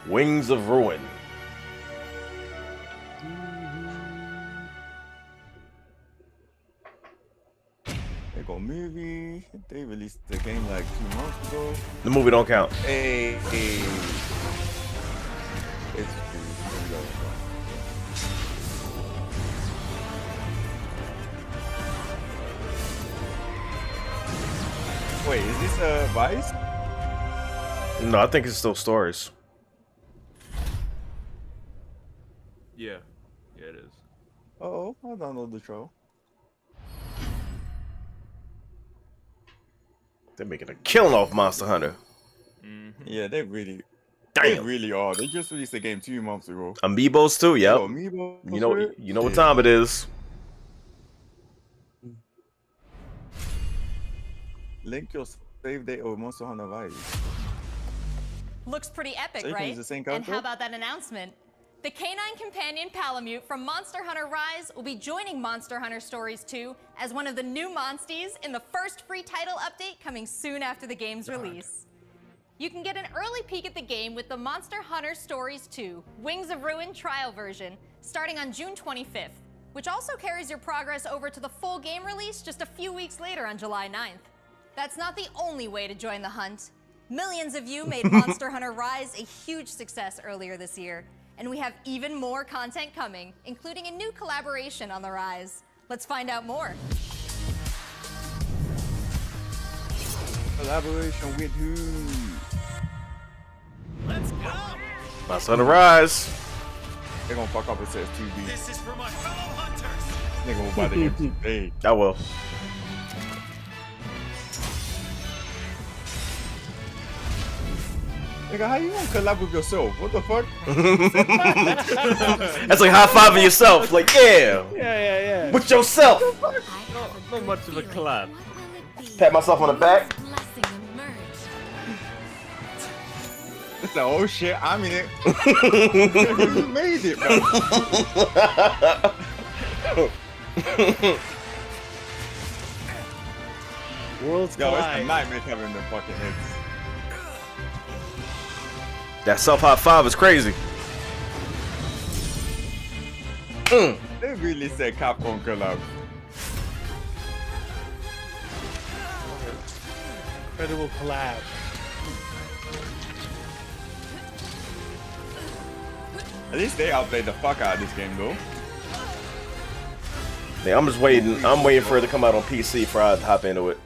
Wings of Ruin. They got a movie. They released the game like 2 months ago. The movie don't count. Hey. It's Wait, is this a Vice? No, I think it's still stories. Yeah. Yeah, it is. Oh, I'll download the show. They're making a killing off Monster Hunter. Yeah, they really are. They just released the game 2 months ago. Amiibos too, yep. Oh, Amiibo You know, shit. you know what time it is. Link your save date of Monster Hunter Vice. Looks pretty epic, So you can right? use the same And character? how about that announcement? The canine companion Palamute from Monster Hunter Rise will be joining Monster Hunter Stories 2 as one of the new monsties in the first free title update coming soon after the game's release. You can get an early peek at the game with the Monster Hunter Stories 2 Wings of Ruin trial version starting on June 25th, which also carries your progress over to the full game release just a few weeks later on July 9th. That's not the only way to join the hunt. Millions of you made Monster Hunter Rise a huge success earlier this year, and we have even more content coming, including a new collaboration on the Rise. Let's find out more. Collaboration with who? Let's go. Monster Hunter Rise. They're gonna fuck up and says TV. This is for my fellow hunters. Nigga will buy the game today. I will. Nigga, how you gonna collab with yourself? What the fuck? That's like high fiving yourself. Like, yeah. Yeah. With yourself. Not much of a collab. Pat myself on the back. It's like, oh shit, I'm in it. You made it, bro. Worlds Yo, it's collide. a nightmare having the fucking heads. That self high five is crazy. They really said Capcom collab. Incredible collab. At least they outplayed the fuck out of this game, though. Yeah, I'm just waiting. I'm waiting for it to come out on PC before I hop into it.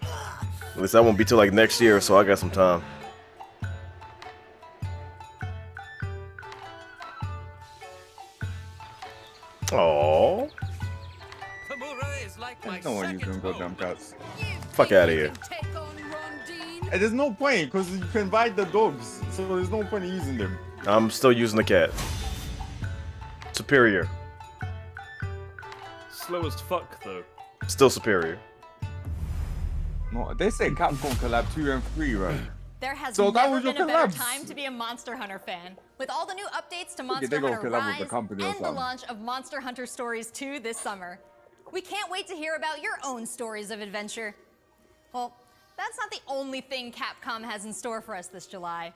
At least that won't be till like next year, so I got some time. Aww. No one using goddamn cats. Fuck out of here. And there's no point, because you can buy the dogs, so there's no point in using them. I'm still using the cat. Superior. Slow as fuck though. Still superior. No, they say Capcom collab 2 and 3, right? There has So that never was your been a better collabs. time to be a Monster Hunter fan. With all the new updates to Okay, Monster they gonna Hunter collab with the Rise company or and the something. launch of Monster Hunter Stories 2 this summer. We can't wait to hear about your own stories of adventure. Well, that's not the only thing Capcom has in store for us this July.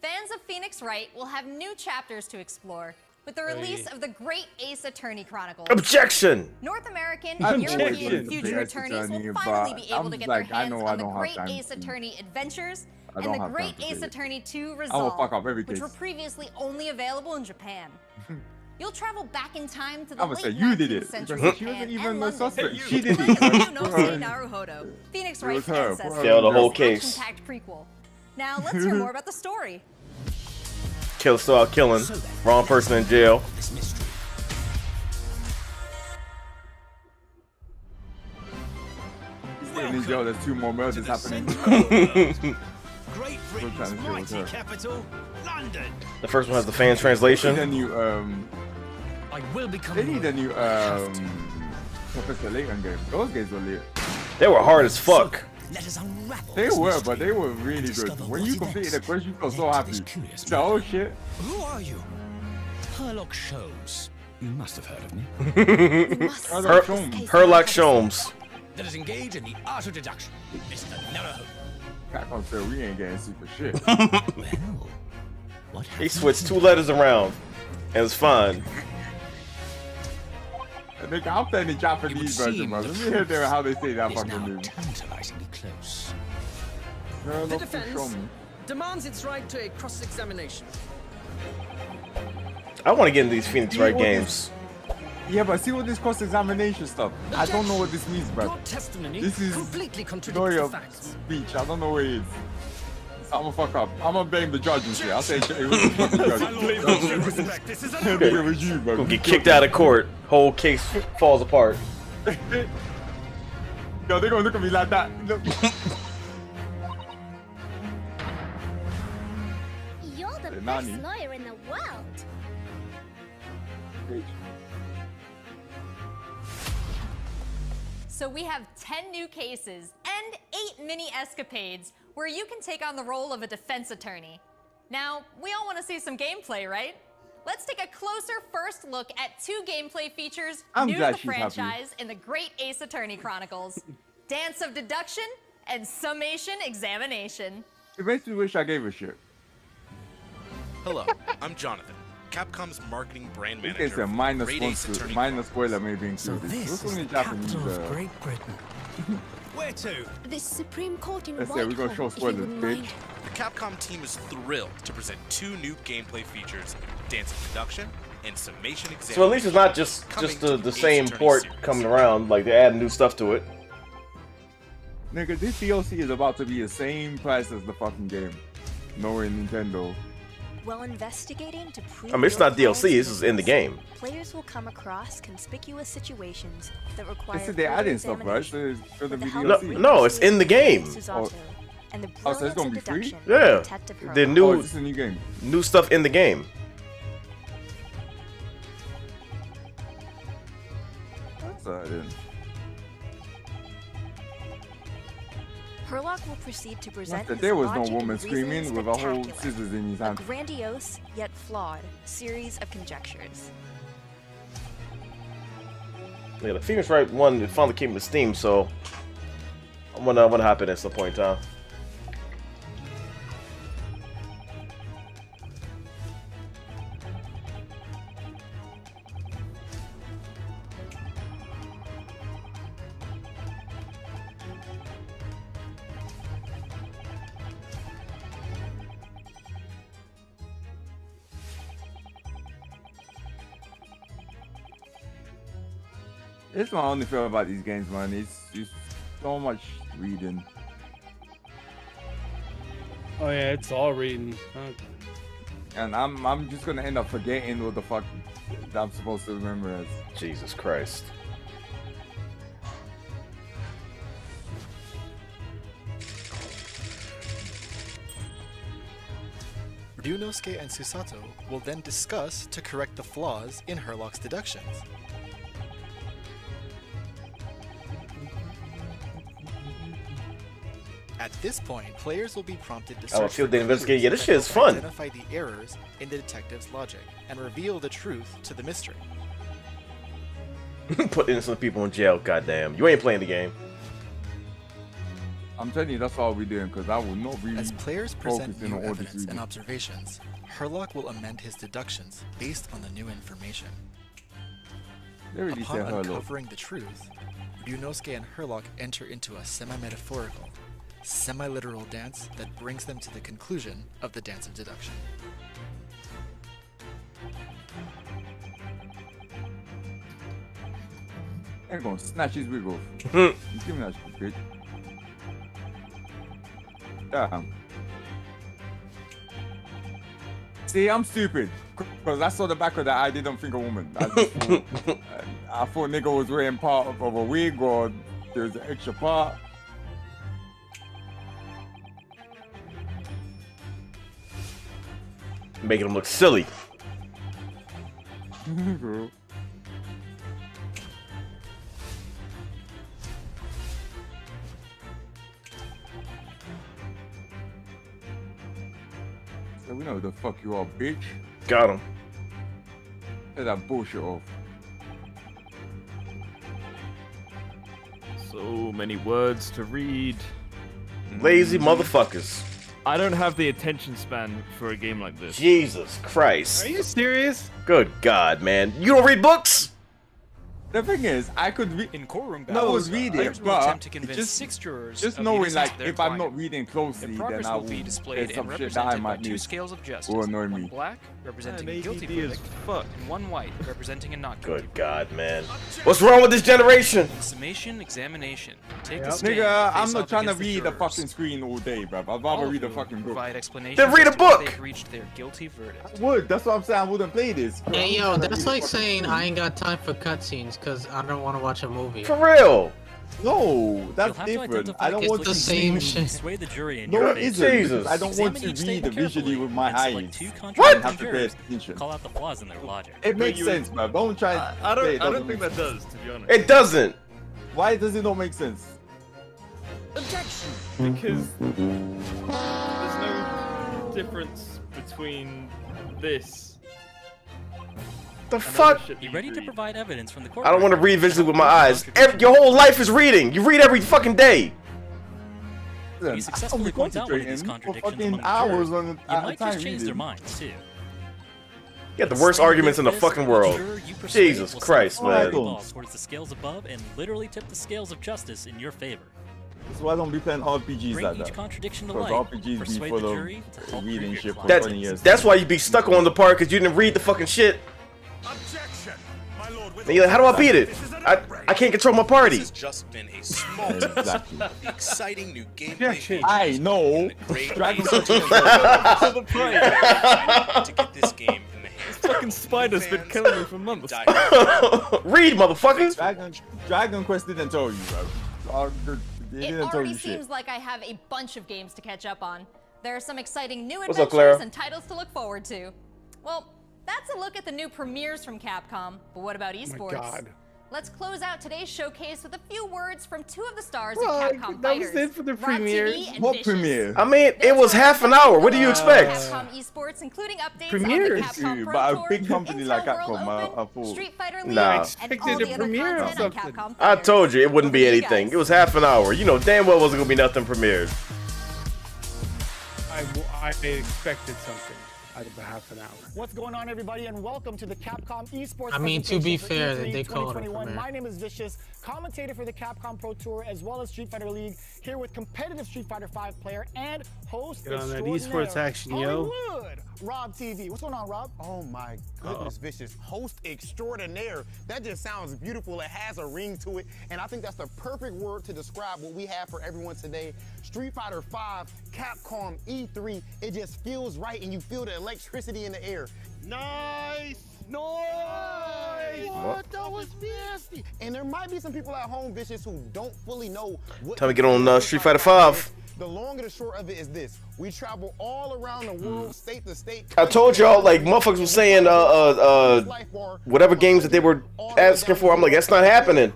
Fans of Phoenix Wright will have new chapters to explore with the release of the Great Ace Attorney Chronicles. Objection! North American I'm and European joking. future Ace attorneys Attorney, will finally but be able I'm to get like, their I hands know I on the don't have Great time Ace to- Attorney Adventures I and don't the have Great time to Ace do it. Attorney 2 I will Resolve, fuck up every which case. were previously only available in Japan. You'll travel back in time to the I'ma late say you did 19th it, century because she Japan wasn't even and the London. suspect. To She did play it. as Yunose Naruhodo, Phoenix It Wright's was her. ancestor. Yeah, the whole in this case. action-packed prequel. Now let's hear more about the story. Killer still out killing. Wrong person in jail. In jail, there's 2 more murders happening. Great We're trying to Britain's deal with mighty her. capital, London. The first one has the fan translation. They need a new, I will become. they need a new, Professor Layton game. Those games were lit. They were hard as fuck. Let us unravel. They this were, mystery but they were really and good. discover When what you events completed the quest, you felt so led to happy. this curious So, oh shit. Who are you? Herlock Sholmes. You must have heard of me. Herlock Sholmes. Let us engage in the art of deduction, Mr. Naruhodo. Capcom said we ain't getting super shit. What He switched 2 letters around, and it's fine. Nigga, I'm playing the Japanese version, seem bro. the Let me hear there how they say that is fucking now name. tantalizingly close. The defense demands its right to a cross-examination. I want to get into these Phoenix Wright games. Yeah, but see what this cross-examination stuff. I don't know what this means, bro. Your testimony This is completely contradicts lawyer the facts. speech. I don't know what it is. So I'm gonna fuck up. I'm gonna blame the judge and shit. I'll say it was the fucking judge. It was you, bro. Gonna get kicked out of court. Whole case falls apart. Yo, they're gonna look at me like that. Look. You're the best Nani. lawyer in the world. So we have 10 new cases and 8 mini escapades where you can take on the role of a defense attorney. Now, we all want to see some gameplay, right? Let's take a closer first look at 2 gameplay features I'm new to glad the she's happy. franchise in the Great Ace Attorney Chronicles: Dance of Deduction and Summation Examination. It makes me wish I gave a shit. Hello, I'm Jonathan, Capcom's marketing brand This manager. gets a for minor Great Ace sponsor, Attorney minor spoiler maybe included. This What's is only the Japanese? capital of Great Britain. Where to? This Supreme Court in Let's say we're gonna show spoilers, bitch. The Capcom team is thrilled to present 2 new gameplay features, dancing deduction and summation examination. So at least it's not just the same port coming around. Like they add new stuff to it. Nigga, this DLC is about to be the same price as the fucking game. Knowing Nintendo. While investigating to prove I mean, it's not DLC. This is in the game. players will come across conspicuous situations that require. This is the adding stuff, right? So it's gonna be No, DLC. no, it's in the game. And the Oh, so it's gonna be free? Yeah, the new Oh, this is a new game. New stuff in the game. That's then. Herlock will proceed to present That his there was no logic woman and reasoning screaming with a whole spectacular, scissors in his a hand. grandiose yet flawed series of conjectures. Yeah, the Phoenix Wright one, it finally came to Steam, so I'm gonna hop in at some point in time. It's my only feel about these games, man. It's just so much reading. Oh yeah, it's all reading. And I'm just gonna end up forgetting what the fuck that I'm supposed to remember as. Jesus Christ. Ryunosuke and Susato will then discuss to correct the flaws in Herlock's deductions. At this point, players will be prompted to Oh, search field for day investigate. clues Yeah, this that shit is help fun. identify the errors in the detective's logic and reveal the truth to the mystery. Put innocent people in jail, goddamn. You ain't playing the game. I'm telling you, that's all we're doing, because I will not be As players present focusing new on all this evidence and reading. observations, Herlock will amend his deductions based on the new information. They already Upon said Herlock. uncovering the truth, Ryunosuke and Herlock enter into a semi-metaphorical, semi-literal dance that brings them to the conclusion of the dance of deduction. I'm gonna snatch his wig off. You give me that shit, bitch. Damn. See, I'm stupid. Because I saw the back of that, I didn't think a woman. I thought nigga was wearing part of a wig or there's an extra part. Making them look silly. So we know who the fuck you are, bitch. Got him. Get that bullshit off. So many words to read. Lazy motherfuckers. I don't have the attention span for a game like this. Jesus Christ. Are you serious? Good God, man. You don't read books? The thing is, I could read. In courtroom No, I was battles, reading, players will but attempt to convince just 6 jurors just of the knowing, innocence like, of their if I'm client. not reading closely, The then progress I will will. be displayed There's and some shit that I represented by might 2 miss. scales of justice. Will annoy One me. black, representing a Man, guilty ADD as verdict, fuck. and one white, representing a not guilty Good God, man. What's wrong with this generation? Summation, examination. Take Yep. a stand. Nigga, I'm face not off trying to against the read the jurors. fucking screen all day, bruv. I'd All rather of read a whom fucking book. provide explanations Then read a as to why book! they've reached their guilty verdict. I would. That's what I'm saying. I wouldn't play this. Hey yo, that's like saying I ain't got time for cutscenes because I don't want to watch a movie. For real. No, that's You'll have to different. identify I don't want the to same see. shit. Sway the jury in No, your it favor. isn't. Jesus. Because I don't want Examine to each read statement visually carefully with my and select eyes. 2 I contradicting have to pay jurors. attention. Call out the flaws in their logic. It makes you- sense, man. Don't try. I say it don't doesn't think make that does, to be honest. It doesn't. Why does it not make sense? Objection! Because there's no difference between this. The and other fuck? shit that You ready to read. provide evidence from the court? I don't want to read visually with my eyes. Your whole life is reading. You read every fucking day. Listen, You successfully point out one of these concentrating for contradictions fucking among the hours jurors. on You at a might time just change their reading. minds too. You got the worst arguments in the fucking world. Jesus Christ, All man. balls towards the scales above and literally tip the scales of justice in your favor. That's why I don't be playing RPGs Bring like each that. contradiction to Because light. RPGs be Persuade full the of jury to help reading prove shit your for That's 20 years. that's why you be stuck on the part because you didn't read the fucking shit. Objection, my lord. And you're like, how do I beat it? I can't control my party. This has just been a small taste Exactly. of the exciting new gameplay features I know. great Dragon ways to get this game in the hands of Fucking spider's been killing me for months. Read, motherfucker. Dragon Quest didn't tell you, bro. It It didn't tell already you shit. seems like I have a bunch of games to catch up on. There are some exciting new What's up, adventures Clara? and titles to look forward to. Well, that's a look at the new premieres from Capcom, but what about esports? God. Let's close out today's showcase with a few words from two of the stars Well, of Capcom that was Fighters. it for the Rob premieres. TV and What Vicious. premiere? I mean, it was half an hour. What do you expect? Capcom esports, including updates Premieres. on the Capcom Pro But a Tour, big company like Intel World Capcom, Open, I thought. Street Fighter League, Nah. and all Expected the a other premiere or content on something. Capcom I Fighters. told you it wouldn't be Over to you anything. guys. It was half an hour. You know damn well wasn't gonna be nothing premiered. I expected something out of a half an hour. What's going on, everybody, and welcome to the Capcom Esports. I mean, to be presentation for fair, E3 they call it a 2021. premiere. My name is Vicious, commentator for the Capcom Pro Tour as well as Street Fighter League, here with competitive Street Fighter V player and host Get on that extraordinaire, esports action, yo. Hollywood, Rob TV. What's going on, Rob? Oh my goodness, Vicious. Host extraordinaire. That just sounds beautiful. It has a ring to it. And I think that's the perfect word to describe what we have for everyone today. Street Fighter V, Capcom E3. It just feels right and you feel the electricity in the air. Nice! Nice! What? That was nasty. And there might be some people at home, Vicious, who don't fully know what Time to get on Street Fighter 5. The long and the short of it is this. We travel all around the world, state to state. I told y'all, like, motherfuckers was saying, whatever games that they were asking for. I'm like, that's not happening.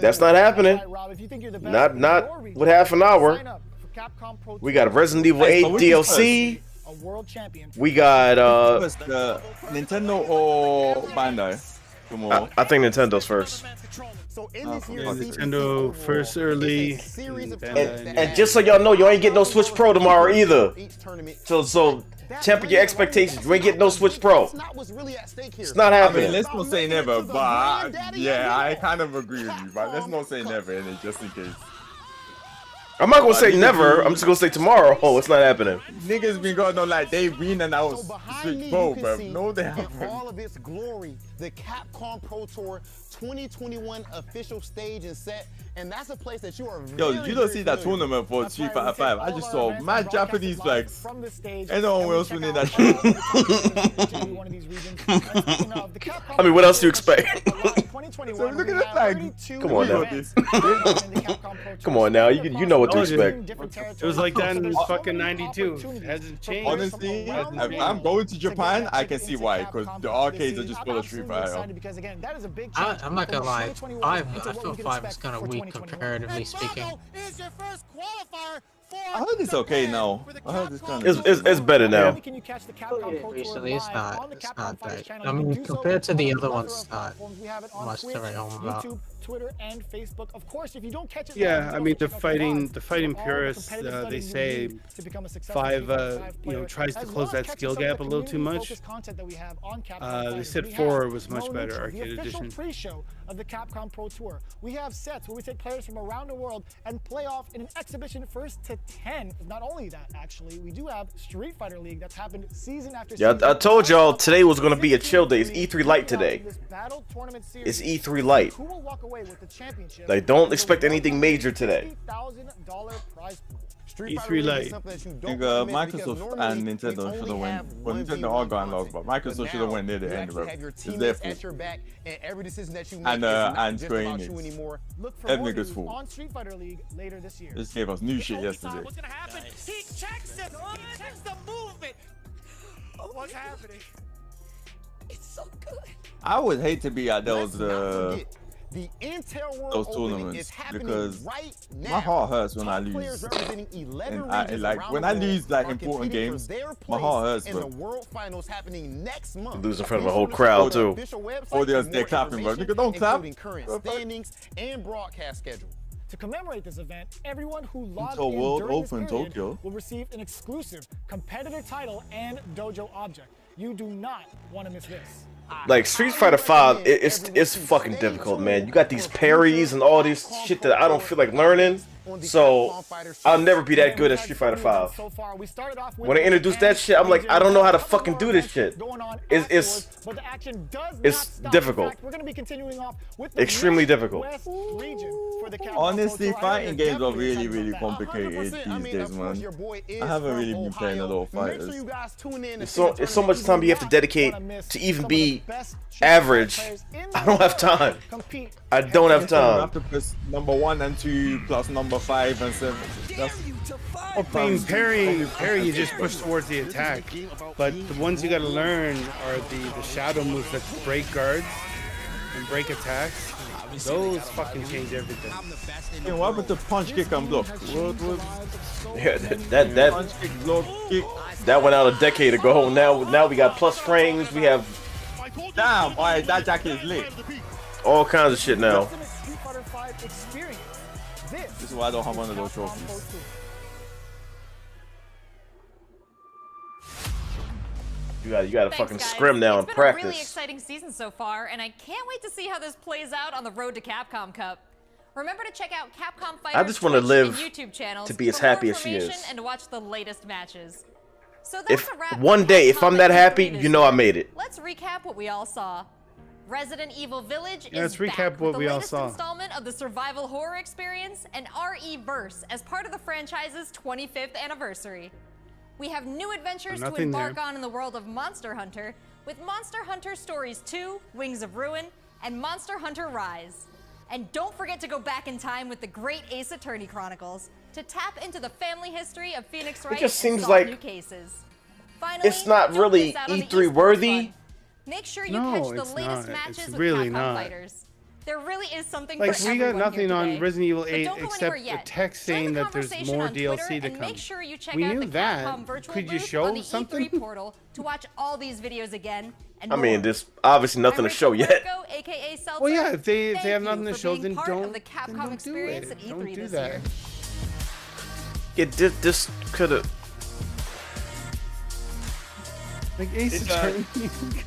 That's not happening. Not with half an hour. We got Resident Evil 8 DLC. A world champion. We got Nintendo or Bandai? Come on. I think Nintendo's first. So in this year's Nintendo first early. And just so y'all know, you ain't getting no Switch Pro tomorrow either. So temper your expectations. You ain't getting no Switch Pro. It's not I happening. mean, let's not say never, but yeah, I kind of agree with you. But let's not say never in it, just in case. I'm not gonna say never. I'm just gonna say tomorrow. Oh, it's not happening. Niggas been going on like they've been announced Switch Pro, bro. No, they in haven't. all of its glory, the Capcom Pro Tour 2021 official stage and set, and that's a place that you are Yo, very, you don't see very that familiar tournament for Street Fighter 5. I just saw mad Japanese flags. From the stage, And no one else winning that shit. I mean, what else do you expect? So look at the flag. Come on now. Come on now. You know what to expect. It was like that in fucking 92. It hasn't changed. Honestly, if I'm going to Japan, I can see why, because the arcades are just full of Street Fighter. I'm not gonna lie. I feel 5 is kind of weak comparatively speaking. I heard it's okay now. I heard it's kind of. It's better now. Recently, it's not that. I mean, compared to the other ones, it's not much to write home about. Twitter and Facebook. Of course, if you don't catch it, Yeah, I mean the fighting purists, they say 5, tries to close that skill gap a little too much. They said 4 was much better, Arcade Edition. Pre-show of the Capcom Pro Tour. We have sets where we take players from around the world and play off in an exhibition first to 10. Not only that, actually, we do have Street Fighter League that's happened season after Yeah, season. I told y'all today was gonna be a chill day. It's E3 Lite today. It's E3 Lite. Who will walk away with the championship? Like, don't expect anything major today. $50,000 prize pool. E3 Lite. I think Microsoft and Nintendo should have won. Well, Nintendo all got lost, but Microsoft should have won near the end, bro. It's their fault. And Square Enix. Look for That more nigga's news fool. on Street Fighter League later this year. This gave us new shit yesterday. What's gonna happen? He checks it. He checks the movement. What's happening? It's so good. I would hate to be at those The Intel World those Opening tournaments is happening because right now. my heart hurts when I Top lose. players representing 11 And I regions like around when the I world lose like are important competing games. for their My place heart hurts, in bro. the World Finals happening next month. Lose in front of a whole crowd too. Oh, they're clapping, bro. Nigga, don't clap. Including current standings and broadcast schedule. To commemorate this event, everyone who logged Intel in World during this Open period Tokyo. will receive an exclusive competitor title and dojo object. You do not want to miss this. Like Street Fighter 5, it's fucking difficult, man. You got these parries and all this shit that I don't feel like learning. on the So Capcom Fighter I'll series. never be that good at Street Fighter 5. When I introduced that shit, I'm like, I don't know how to fucking do this shit. It's difficult. We're going to be continuing off with the Extremely difficult. West region for the Capcom Honestly, Pro Tour. fighting games are Definitely really, excited really about that. complicated 100%. these days, of course, man. your boy is I haven't from really been playing a lot of Ohio. Make fighters. sure you guys tune in. It's so much time you have to dedicate to even be average. I don't have time. I don't have You time. have to press number 1 and 2 plus number 5 and 7. That's I mean, parry, you just push towards the attack. But the ones you gotta learn are the shadow moves that break guards and break attacks. Those fucking change everything. Hey, what happened to punch, kick, and block? Yeah, that punch, kick, block, kick. that went out a decade ago. Now we got plus frames. We have Damn, alright, that jacket is lit. all kinds of shit now. This is why I don't have one of those trophies. You gotta Thanks, fucking guys. scrim now and It's been a really practice. exciting season so far, and I can't wait to see how this plays out on the road to Capcom Cup. Remember to check out Capcom Fighters' I just want to Twitch live and YouTube channels to be as for more happy as she is. information and to watch the latest matches. So that's If a wrap one for day, if Capcom I'm that and happy, E3 you know I this made year. it. Let's recap what we all saw. Resident Evil Village Yeah, is let's recap back what with we the all latest saw. installment of the survival horror experience and RE-verse as part of the franchise's 25th anniversary. We have new adventures to Nothing embark there. on in the world of Monster Hunter with Monster Hunter Stories 2, Wings of Ruin, and Monster Hunter Rise. And don't forget to go back in time with the great Ace Attorney Chronicles to tap into the family history of Phoenix Wright just and seems solve like new cases. Finally, It's not don't really miss out on the E3 esports worthy. fun. Make sure you No, catch the it's latest not. matches It's with really Capcom not. Fighters. There really is something Like, for we got everyone here nothing on today. Resident Evil But 8 don't go except anywhere a yet. text Join saying the that there's conversation more on Twitter DLC to and come. make sure you check We out knew the that. Capcom virtual Could you booth show on the something? E3 portal to watch all these videos again. And I mean, more. there's obviously nothing to I'm show Rachel yet. Marco, aka Seltzer. Well, yeah, if they Thank have you nothing to for show, being then part don't of the Capcom do experience it. at E3 Don't do this that. year. This could have. Like Ace Attorney,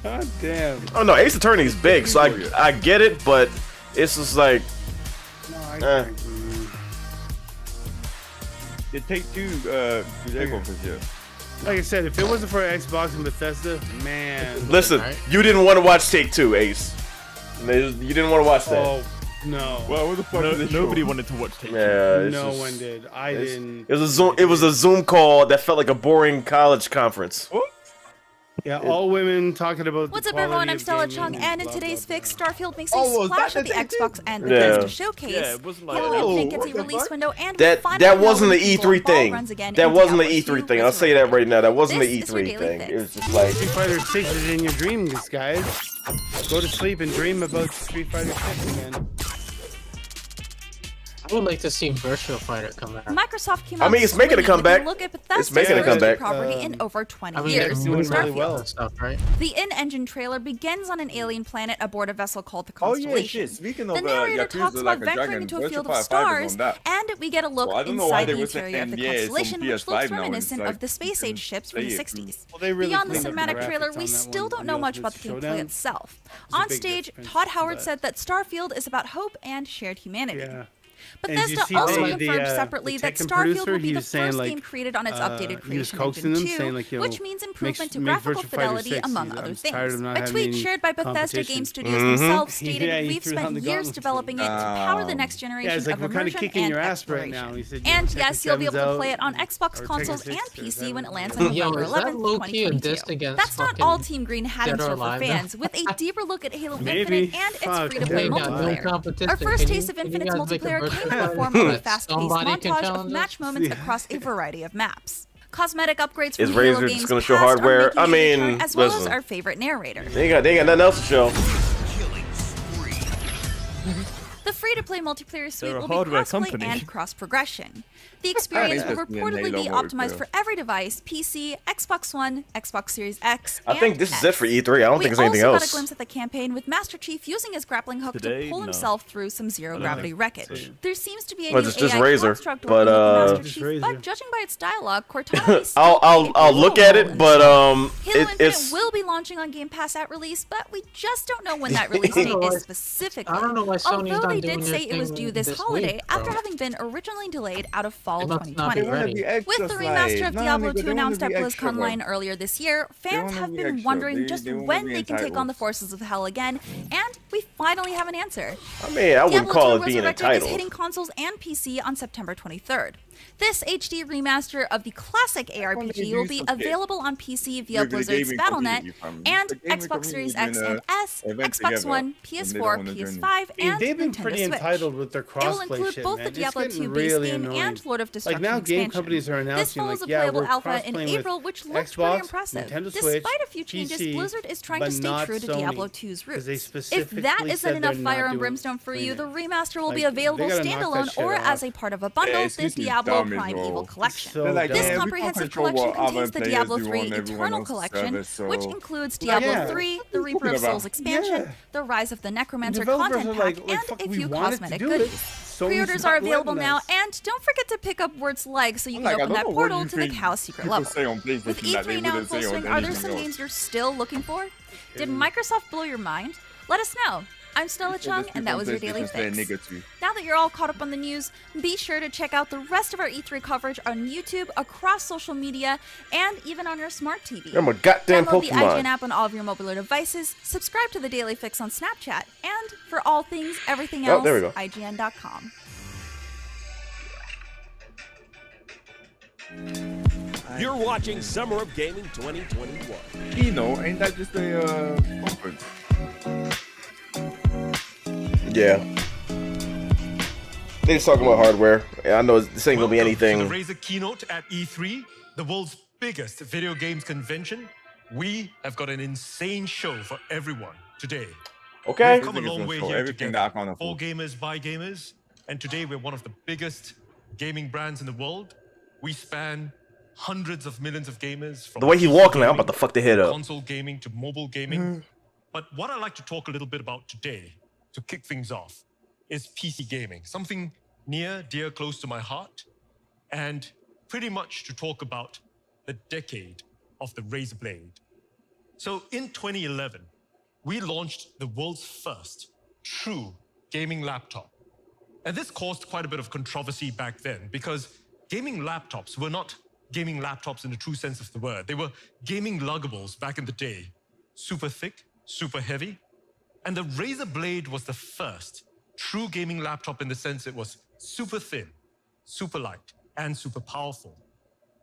god damn. Oh no, Ace Attorney's big, so I get it, but it's just like. It take two to for sure. Like I said, if it wasn't for Xbox and Bethesda, man. Listen, you didn't want to watch Take Two, Ace. You didn't want to watch that. Oh no. Well, what the fuck is this Nobody show? wanted to watch Take Two. Yeah, it's No just- one did. I didn't. It was a Zoom. It was a Zoom call that felt like a boring college conference. Yeah, all women talking about. What's the up, everyone? quality I'm of Stella gaming Chung, and in blah, today's blah, fix, Starfield makes a Oh, was splash that at the the Xbox and Yeah. Bethesda showcase. Yeah, it wasn't like Halo that. Infinite gets what a the release fuck? window, and That finally wasn't the Halo Infinite E3 Ball thing. runs again That in wasn't the Diablo E3 2 thing. I'll say that Resurrected. right now. That wasn't the This is your E3 daily thing. fix. It was just like. Street Fighter 6 is in your dreams, guys. Go to sleep and dream about Street Fighter 6 again. I would like to see Virtual Fighter come out. Microsoft came I out mean, it's making a swinging with comeback. Look at It's making a Bethesda's comeback. property in over 20 I mean, years. they're doing Starfield. really well and stuff, right? The in-engine trailer begins on an alien planet aboard a vessel called the Oh yeah, Constellation. shit. Speaking The of narrator Yakuza talks like about a venturing dragon, into a Virtua field of Fighter 5 is stars, on that. and we get a look So I don't know why inside they the were interior of the saying, yeah, it's on Constellation, which PS5 looks now, and reminiscent it's of the like, space age ships from the play it. 60s. Well, they really Beyond the cleaned up cinematic graphics trailer, on we that still one, don't the know much Ultimate about the gameplay Showdown. itself. It's a On big stage, difference, Todd Howard but- said that Starfield is about hope and shared humanity. Yeah. Bethesda And you see also the, confirmed the separately that Tekken Starfield producer, will be he the was saying, first like, game created on its updated he was creation coaxing engine them, 2, saying, like, yo, which means improvement to make graphical Virtua Fighter fidelity, 6. among I'm other tired of things. not A having tweet any shared by Bethesda competition. Game Studios themselves stated, Yeah, he "We've threw it on spent the years gauntlet. developing it to power the next generation Yeah, it's like, of we're kind of immersion kicking and your ass right exploration." now. He said, And Tekken yes, you'll be able 7's to play out, it on Xbox or Tekken consoles 6 and or PC when it lands whatever. on Yo, November is that 11th, low-key a 2022. diss against That's not fucking all Team Green had in Dead or store for Alive? fans, with a deeper look at Halo Maybe. Infinite and its Fuck, free-to-play they got no multiplayer. competition. Our first Can taste you- of can you Infinite's guys make a multiplayer virtual came in the fighter form of a that fast-paced somebody can montage of challenge match us? moments across a variety of maps. Cosmetic upgrades from Is Halo Razer games just gonna show past are hardware? making I a return, mean, as well as listen. our favorite narrator. They ain't got nothing else to show. The free-to-play multiplayer suite They're a will be hardware cross-play company. and cross-progression. The experience will interested in reportedly be Halo mode, optimized though. for every device: PC, Xbox One, Xbox Series X, I think this is it for E3. I don't think we there's anything also got a else. glimpse at the campaign with Master Chief using his grappling hook Today, to pull no. himself through some I zero don't gravity think wreckage. so. There seems to be a Well, new just AI Razor, construct but, working with Master Just Chief, Razor. but judging by its dialogue, Cortana may still I'll play a look pivotal at role it, in but Halo Infinite it's will be launching on Game Pass at release, but we just don't know when that release date is specifically. I don't know why Sony's Although not they doing did their say it was thing due this this holiday week, after bro. having been originally delayed out of fall They must not 2020. be ready. With the remaster of Diablo 2 announced at BlizzConline earlier this year, fans have been wondering just when they can take on the forces of hell again, and we finally have an answer. I mean, I wouldn't Diablo call 2 it being Resurrected is entitled. hitting consoles and PC on September 23rd. This HD remaster of the classic ARPG will be available on PC via With the Blizzard's gaming Battle.net community, fam. and The gaming Xbox community Series doing X a and S, event Xbox together, One, and they don't PS4, want to join PS5, I mean, and they've been Nintendo pretty Switch. entitled with their It will crossplay include shit, both man. the It's Diablo getting 2 base really game annoying. and Lord of Like Destruction now, game expansion. companies are This announcing follows like, a yeah, playable we're alpha in cross-playing April, with which looked Xbox, pretty impressive. Nintendo Switch, Despite a few changes, PC, Blizzard is trying but to stay not true to Sony, Diablo 2's 'cause they roots. If specifically that isn't said enough they're fire not and doing brimstone for you, the cleaning. remaster will be Like, they available gotta knock that standalone shit or off. as a part of a bundle, it's the just Diablo dumb as Prime well. Evil Collection. So They're like, This yeah, we can't comprehensive control collection what other contains the players Diablo do 3 on everyone Eternal else's Collection, service, which so- includes Yeah. Diablo Yeah. 3, the Reaper talking of Souls about? expansion, Yeah. the Rise of the Necromancer Developers content are pack, like, and fuck, a we few wanted to cosmetic do it. goodies. Sony's Pre-orders not are available letting now, us. and don't forget to pick up words like so you can Like, I open don't that know what portal you to the think Cow's secret people level. say on With PlayStation that E3 they now in wouldn't full say on swing, are there anything some else. games you're still looking for? Did Microsoft blow your mind? Let us know. I'm Stella Chung, and that was your Daily Fix. Now that you're all caught up on the news, be sure to check out the rest of our E3 coverage on YouTube, across social media, and even on your smart TV. I'm a goddamn Download the Pokemon. IGN app on all of your mobile devices, subscribe to the Daily Fix on Snapchat, and for all things, everything Oh, else, there we go. IGN.com. You're watching Summer of Gaming 2021. Kino, ain't that just a conference? Yeah. They just talking about hardware. I know this ain't gonna be anything. To the Razer keynote at E3, the world's biggest video games convention. We have got an insane show for everyone today. Okay. We've come a long way here Everything that I together. can't For afford. gamers, by gamers, and today we're one of the biggest gaming brands in the world. We span hundreds of millions of gamers. From The way he PC walking, I'm gaming, about to fuck the head up. console gaming to mobile gaming. But what I'd like to talk a little bit about today, to kick things off, is PC gaming. Something near, dear, close to my heart. And pretty much to talk about the decade of the Razer Blade. So in 2011, we launched the world's first true gaming laptop. And this caused quite a bit of controversy back then because gaming laptops were not gaming laptops in the true sense of the word. They were gaming luggables back in the day. Super thick, super heavy. And the Razer Blade was the first true gaming laptop in the sense it was super thin, super light, and super powerful.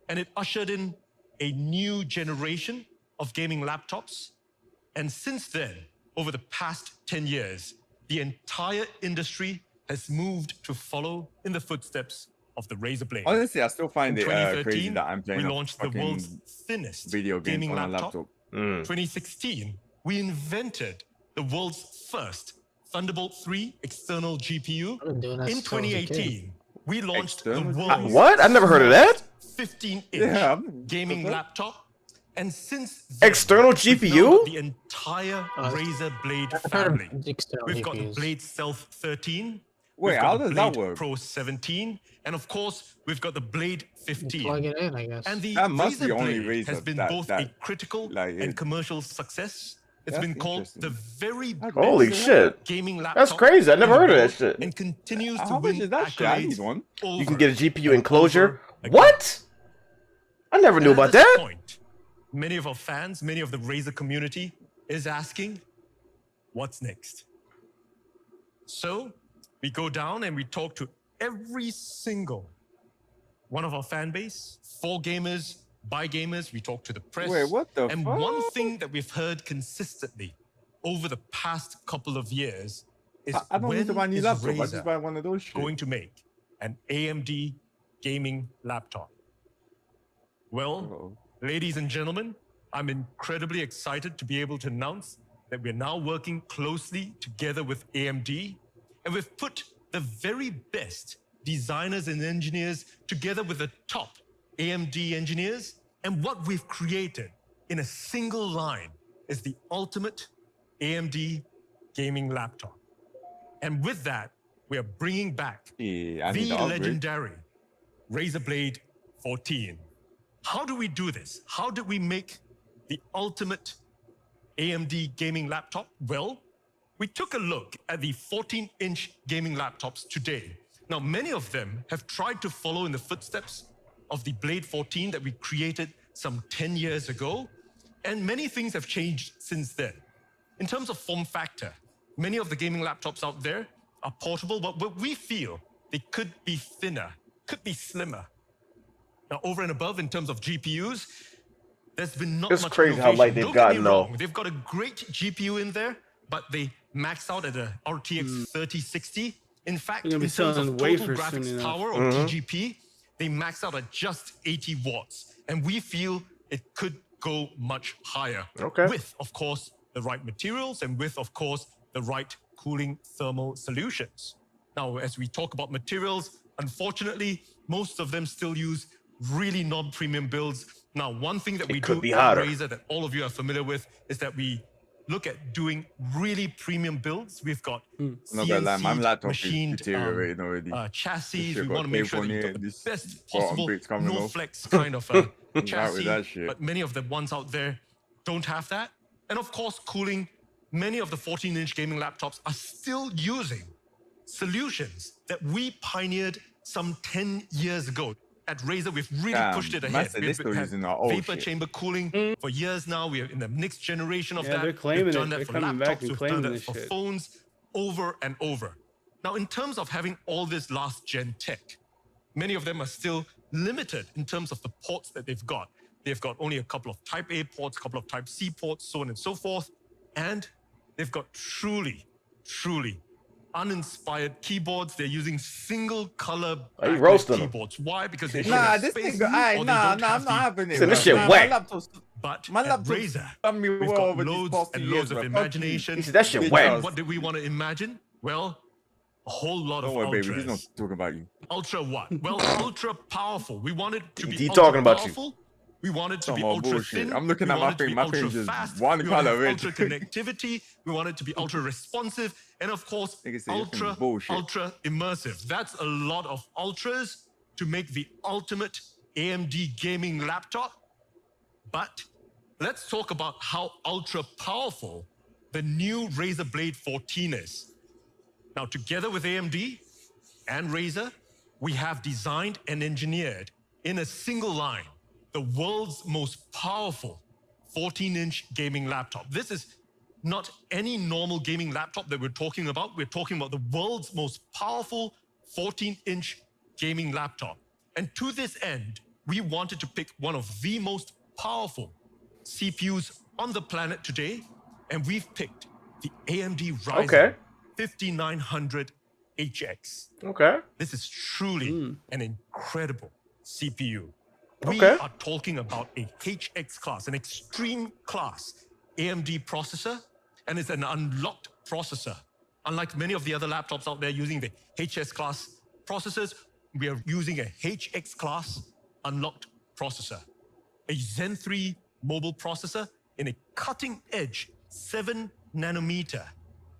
And it ushered in a new generation of gaming laptops. And since then, over the past 10 years, the entire industry has moved to follow in the footsteps of the Razer Blade. Honestly, I still find In it crazy 2013, that I'm playing we a launched the fucking world's thinnest video games gaming on a laptop. laptop. 2016, we invented the world's first Thunderbolt 3 external GPU. In 2018, we launched the world's What? I never heard of that. 15-inch gaming laptop. And since then, External we've now GPU? got the entire Razer Blade family. We've got the GPUs. Blade Stealth 13. Wait, we've got how the does that Blade work? Pro 17, and of course, we've got the Blade 15. Plug it in, I guess. And the That must be Razer only Blade has Razer been that- both that- a critical like, and it- commercial success. It's That's been called the very Holy best shit. gaming laptop. That's crazy. I never in the heard of that world shit. And continues to How much win is that shit? I need accolades one. You can over get a GPU and enclosure. over again. What? I never knew And at about this that. point, many of our fans, many of the Razer community is asking, what's next? So we go down and we talk to every single one of our fan base, for gamers, by gamers. We talk to the press. Wait, what the And fuck? one thing that we've heard consistently over the past couple of years is I don't need to buy a new is laptop. I Razer just buy one of those shit. going to make an AMD gaming laptop? Well, ladies and gentlemen, I'm incredibly excited to be able to announce that we're now working closely together with AMD, and we've put the very best designers and engineers together with the top AMD engineers. And what we've created in a single line is the ultimate AMD gaming laptop. And with that, we are bringing back the legendary Razer Blade 14. How do we do this? How did we make the ultimate AMD gaming laptop? Well, we took a look at the 14-inch gaming laptops today. Now, many of them have tried to follow in the footsteps of the Blade 14 that we created some 10 years ago, and many things have changed since then. In terms of form factor, many of the gaming laptops out there are portable, but we feel they could be thinner, could be slimmer. Now, over and above, in terms of GPUs, there's been not much innovation. It's crazy how light they've gotten, though. They've got a great GPU in there, but they max out at a RTX 3060. In fact, in terms of total graphics power, or TGP, they max out at just 80 watts. And we feel it could go much higher. With, of course, the right materials and with, of course, the right cooling thermal solutions. Now, as we talk about materials, unfortunately, most of them still use really non-premium builds. Now, one thing that we do at Razer that all of you are familiar with is that we look at doing really premium builds. We've got CNC machined chassis. We want to make sure that you've got the best possible no flex kind of chassis. But many of the ones out there don't have that. And of course, cooling. Many of the 14-inch gaming laptops are still using solutions that we pioneered some 10 years ago. At Razer, we've really pushed it ahead. We've had vapor chamber cooling for years now. We are in the next generation of that. They're claiming we've done it. that for They're coming laptops. back and We've claiming done that this for shit. phones over and over. Now, in terms of having all this last-gen tech, many of them are still limited in terms of the ports that they've got. They've got only a couple of Type A ports, a couple of Type C ports, so on and so forth. And they've got truly uninspired keyboards. They're using single color keyboards. Why? Because they don't have space, I'm not having it. This shit whack. But at Razer, we've got loads and loads of imagination. That shit whack. What did we want to imagine? Well, a whole lot of Don't worry, ultras. baby. He's not talking about you. Ultra what? Well, ultra powerful. We wanted to be He ultra talking about powerful. you. We wanted to be Come on, ultra bullshit. thin. I'm looking we at my wanted to thing. be My ultra thing just fast. one we color wanted red. ultra connectivity. We wanted to be ultra responsive, and of course, ultra immersive. That's a lot of ultras to make the ultimate AMD gaming laptop. But let's talk about how ultra powerful the new Razer Blade 14 is. Now, together with AMD and Razer, we have designed and engineered in a single line the world's most powerful 14-inch gaming laptop. This is not any normal gaming laptop that we're talking about. We're talking about the world's most powerful 14-inch gaming laptop. And to this end, we wanted to pick one of the most powerful CPUs on the planet today, and we've picked the AMD Ryzen 5900 HX. This is truly an incredible CPU. We are talking about a HX class, an extreme class AMD processor, and it's an unlocked processor. Unlike many of the other laptops out there using the HS class processors, we are using a HX class unlocked processor. A Zen 3 mobile processor in a cutting edge 7 nanometer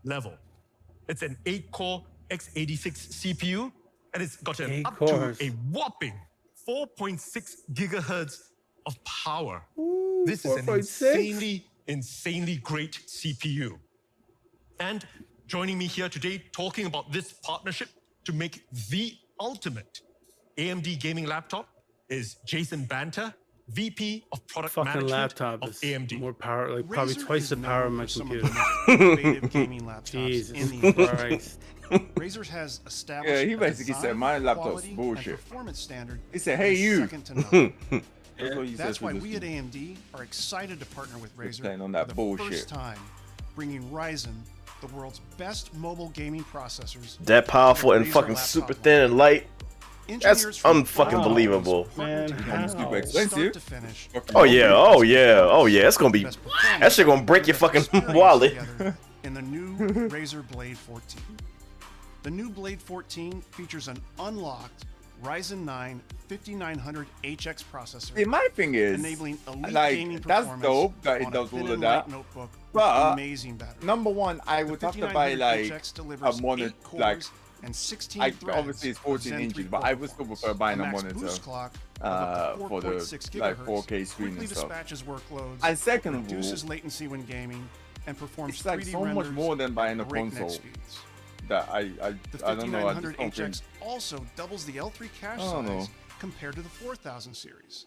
level. It's an 8-core x86 CPU, and it's got up to a whopping 4.6 gigahertz of power. This is an insanely great CPU. And joining me here today talking about this partnership to make the ultimate AMD gaming laptop is Jason Banter, VP of Product Management laptop of is AMD. more power, like probably twice the power of my computer. Innovative gaming laptops Jesus in the Christ. Razer has established Yeah, he basically a said my design, laptop's quality, bullshit. and performance standard. He said, "Hey, that is you." second to none. That's what he That's said why to we this at dude. AMD are excited to partner with Razer playing on that for the bullshit. first time, bringing Ryzen, the world's best mobile gaming processors. That powerful to and the Razer fucking laptop super line. thin and light. Engineers That's from unfucking believable. Man, super expensive. start to finish. Oh yeah. It's gonna be. That shit gonna break your fucking wallet. In the new Razer Blade 14. The new Blade 14 features an unlocked Ryzen 9 5900 HX processor. See, my thing is, enabling elite like, gaming that's performance dope that it on does a all thin of and that. light notebook with But amazing battery. number one, I would have to buy 5900 like HX a delivers monitor, 8 cores like and 16 I threads obviously it's of 14 Zen inches, 3 but I would still prefer buying a max monitor boost clock of up to for the 4.6 like gigahertz 4K screen quickly and stuff. dispatches workloads, And second of reduces all, latency when gaming, and performs it's like 3D so much renders more than buying a at breakneck console. speeds. That I The don't know. I 5900 just don't HX also doubles the L3 cache I don't know. size compared to the 4000 series.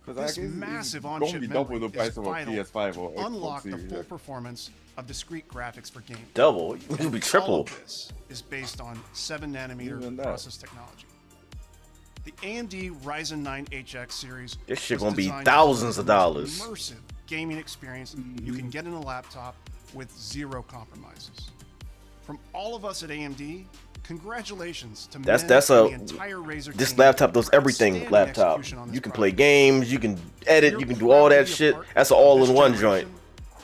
Because This I guess massive it's on-chip gonna be double memory the price is of a vital PS5 or to Xbox unlock the Series full X. performance of discrete graphics for gaming. Double? It'll be triple. All of this is based on 7nm process technology. The AMD Ryzen 9 HX series. This shit was gonna be designed thousands of for the most dollars. Immersive gaming experience you can get in a laptop with zero compromises. From all of us at AMD, congratulations to That's Min that's and a the entire Razer this team laptop does for everything. outstanding Laptop. execution on this You can play games. You can edit. You can do all that shit. That's an this all-in-one joint. generation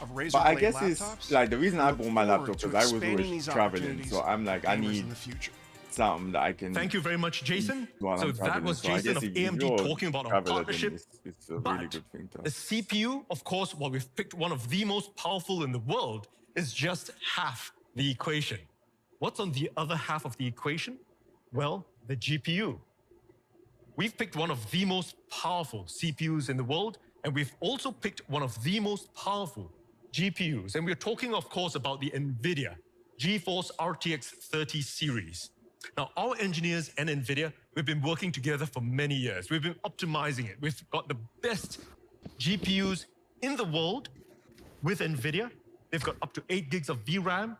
of Razer But I Blade guess it's laptops. like the reason I Look bought my forward laptop to because I was expanding always these traveling, opportunities so I'm like I for gamers need in the future. something that I can. Thank you very much, Jason. while So I'm that traveling. was So I Jason guess of if AMD you're talking about our traveler, then partnership. It's a really But good thing to. the CPU, of course, while we've picked one of the most powerful in the world, is just half the equation. What's on the other half of the equation? Well, the GPU. We've picked one of the most powerful CPUs in the world, and we've also picked one of the most powerful GPUs. And we're talking, of course, about the NVIDIA GeForce RTX 30 series. Now, our engineers and NVIDIA, we've been working together for many years. We've been optimizing it. We've got the best GPUs in the world with NVIDIA. They've got up to 8 gigs of VRAM.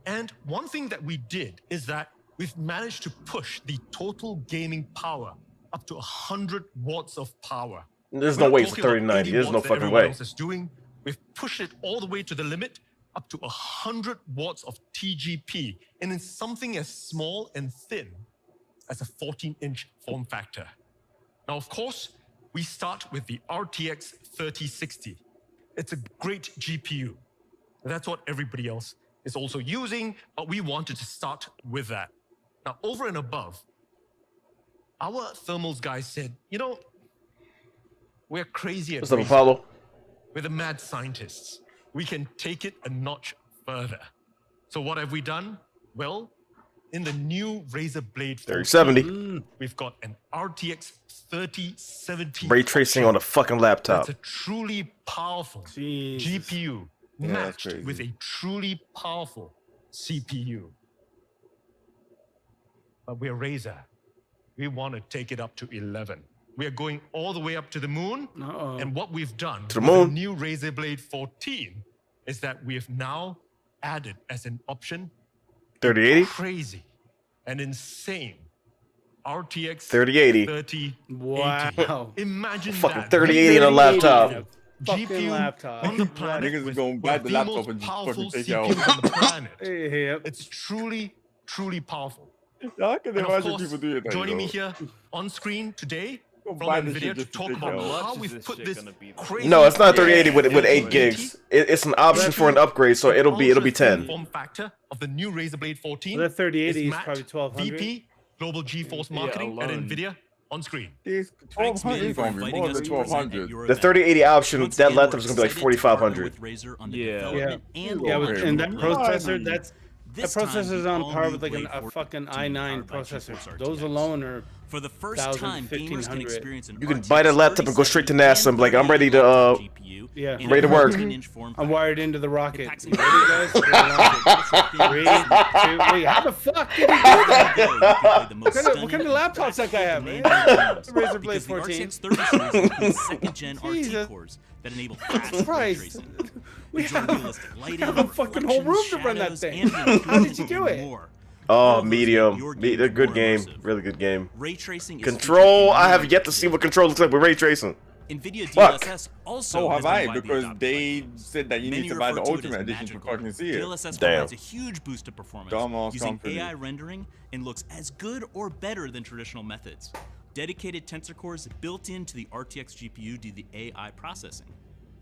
And one thing that we did is that we've managed to push the total gaming power up to 100 watts of power. There's We're no not way it's talking about 3090. 80 There's no watts that fucking everyone way. else is doing. We've pushed it all the way to the limit, up to 100 watts of TGP, and in something as small and thin as a 14-inch form factor. Now, of course, we start with the RTX 3060. It's a great GPU. That's what everybody else is also using, but we wanted to start with that. Now, over and above, our thermals guys said, you know, we're crazy at What's up, Razer. Apollo? We're the mad scientists. We can take it a notch further. So what have we done? Well, in the new Razer Blade 3070. we've got an RTX 3070 Ray tracing on a fucking laptop. that's a truly powerful GPU Yeah, that's matched crazy. with a truly powerful CPU. But we're Razer. We want to take it up to 11. We are going all the way up to the moon. And what we've done To the with moon. the new Razer Blade 14 is that we have now added as an option 3080? crazy and insane RTX 3080. 3080. Wow. Imagine Fucking that. 3080 in a laptop. Fucking GPU laptop. on the planet Niggas is with gonna one buy of the the laptop most and just powerful fucking take it out. CPUs on the planet. Yep. It's truly, truly powerful. I can And of imagine course, people doing that. joining me you know. here on screen today from buy this shit NVIDIA to just to talk take about it out. how How much we've is put this this shit gonna be, crazy. No, it's not 3080 with 8 3080 gigs. It's an option for an upgrade, so it'll be ultra-thin 10. Form factor of the new Razer Blade 14. Well, that 3080 is Matt, probably 1200. VP, Global GeForce Marketing at alone. NVIDIA on screen. It's 1200 is gonna be more than 1200. The 3080 option, that laptop is gonna be like 4500. Yeah, and that processor, that processor is on par with like a fucking i9 processor. Those alone are for the first 1,000, time, gamers can 1,500. experience an You can buy that laptop and go straight to NASA and be like, I'm ready to Yeah, ready to work. I'm wired into the rocket. You ready, guys? 3, 2, wait, how the fuck did he do that? What kind of laptops that guy have, man? Razer Blade 14. second-gen RT cores that enable fast ray Christ. tracing. We Enjoy have, realistic we lighting, have a fucking whole room to run that reflections, thing. shadows, How did you do and it? more. Oh, medium. A good game. Really good game. Ray tracing is Control. I have yet to see what Control looks like with ray tracing. NVIDIA Fuck. DLSS also So have has been I, widely because adopted they by said that you Many need to buy the refer to it Ultimate as Edition to magical. fucking see it. DLSS Damn. provides a huge boost of performance Dumbass using company. AI rendering and looks as good or better than traditional methods. Dedicated tensor cores built into the RTX GPU do the AI processing.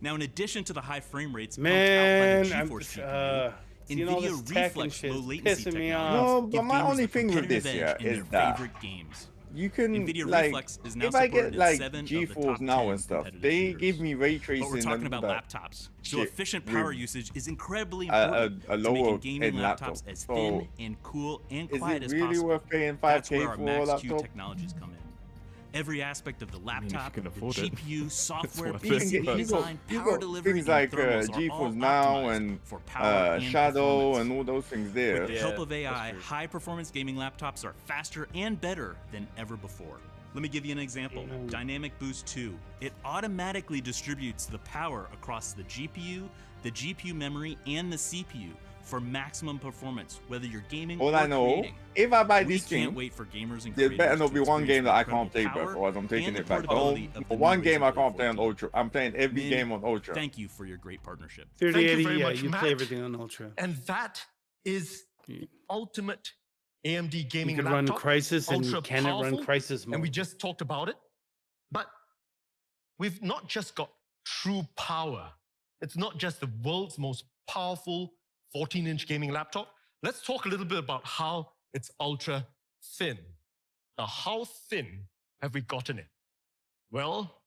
Now, in addition to the high frame rates pumped out by Man, the I'm GeForce just, GPU, seeing all NVIDIA this tech and Reflex shit low is latency pissing me technology off. No, but give my gamers only the thing with competitive this, edge yeah, in is their that favorite games. you can NVIDIA like Reflex is now if I supported get in like 7 of the GeForce top Now 10 and stuff, competitive they shooters. give me ray But tracing we're talking and about that laptops, so shit efficient with power usage is incredibly a important to lower making gaming end laptop. laptops as So thin and cool and is quiet it as really possible. worth paying That's 5K where our for a Max-Q laptop? technologies come in. Every aspect of the laptop, can the afford it. GPU, software, worth You can PCB get design, power got delivery, things and like thermals are all GeForce Now optimized and for power and Shadow performance. and all those things there. With the help of AI, high-performance gaming laptops are faster and better than ever before. Let me give you an example. Dynamic Boost 2. It automatically distributes the power across the GPU, the GPU memory, and the CPU for maximum performance, whether you're gaming All or I know, creating. if I buy We this can't game, wait for gamers and there creators better not to be one game that I experience can't play, incredible bro, otherwise I'm taking and it the back portability home. of For the one new game I Razer can't play on 14. Ultra. I'm playing every Min, game on Ultra. Thank you for your great partnership. 3080, very yeah, much, you Matt. play everything on Ultra. And that is the ultimate AMD gaming You could laptop. run Crisis and ultra can it run powerful, Crisis And we mode? just talked about it. But we've not just got true power. It's not just the world's most powerful 14-inch gaming laptop. Let's talk a little bit about how it's ultra thin. Now, how thin have we gotten it? Well,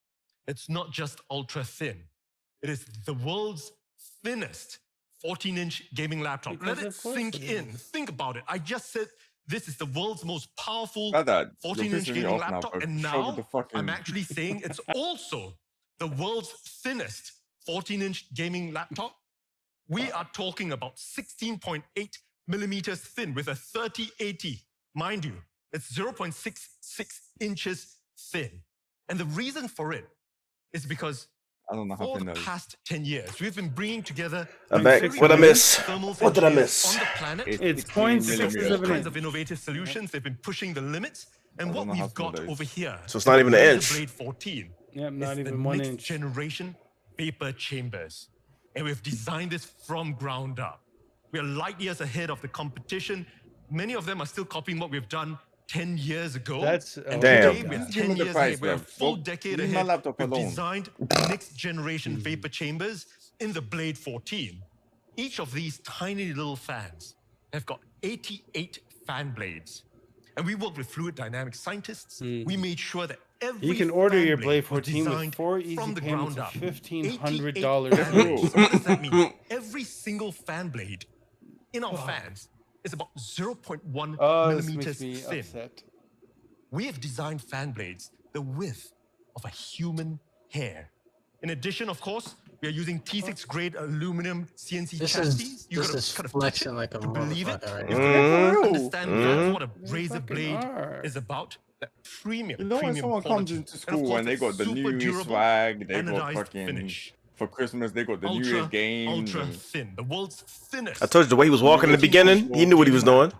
it's not just ultra thin. It is the world's thinnest 14-inch gaming laptop. Because Let it of course sink it in. is. Think about it. I just said this is the world's most powerful Brother, you're 14-inch pissing me gaming off now, laptop. bro. And Show me now the fucking- I'm actually saying it's also the world's thinnest 14-inch gaming laptop. We are talking about 16.8 millimeters thin with a 3080. Mind you, it's 0.66 inches thin. And the reason for it is because I don't know how for thin the that is. past 10 years, we've been bringing together I'm back. very What I brilliant miss? thermal What did I engineers miss? on the planet. It's 16 0.6 millimeters. All of an kinds inch. of innovative solutions. They've been pushing the limits. And I what don't know how we've small got that is. over here, So it's not even an Razer inch. Blade 14, Yep, is not the even 1 next inch. generation vapor chambers. And we've designed this from ground up. We are light years ahead of the competition. Many of them are still copying what we've done 10 years ago. That's and Damn. today we're Give me 10 the years price, ahead. We're a man. full Well, decade leave my ahead. laptop We've alone. designed the next generation vapor chambers in the Blade 14. Each of these tiny little fans have got 88 fan blades. And we worked with fluid dynamics scientists. We made sure that every You can order fan your blade Blade was 14 with designed 4 easy from the payments ground of up. $1,500. 88 fan blades. So what does that mean? Every single fan blade in our fans is about 0.1 Oh, this millimeters makes me thin. upset. We have designed fan blades the width of a human hair. In addition, of course, we are using T6 grade aluminum CNC This chassis. is You this gotta is kind of touch flexing it like a to believe it. motherfucker right You now. gotta understand that's what a You razor fucking blade are. is about. That premium, You know when premium someone comes quality. into And of school course, and they that got the super newest durable swag, they got anodized fucking finish. for Christmas they got the Ultra, newest games. ultra and thin, the world's thinnest. I told you the way he was walking in the beginning, he knew what he was doing.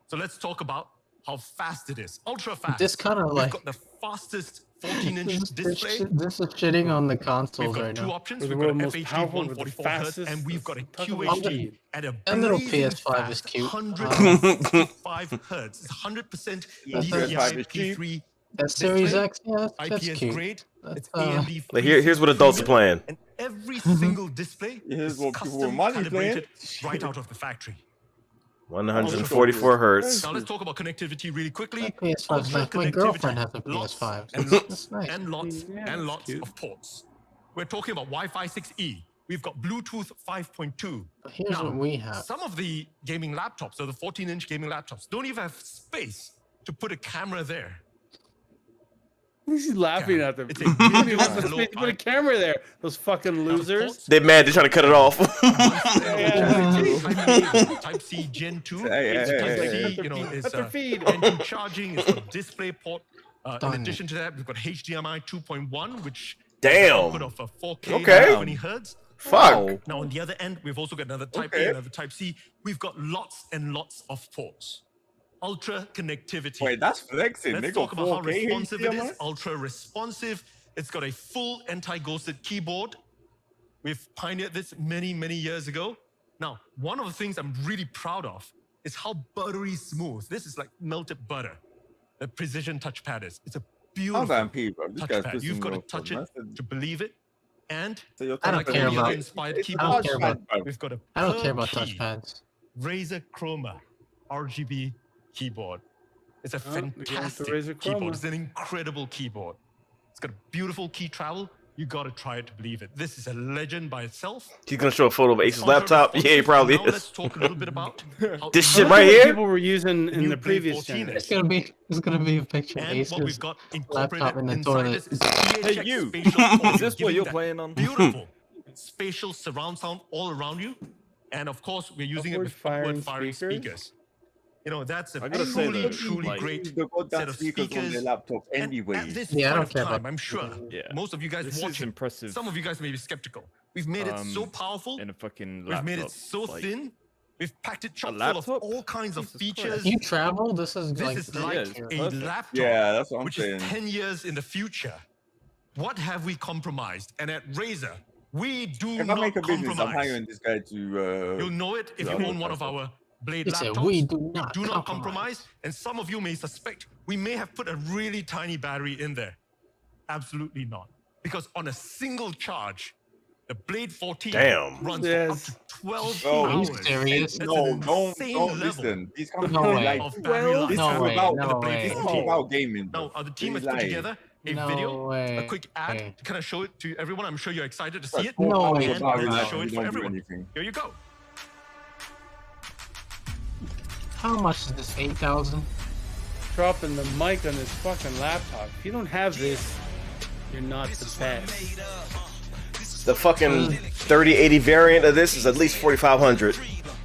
So let's talk about how fast it is. Ultra fast. This kind of We've like got the fastest 14-inch display. this is shitting on the We've consoles got right two now. options. We're the We've got world's most FHD powerful, we're the 144 Hz, fastest. and we've got a Talk about QHD speed. at a That little blazing PS5 is fast cute. 165 Hz. It's 100% That's DCI PS5 is cheap. P3 That Series display. X, yeah, that's IPS cute. grade. That's, It's AMD. Like, here's what adults are premium, playing. And every single display Here's is what people with custom money calibrated playing. right out of the factory. 144 hertz. Now let's talk about connectivity really quickly. That PS5 is Ultra nice. My connectivity. girlfriend has a Lots PS5. and That's lots nice. and lots Yeah, and it's lots cute. of ports. We're talking about Wi-Fi 6E. We've got Bluetooth 5.2. But here's Now, what we have. some of the gaming laptops, or the 14-inch gaming laptops, don't even have space to put a camera there. He's laughing at them. It's a He really didn't have the low space to put a camera there. Those fucking losers. They mad, they're trying to cut it off. Type C Gen 2. Hey, It's hey, Type hey, C, you know, is Cut their feed. engine charging. It's got DisplayPort. In Done. addition to that, we've got HDMI 2.1, which Damn. output of 4K Okay. 20 hertz. Fuck. Now on the other end, we've also got another Type Okay. A, another Type C. We've got lots and lots of ports. Ultra connectivity. Wait, that's flexing. Let's They talk got about how 4K responsive it HDMI? is. Ultra responsive. It's got a full anti-ghosted keyboard. We've pioneered this many, many years ago. Now, one of the things I'm really proud of is how buttery smooth. This is like melted butter. The precision touchpad is. It's a beautiful Hold on, P, bro. This guy's touchpad. pissing You've me got to off, touch bro. it to believe it. And I don't care about. inspired I keyboard. don't care about. We've got a I don't care about per key touchpads. Razer Chroma RGB keyboard. It's a Oh, we got the fantastic Razer keyboard. Chroma. It's an incredible keyboard. It's got a beautiful key travel. You gotta try it to believe it. This is a legend by itself. He's gonna show a photo of Ace's laptop. Yeah, he probably Now is. let's talk a little bit about how This I shit wonder right what here. People were using in the previous Blade 14 gen. is. It's gonna be a picture of And what Ace's we've got laptop in incorporated the inside toilet. this is Hey, you. spatial audio, Is this what giving you're that playing on? Beautiful spatial surround sound all around you. And of course, we're using it with upward firing speakers. You know, that's a I gotta say truly, though, truly like, great The goddamn set of speakers on speakers. their laptop And anyway. at this Yeah, I point don't of care time, about I'm sure Yeah. most of you guys This is watching, impressive. some of you guys may be skeptical. We've made it so powerful. In a fucking We've laptop. made it so like, thin. We've packed it chock full of laptop? all kinds of Jesus features. If you travel, this is This like. is like it's a perfect. laptop, Yeah, that's what I'm which saying. is 10 years in the future. What have we compromised? And at Razer, we do If I not make a business, I'm compromise. hiring this guy to. You'll know it if you own one of our Blade He said, laptops. "We do not compromise. And some of you may suspect we may have put a really tiny battery in there. Absolutely not. Because on a single charge, the Blade 14 Damn. runs Yes. for up to 12 Oh, hours. Are you serious? That's No, an don't insane don't level listen. These companies No way. like of battery life. this No is way, about no the Blade way. this is 14. about gaming. Now, Bro. the team has They put lie. together a No video, way. a quick ad Okay. to kind of show it to everyone. I'm sure you're excited to see it. No way. And About let's it, show we it for don't do everyone. anything. Here you go. How much is this? 8,000. Dropping the mic on this fucking laptop. If you don't have this, you're not the best. The fucking 3080 variant of this is at least 4,500.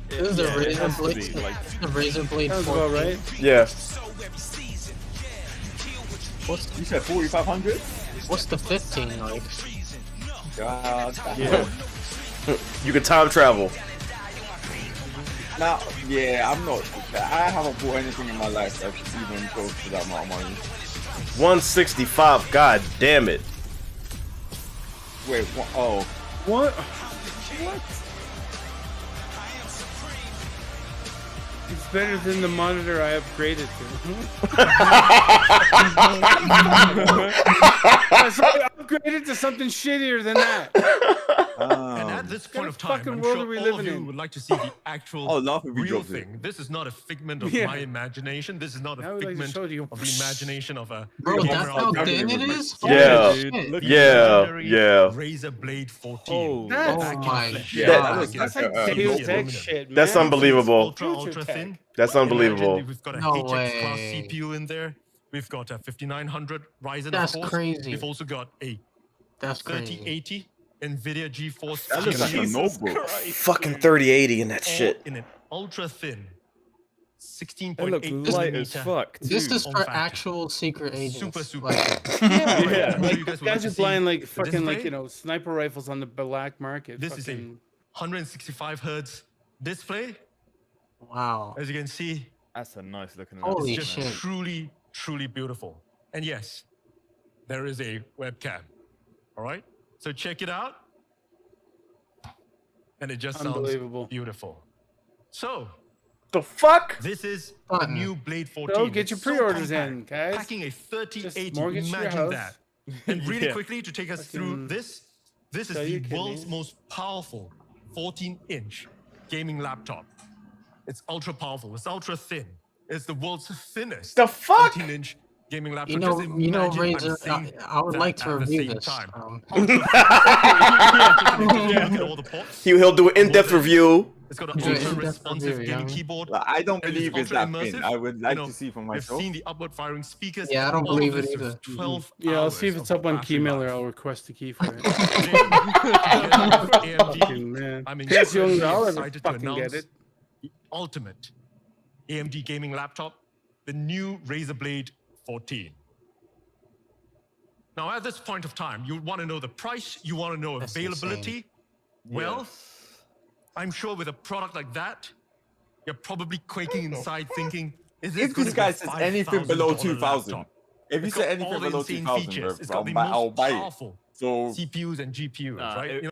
This is the Yeah, it has Razer to Blade. be, like- The Razer Blade Sounds 14. about right. Yeah. You said 4,500? What's the 15 like? God. Yeah. You can time travel. Now, yeah, I'm not. I haven't bought anything in my life that's even close to that amount of money. 165. God damn it. Wait, what? Oh. What? What? It's better than the monitor I upgraded to. So I upgraded to something shittier than that. And at this point of time, fucking I'm world sure are we all of living you in? would like to see the actual Oh, laugh if we real dropped it. thing. This is not a figment of Yeah. my imagination. This is not I a would like to figment show you. of the imagination of a Bro, that's camera how operator. thin it is? Yeah. Holy shit. Look at Yeah. Legendary Yeah. Razer Blade 14. Oh, That's- Back in my flesh. God. That's like Deus Ex shit, man. That's unbelievable. Ultra thin. That's unbelievable. Imagine we've got a No HX class way. CPU in there. We've got a 5900 Ryzen. That's of course. crazy. We've also got a That's crazy. 3080 NVIDIA GeForce That looks like a GPU. notebook. Fucking 3080 in that All shit. in an ultra thin It 16.8 looks light as millimeter fuck. This too. is form for factor. actual secret agents. Super Like, Yeah, Yeah. like You guys would like guys to are see buying like the fucking like display? sniper rifles on the black market. This is a fucking... 165 hertz display. wow. As you can see, That's a nice looking. Holy it's just shit. truly, truly beautiful. And yes, there is a webcam. All right, so check it out. And it just sounds Unbelievable. beautiful. So The fuck? this is the Button. new Blade 14. So get your It's so pre-orders compact, in, guys. Packing a 3080. mortgage your Imagine house. that. And really Yeah. quickly to take us through Fucking this is sell the your world's kidneys. most powerful 14-inch gaming laptop. It's ultra powerful. It's ultra thin. It's the world's thinnest. The fuck? 14-inch gaming laptop. You know, Just you know, imagine I'm Razer. saying I would that like to at the review same this. time. Yeah. All the ports. He'll do an in-depth review. It's got an Yeah, ultra in-depth responsive review, gaming yeah. keyboard. Like, I don't It is believe it's ultra that thin. immersive. I would like You know, to see for We've myself. seen the upward firing speakers. Yeah, I don't all of believe it this either. with 12 Yeah, I'll see if hours it's of up on battery Keymailer. life. I'll request a key for it. AMD, Fucking man. I'm Guess you incredibly I'll ever excited to fucking get announce it. the ultimate AMD gaming laptop, the new Razer Blade 14. Now, at this point of time, you want to know the price, you want to know That's availability. Well, I'm sure with a product like that, you're probably quaking inside thinking, is this If gonna this be guy a says anything below $5,000 2,000, laptop? if he It's said got anything all the below insane 2,000, features. It's got the I'll most buy it. powerful So CPUs and GPUs, right?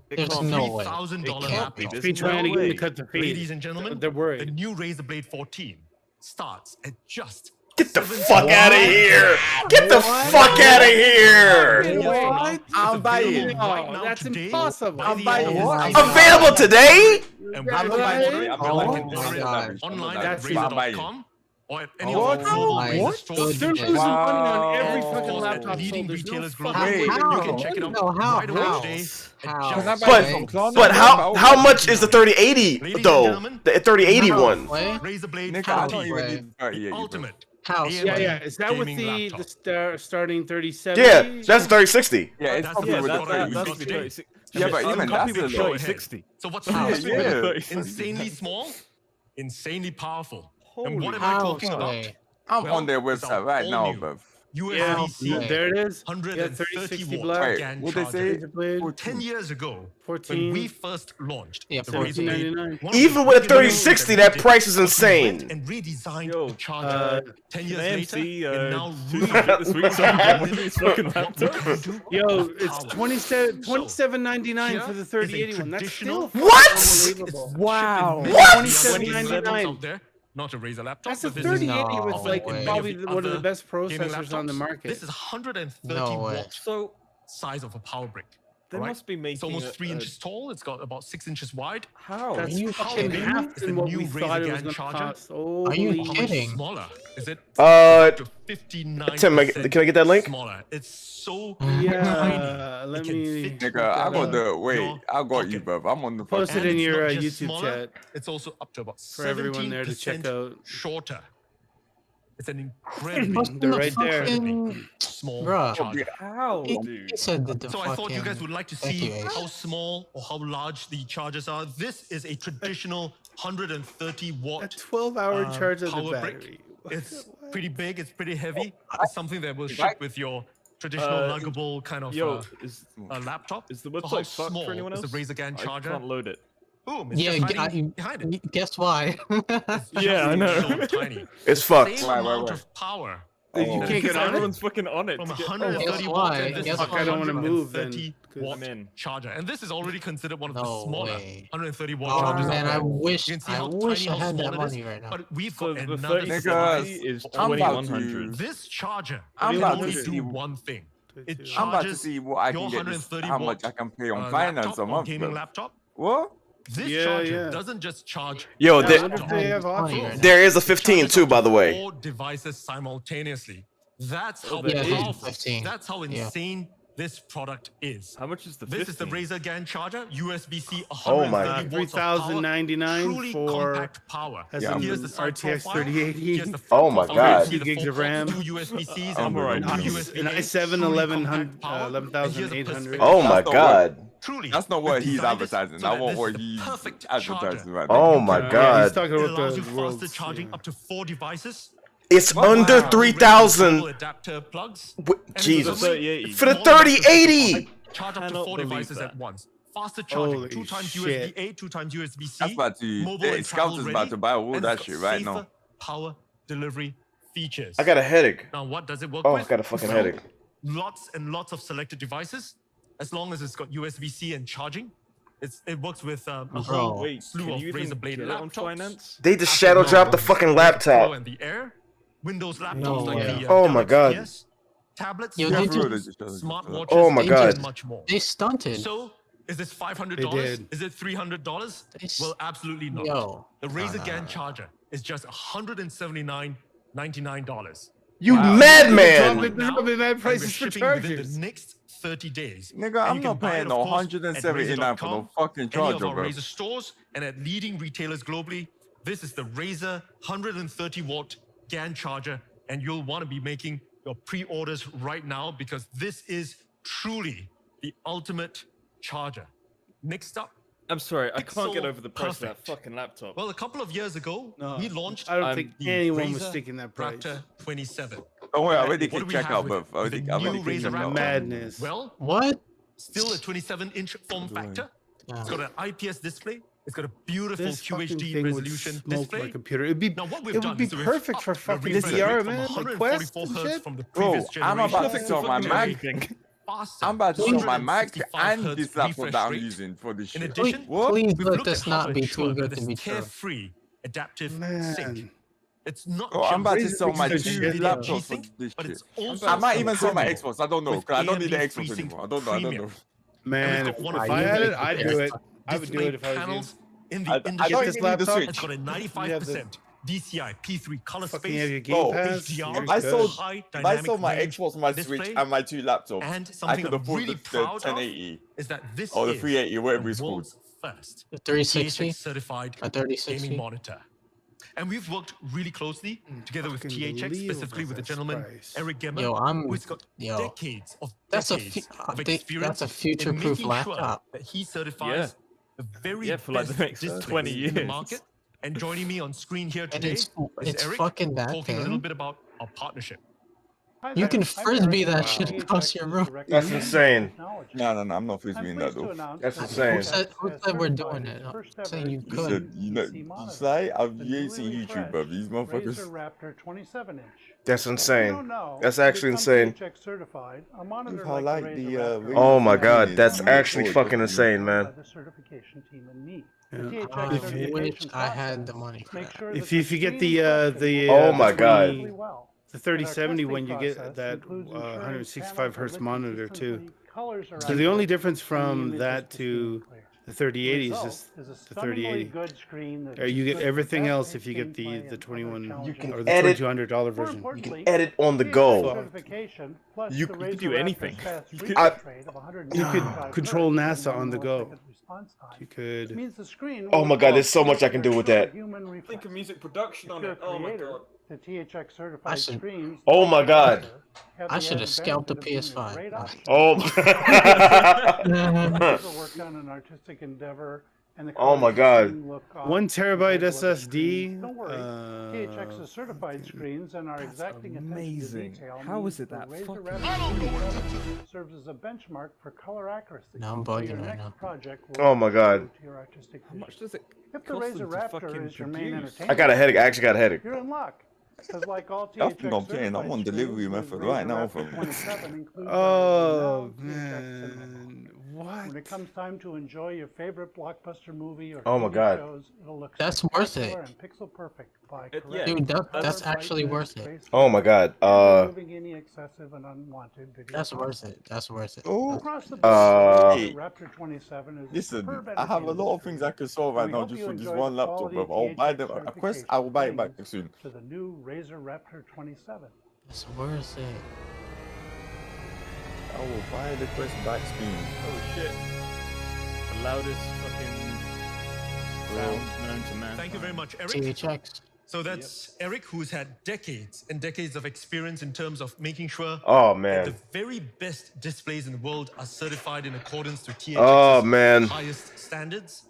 There's no way. $3,000 It can't be. laptop. Be trying to get him to cut the feed. Ladies and gentlemen, They're worried. the new Razer Blade 14 starts at just Get the fuck out of here! Get the fuck out of here! What? I'm buying. No, that's impossible. I'm buying. Available today? And Yeah, we're right? online That's at Razer.com or at any What? of our global Razer What? stores. They're losing money on every fucking laptop leading sold. There's no retailers fucking globally. way. You can check it out right away today. But how much is the 3080 though? The 3080 one. Razer Blade Nigga, I don't even need the ultimate. Yeah. Is that with the starting 37? Yeah, that's 3060. Yeah, it's probably with the 3060. Yeah, but even that's a low. 60. So what's Yeah. insanely small, insanely powerful. And what am I talking about? I'm Well, on their it's website our right now, all-new bro. USB-C. There it is. 130 watt black. GAN What they charger. say? 10 years ago, 14. when we first launched Yeah, the Razer Blade, $14.99. one of Even the with a biggest 3060, things that we price is did was we went insane. and redesigned the charger. 10 years AMC, later, it now this week, this fucking laptop. Yo, it's 27.99 for the 3080 one. That's still What? unbelievable. Wow. What? $27.99. Not a Razer laptop. That's a but this is 3080 with like many probably of the one of the other best gaming processors on the laptops. market. This is 130 No way. watts. So Size of a power brick. they Right? must be making It's almost a- 3 inches tall. It's got about 6 inches wide. How? That's you fucking kidding half It's the than what new we Razer thought it was GAN going to charger. cost. Are you Holy How much kidding? smaller? Is it? Uh, to 59%. Tim, can I get that link? Smaller. It's so Yeah, tiny. let It can me fit Nigga, I got in the wait. your I got you, pocket. bro. I'm on the Post fucking. it in And it's your not just YouTube smaller, chat It's also up to about for everyone there to check 17% out. shorter. It's an incredibly They're right there. small Bruh. charger. How, He dude? said that the So I thought you guys would like to Thank see you, Ace. how small or how large the chargers are. This is a traditional 130 A watt 12-hour charge of the power brick. battery. It's pretty big. It's pretty heavy. It's something that will ship with your traditional luggable kind of is laptop. is the So how website fucked small for anyone is else? the Razer GAN charger? I can't load it. Boom! It's Yeah, just hiding behind it. guess why? Yeah, I know. So tiny. It's fucked. Same amount of power. You can't get on it? Everyone's fucking on it. From to get- 130 Guess watts, why? and this Guess is why? Fuck, I don't want to move then. 130 watt I'm in. charger, and this is already considered one of No the smaller way. 130 watt Oh chargers. man, out I there. wish You can see I how wish tiny, I how had that small it is, money right now. But we've So got the another 3060 Niggas, is I'm about 2100. This charger I'm will about only to do see- one thing. It I'm about to charges see what I your can get. This, 130 how much I watt, can pay on finance laptop a or month, gaming bro. laptop. What? This Yeah, charger yeah. doesn't just charge. Yo, I there, wonder if they have options. there is a 15 too, by the way. 4 devices simultaneously. That's how Yeah, it is powerful. 15. That's how Yeah. insane this product is. How much is the This is the 15? Razer GAN charger, USB-C, Oh my 130 God. watts of power, $3,099 truly for compact power. has Yeah. an Here's the side RTX profile. 3080. Here's the front Oh my profile. God. You see 2 the gigs of 4 RAM. 2 USBCs I'm and alright. one An USB-A, i7 truly 1100, compact power. And here's the 11800. perspective. Oh my That's not God. Truly, That's not what we've he's designed this advertising. so I that want this what is the he's perfect advertising charger. right now. Oh my Yeah, he's God. talking It about allows you the faster world's. charging up to 4 devices. It's under 3,000. Adapter plugs. Jesus. $3080. For the 3080. Charge up to Cannot 4 believe devices that. at once. Faster charging. Holy 2 times shit. USB-A, 2 times USB-C. That's about to. mobile Yeah, and Scout is about to buy all and that it's got shit right safer now. Power delivery features. I got a headache. Now, what does it work Oh, with? I got a fucking Well, headache. Lots and lots of selected devices. As long as it's got USB-C and charging, it works with a whole Wait, slew can of you even Razer Blade get it on laptops. finance? They just shadow dropped the fucking Pro laptop. and the Air, Windows laptops No like way. the Oh my Dell God. XPS, tablets, Yo, they smartphones, just- smartwatches, Oh my God. and much more. They stunted. So, is this $500? They did. Is it $300? Well, absolutely not. Yo. The Razer GAN charger is just $179.99. You They're madman. dropping mad prices for shipping within chargers. the next 30 days. Nigga, And I'm you not can buy it, paying of no course, at 179 for no Razer.com, fucking any of charger, our bro. Razer stores and at leading retailers globally. This is the Razer 130 watt GAN charger, and you'll want to be making your pre-orders right now because this is truly the ultimate charger. Next up, I'm sorry, I can't get Pixel over the price of that Perfect. fucking laptop. well, a couple of years ago, No, we launched I don't think the anyone was Razer sticking that price. Raptor 27. Don't worry, I already What can do we check have out, with bro. I the already new can Razer check Raptor? out. Madness. Well, What? still a 27-inch form factor. It's got an IPS display. It's got a beautiful This fucking QHD thing would resolution smoke display. my computer. It'd be, Now, what we've it done would be is we've perfect for upped the fucking refresh VR, rate from man. Like Quest 144 and hertz shit. from the Bro, previous generation. I'm about to Perfect sell for my fucking Mac. everything. Faster, I'm about to sell my Mac 165 and hertz this laptop refresh that I'm rate. using for this In shit. addition, What? Please we've let looked this at how not to be ensure too good that to be this true. carefree adaptive Man. sync It's not. Oh, I'm about to just sell my Razer 2 Razer laptops for G-Sync, this but shit. it's also I might even sell my compatible Xbox. I don't know. with 'Cause I don't need the AMD Xbox FreeSync anymore. I don't know. I don't know. Premium. Man, And we've got one if of I the had it, unique I'd do it. I would display do it if I was you. panels in the I industry. don't even need the Switch. It's got a 95% DCI P3 color Fucking space. have your Game Bro, Pass. HDR, You're If I good. sold, high if I dynamic sold my range Xbox, my display, Switch, and my 2 laptops, and I something could I'm afford really the proud of 1080 is that this or the is 380, whatever it's the called. world's first The 360, THX certified a 3060. gaming monitor. And we've worked really closely together with THX, specifically with the gentleman Eric Gemmer, Yo, who's got decades of that's a experience that's a in future-proof making laptop. sure that he certifies the very for like the best next displays 20 in the years. market. And joining me on screen here And today it's is Eric, fucking that talking a little thing. bit about our partnership. You can frisbee that shit across your room. That's insane. No, I'm not frisbeeing that though. That's Who insane. said we're doing it? I'm saying you You could. said, you say, you ain't seen YouTube, bro. These motherfuckers. Razer Raptor 27-inch. That's insane. That's To actually become insane. THX certified, a monitor How like like the the Razer Raptor Oh my is god, that's designed actually fucking insane, man. by the certification team and me. Yeah. The THX I wish certification I had the process money for makes that. sure If that you get screen the Oh my god. really well. the 3070 And our when you testing get that process includes ensuring 165 panels are hertz lit monitor too. consistently, colors are So the only accurate, difference and the from image that is to clear. the 3080 is Result just is a the stunningly 3080. good screen that You get displays everything best else if you get gameplay the and 21 other can or the edit- $2,200 More version. You importantly, can edit on the THX go. certification plus You the can Razer do Raptor's anything. fast You refresh could- rate of You 195 could control hertz NASA and on the 1 go. millisecond response time. You could. Means the screen Oh will my god, there's so respond much I can do with that. human refresh. Think of music production If on you're it. a Oh my creator, god. the THX certified should- screens. Oh my god. have I the should have added scalped the benefit of being a PS5. great option Oh my for work on an artistic endeavor, and the Oh my colors god. screen look off 1 terabyte compared to other SSD. screens. Don't worry, THX's certified screens and our exacting attention to amazing. detail How means is it the that Razer fucking Raptor serves as a benchmark for color accuracy. Now I'm so your bugging right next now. project will Oh my be god. true to your artistic How much vision. does it If the cost Razer them to Raptor fucking is your main produce? entertainment, I got a headache. I actually got a headache. you're in luck. Because like all That's THX what I'm saying. I'm on delivery screens, method the right Razer now Raptor from. 27 includes Oh our renowned THX cinema. man, When what? it comes time to enjoy your favorite blockbuster movie or Oh my TV God. shows, it'll look That's worth spectacular it. and pixel perfect by Yeah. correcting Dude, color, that's actually brightness, worth it. space, Oh my god. and removing any excessive and unwanted video. That's worth it. That's worth it. Oh, Across the Hey. board, Raptor 27 is a listen, superb I have a entertainment lot of things I could solve right We now hope just you for this enjoy one the laptop, quality bro. I'll buy THX them. A Quest, I will buy it back brings soon. to the new Razer Raptor 27. It's worth it. I will buy the Quest back soon. Oh shit. The loudest fucking sound known to man. Thank you very much, Eric. THX. So that's Eric, who's had decades and decades of experience in terms of making sure Oh that man. the very best displays in the world are certified in accordance to THX's Oh man. highest standards.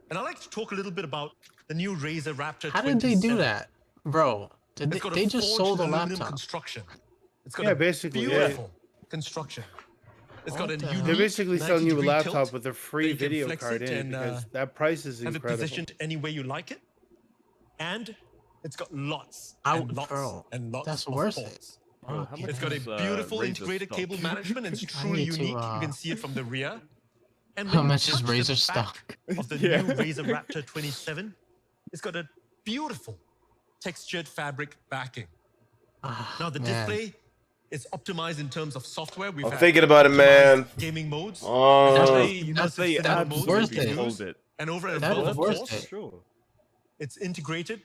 And I'd like to talk a little bit about the new Razer Raptor 27. How did they do that, bro? Did It's got they a just forged sold a aluminum laptop? construction. It's got Yeah, a basically, yeah. beautiful construction. It's got a What the hell? unique They're basically selling you a 90-degree laptop tilt with a that free you can video flex card it in it and, because that price is have it incredible. positioned any way you like it. And it's got lots I- and lots bro, and lots that's of worth it. ports. Wow. It's got a beautiful Razer integrated stock? cable management. It's I truly need to, unique. You can see it from the rear. And How when you much is touch the Razer back stock? of the Yeah. new Razer Raptor 27, it's got a beautiful textured fabric backing. Ah, Now the man. display is optimized in terms of software. We've I'm had thinking about it, man. optimized gaming modes, Oh. immersive cinema that's modes worth that you can it. use, and over and That's above, of worth course, it. Sure. it's integrated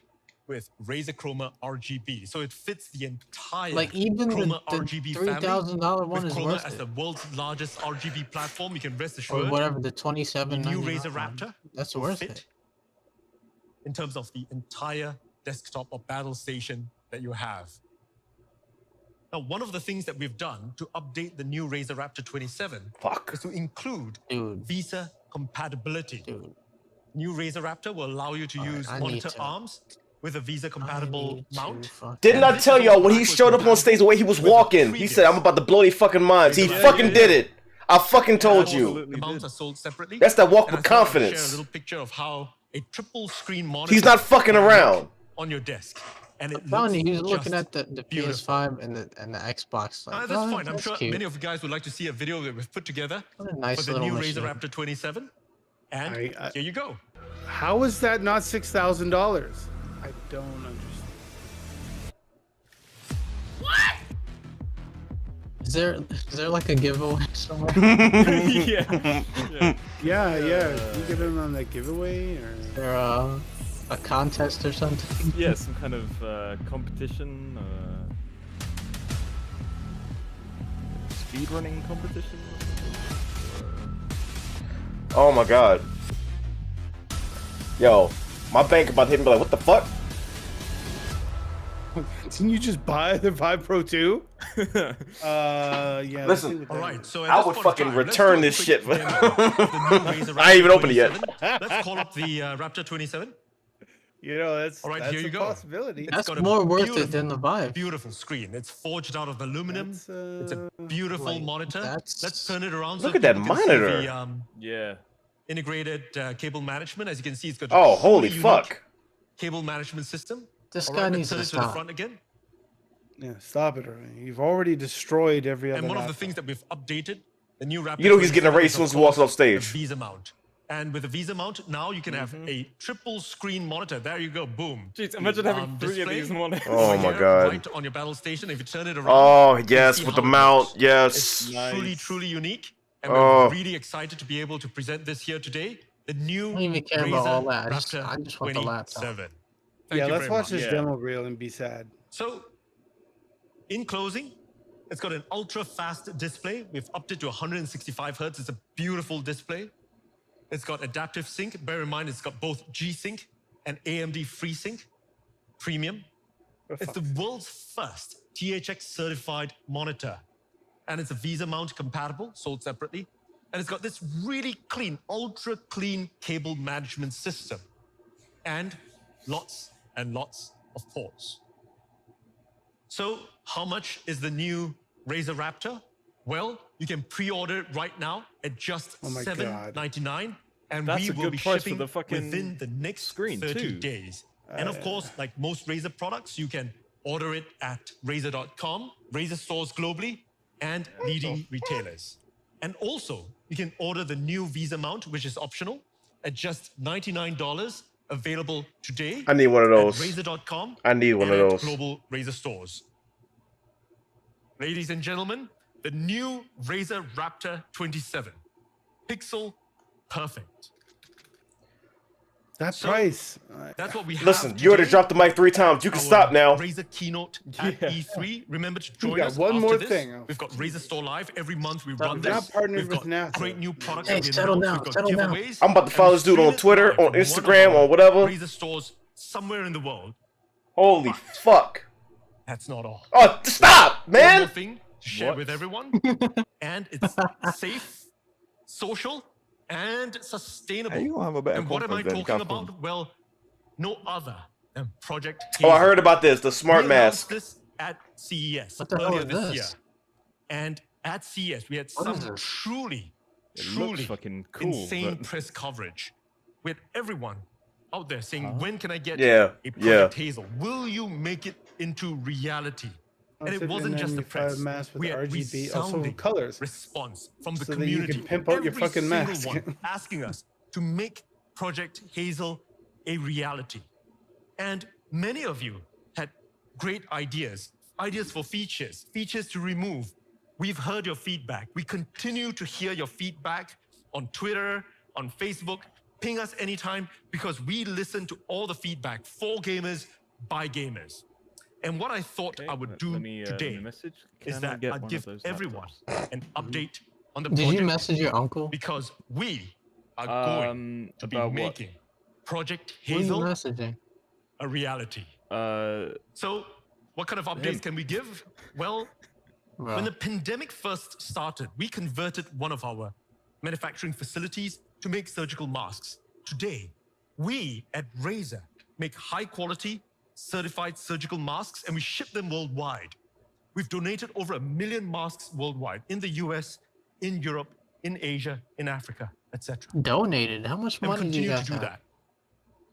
with Razer Chroma RGB, so it fits the entire Like even Chroma the RGB $3,000 one with is Chroma worth as it. the world's largest RGB platform. You can rest Or assured whatever the the 27. new Razer Raptor That's will worth fit it. in terms of the entire desktop or battle station that you have. Now, one of the things that we've done to update the new Razer Raptor 27 is to include Visa compatibility. New Razer Raptor will allow you to use I need monitor to- arms with a Visa compatible mount. Didn't I tell y'all when he showed up on stage the way he was walking? He said, "I'm about to blow their fucking minds." He fucking did it. I fucking told you. The mounts are sold separately. That's that walk And I with thought I'd share confidence. a little picture of how a triple screen monitor He's not fucking will look around. on your desk. And it I'm telling you, looks he's looking just at the beautiful. PS5 and the Xbox. Like, That's oh, fine. I'm that's sure cute. many of you guys would like to see a video that we've put together What a nice for the little new machine. Razer Raptor 27. And here you go. How is that not $6,000? I don't understand. Is there like a giveaway somewhere? Yeah. Yeah. You get in on that giveaway, or Is there a contest or something? Yeah, some kind of competition, speedrunning competition. Oh my god. Yo, my bank about to hit me like, what the fuck? didn't you just buy the Vive Pro 2? Yeah. Listen, All right, so I would fucking return this shit. I ain't even opened it yet. Let's call up the Raptor 27. You know, that's All right, that's here you a go. possibility. It's That's got a more worth it than the Vive. Beautiful screen. It's forged out of aluminum. It's a beautiful like, monitor. that's- Let's turn it around. Look so at that people can see monitor. the, Yeah. integrated cable management. As you can see, it's got a Oh, holy truly fuck. unique cable management system. This All guy right, needs let's to turn it to the stop. front again. Yeah, stop it already. You've already destroyed every other. And one of the laptop. things that we've updated, the new Raptor. You know he's getting a 27 raise is, soon of as he walks course, off stage. the Visa mount. And with the Visa mount, now you can have a triple screen monitor. There you go, boom. Jeez, imagine having 3 of display. these in one. Oh my Here, god. Right on your battle station. If you turn it around. Oh you can yes, see with how the it mount. works. Yes. It's truly, truly unique. And Oh. we're really excited to be able to present this here today. The new I don't even care about all that. I just Raptor want the laptop. 27. Yeah, let's watch this this demo reel and be sad. So, in closing, it's got an ultra-fast display. We've upped it to 165 Hertz. It's a beautiful display. It's got adaptive sync. Bear in mind, it's got both G-Sync and AMD FreeSync Premium. It's the world's first THX certified monitor. And it's a Visa mount compatible, sold separately. And it's got this really clean, ultra clean cable management system. And lots of ports. So how much is the new Razer Raptor? Well, you can pre-order it right now at just $7.99. And That's we a will good be price for shipping the fucking within the next screen 30 too. days. And of course, like most Razer products, you can order it at Razer.com, Razer stores globally, and leading retailers. And also, you can order the new Visa mount, which is optional, at just $99, available today. I need one of those. At Razer.com. I need one of and at those. Global Razer stores. Ladies and gentlemen, the new Razer Raptor 27. Pixel perfect. That price. That's what we have. Listen, you already dropped the mic 3 times. You can stop now. Razer keynote at E3. Remember to join got us. one after more this. thing. We've got Razer Store Live every month. We We're run not this. partnered We've with got NASA. great new products. Hey, that we settle announce. down, We've got settle down. giveaways. I'm about to And follow we this dude stream on it Twitter, live on from one of Instagram, our on whatever. Razer stores somewhere in the world. Holy fuck. That's not all. Oh, stop, One more man. thing to share with everyone. And it's safe, social, and sustainable. How you gonna have a better And what am I conference talking than Capcom? about? Well, no other than Project Oh, I Hazel. heard about this. The smart We mask. announced this at CES What the hell earlier is this year. this? And at CES, we had What is some this? truly It looks fucking cool. insane but- press coverage. We had everyone out there saying, when can I get Yeah, a Project yeah. Hazel? Will you make it into reality? And That's it an wasn't just the N95 press. mask with We had RGB, also resounding colors, response from the so that you community. can pimp out your Every fucking single mask. one asking us to make Project Hazel a reality. And many of you had great ideas for features to remove. We've heard your feedback. We continue to hear your feedback on Twitter, on Facebook. Ping us anytime because we listen to all the feedback for gamers, by gamers. And what I thought I would do today message. is Can I that get I'd one of give those everyone an update on the Did project you message your uncle? because we are going to be about what? making Project Who are you Hazel messaging? a reality. So, what kind of updates can we give? Well, when the pandemic first started, we converted one of our manufacturing facilities to make surgical masks. Today, we at Razer make high quality, certified surgical masks and we ship them worldwide. We've donated over 1 million masks worldwide in the US, in Europe, in Asia, in Africa, etc. Donated? How much And money do you continue guys to do have? that.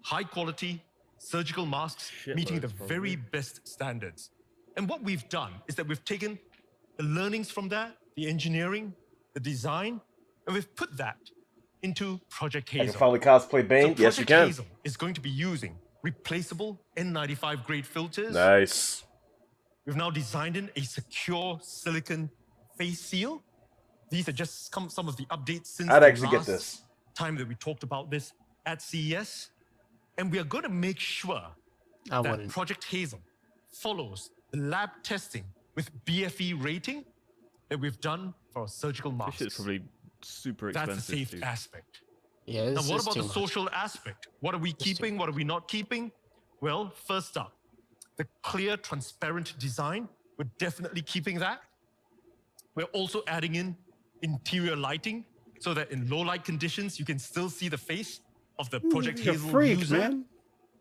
High quality surgical masks meeting the very best standards. And what we've done is that we've taken the learnings from that, the engineering, the design, and we've put that into Project I Hazel. can finally cosplay Bane. So Yes, you Project can. Hazel is going to be using replaceable N95 grade filters. Nice. We've now designed in a secure silicon face seal. These are just some of the updates since I'd the actually get last this. time that we talked about this at CES. And we are going to make sure that Project Hazel follows the lab testing with BFE rating that we've done for our surgical masks. This is probably super expensive. That's the safe too. aspect. Yeah, now, what about the social aspect? What are we keeping? What are we not keeping? Well, first up, the clear, transparent design. We're definitely keeping that. We're also adding in interior lighting so that in low light conditions, you can still see the face of the Project You're a Hazel freak, user. man.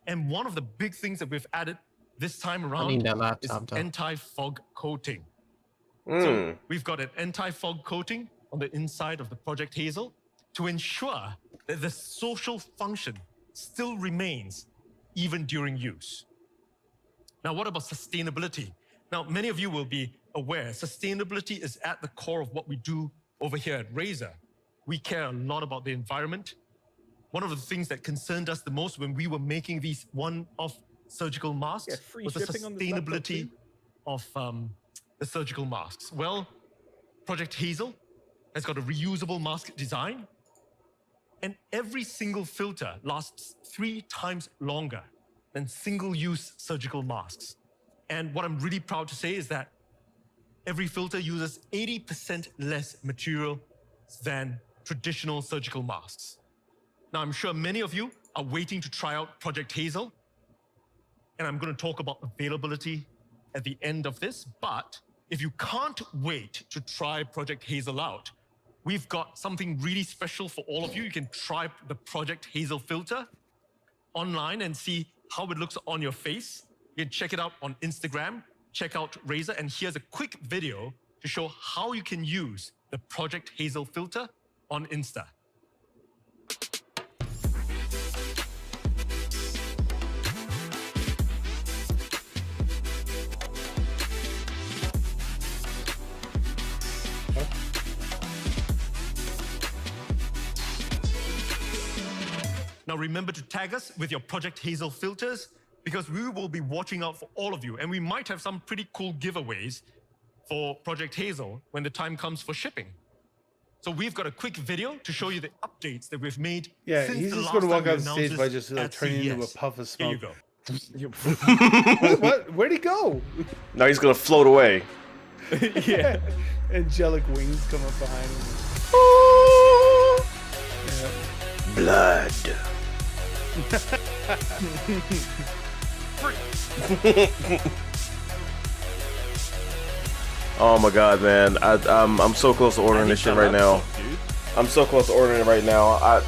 And one of the big things that we've added this time I around need that laptop, is though. anti-fog coating. So we've got an anti-fog coating on the inside of the Project Hazel to ensure that the social function still remains even during use. Now, what about sustainability? Now, many of you will be aware sustainability is at the core of what we do over here at Razer. We care a lot about the environment. One of the things that concerned us the most when we were making these one-off surgical masks was the sustainability of the surgical masks. Well, Project Hazel has got a reusable mask design, and every single filter lasts 3 times longer than single-use surgical masks. And what I'm really proud to say is that every filter uses 80% less material than traditional surgical masks. Now, I'm sure many of you are waiting to try out Project Hazel, and I'm going to talk about availability at the end of this, but if you can't wait to try Project Hazel out, we've got something really special for all of you. You can try the Project Hazel filter online and see how it looks on your face. You can check it out on Instagram, check out Razer, and here's a quick video to show how you can use the Project Hazel filter on Insta. Now remember to tag us with your Project Hazel filters because we will be watching out for all of you, and we might have some pretty cool giveaways for Project Hazel when the time comes for shipping. So we've got a quick video to show you the updates that we've made. Yeah, since he's the just last going to walk time we off the stage announced by this just like at turning into a CES. puff of Here smoke. you go. What? Where'd he go? No, he's gonna float away. Yeah. Angelic wings come up behind him. Yeah. Blood. Oh my god, man! I'm so close to ordering this shit right now. I'm so close to ordering it right now.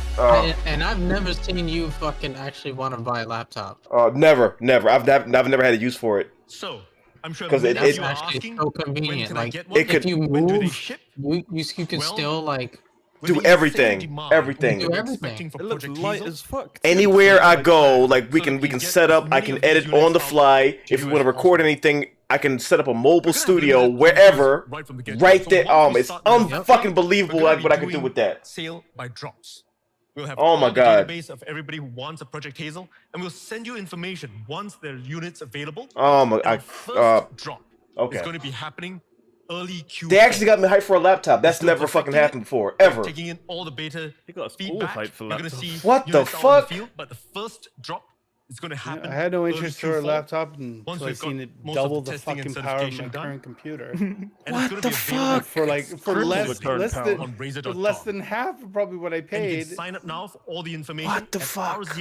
And I've never seen you fucking actually want to buy a laptop. Never. I've never had a use for it. So I'm sure because many of you are Actually, asking, so convenient. when can I Like, get one? if you When do they move, ship? you can still like do everything. Everything. do everything. It looks light as fuck. Anywhere I go, like we can set up. I can edit on the fly. If we want to record anything, I can set up a mobile studio wherever, right there. It's unfucking believable like what I can do with that. Sale by drops. We'll have Oh my the god. database of everybody who wants a Project Hazel, and we'll send you information once there are units available. Oh my. And the first drop okay. is going to be happening early Q4. They actually got me hyped for a laptop. That's never fucking happened before, ever. Taking in all the beta got feedback. hyped for You're going to laptops. see What the units out on fuck? field, but the first drop is going to happen. I had no early interest for a Q4. laptop until Once I we've seen got it most of double the the testing and fucking power of my certification done. current computer. And it's What gonna the be available fuck? For like for less than on Razer.com. for less than half of probably what I And you paid. can sign up now for all the information What the at fuck?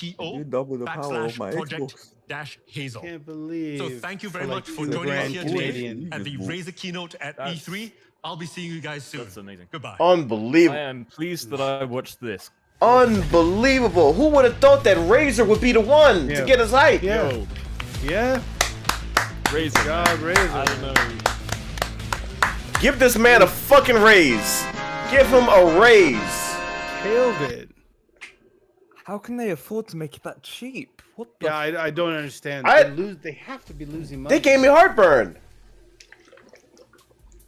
You double the power of my Xbox. /Hazel. Can't believe. So thank you very for, much like, for the joining us grand here today Canadian. at the Razer keynote at E3. I'll be seeing you guys soon. That's amazing. Goodbye. Unbelievable. I am pleased that I watched this. Unbelievable. Who would have thought that Razer would be the one to get us hyped? Yeah. Yo, Yeah. Razer. God, man. Razer. I don't know. Give this man a fucking raise. Give him a raise. Killed it. How can they afford to make it that cheap? What the Yeah, I don't understand. I- They have to be losing money. They gave me heartburn.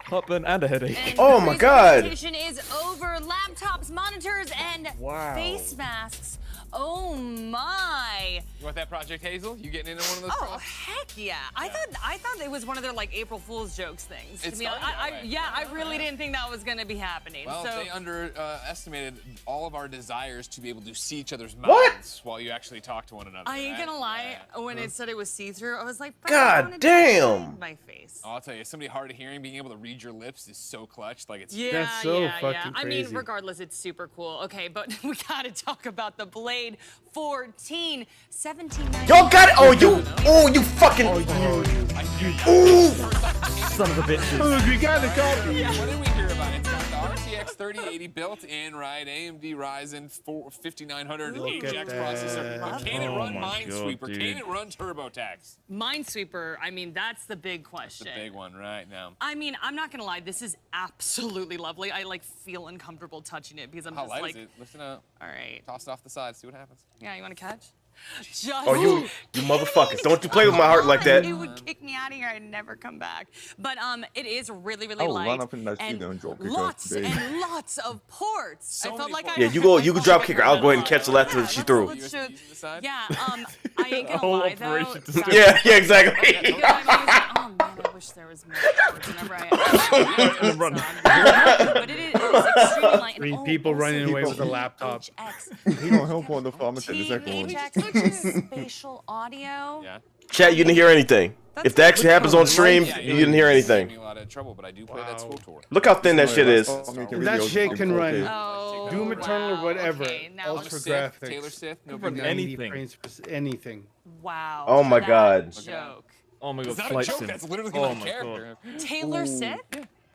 Heartburn and a headache. And Oh my Razer god. presentation is over. Laptops, monitors, and Wow. face masks Oh my! You want that Project Hazel? You getting into one of those? Oh heck yeah! I thought it was one of their like April Fool's jokes things. It's To be honest, I really didn't think that was gonna be happening. Well, so they underestimated all of our desires to be able to see each other's mouths while you actually talk to one another. I ain't gonna lie. When it said it was see-through, I was like, God damn! My face. Oh, I'll tell you, somebody hard of hearing, being able to read your lips is so clutch. Like it's Yeah, yeah. I mean, regardless, it's super cool. Okay, but we gotta talk about the Blade 14, 17. Y'all got it. Oh, you fucking. Ooh. Son of a bitch. Oh, we got the copy. What did we hear about it? It's got the RTX 3080 built in, right? AMD Ryzen 5900 HX processor. Can it run Minesweeper? Can it run TurboTax? Minesweeper, I mean, that's the big question. That's the big one right now. I mean, I'm not gonna lie, this is absolutely lovely. I like feel uncomfortable touching it because I'm How just light like, is it? Listen up. All right. Toss it off the side, see what happens. Yeah, you wanna catch? Just Oh, you motherfuckers! Don't you play with my heart like that? It would kick me out of here. I'd never come back. But it is really, really I'll light. run up in that street and drop kick her lots today. and lots of ports. I felt like I Yeah, you go drop kick her. I'll go ahead and catch the left that she threw. Yeah, I ain't gonna lie though. Yeah, exactly. Oh man, I wish there was more ports whenever I. But it is extremely light. Three people running away with a laptop. He gonna help on the farm in the second one. HX spatial audio. Yeah. Chat, you didn't hear anything. If that actually happens on stream, you didn't hear anything. Me a lot of trouble, but I do play that school tour. Look how thin that shit is. That shit can run Doom Eternal or whatever. Ultra graphics. Taylor Sith, no Can run big 90 anything. frames per anything. Wow. Oh my god. Joke. Oh my god. It's not a joke. That's literally my character. Taylor Sith?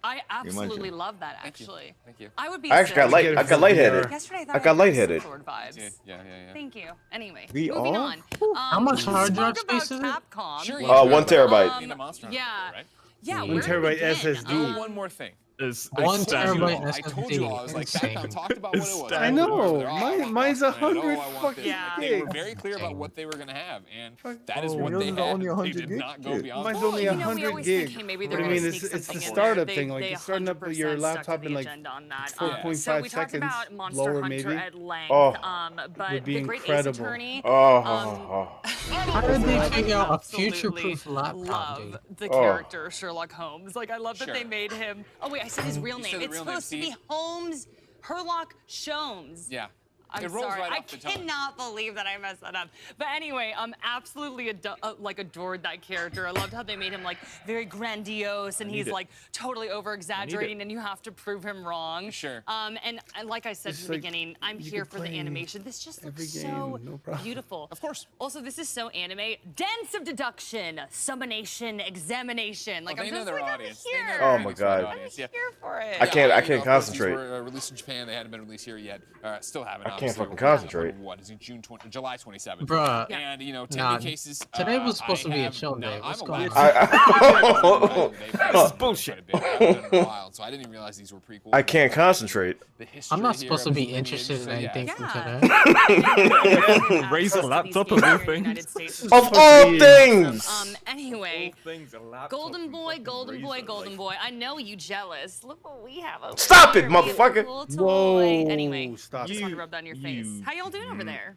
I absolutely love that, actually. Thank you. I would be. I actually got light. I got lightheaded. Yesterday, I got lightheaded. Sword vibes. Yeah. Thank you. Anyway, We moving are? on. How much hard drive spoke about space is it? Capcom. Sure, 1 terabyte. Yeah. Yeah. 1 terabyte SSD. One more thing. Is 1 standard. terabyte I told you all, I was like, Capcom talked about what it was. I know. Mine's 100 fucking They were gigs. very clear about what they were going to have, and that is what yours they is had. only They 100 did not go gigs. beyond Mine's that. only we 100 always gig. think, hey, maybe they're But I gonna mean, sneak it's the something in startup there. thing. Like, They you're starting up your 100% laptop stuck to in the like agenda on that. 4.5 So we talked seconds about Monster lower, Hunter maybe. at length, Oh. but Would be the Great Ace incredible. Attorney. How did they figure out a absolutely future-proof laptop, love dude? the Oh. character Sherlock Holmes. Like, I love that they Sure. made him. Oh wait, I said his real You name. said the It's real name, supposed to be see? Holmes Herlock Sholmes. Yeah. I'm It rolls sorry. right I off the tongue. cannot believe that I messed that up. But anyway, absolutely like adored that character. I loved how they made him like very grandiose, and he's like totally over exaggerating, and you have to prove him wrong. Sure. And like I said It's from the like beginning, I'm you here could for the play animation. This just looks every so game, no problem. beautiful. Of course. Also, this is so anime. Dance of deduction, summonation, examination. Like Well, I'm they know just their like audience. I'm They know here. Oh their my audience, God. their audience, yeah. Here for it. I can't you know, of course, concentrate. These were released in Japan. They hadn't been released here yet. Still haven't. I can't obviously. fucking concentrate. What is it? July 27th. Bruh. And you know, Nah, cases. today was supposed to be a have- chill no, day. What's I'm going allowed on? This is bullshit. So I didn't even realize these were prequels. I can't concentrate. I'm not supposed to be interested in anything from today. Raise a laptop of all things. Of all things. Anyway, Golden Boy, Golden Boy, Golden Boy. I know you jealous. Look what we have over Stop here. it, We have a motherfucker. cool Whoa. toy. Anyway, Stop. just want to rub that on your face. How y'all doing over there?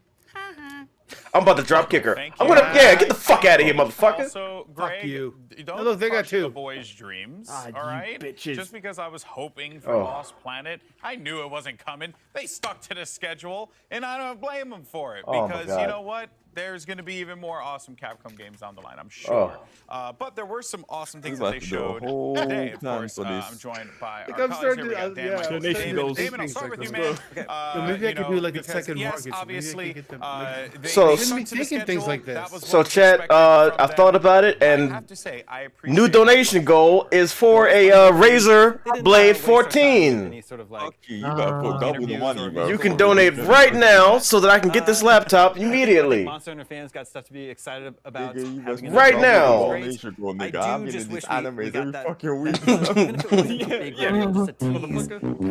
I'm about to drop kick her. Thank I'm you. gonna get the fuck out of here, motherfucker. Also, Greg, you. Don't Oh, look, they got crush two. the boys' dreams, Ah, all you right? bitches. Just because I was hoping for Oh. Lost Planet, I knew it wasn't coming. They stuck to the schedule, and I don't blame them for it. Oh, my Because God. you know what? There's going to be even more awesome Capcom games down the line, I'm sure. But there were some awesome things that they showed whole today. Of time course, for this. I'm joined by Like, our I'm colleagues starting here. We to- got Dan, yeah, Michael, I'm David. starting to David, I'll think start with things you, like man. So maybe I You could know, do like a because, second yes, market. So maybe I obviously, could get them. they So- stuck Shouldn't to be the thinking things schedule. like this. That was So what we chat, expected from I them. thought about it, I and have to say, I appreciate new donation goal is for a Razer Blade 14. Fuck you, you better put double the money, bro. You can donate right now so that I can get this laptop immediately. Monster Hunter fans got stuff to be excited about. Nigga, you having must an Right double now. the donation goal, nigga. I I've do been just in these wish we animes got every that. fucking week.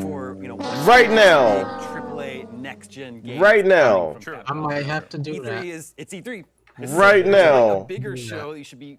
For you know Right now. AAA next gen games. Right now. I might have to do E3 that. it's E3. This Right is now. like a bigger show. You should be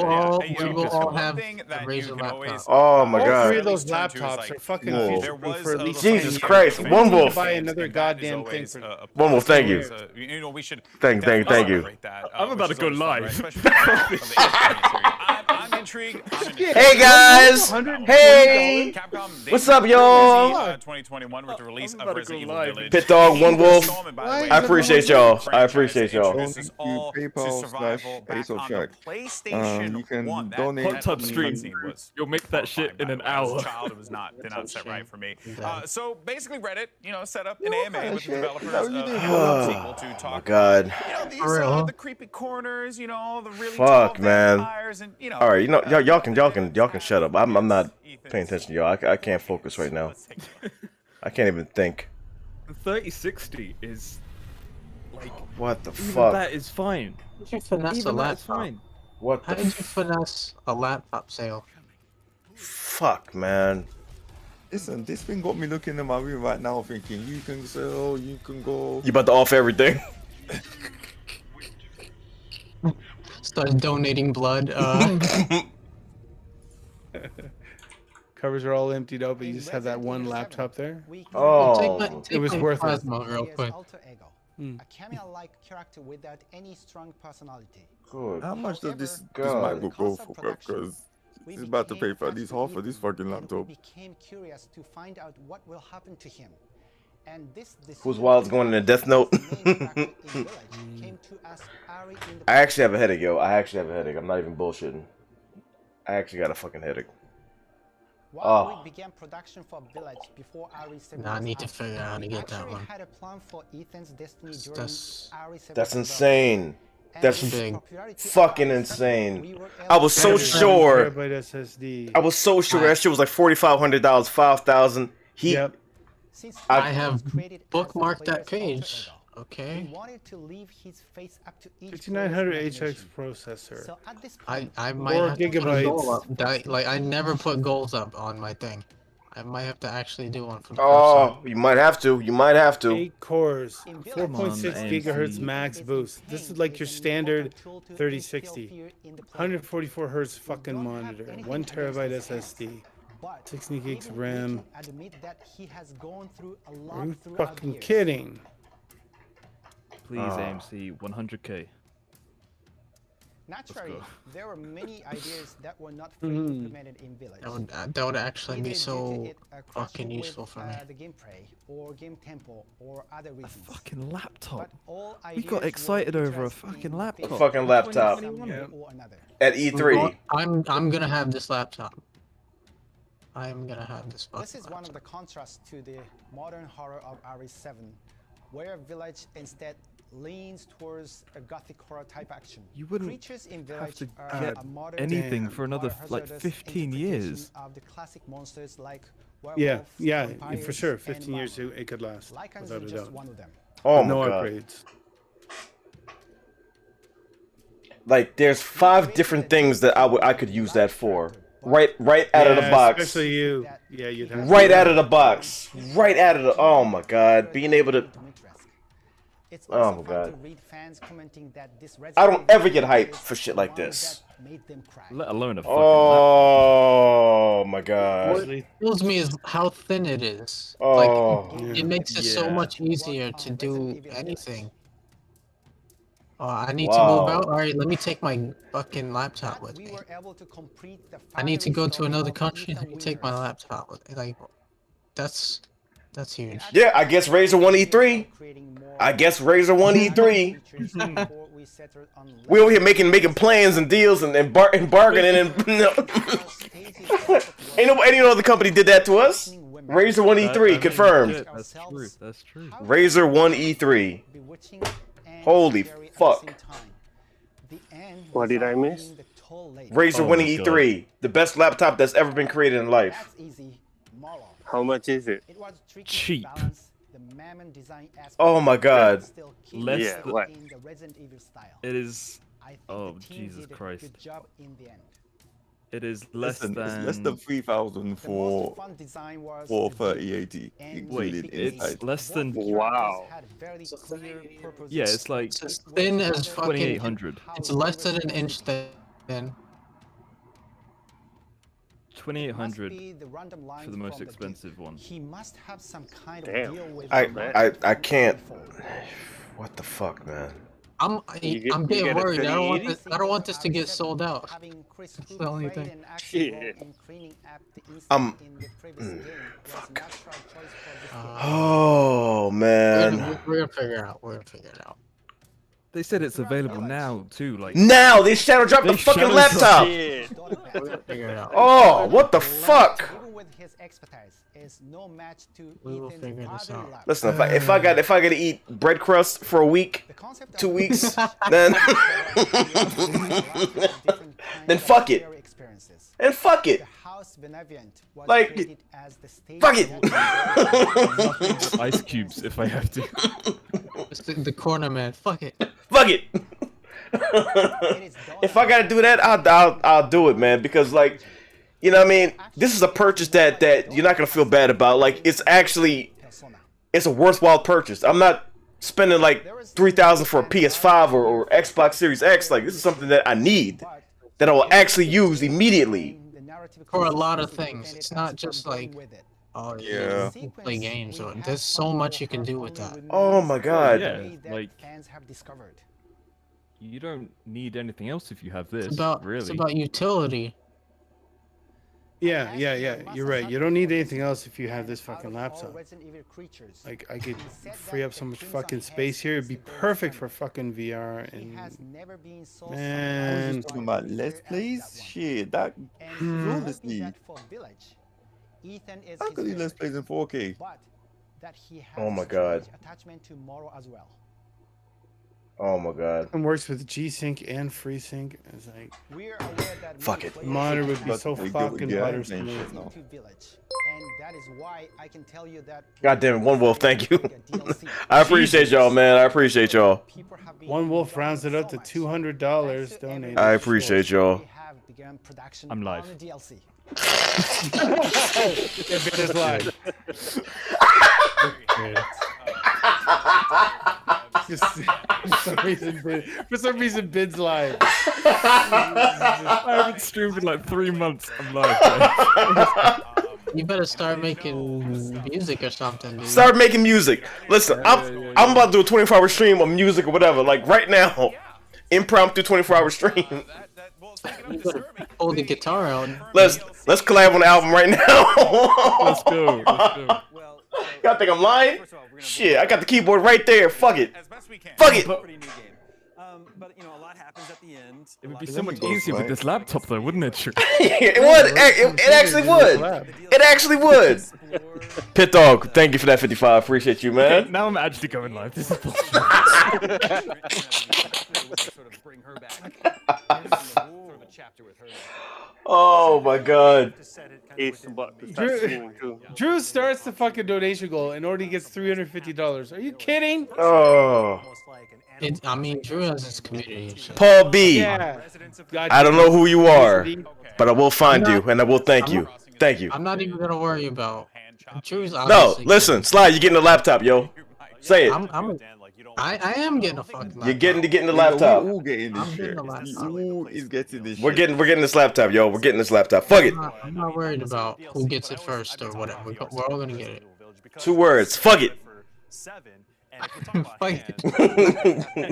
will all have the Razer laptop. Oh my All god. three of those laptops are fucking future-proof for at least Jesus 10 Christ, years. One We need Wolf. to buy another goddamn thing for One Wolf, thank you. You know, we should Thank you. I'm about to go live. intrigued. I'm intrigued. Hey guys! Hey! Capcom, What's up, y'all? 2021 with the release of Resident Evil Village. Pit Dog, One Wolf. By the way, I appreciate y'all. I appreciate y'all. This is all to survival back on the PlayStation you can 1. donate. That Hot tub stream. cutscene was You'll make that shit in an hour. As a child, it was not did not set right for me. So basically, Reddit, set up an AMA with the developers of the sequel to talk. Oh my God. These the creepy corners, the really Fuck, tall man. vampires, and All right, y'all can shut up. I'm not paying attention to y'all. I can't focus right now. I can't even think. 3060 is like What the even fuck? that is fine. How did you finesse Even a that's laptop? fine. What How the did you finesse a laptop sale? fuck, man? Listen, this thing got me looking in my room right now thinking, you can sell, you can go. You about to off everything? Start donating blood. Covers are all emptied out, but you just have that one laptop there. Oh, it was worth it. Plasma real quick. A cameo-like character without any strong personality. Good. How much does this God. MacBook go for, bro? Because it's about to pay for at least half of this fucking laptop. Became curious to find out what will happen to him. And this Who's Wild's going in a Death Note? I actually have a headache, yo. I actually have a headache. I'm not even bullshitting. I actually got a fucking headache. While we began production for Village before RE7 Nah, I need to figure out how to get that one. had a plan for Ethan's destiny during RE7. That's insane. That's big. fucking insane. I was so sure. SSD. I was so sure that shit was like $4,500, $5,000. Yep. I have bookmarked that page. Okay. He wanted to leave his face up to each 5900 HX processor. So at this I might 4 have to put a goal up. gigabytes. Like I never put goals up on my thing. I might have to actually do one for the Oh, you might have to. You might have to. 8 cores, Come 4.6 on, gigahertz max boost. This is like your standard 3060. 144 hertz fucking monitor. 1 terabyte SSD. 60 gigs RAM. admit that he has gone through a Are lot you throughout fucking years. kidding? Please, AMC, 100k. Naturally, there were many ideas that were not fully implemented in Village. That would actually Either be due to so it, fucking clashing useful with, for me. The gameplay or game tempo or other reasons. Fucking laptop. All We got ideas excited were over a addressed fucking in laptop. Fucking laptop. 2021 or another. At E3. I'm gonna have this laptop. I'm gonna have this fucking This is one of the contrasts to the modern horror of RE7, where Village instead leans towards a gothic horror type action. You wouldn't Creatures in have Village to are get a modern anything for another like biohazardous 15 interpretation years. Of the classic monsters like Yeah, werewolves, yeah, vampires, for sure. and 15 years marble. it could last. Lycans Without a is just doubt. one of them. Oh no my God. upgrades. Like, there's 5 different things that I could use that for. Right out of the Yeah, box. Especially you. Yeah, you'd have Right to. out of the box. Right out of the. Oh my God. Being able to. It's Oh also my fun God. to read fans commenting that this I don't Resident ever Evil get hyped is for shit the like one this. that made them cry. Let alone a fucking Oh my What God. kills me is how thin it is. Oh. Like it makes it so Yeah. much easier to do anything. I need to Wow. move out. All right, let me take my fucking laptop with We me. were able to complete the I need to final go to story another of country. Ethan Let me take my Winters. laptop with me. Like, that's huge. Yeah, I guess Razor 1 E3. I guess Razor 1 E3. Before we settled on We over here making plans and deals and bargaining and no. ain't no other company did that to us. Razor 1 E3 confirmed. Shit, that's true. That's true. Razor 1 E3. bewitching and Holy scary at the fuck. same time. The end What did I without miss? being the toll later. Razor Oh winning my E3. The best laptop that's ever been created in life. That's easy. Moral. How much is it? It was tricky Cheap. to balance the mammon design aspect Oh my God. still keep Less Yeah, th- what? in the Resident Evil style. It is. I think Oh, the team Jesus did a Christ. good job in the end. It is less Listen, than. it's less than 3,000 The most for fun design was 3080 and included Wait, inside. it's less than. Wow. had very clear purposes. Yeah, it's like It's as thin as fucking. 2800. It's less than an inch thin. 2800 Must be the random line for the most from expensive one. He must have some kind Damn. of deal with I can't. What the fuck, man? I'm getting worried. I don't want this to get sold out. That's the only thing. Fuck. Oh man. We're gonna figure it out. We're gonna figure it out. They said it's available now too. Like Now they shadow dropped the fucking laptop. Oh, what the fuck? His expertise is no match to figure this out. Listen, if I got to eat bread crust for a week, 2 weeks, then then fuck it. And fuck it. Like, fuck it. Ice cubes if I have to. The corner man. Fuck it. Fuck it. If I gotta do that, I'll do it, man. Because like, you know what I mean? This is a purchase that you're not gonna feel bad about. Like, it's a worthwhile purchase. I'm not spending like $3,000 for a PS5 or Xbox Series X. Like, this is something that I need, that I will actually use immediately. For a lot of things, it's not just like, oh yeah, play games. Or there's so much you can do with that. Oh my god. Yeah, like you don't need anything else if you have this. It's about utility. Yeah. You're right. You don't need anything else if you have this fucking laptop. Like, I could free up so much fucking space here. It'd be perfect for fucking VR. And man, talking about Let's Plays, shit. That honestly, how could he Let's Plays in 4K? Oh my god. Oh my god. It works with G-Sync and FreeSync. It's like, fuck it. The monitor would be so fucking butter smooth. God damn it, One Wolf, thank you. I appreciate y'all, man. I appreciate y'all. One Wolf rounds it up to $200 donated. I appreciate y'all. I'm live. It is live. For some reason, Bid's live. I haven't streamed in like 3 months. I'm live. You better start making music or something, dude. Start making music. Listen, I'm about to do a 24-hour stream of music or whatever. Like right now, impromptu 24-hour stream. You better pull the guitar out. Let's collab on the album right now. Let's go. Y'all think I'm lying? Shit, I got the keyboard right there. Fuck it. Fuck it. But you know, a lot happens at the end. It would be so much easier with this laptop, though, wouldn't it? It would. It actually would. It actually would. Pit Dog, thank you for that 55. Appreciate you, man. Okay, now I'm actually going live. This is bullshit. Oh my god. Drew starts the fucking donation goal and already gets $350. Are you kidding? Oh. I mean, Drew has his community. So. Paul B. Yeah. I don't know who you are, but I will find you and I will thank you. Thank you. I'm not even gonna worry about Drew's. No, listen, Sly, you're getting the laptop, yo. Say it. I am getting a fucking laptop. You're getting the laptop. We're getting this shit. He's getting this shit. We're getting this laptop, yo. We're getting this laptop. Fuck it. I'm not worried about who gets it first or whatever. We're all gonna get it. 2 words. Fuck it. Fuck it.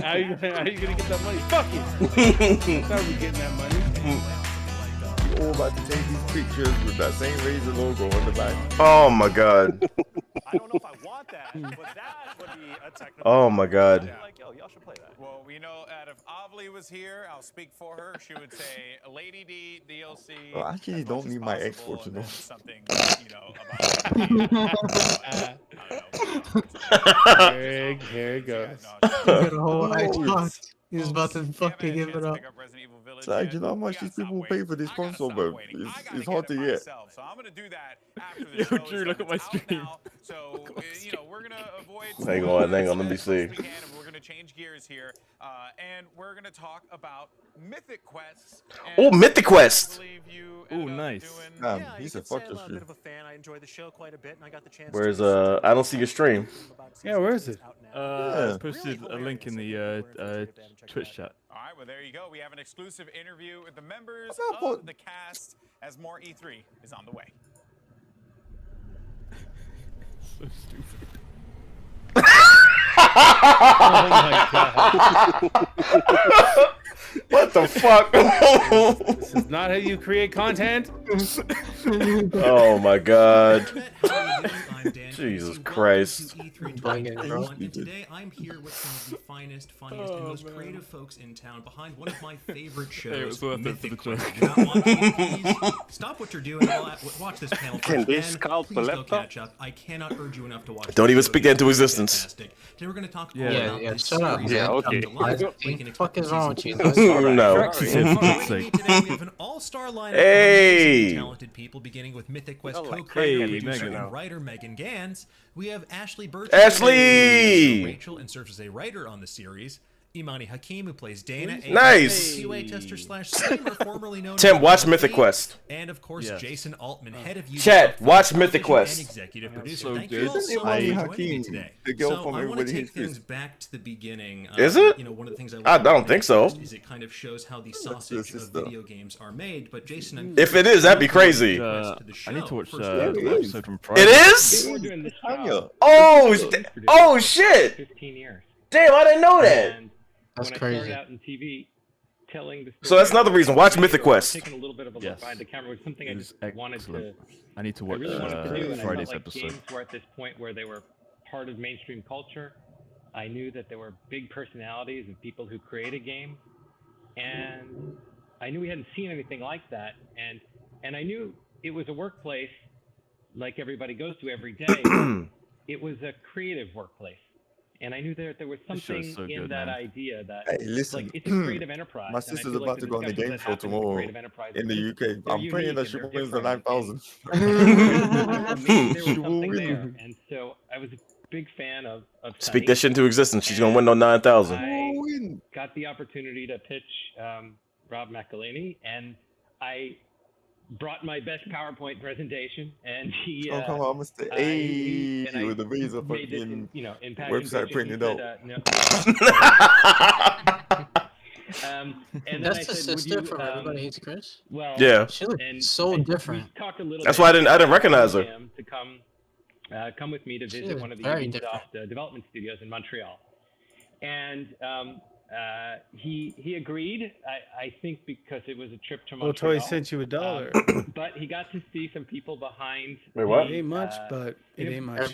How are you gonna get that money? Fuck it. That's how we getting that money. We're all about to take these pictures with that same Razer logo on the back. Oh my god. I don't know if I want that, but that would be a technical. Oh my god. Like, yo, y'all should play that. Well, we know that if Avli was here, I'll speak for her. She would say Lady D DLC. Well, I actually don't need my export to know. Something, you know, Here it goes. He's about to fucking give it up. It's like, you know how much these people pay for this console, but it's hard to get. So I'm gonna do that after the Yo, show Drew, look at my stream. So you know, we're gonna avoid. Hang on, let me see. We're gonna change gears here, and we're gonna talk about Mythic Quests. Oh, Mythic Quest. Oh, nice. He's a fuck this shit. I enjoy the show quite a bit, and I got the chance. Where's I don't see your stream. Yeah, where is it? I posted a link in the Twitch chat. All right, well there you go. We have an exclusive interview with the members of the cast as more E3 is on the way. So stupid. What the fuck? This is not how you create content. Oh my god. Jesus Christ. And today I'm here with some of the finest, funniest, and most creative folks in town behind one of my favorite shows, Mythic Quest. If you're not watching, please stop what you're doing. Watch this panel first. Please go catch up. I cannot urge you enough to watch. Don't even speak that into existence. Today we're going to talk Yeah, about yeah, this shut up. series Yeah, that okay. come to life. What the fuck is wrong with you? No. Today we have an all-star lineup Hey. of talented people, beginning with Mythic Quest co-creator, Hey, producer, Megan. and writer Megan Gans. We have Ashley Birch, Ashley! who plays Rachel and serves as a writer on the series. Imani Hakim, who plays Dana, Nice. a QA tester slash streamer formerly known Tim, as watch Tim Mythic Quest. And of course, Yes. Jason Altman, head of YouTube. Chat, watch Mythic and Quest. executive producer. So Thank good. you all so much Imani for joining me Hakim, today. the girl So from I want to Everybody take Hates things Chris. back to the beginning. Is it? You know, one of the things I don't think so. Is it kind of shows how the sausage of sister. video games are made. But Jason, I'm If it is, that'd be crazy. I need to watch First, the episode from Friday. It is? Oh, oh shit! 15 years. Damn, I didn't know that. And That's when I crazy. started out in TV, telling the So that's another reason. Watch Mythic Quest. Taking a little bit of a look Yes. behind the camera was something I It was just wanted excellent. to. I need to I watch really wanted to do, and I Friday's felt like episode. games were at this point where they were part of mainstream culture. I knew that there were big personalities and people who created games, and I knew we hadn't seen anything like that. And I knew it was a workplace like everybody goes to every day. It was a creative workplace. And I knew there was This show's something so in good, that man. idea that Hey, listen. like, it's a creative enterprise. My and I sister's feel like about to go on the discussions game that show happen with tomorrow creative enterprises, in the UK. they're I'm praying unique that and she they're wins the different. 9,000. Maybe there was something there, and so I was a big fan of Speak that shit into existence. She's gonna win no 9,000. I got the opportunity to pitch Rob McElhaney, and I brought my best PowerPoint presentation, and he. Oh, come on, Mr. A and I with the razor made this fucking in passion website pitching. He printed said, out. no. And That's then I the said, would sister you, from Everybody Hates Chris? Well, Yeah. She looks and so we different. talked a little That's bit. why I didn't recognize her. Him to come with me to She visit is one of the very Ubisoft development studios in Montreal, and he agreed. I think because it was a trip to Well, Montreal. Toy sent you $1. But he got to see some people behind. Wait, what? It ain't much, but it ain't much.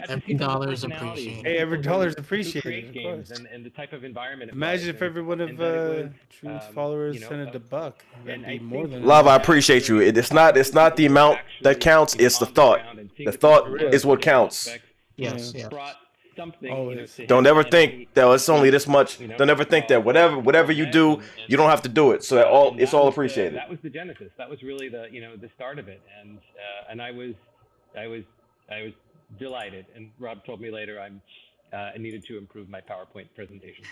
Every dollar is appreciated. Hey, every dollar is Who appreciated, create of games course. and the type of environment. it Imagine was, if every one of and that it was, Truth's followers you know, sent it a buck. That'd be more than Love, I appreciate you. It's not the amount that counts. It's the thought. The thought is what counts. Yes, yes. brought something. Always. Don't ever think that it's only this much. Don't ever think that whatever you do, you don't have to do it. So that it's all appreciated. That was the genesis. That was really the the start of it, and I was delighted. And Rob told me later I needed to improve my PowerPoint presentation.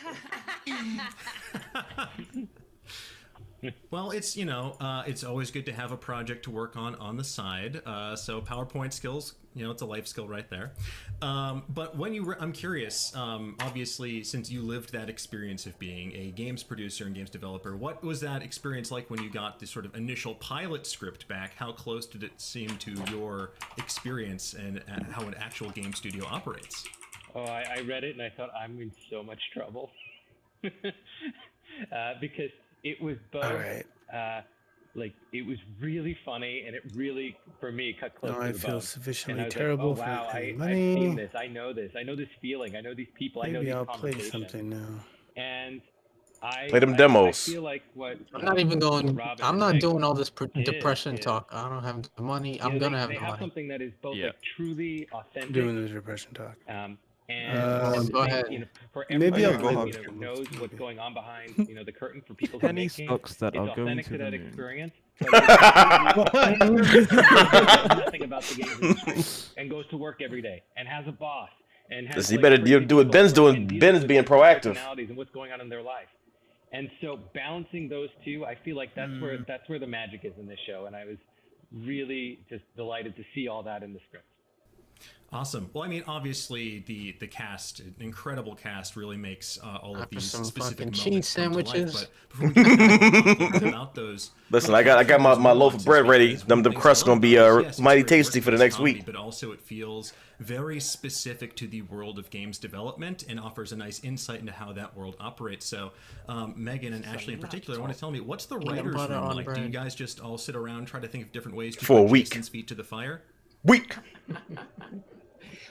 Well, it's it's always good to have a project to work on the side. So PowerPoint skills, it's a life skill right there. But when I'm curious, obviously, since you lived that experience of being a games producer and games developer, what was that experience like when you got the sort of initial pilot script back? How close did it seem to your experience and how an actual game studio operates? Oh, I read it and I thought I'm in so much trouble because it was both it was really funny and it really, for me, cut close No, to I the feel bone. sufficiently And I was terrible like, oh, wow, for I've money. seen this. I know this feeling. I know these people. I know Maybe these I'll play conversations. something now. And I Play them I demos. feel like what I'm not even going. Rob and I'm not Meg doing all this did depression is- talk. I don't have the money. I'm Yeah, gonna have they the have money. something that is both Yeah. like truly authentic. Doing the depression talk. And go ahead. for Maybe everyone I'll who play knows what's going on behind the curtain for people who Penny make games. stocks that It's are going authentic to to the that moon. experience. But nothing about the games industry and goes to work every day and has a boss and has. You better do what Ben's doing. Ben's being proactive. Personalities and what's going on in their life. And so balancing those two, I feel like that's where the magic is in this show. And I was really just delighted to see all that in the script. Awesome. Well, I mean, obviously the cast, incredible cast, really makes all of these some specific fucking moments cheese come to life. sandwiches. But before we get to about those, Listen, I got my loaf of bread ready. Them crusts gonna be mighty tasty for the next week. But also, it feels very specific to the world of games development and offers a nice insight into how that world operates. So, Megan and Ashley in particular, I want to tell me, what's the writers' room like? Do you guys just all sit around, try to think of different ways to For a put week. Jason's feet to the fire? Week.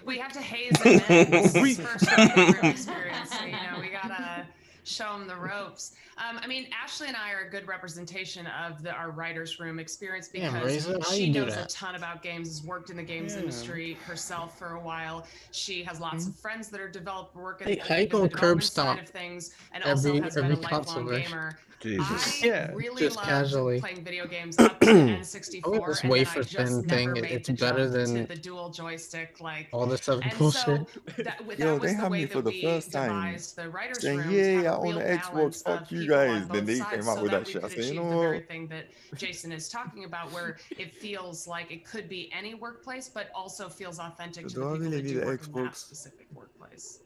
We have to haze them in. This is first room experience, so we gotta show them the ropes. I mean, Ashley and I are a good representation of our writer's room experience because she knows a ton about games, has worked in the games industry herself for a while. She has lots of friends that are working in the development side of things, and also has been a lifelong gamer. Jesus. I really just love casually. playing video games up to N64, Oh, this and then I wafer just thin never thing, made it's the better jump than to the dual joystick, all this other and bullshit. so that Yo, was they the had way me that for the we first time devised the writers' saying, room to yeah, have I a own real an Xbox, balance fuck of you people on guys. both Then they sides came out so with that that we shit. I could said, you achieve know the very what? thing that Jason is talking about, where it feels like it could be any workplace, but also feels authentic to Do the I people really that need do an work in that Xbox? specific workplace.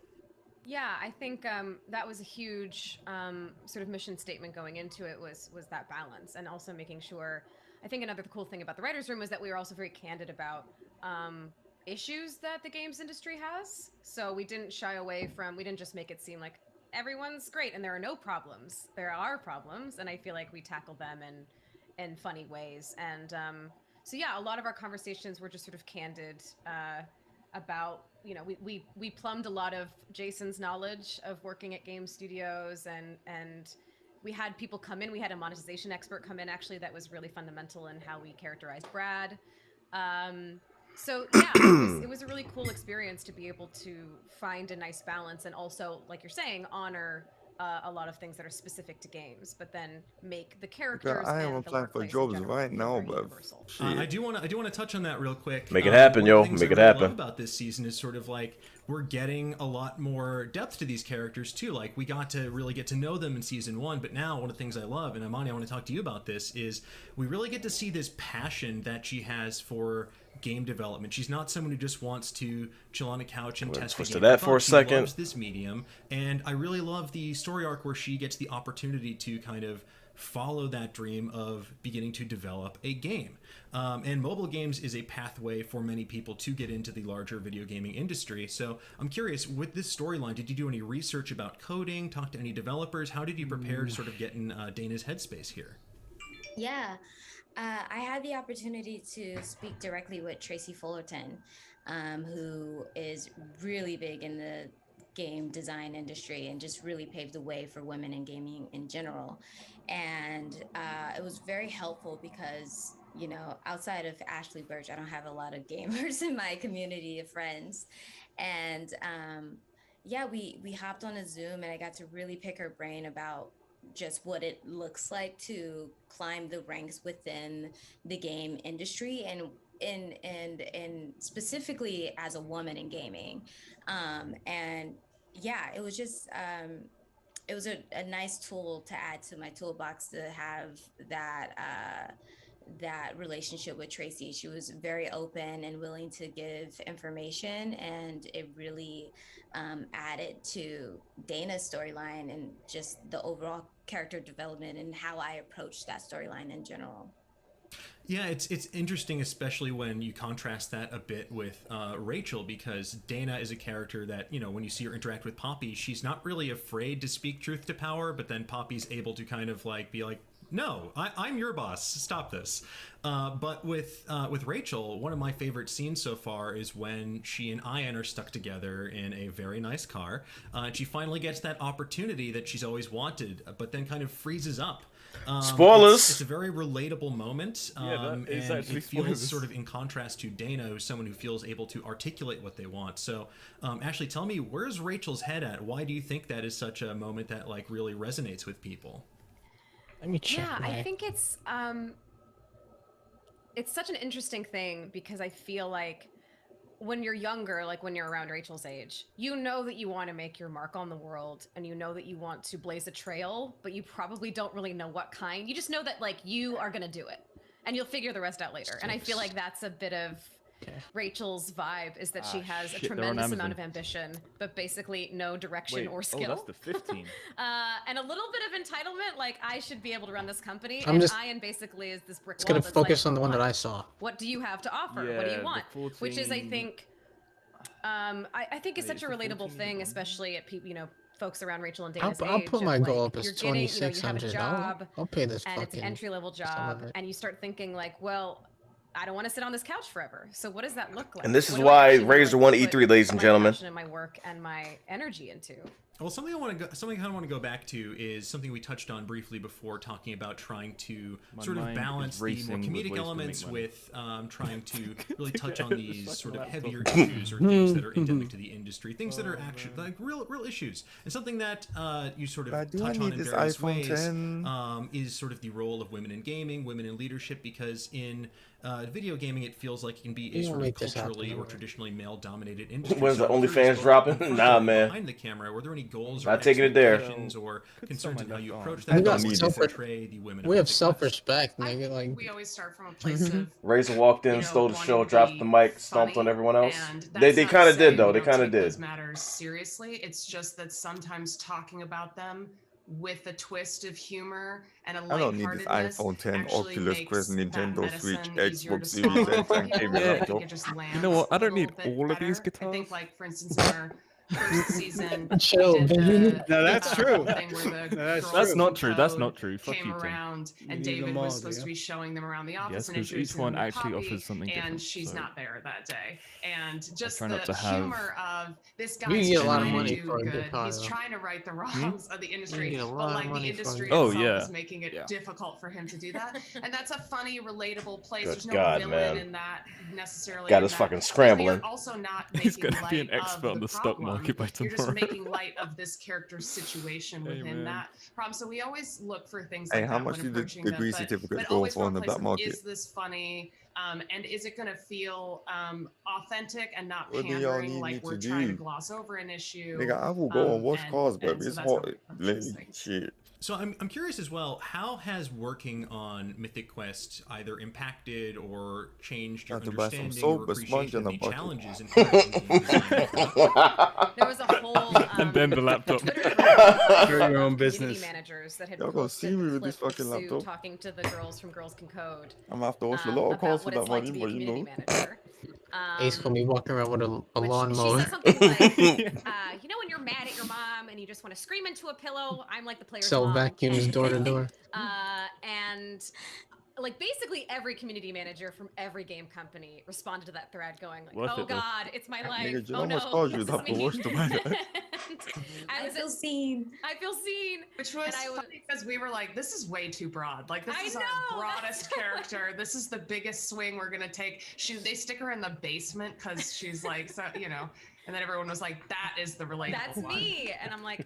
Yeah, I think that was a huge sort of mission statement going into it was that balance, and also making sure. I think another cool thing about the writers' room is that we were also very candid about issues that the games industry has. So we didn't shy away from. We didn't just make it seem like everyone's great and there are no problems. There are problems, and I feel like we tackle them in funny ways. And so yeah, a lot of our conversations were just sort of candid. About we plumbed a lot of Jason's knowledge of working at game studios, and we had people come in. We had a monetization expert come in actually that was really fundamental in how we characterized Brad. So yeah, it was a really cool experience to be able to find a nice balance and also, like you're saying, honor a lot of things that are specific to games, but then make the characters I and am the applying for workplace in jobs general right feel now, very but universal. I do want to touch on that real quick. Make it happen, one yo. of the things Make I it really happen. love about this season is sort of like we're getting a lot more depth to these characters too. Like we got to really get to know them in season 1, but now one of the things I love, and Amani, I want to talk to you about this, is we really get to see this passion that she has for game development. She's not someone who just wants to chill on a couch and test the switch game. to that for a She second. loves this medium, and I really love the story arc where she gets the opportunity to kind of follow that dream of beginning to develop a game. And mobile games is a pathway for many people to get into the larger video gaming industry. So I'm curious, with this storyline, did you do any research about coding, talk to any developers? How did you prepare to sort of get in Dana's headspace here? Yeah, I had the opportunity to speak directly with Tracy Fullerton, who is really big in the game design industry and just really paved the way for women in gaming in general. And it was very helpful because, outside of Ashley Birch, I don't have a lot of gamers in my community of friends. And yeah, we hopped on a Zoom and I got to really pick her brain about just what it looks like to climb the ranks within the game industry and specifically as a woman in gaming. And yeah, it was just it was a nice tool to add to my toolbox to have that relationship with Tracy. She was very open and willing to give information, and it really added to Dana's storyline and just the overall character development and how I approached that storyline in general. Yeah, it's interesting, especially when you contrast that a bit with Rachel, because Dana is a character that, when you see her interact with Poppy, she's not really afraid to speak truth to power, but then Poppy's able to kind of be like, no, I'm your boss, stop this. But with Rachel, one of my favorite scenes so far is when she and Ian are stuck together in a very nice car. And she finally gets that opportunity that she's always wanted, but then kind of freezes up. Spoilers! It's a very relatable moment, that is and actually it feels spoilers. sort of in contrast to Dana, who's someone who feels able to articulate what they want. So, Ashley, tell me, where's Rachel's head at? Why do you think that is such a moment that really resonates with people? Let me check. Yeah, I think it's such an interesting thing because I feel like when you're younger, like when you're around Rachel's age, you know that you want to make your mark on the world and you know that you want to blaze a trail, but you probably don't really know what kind. You just know that you are going to do it and you'll figure the rest out later. And I feel like that's a bit of Rachel's vibe is that she has a shit, they're on tremendous amount Amazon. of ambition, but basically no direction Wait, or oh, skill. that's the 15. And a little bit of entitlement, like I should be able to run this company. I'm and just- Ian basically is this brick It's wall gonna that's focus like, on the one that "What? I saw. What do you have to offer? What do Yeah, you the want? Which is, I 14 think, I think it's Wait, such a is the relatable 14 thing, especially at people, folks around Rachel and Dana's I'll age. put of, my like, goal up as you're getting, you have a 2,600. job, I'll pay this and it's an fucking entry-level some job, of it. and you start thinking like, well, I don't want to sit on this couch forever. So what does that look like? And this What is do I why actually wanna, Razor like, won put E3, ladies and my gentlemen. passion and my work and my energy into? Well, something I kind of want to go back to is something we touched on briefly before, talking about trying to My sort of mind is balance the more racing with ways comedic to elements make money. with trying to really touch on This these fucking sort of laptop. heavier issues or things that are endemic to the industry, things that are actually like real issues, and something that you sort But of do I touch on need in this various iPhone ways 10? is sort of the role of women in gaming, women in leadership, because in video gaming it feels like it can be a You sort don't of make this happen, culturally don't or worry. traditionally male-dominated industry. When's the So I'm OnlyFans curious, dropping? both Nah, man. behind the camera, were there any goals or Not taking it there. expectations or concerns in how you approach We that? got How you self- portray the women. We of have the self-respect, nigga. Like We always start from a place of Razor walked in, you know, stole the show, wanting to dropped be the mic, stomped on funny, everyone else. and They that's not kind to of did say though. we They don't kind of take did. those matters seriously. It's just that sometimes talking about them with a twist of humor and a I don't need this lightheartedness iPhone 10, actually Oculus makes Quest, that Nintendo Switch, medicine easier to Xbox swallow Series X, for and people. gaming I think laptop. it just You know lands what? I a don't need little bit all of these better. I guitars. think, like, for instance, in our first season, Chill, we did baby. the, No, that's true. thing where the That's girls That's from not true. That's Code not true. Fuck came you, Tim. around, You and need David them was all, supposed yeah. to be showing them around the office Yes, and 'cause introducing each one them to actually Poppy, offers something and different, she's so not there that day. And just try the not to have- humor of this You guy's get a lot of trying money to do for a good. guitar, He's though. trying to right the wrongs of the industry, get a but lot of like the money for a industry guitar. Oh, itself yeah. is making it Yeah. difficult for him to do that. And that's a funny, relatable place. Good There's no God, villain man. in that necessarily. Got in us that. fucking But scrambling. you're also not He's making gonna be an light expert of on the stock problem. market by You're just tomorrow. making light of this character's situation Hey, within man. that problem. So we always look for things Hey, like how that much when do the approaching degree them. certificates But go always for from on a the place black of, market? is this funny? And is it going to feel authentic and not What do y'all pandering, need me like to we're trying to do? gloss over an issue? Nigga, I will go and wash cars, and baby. It's that's how hot. we approach Like, these things. shit. So I'm curious as well, how has working on Mythic Quest either impacted or changed your Had to buy some understanding soap, or a sponge, appreciation and of a the bucket. challenges inherent in game design? There was a whole And then the laptop. You're your own community business. managers that had Y'all gonna posted see me the with this clip of fucking Sue laptop. talking to the girls from Girls Can Code I'm gonna have to wash a lot of about cars for what that it's like money, to be a but you community know. manager. Ace gonna be walking around with a Which lawnmower. She said something like, you know when you're mad at your mom and you just want to scream into a pillow? I'm like the player's Sell mom. vacuums door to door. And like basically every community manager from every game company responded to that thread going like, Worth oh it, though. God, it's my life. Nigga, do you oh know how much no, cars you this would is have to me." wash to buy that? I feel seen. I feel seen. Which was And I was- funny because we were like, this is way too broad. Like, this I is know, our broadest character. This is the biggest swing we're going to take. They stick her in the basement because she's like, so, you know, and then everyone was like, that is the relatable That's one. me, and I'm like,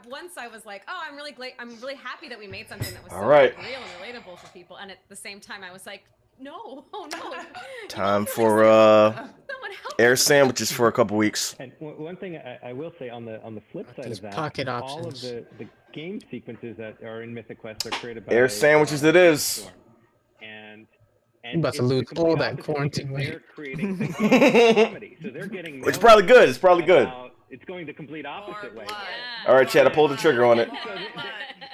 once I was like, oh, I'm really happy that we made something that was All so right. real and relatable for people, and at the same time, I was like, no, oh no, Time for air sandwiches for a couple weeks. And one thing I will say on the flip side These of that, pocket all of options. the game sequences that are in Mythic Quest are created by Air sandwiches it is. And I'm about to it's the lose complete all that opposite quarantine because weight. they're creating a game comedy, so they're getting It's probably good. It's probably good. about- It's going the complete opposite way. All right, Chad, I pulled the trigger on it. So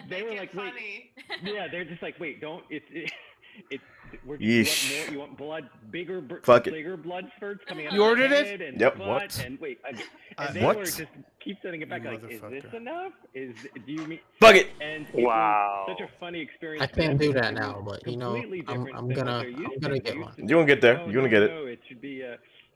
they were like, wait, yeah, they're just like, wait, don't, it's Yeesh. you want blood, Fuck it. bigger blood spurts coming out You of ordered the it? head and Yep. butt, What? and wait, and they what? were just keep sending it back like, is this enough? Do you mean? Fuck it. And Wow. was such a funny experience. I for them can't do because that it now, was but you know, completely I'm different than what gonna they're used to. get They're one. used to You're gonna get there. no, You're gonna no, get it. No, it should be.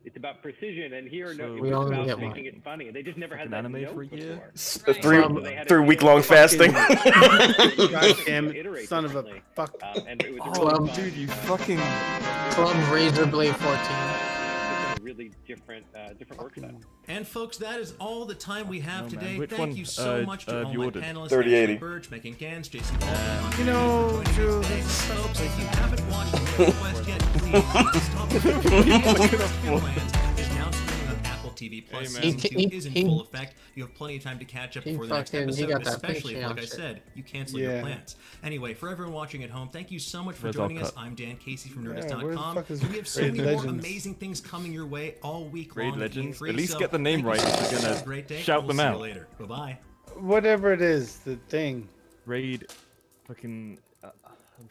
It's about precision, and here, no, We it's all gonna about get making it funny. They just never had An that anime note for a year? before. A three So they had to 3 week long fasting. Goddamn iterate son of a differently. fuck. And it was a Oh, really fun, dude, you fucking. Club Razor Blade 14. really different work style. And folks, that is all the time we have man. today. Which Thank one, you so much to all you my ordered? panelists, 3080. Ashley Birch, Megan Gans, Jason Paul, You know, Drew, folks, if you haven't watched Mythic Quest yet, please stop it. Is now streaming on Apple TV Plus Amen. Season 2 is in full effect. You have plenty of time to catch up before the next he episode, got that especially if, Patreon like I shit. said, you cancel your plans. Anyway, for everyone watching at home, thank you so much for Where's our joining us. cut? I'm Dan Casey from where the Nerdist.com. fuck is We have so Raid many more Legends? amazing things coming your way all week Raid long. Legends? E3, At least so get the name thank you right so if much. you're Have gonna a great day, shout and them we'll out. See you later. Bye-bye. Whatever it is, the thing. Raid, fucking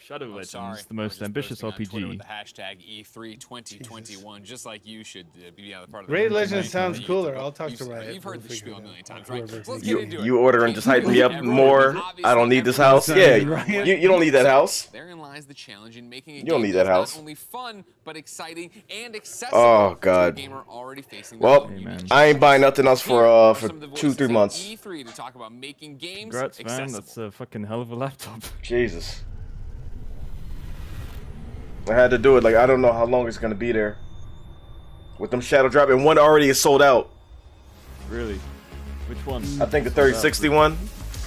Shadow Legends, sorry. the most ambitious Posting on Twitter RPG. with the hashtag E3 2021, just like you should be on the part of the Raid community. Legends sounds You- cooler. I'll talk to you've- Riot. You've heard We'll the figure spiel it a million out. times, right? Whoever So let's thinks get it. into it. You order and just hype me up Everyone- more. I don't need this house. Yeah, Obviously, you don't need that house. Therein lies the challenge in making a You don't game need that that's house. not only fun but exciting and accessible Oh to a God. gamer already facing Well, their own unique I ain't buying nothing else Here are for some of the 2-3 voices of months. E3 to talk about making games Congrats, man. accessible. That's a fucking hell of a laptop. Jesus. I had to do it. Like, I don't know how long it's gonna be there. With them shadow drop, and one already is sold out. Really? Which one? I think the 3060 one.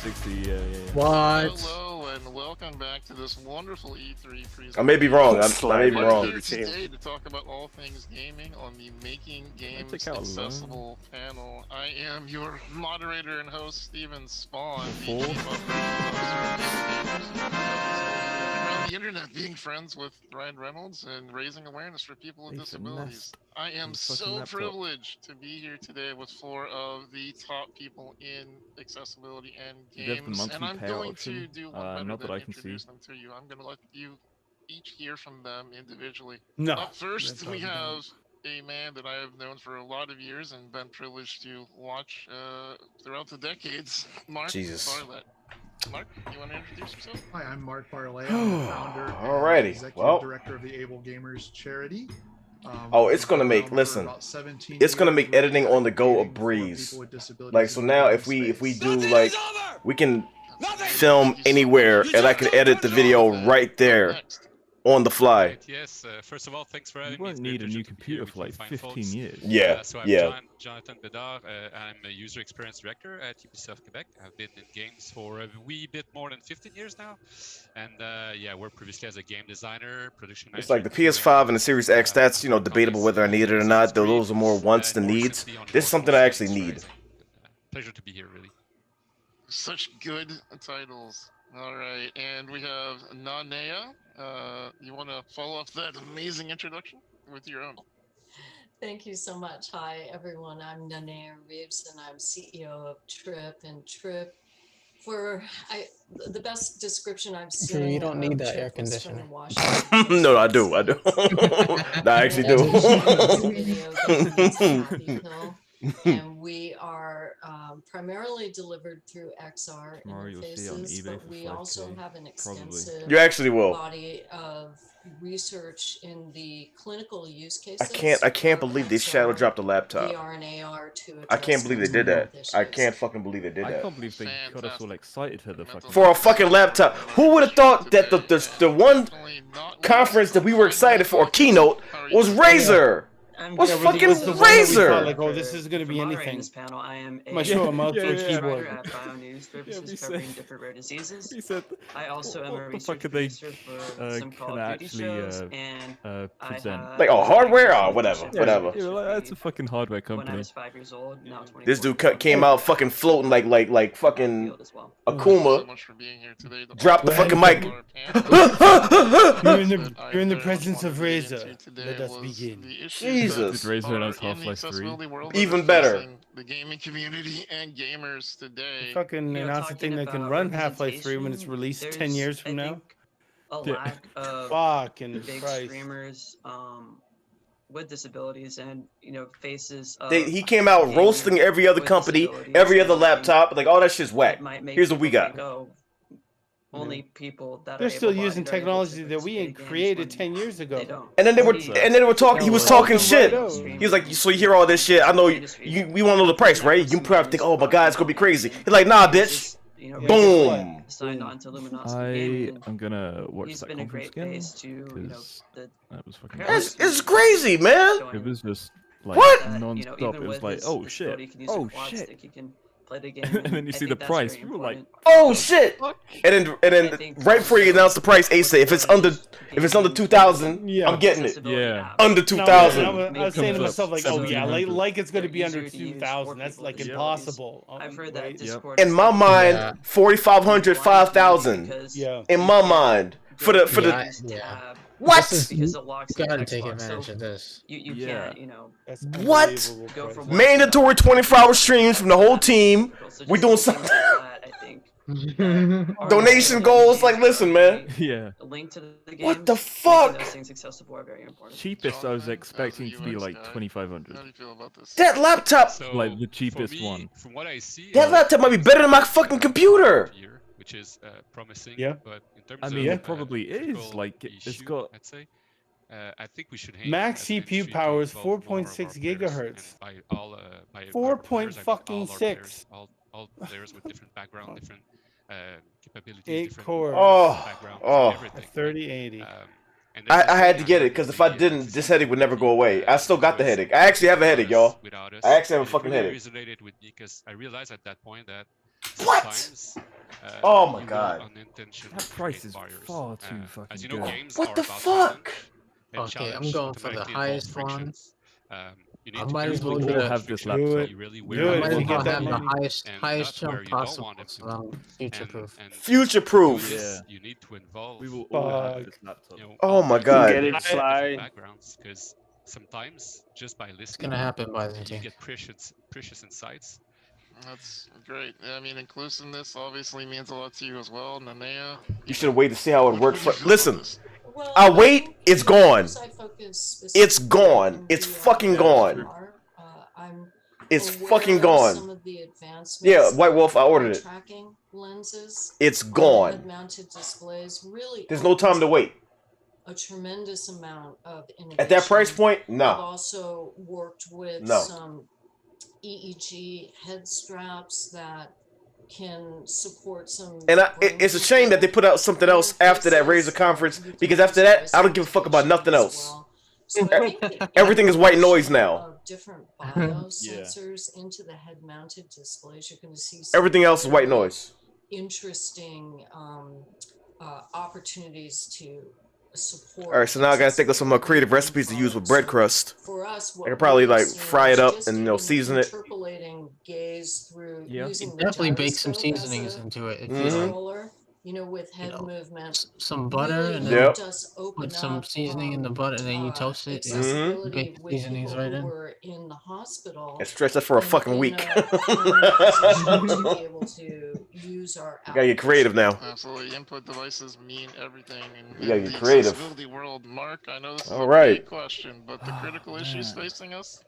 60, yeah. What? Hello and welcome back to this wonderful E3 presentation. I may be wrong. I may be wrong. I'm here today to talk about all things gaming on the Making Games take out a Accessible panel. I am your moderator and host, Steven Spawn, the Four? chief operating officer of around the internet, being friends with Ryan Reynolds and raising awareness for people with He's a disabilities. nest I am on the fucking so laptop. privileged to be here today with 4 of the top people in accessibility and Do they have the games, monthly and I'm payout going option? to do one better Not that than I can see. introduce them to you. I'm going to let you each hear from them individually. No. Up first, That's we all have a man that I have known for a lot of years and been privileged to watch throughout the decades, Mark Jesus. Bartlett. Mark, you want to introduce yourself? Hi, I'm Mark Bartlett. I'm the founder and Alrighty, executive well. director of the Able Gamers charity. Oh, it's gonna I've make. been around for Listen, about 17 it's gonna years, make editing on the go a advocating for breeze. people with disabilities Like, so in now the if we space. do like, we can film anywhere, and I can edit the video right there on the fly. Yes, first of all, thanks for having You me. won't It's a great need a pleasure new to be computer here for with like you fine 15 folks. years. Yeah, So I'm yeah. Jonathan Bedard. I'm a user experience director at Ubisoft Quebec. I've been in games for a wee bit more than 15 years now. And yeah, worked previously as a game designer, production It's manager. like the PS5 and the Series X. That's, you know, debatable whether I need it or not. Though those are more wants than needs. This is something I actually need. Pleasure to be here, really. Such good titles. All right, and we have Nanea. You want to follow up that amazing introduction with your own? Thank you so much. Hi, everyone. I'm Nanea Reeves, and I'm CEO of Trip. And Trip, the best description I've seen. Drew, you don't need of that Trip air was conditioner. from Washington. No, I do. No, I actually do. Video games, Happy Pill. And we are primarily delivered through XR Tomorrow you'll see it on interfaces, eBay but for we 5K, also have an probably. extensive You actually will. body of research in the clinical use cases. I can't believe they shadow dropped the laptop. VR and AR to I can't address believe they did mental that. health I issues. can't fucking believe they did I that. can't believe they got us all excited for the fucking. For a fucking laptop. Who would have thought that the one conference that we were excited for, keynote, was Razer? Was fucking was the one that we thought, Razer. like, oh, this is gonna be anything. This panel, I am I'm gonna show a mouse for a keyboard. at BioNews services we covering said- different rare diseases. He said, I also am a what the research fuck could they producer for some Call can of Duty actually shows, and I present? have Like, oh, hardware? Oh, whatever, Yeah, whatever. yeah, like, that's a fucking hardware when I company. was 5 years old, now 24. This dude came out fucking floating like fucking Akuma. Dropped the fucking mic. You're in the presence of Razer. Let us begin. Jesus. Did Razer announce Half-Life 3? Even better. The gaming community and gamers today. Fucking announce a thing that can run Half-Life 3 when it's released 10 years from now. A Yeah. lack of Fucking big Christ. streamers with disabilities and faces. Of He came out roasting every other company, every other laptop. Like, all that shit's whack. Here's what we got. Only people that They're are still able-bodied using are able to technology that we participate in had games created when 10 years ago. And then they were talking. He was talking shit. He was like, "So you hear all this shit? I know you. We want to know the price, right? You probably think, oh my god, it's gonna be crazy." He's like, "Nah, bitch. Boom." Signed on to Luminosity I Gaming. am gonna watch He's that been a conference great again face to because the that was fucking. It's crazy, man. It was just like What? non-stop. It was like, oh shit, oh shit. play the game. And then you I see the think that's price. very You were like, Oh shit! And then right before you announce the price, Ace say if it's under 2,000, I'm getting it. Yeah. Under No, 2,000. I was saying to myself like, oh yeah, 1,700. like it's gonna be under easier to use, 2,000. more That's people like to use. impossible. I've heard that Right? Discord. In is my like- mind, 4,500, 5,000. Yeah. In my mind, for the Yeah. what? Because it locks You into gotta take Xbox, advantage so of this. You Yeah. can't, you know. What? Go from one Mandatory 24-hour streams from the whole team. We doing something. I think. Donation goals. Like, listen, man. Yeah. A link to the game. What the fuck? Those things accessible are very important. Cheapest I was expecting to be like 2,500. How do you feel about this? That laptop. Like the cheapest for me, one. From what I see, That laptop might be better than my fucking computer. which is promising. Yeah. But in terms I of mean, it probably is. critical Like, it's issue, got. I'd say. I think we should aim Max as an CPU industry to power is involve more of our 4.6 players, gigahertz. and by all, by our 4 players, I mean fucking all our 6. players, all players with different background, different capabilities, 8 different cores. backgrounds, Oh. everything. 3080. And I had to get it because if I didn't, this headache would never go away. I still got the headache. I actually have a headache, y'all. Without us, I actually have a it fucking really headache. resonated with me because I realized at that point that What? sometimes, Oh my you will God. unintentionally That price create is barriers. far too As fucking you know, good. games What are the about fuck? challenge, and Okay, I'm challenge going for the automatically highest involves one. frictions. You need I to might as carefully well choose do it. have this frictions laptop. you really Do where it. you I might If as you want get well that have the money. highest and highest not where jump you don't possible, want them to so be. I'm future proof. And Future proof. Yeah. you need to involve We will all have Fuck. this laptop. you know, Oh all my players God. from Get it, different Sly. backgrounds because sometimes just by listening It's gonna happen by the you team. get precious insights. That's great. I mean, inclusiveness obviously means a lot to you as well, Nanea. You should wait to see how it What works. do you For feel listen, about this? Well, I'll wait. It's gone. I focus It's specifically gone. on It's VR. fucking gone. I'm It's aware fucking of gone. Some of the advancements Yeah, White Wolf, I in ordered it. Tracking lenses. It's gone. Head-mounted displays really. There's no time to wait. A tremendous amount of innovation. At that price point, I've no. also worked with No. some EEG head straps that can support some. And it's a shame that they put out something else after that Razer conference because after that, I don't give a fuck about nothing else. So I think the Everything is white noise now. of different biosensors into the head-mounted displays, you're going to see some Everything else is white very noise. interesting opportunities to support. All right, so now I gotta think of some more creative recipes to use with bread crust. For us, I could probably like fry it up and season it. Interpolating gaze through Yeah. using the Definitely bake some gyroscope as seasonings a into it. If Mhm. you controller, you know, with head movement. some butter really and then Yep. helped us open put some up, seasoning in the butter and then you toast it. Yeah. accessibility Bake the with seasonings people right who in. were in the hospital. And stretch that for a fucking week. in a position to be able to use our You gotta get creative now. Absolutely, input devices mean everything in You gotta get the creative. accessibility world. Mark, I know this is All a right. big question, but the critical issues facing us.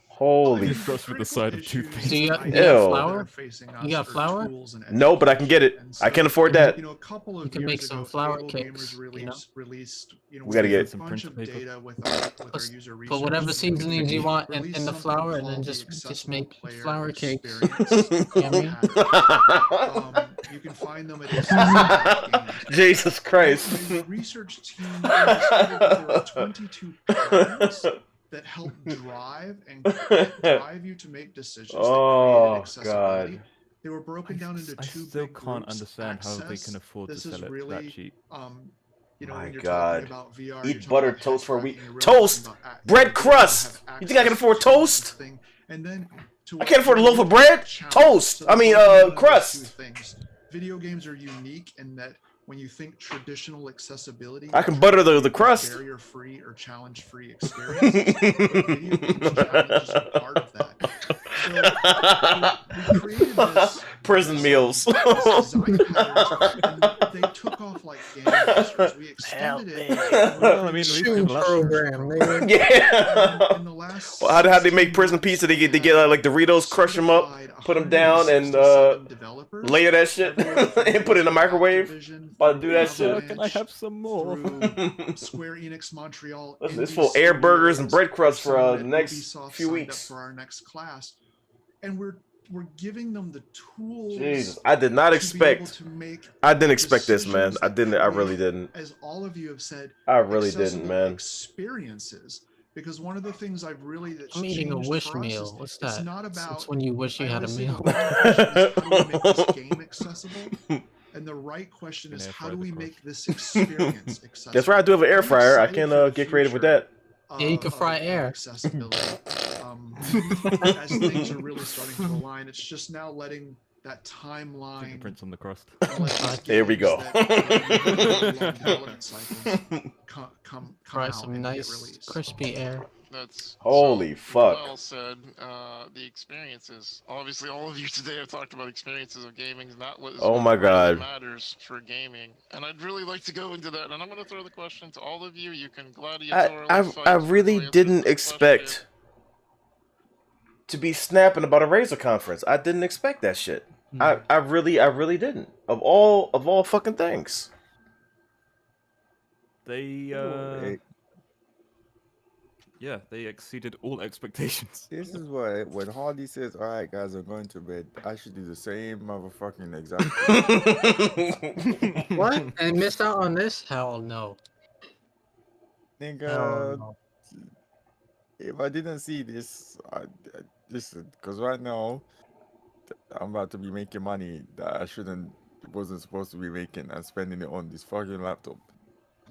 Holy. Brush with the side of toothpaste. So you got Ew. flour? You got flour? No, but I can get it. I can afford that. You know, a couple of You can years make some ago, flour Able cakes, Gamers released, you know, We gotta get a some bunch print of paper. data with our user research. Put whatever seasonings you want in Released the something flour and then called just the make Accessible flour Player cakes. Experience. Yummy. You can find them at Accessible Games. Jesus Christ. The research team discovered that there are 22 patterns that help drive you to make decisions that Oh, create accessibility. God. They were broken down into I two still big can't groups. understand how they Access, can afford to this is sell it really, that cheap. You know, My when you're God. talking about VR, you're Eat talking butter about toast for a head week. tracking, you're really Toast! talking about Bread you crust! have You think I can access afford to this toast? thing. And then to I can't afford a loaf of bread? challenge. Toast! So I mean, there's only one of those crust. two things. Video games are unique in that when you think traditional accessibility, I can butter the crust. barrier-free or challenge-free experience. Video games challenges are part of that. So we created this Prison meals. design patterns, and they took off like gangbusters. We extended it. Well, I mean, Shoe program, nigga. Yeah. In the last Well, how do they make prison pizza? They get like Doritos, crush them up, put them down, and layer that shit and put it in the microwave. About to do that shit. Can I have some more? Square Enix Montreal. Listen, it's full air burgers and bread crust for the next Ubisoft few signed weeks. up for our next class, and we're giving them the tools. Jesus, I did not to be expect. able to make I didn't expect this, man. decisions I that didn't. I create, really didn't. As all of you have said, I really didn't, accessible man. Experiences because one of the things I've really that's I'm eating a changed wish for us meal. is What's it's that? not about. It's when you wish you I had a always say meal. the right question is how do we make this game accessible, and the right question is how do we make this experience accessible. That's right. I do have an air I'm fryer. I excited can for the get creative with future that. Yeah, you can fry of air. accessibility. As things are really starting to align, it's just now letting that timeline. Fingerprints on the crust. There we go. Fry some nice crispy air. That's Holy fuck. well said. The experiences. Obviously, all of you today have talked about experiences of gaming, not what is Oh my what really God. matters for gaming. And I'd really like to go into that. And I'm going to throw the question to all of you. You can gladiatorially fight. I really didn't expect to be snapping about a Razer conference. I didn't expect that shit. I really didn't. Of all fucking things. They yeah, they exceeded all expectations. This is why when Hardy says, "All right, guys, I'm going to bed," I should do the same motherfucking example. What? And missed out on this? Hell no. Nigga, if I didn't see this, listen, because right now I'm about to be making money that I wasn't supposed to be making and spending it on this fucking laptop.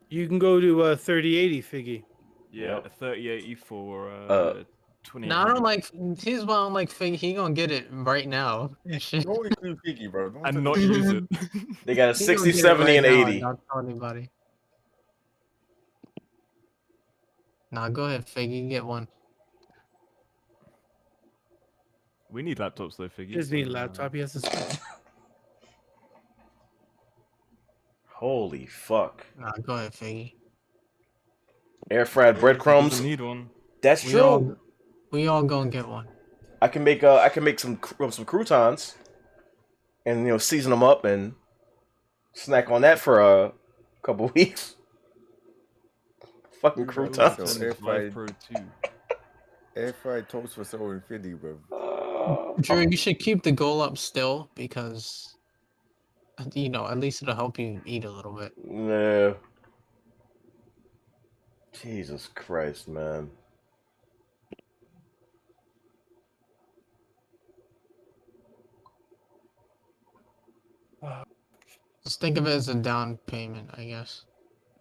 You can go to 3080, Figgy. Yeah, a 3080 for 20. No, I don't like. Here's why I don't like Figgy. He gonna get it right now. Shit. Don't include Figgy, bro. And not use it. They got a He gonna 60, get it 70, and right now 80. Not tell anybody. Nah, go ahead, Figgy. Get one. We need laptops though, Figgy. He doesn't need a laptop. He has a. Holy fuck. Nah, go ahead, Figgy. Air fried breadcrumbs. Doesn't need one. That's true. We all gonna get one. I can make some croutons, and season them up and snack on that for a couple weeks. Fucking croutons. Air fried toast for so infinity, bro. Drew, you should keep the goal up still because, at least it'll help you eat a little bit. No. Jesus Christ, man. Just think of it as a down payment, I guess,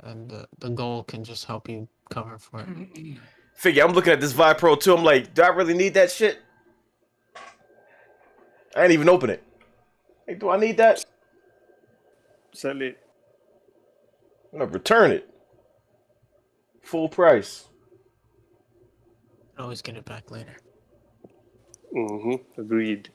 and the goal can just help you cover for it. Figure, I'm looking at this Vive Pro 2. I'm like, do I really need that shit? I didn't even open it. Hey, do I need that? Sell it. I'm gonna return it. Full price. Always get it back later. Agreed.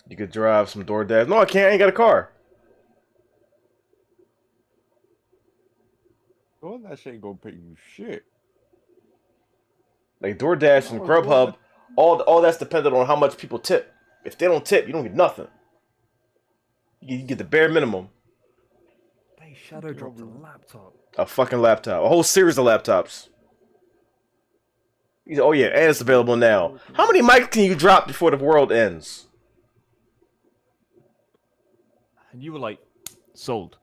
You could drive some DoorDash. No, I can't. I ain't got a car. All that shit gonna pay you shit. Like DoorDash and Grubhub, all that's dependent on how much people tip. If they don't tip, you don't get nothing. You get the bare minimum. They shadow dropped a laptop. A fucking laptop. A whole series of laptops. Oh yeah, and it's available now. How many mics can you drop before the world ends? And you were like, sold.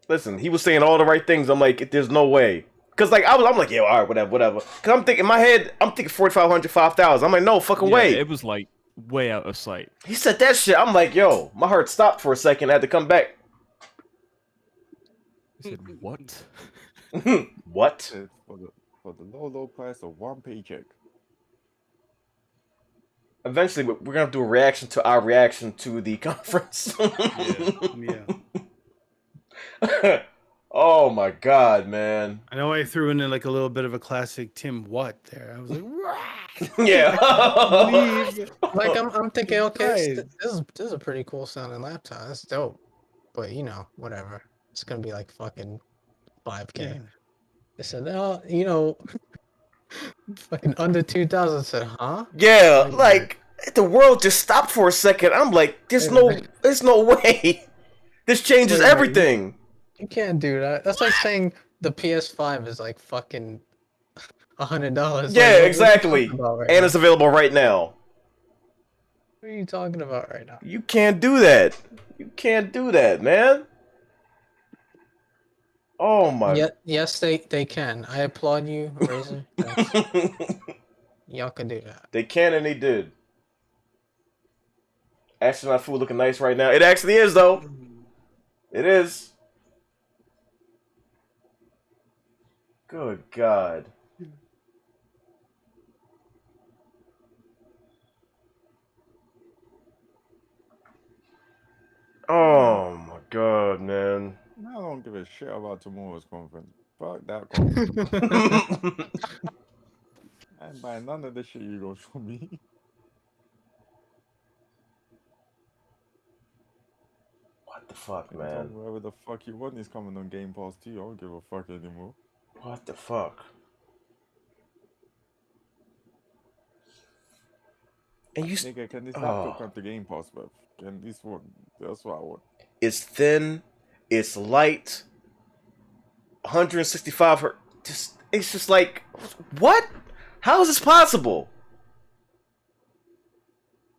Listen, he was saying all the right things. I'm like, there's no way. Cause like I'm like, yeah, all right, whatever. Cause I'm thinking in my head, I'm thinking 4,500, 5,000. I'm like, no fucking way. It was like way out of sight. He said that shit. I'm like, yo, my heart stopped for a second. I had to come back. He said, what? What? For the low price of one paycheck. Eventually, we're gonna do a reaction to our reaction to the conference. Yeah. Oh my god, man. I know I threw in like a little bit of a classic Tim What there. I was like, yeah. Like I'm thinking, okay, this is a pretty cool sounding laptop. That's dope. But whatever. It's gonna be like fucking 5K. Yeah. They said, oh, fucking under 2,000. I said, huh? Yeah, like the world just stopped for a second. I'm like, there's no way. This changes everything. You can't do that. That's like saying the PS5 is like fucking $100. Yeah, exactly. And it's available right now. What are you talking about right now? You can't do that. You can't do that, man. Oh my. Yes, they can. I applaud you, Razor. Y'all can do that. They can and they did. Astronaut food looking nice right now. It actually is though. It is. Good God. Oh my God, man. I don't give a shit about tomorrow's conference. Fuck that conference. I ain't buying none of the shit you go show me. What the fuck, You can tell man? me whatever the fuck you want is coming on Game Pass too. I don't give a fuck anymore. What the fuck? And you, nigga, can this laptop come to Game Pass, bruv? Can this one? That's what I want. It's thin. It's light. 165 hertz. It's just like, what? How is this possible?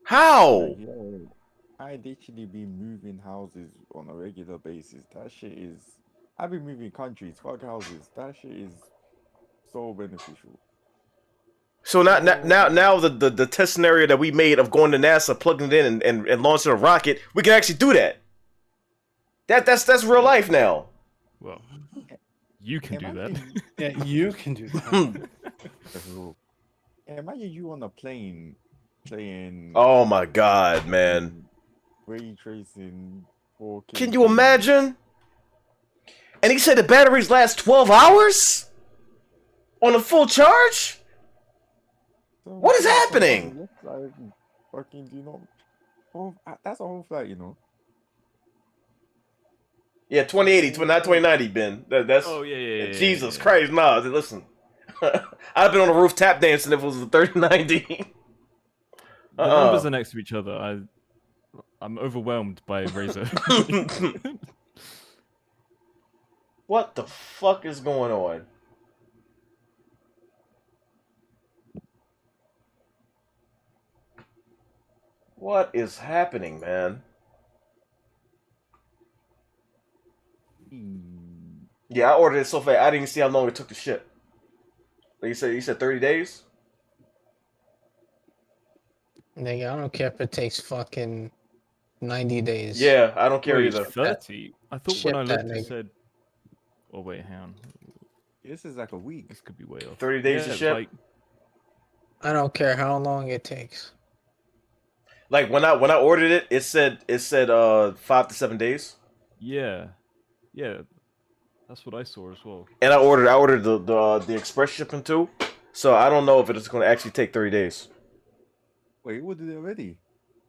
How? Like, yo, I literally be moving houses on a regular basis. That shit is. I be moving countries, fuck houses. That shit is so beneficial. So now the test scenario that we made of going to NASA, plugging it in and launching a rocket, we can actually do that. That's real life now. Well, you can do that. Yeah, you can do that. Imagine you on a plane playing. Oh my God, man! Ray tracing 4K. Can you imagine? And he said the batteries last 12 hours on a full charge. What is happening? Like, fucking, you know, that's a whole flight, you know. Yeah, 2080, not 2090, Ben. That's. Oh yeah. Jesus Christ, nah. Listen, I've been on the roof tap dancing if it was a 3090. The numbers are next to each other. I'm overwhelmed by Razor. What the fuck is going on? What is happening, man? Yeah, I ordered it so fast. I didn't even see how long it took to ship. Like you said 30 days? Nigga, I don't care if it takes fucking 90 days. Yeah, I don't care either. 30? I thought Ship when I that looked it nigga. said... Oh wait, hang on. This is like a week. This could be way off. 30 days to it's ship? Like... I don't care how long it takes. Like when I ordered it, it said 5 to 7 days. Yeah. That's what I saw as well. And I ordered the express shipping too. So I don't know if it's going to actually take 30 days. Wait, what did it already?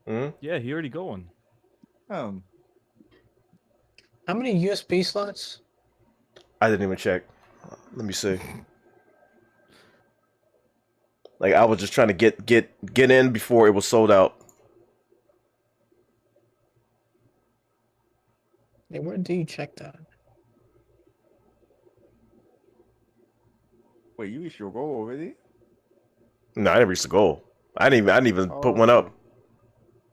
Hmm? Yeah, he already got one. How many USB slots? I didn't even check. Let me see. Like I was just trying to get in before it was sold out. Hey, where do you check that? Wait, you reached your goal already? No, I didn't reach the goal. I didn't even put one up.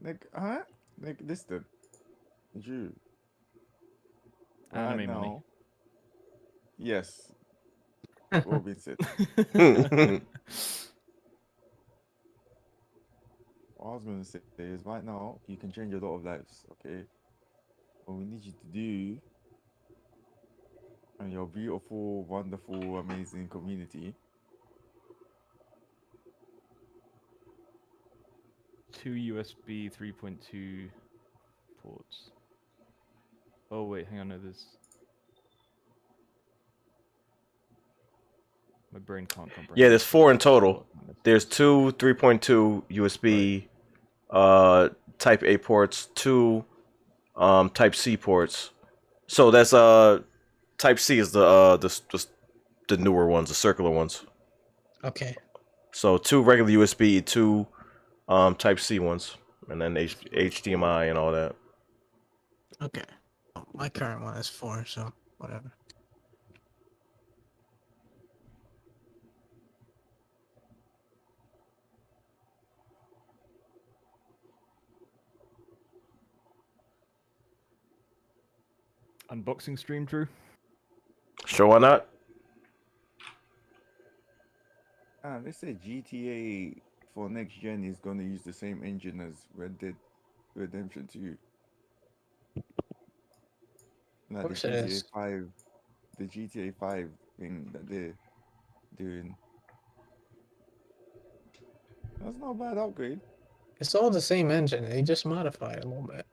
Nick, huh? Nick, listen. You. Anime money. Yes. Robin said. What I was going to say is right now, you can change a lot of lives, okay? What we need you to do, and your beautiful, wonderful, amazing community. 2 USB 3.2 ports. Oh wait, hang on, no, there's... My brain can't comprehend. Yeah, there's 4 in total. There's 2 3.2 USB Type A ports, 2 Type C ports. So that's Type C is the newer ones, the circular ones. Okay. So 2 regular USB, 2 Type C ones, and then HDMI and all that. Okay. My current one is 4, so whatever. unboxing stream, Drew? Sure, why not? They say GTA for next gen is going to use the same engine as Red Dead Redemption 2. Like Of course it is. The GTA 5 thing that they're doing. That's not a bad upgrade. It's all the same engine. They just modified it a little bit.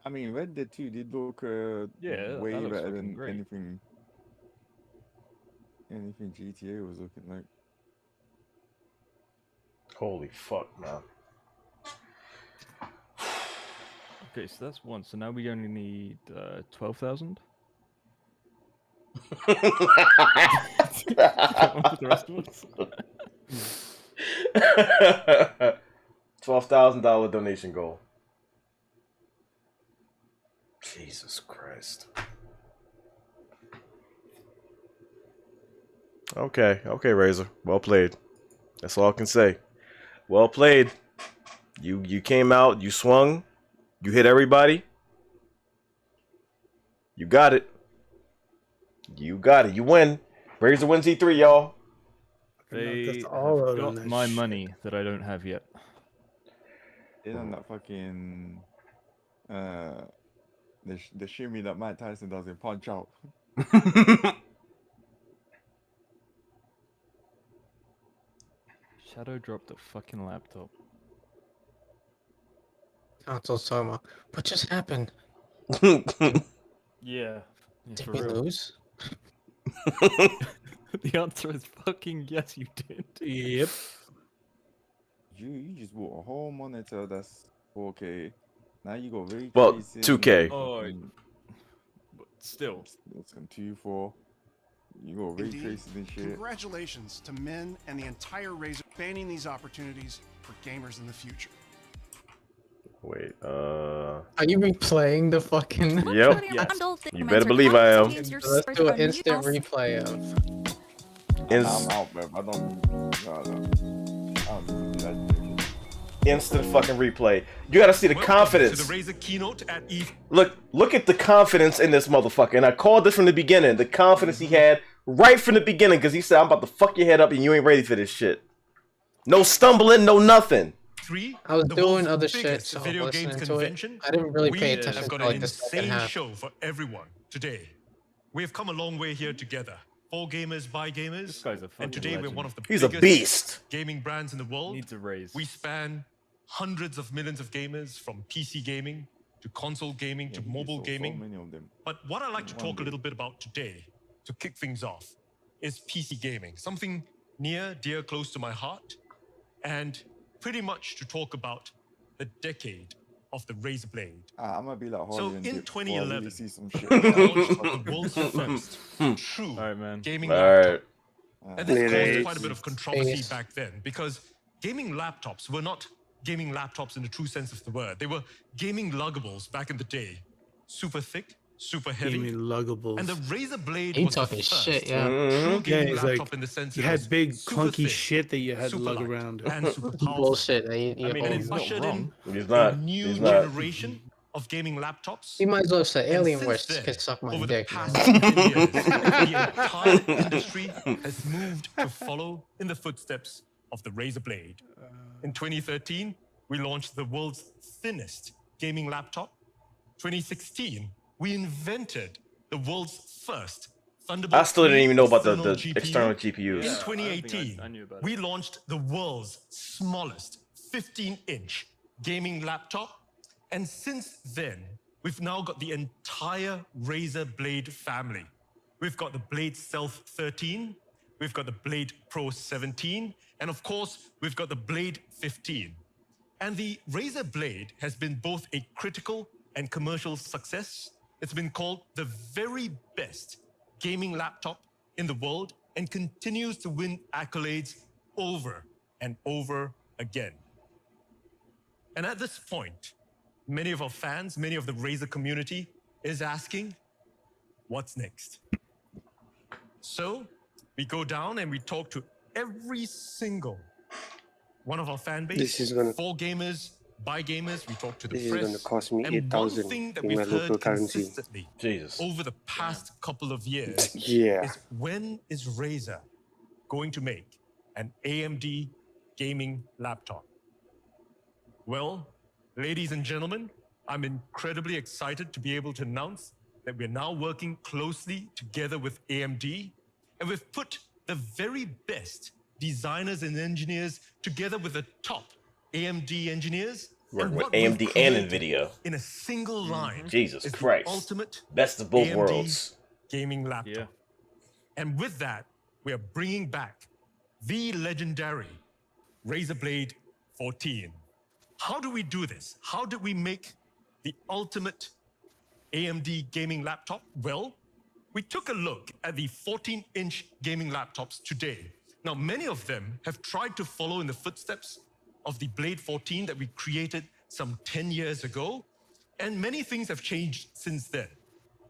I mean, Red Dead 2 did look Yeah, way that looks better fucking than great. anything GTA was looking like. Holy fuck, man. Okay, so that's one. So now we only need 12,000. The rest of us. $12,000 donation goal. Jesus Christ. Okay, Razor. Well played. That's all I can say. Well played. You came out, you swung, you hit everybody. You got it. You got it. You win. Razor wins E3, y'all. They That's all have out on got that my shit. money that I don't have yet. They done that fucking the shimmy that Mike Tyson does in Punch Out. Shadow dropped the fucking laptop. Console Soma. What just happened? Yeah. Did we lose? The answer is fucking yes, you did. Yep. You just bought a whole monitor that's 4K. Now you got ray Well, tracing. 2K. Oh, but still. It's on 2.4. You got ray Indeed. tracing and shit. Congratulations to Min and the entire Razer banning these opportunities for gamers in the future. Wait, Are you replaying the fucking? Yep. You better believe I am. Let's do an instant replay of. I'm out, man. I don't do that. Instant fucking replay. You gotta see the confidence. To the Razer keynote at E3. Look at the confidence in this motherfucker. And I called this from the beginning. The confidence he had right from the beginning, because he said, I'm about to fuck your head up and you ain't ready for this shit. No stumbling, no nothing. I was doing other shit, so I video was games listening to it. convention. I didn't really pay We attention have to got like an the second insane half. show for everyone today. We have come a long way here together. For gamers, by gamers. This guy's a fucking And today we're legend. one of the He's a biggest beast. gaming brands in the world. Needs a raise. We span hundreds of millions of gamers, from PC gaming to console gaming to mobile gaming. So many of them. But what I'd like to talk a little bit about today, to kick things off, is PC gaming. Something near, dear, close to my heart. And pretty much to talk about the decade of the Razer Blade. I'm gonna be like So Harley and in Dip before I really 2011, see some shit. we launched the world's first true gaming laptop. And this caused quite a bit of controversy back then, because gaming laptops were not gaming laptops in the true sense of the word. They were gaming luggables back in the day. Super thick, super heavy. Gaming luggables. And the Razer Blade He was the talking first shit, yeah. true Yeah, gaming he's laptop like, in the sense you it had was big super clunky thick, shit that you had to super lug light, around. and super powerful. Bullshit. I mean, it ushered in He's a not. new He's not. generation of gaming laptops. You might as well say And Alienware since then, could suck my over dick. the past man. 10 years, the entire industry has moved to follow in the footsteps of the Razer Blade. In 2013, we launched the world's thinnest gaming laptop. 2016, we invented the world's first Thunderbolt. I still didn't even know about the GPU. external GPUs. In Yeah, 2018, I knew about it. we launched the world's smallest 15-inch gaming laptop. And since then, we've now got the entire Razer Blade family. We've got the Blade Stealth 13, we've got the Blade Pro 17, and of course, we've got the Blade 15. And the Razer Blade has been both a critical and commercial success. It's been called the very best gaming laptop in the world and continues to win accolades over and over again. And at this point, many of our fans, many of the Razer community is asking, what's next? So we go down and we talk to every single one of our fan base, This is gonna- for gamers, by gamers, we talk to the This is press. gonna cost me And one 8,000 thing that in we've my local heard currency. consistently Jesus. over the past couple of years Yeah. is when is Razer going to make an AMD gaming laptop? Well, ladies and gentlemen, I'm incredibly excited to be able to announce that we're now working closely together with AMD, and we've put the very best designers and engineers together with the top AMD engineers. Working and with what we've AMD and created NVIDIA. in a single line. Jesus is the Christ. ultimate Best of both AMD worlds. gaming laptop. And with that, we are bringing back the legendary Razer Blade 14. How do we do this? How did we make the ultimate AMD gaming laptop? Well, we took a look at the 14-inch gaming laptops today. Now, many of them have tried to follow in the footsteps of the Blade 14 that we created some 10 years ago, and many things have changed since then.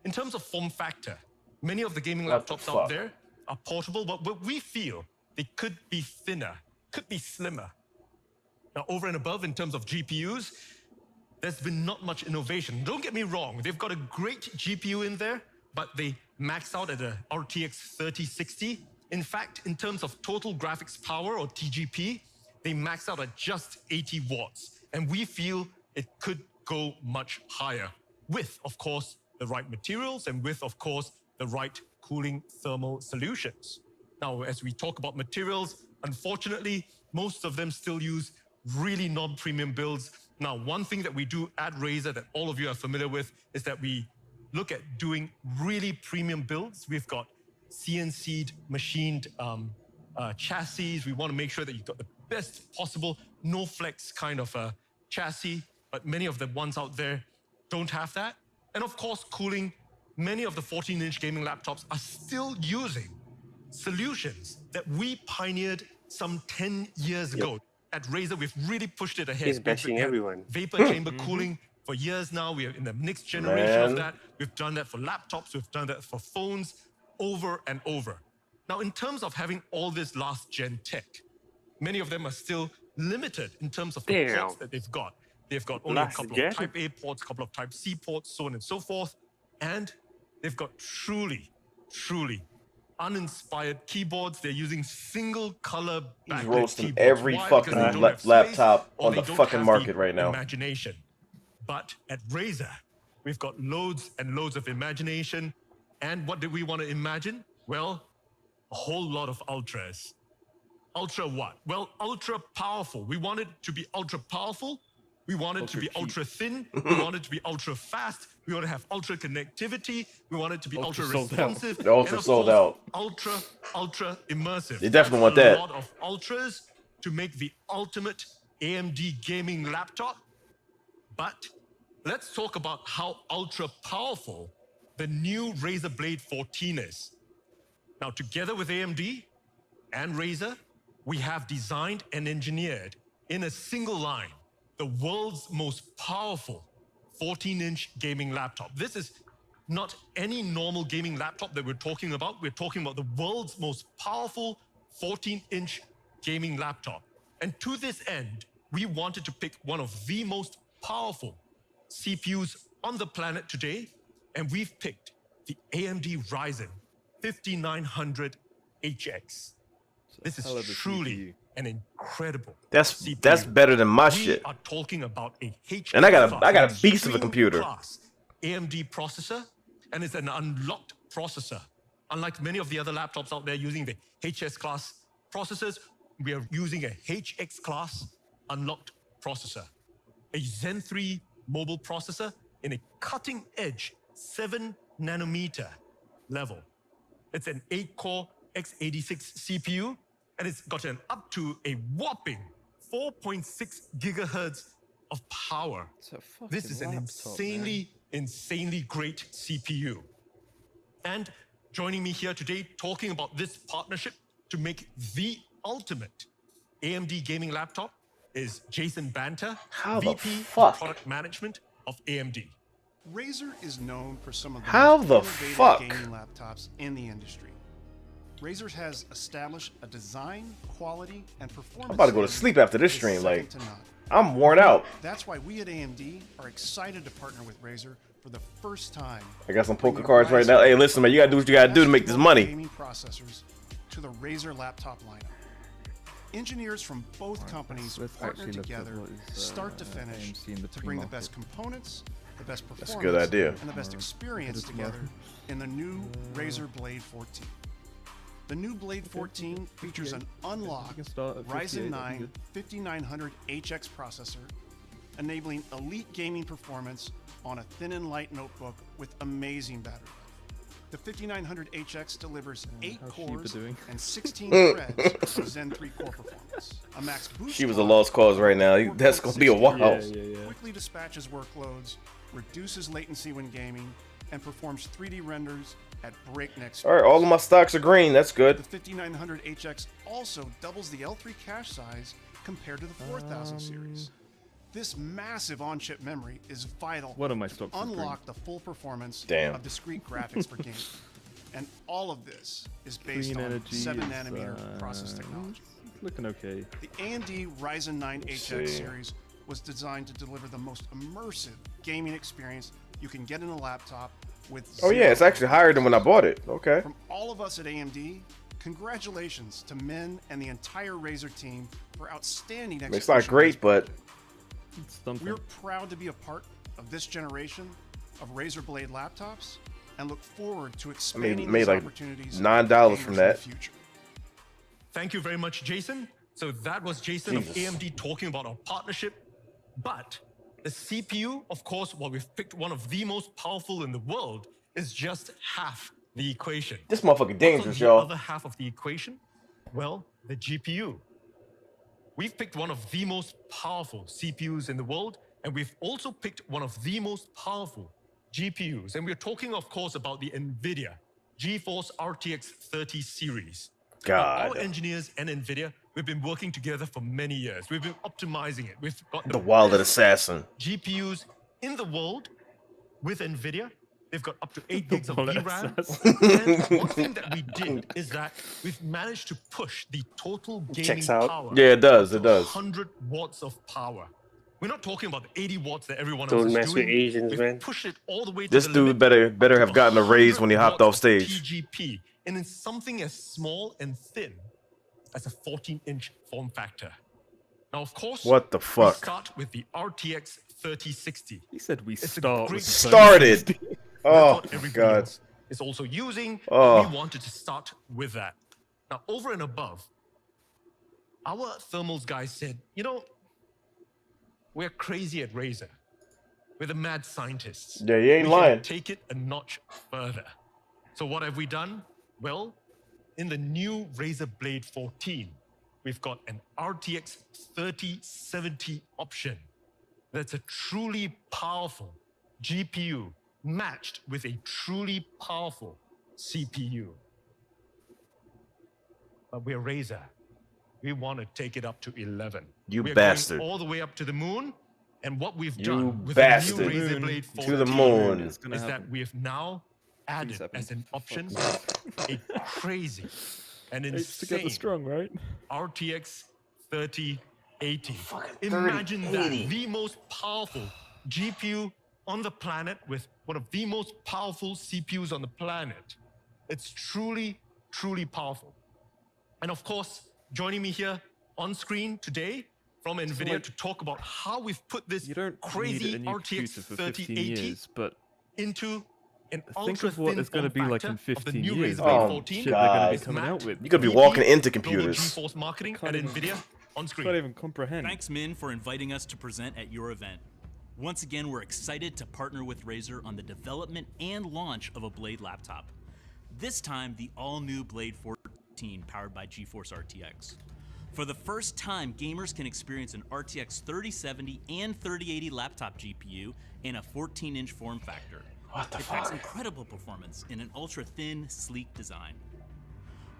In terms of form factor, many of the gaming laptops out there are portable, but we feel they could be thinner, could be slimmer. Now, over and above, in terms of GPUs, there's been not much innovation. Don't get me wrong, they've got a great GPU in there, but they max out at a RTX 3060. In fact, in terms of total graphics power, or TGP, they max out at just 80 watts. And we feel it could go much higher with, of course, the right materials and with, of course, the right cooling thermal solutions. Now, as we talk about materials, unfortunately, most of them still use really non-premium builds. Now, one thing that we do at Razer that all of you are familiar with is that we look at doing really premium builds. We've got CNC'd machined chassis. We want to make sure that you've got the best possible no flex kind of a chassis, but many of the ones out there don't have that. And of course, cooling. Many of the 14-inch gaming laptops are still using solutions that we pioneered some 10 years ago. At Razer, we've really pushed it ahead. He's bashing everyone. Vapor chamber cooling for years now. We are in the next generation of that. We've done that for laptops. We've done that for phones over and over. Now, in terms of having all this last gen tech, many of them are still limited in terms of the ports that they've got. They've got only a couple of Type A ports, a couple of Type C ports, so on and so forth. And they've got truly, truly uninspired keyboards. They're using single color backlit He's roasting keyboards. every Why? fucking Because they don't have space, laptop or on they the don't fucking have market the right now. Imagination. But at Razer, we've got loads and loads of imagination. And what do we want to imagine? Well, a whole lot of ultras. Ultra what? Well, ultra powerful. We want it to be ultra powerful. We want it to be ultra thin. We want it to be ultra fast. We want to have ultra connectivity. We want it to be ultra responsive. They're ultra sold out. Ultra immersive. They definitely want that. A lot of ultras to make the ultimate AMD gaming laptop. But let's talk about how ultra powerful the new Razer Blade 14 is. Now, together with AMD and Razer, we have designed and engineered in a single line the world's most powerful 14-inch gaming laptop. This is not any normal gaming laptop that we're talking about. We're talking about the world's most powerful 14-inch gaming laptop. And to this end, we wanted to pick one of the most powerful CPUs on the planet today, and we've picked the AMD Ryzen 5900 HX. This is truly an incredible CPU. That's better than my we shit. are talking about a HX And I got a beast of a computer. class AMD processor, and it's an unlocked processor. Unlike many of the other laptops out there using the HS class processors, we are using a HX class unlocked processor. A Zen 3 mobile processor in a cutting edge 7 nanometer level. It's an 8-core x86 CPU, and it's got an up to a whopping 4.6 gigahertz of power. This is an insanely great CPU. And joining me here today talking about this partnership to make the ultimate AMD gaming laptop is Jason Banter, VP of Product Management of AMD. Razer is known for some of the How most the innovative fuck? gaming laptops in the industry. Razer has established a design, quality, and performance. I'm about to go to standard sleep after this that is stream, second like, to none. I'm worn out. That's why we at AMD are excited to partner with Razer for the first time. I got some poker cards right now. Hey, listen, man, you gotta do what you gotta do to make this money. Gaming processors to the Razer laptop lineup. Engineers from both companies partnered together, start to finish, to bring the best components, the best performance, That's a good idea. and the best experience together in the new Razer Blade 14. The new Blade 14 features an unlocked Ryzen 9 5900HX processor, enabling elite gaming performance on a thin and light notebook with amazing battery life. The 5900HX delivers 8 cores and 16 threads of Zen 3 core performance. A max boost. She was a lost cause right now. That's gonna be a while. Quickly dispatches workloads, reduces latency when gaming, and performs 3D renders at breakneck speed. All right, all of my stocks are green. That's good. The 5900HX also doubles the L3 cache size compared to the 4000 series. This massive on-chip memory is vital What am I to stocks unlock the full performance Damn. of discrete graphics for gaming. And all of this is based Green on energy 7nm is, process technology. Looking okay. The AMD Ryzen 9 HX see. series was designed to deliver the most immersive gaming experience you can get in a laptop with Oh yeah, it's actually higher than when I bought it. Okay. From all of us at AMD, congratulations to Min and the entire Razer team for outstanding I mean, it's execution. not great, but We're proud to be a part of this generation of Razer Blade laptops and look forward to I expanding mean, made these like opportunities $9 for from gamers that. in the future. Thank you very much, Jason. So that was Jason Jesus. of AMD talking about our partnership. But the CPU, of course, while we've picked one of the most powerful in the world, is just half the equation. This motherfucker dangerous, What's on y'all. the other half of the equation? Well, the GPU. We've picked one of the most powerful CPUs in the world, and we've also picked one of the most powerful GPUs. And we're talking, of course, about the NVIDIA GeForce RTX 30 series. God. Our engineers and NVIDIA, we've been working together for many years. We've been optimizing it. We've got The Wilded best Assassin. GPUs in the world with NVIDIA. They've got up to 8 gigs of Wilded VRAM. Assassin. And one thing that we did is that we've managed to push the total gaming Checks out. power. Yeah, it does. It to does. 100 watts of power. We're not talking about the 80 watts that everyone Don't else is mess with doing. Asians, We've man. pushed it all the way to This the dude limit. better have gotten a raise when he hopped off 100 watts of stage. PGP, and in something as small and thin as a 14-inch form factor. Now, of course, What the we fuck? start with the RTX 3060. He said we It's a start. great with Started. Oh what my everybody God. else is also using. Oh. We wanted to start with that. Now, over and above, our thermals guys said, you know, we're crazy at Razer. We're the mad scientists. Yeah, you ain't We can lying. take it a notch further. So what have we done? Well, in the new Razer Blade 14, we've got an RTX 3070 option. That's a truly powerful GPU matched with a truly powerful CPU. But we're Razer. We want to take it up to 11. You We're bastard. Going all the way up to the moon. And what we've You done with bastard. the new Razer Blade 14 To the moon. is that we have now added as an option a crazy and It's together insane strong, right? RTX 3080. Imagine that, 3080. the most powerful GPU on the planet with one of the most powerful CPUs on the planet. It's truly, truly powerful. And of course, joining me here on screen today from NVIDIA to talk about how we've put this crazy Need a new RTX computer for 15 3080 years, but into an think of what ultra-thin it's going to form be like in factor of the 15 new years. Razer Blade Oh, 14. Shit they're going to be God. coming out with. You could be VP, walking into Global computers. GeForce Marketing at even- NVIDIA on screen. Can't even comprehend. Thanks, Min, for inviting us to present at your event. Once again, we're excited to partner with Razer on the development and launch of a Blade laptop. This time, the all-new Blade 14 powered by GeForce RTX. For the first time, gamers can experience an RTX 3070 and 3080 laptop GPU in a 14-inch form factor. What the It packs fuck? incredible performance in an ultra-thin, sleek design.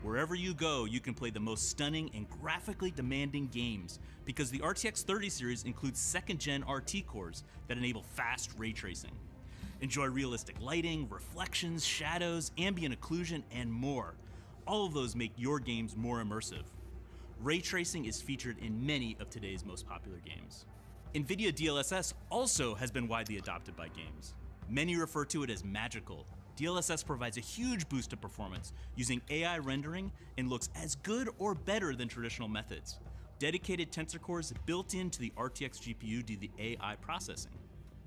Wherever you go, you can play the most stunning and graphically demanding games because the RTX 30 series includes second-gen RT cores that enable fast ray tracing. Enjoy realistic lighting, reflections, shadows, ambient occlusion, and more. All of those make your games more immersive. ray tracing is featured in many of today's most popular games. NVIDIA DLSS also has been widely adopted by games. Many refer to it as magical. DLSS provides a huge boost to performance using AI rendering and looks as good or better than traditional methods. Dedicated tensor cores built into the RTX GPU do the AI processing.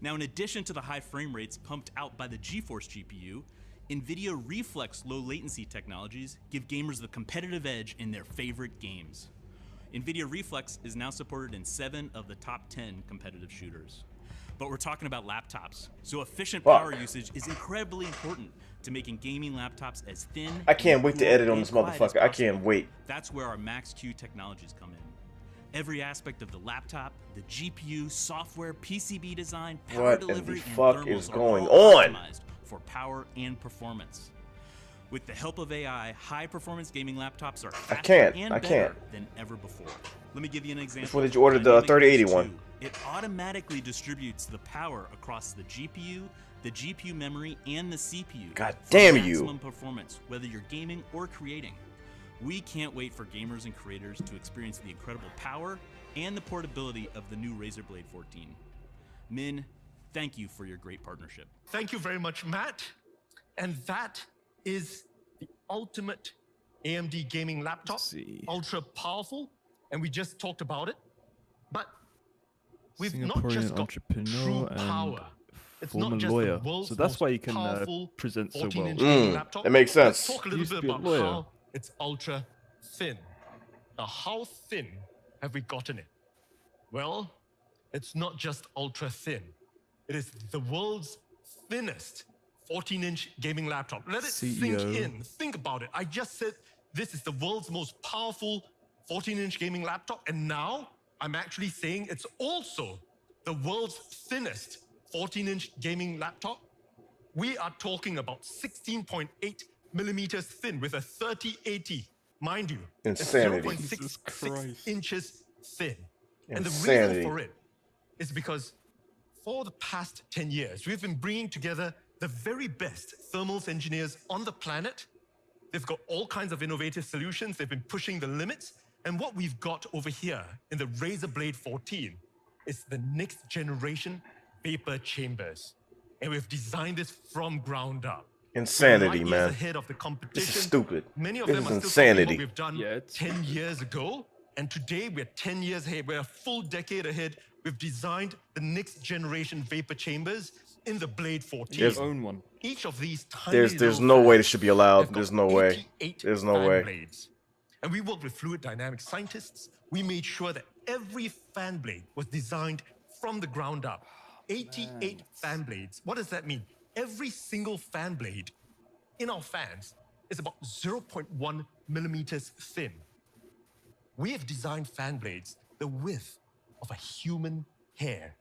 Now, in addition to the high frame rates pumped out by the GeForce GPU, NVIDIA Reflex low latency technologies give gamers the competitive edge in their favorite games. NVIDIA Reflex is now supported in 7 of the top 10 competitive shooters. But we're talking about laptops, so efficient power usage is incredibly important to making gaming laptops as thin. I can't wait to edit on this motherfucker. I can't wait. That's where our Max-Q technologies come in. Every aspect of the laptop, the GPU, software, PCB design, power delivery, and thermals are all optimized for power and performance. With the help of AI, high-performance gaming laptops are faster and better than ever before. Let me give you an example. Which one did you order? The 3080 one. It automatically distributes the power across the GPU memory, and the CPU. God damn for you! Maximum performance, whether you're gaming or creating. We can't wait for gamers and creators to experience the incredible power and the portability of the new Razer Blade 14. Min, thank you for your great partnership. Thank you very much, Matt. And that is the ultimate AMD gaming laptop, ultra powerful, and we just talked about it. But we've not just got true power. It's not just the world's so that's most why you can powerful present so well. 14-inch gaming laptop. That makes sense. Let's talk a little bit about how it's ultra thin. Now, how thin have we gotten it? Well, it's not just ultra thin. It is the world's thinnest 14-inch gaming laptop. Let it sink in. Think about it. I just said this is the world's most powerful 14-inch gaming laptop, and now I'm actually saying it's also the world's thinnest 14-inch gaming laptop. We are talking about 16.8 millimeters thin with a 3080, mind you. Insanity. It's 0.66 inches thin. And the Insanity. reason for it is because for the past 10 years, we've been bringing together the very best thermals engineers on the planet. They've got all kinds of innovative solutions. They've been pushing the limits. And what we've got over here in the Razer Blade 14 is the next generation vapor chambers. And we've designed this from ground up. Insanity, We're man. ahead of the competition. This is stupid. Many of This them is are still talking insanity. what we've done 10 years ago. And today we're 10 years ahead. We're a full decade ahead. We've designed the next generation vapor chambers in the Blade 14. There's- Own one. Each of these tiny There's little no way fans this should be allowed. have There's got no way. 88 There's no fan way. blades. And we worked with fluid dynamics scientists. We made sure that every fan blade was designed from the ground up. 88 fan blades. What does that mean? Every single fan blade in our fans is about 0.1 millimeters thin. We have designed fan blades the width of a human hair.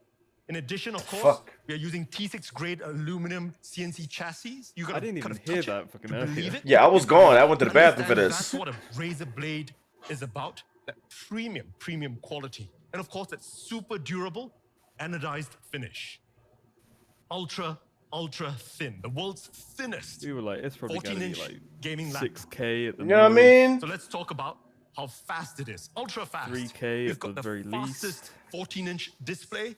In addition, of course, we are using T6 grade aluminum CNC chassis. You I didn't even hear that fucking earlier. Yeah, I was gone. I went to the bathroom for That's this. what a Razer Blade is about. That premium quality. And of course, that super durable anodized finish. Ultra thin. The world's thinnest. We were like, it's probably going to be 14-inch like gaming laptop. 6K at the You know what I most. mean? So let's talk about how fast it is. Ultra fast. 3K We've at got the very fastest 14-inch display.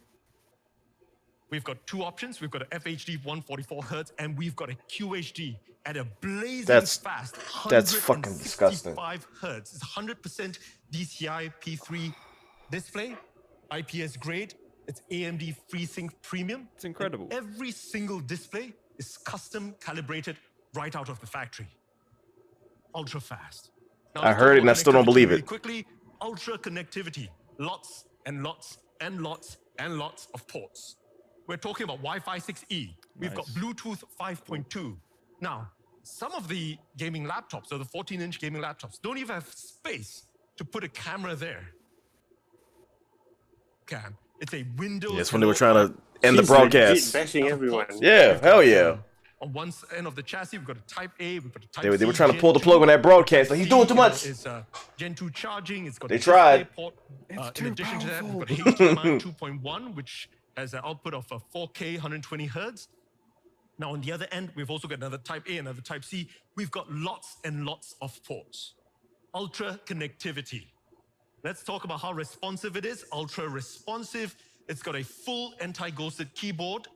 We've got two options. We've got a FHD 144 Hertz, and we've got a QHD at a blazing fast. That's fucking disgusting. 165 Hertz. It's 100% DCI P3 display, IPS grade. It's AMD FreeSync Premium. It's incredible. And every single display is custom calibrated right out of the factory. Ultra fast. Now, I heard it and I still don't believe really it. Quickly, ultra connectivity. Lots and lots and lots and lots of ports. We're talking about Wi-Fi 6E. We've got Bluetooth 5.2. Now, some of the gaming laptops, or the 14-inch gaming laptops, don't even have space to put a camera there. It's a Windows. Yes, when they were trying to end the Jeez, broadcast. bashing everyone. Yeah, hell yeah. On one end of the chassis, we've got a Type A, we've got a Type They C. were trying to pull the Gen plug 2. on that broadcast. Like, he's doing too much. It's Gen 2 charging. It's got They a tried. display port. In addition to that, we've got HDMI 2.1, which has an output of 4K 120 hertz. Now, on the other end, we've also got another Type A, another Type C. We've got lots and lots of ports. Ultra connectivity. Let's talk about how responsive it is. Ultra responsive. It's got a full anti-ghosted keyboard.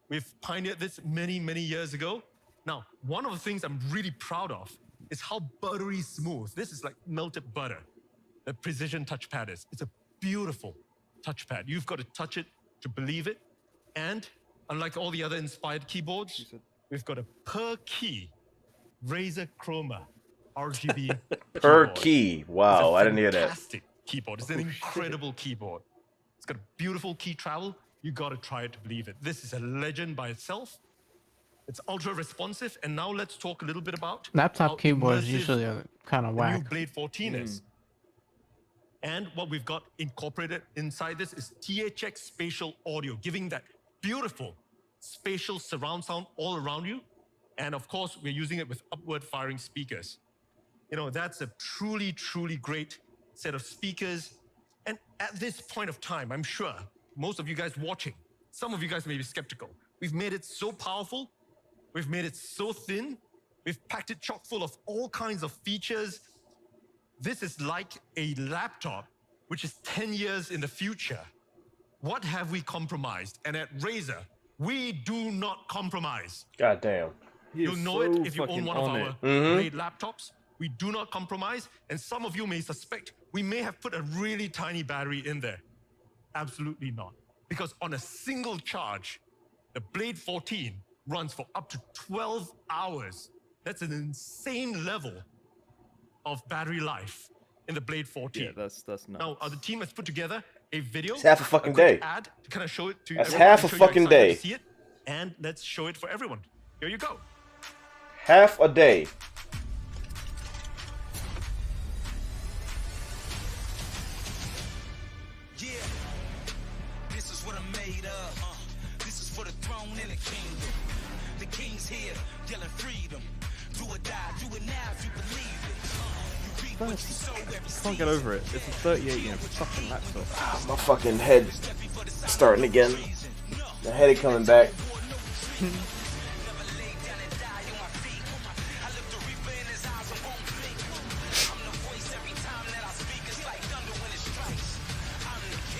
We've pioneered this many, many years ago. Now, one of the things I'm really proud of is how buttery smooth. This is like melted butter. The precision touchpad is. It's a beautiful touchpad. You've got to touch it to believe it. And unlike all the other inspired keyboards, we've got a per key Razer Chroma RGB Per keyboard. key. Wow, I didn't hear that. Fantastic keyboard. It's an incredible keyboard. It's got a beautiful key travel. You got to try it to believe it. This is a legend by itself. It's ultra responsive. And now let's talk a little bit about Laptop keyboards immersive usually are kind of the new whack. Blade 14 is. And what we've got incorporated inside this is THX spatial audio, giving that beautiful spatial surround sound all around you. And of course, we're using it with upward firing speakers. You know, that's a truly, truly great set of speakers. And at this point of time, I'm sure most of you guys watching, some of you guys may be skeptical. We've made it so powerful. We've made it so thin. We've packed it chock full of all kinds of features. This is like a laptop, which is 10 years in the future. What have we compromised? And at Razer, we do not compromise. God damn. You'll know it if you own one of our Blade laptops. We do not compromise. And some of you may suspect we may have put a really tiny battery in there. Absolutely not. Because on a single charge, the Blade 14 runs for up to 12 hours. That's an insane level of battery life in the Blade 14. Yeah, that's nuts. Now, the team has put together a video. It's half a fucking quick day. Ad to kind of show it to That's everyone, half a show you're fucking excited day. to see it, and let's show it for everyone. Here you go. Half a day. Yeah, this is what I'm made of. This is for the throne and the kingdom. The king's here, yelling freedom. Do or die, do it now if you believe it. You reap what you sow every Can't get over it. It's a 38-inch fucking laptop. My fucking head starting again. The headache coming back.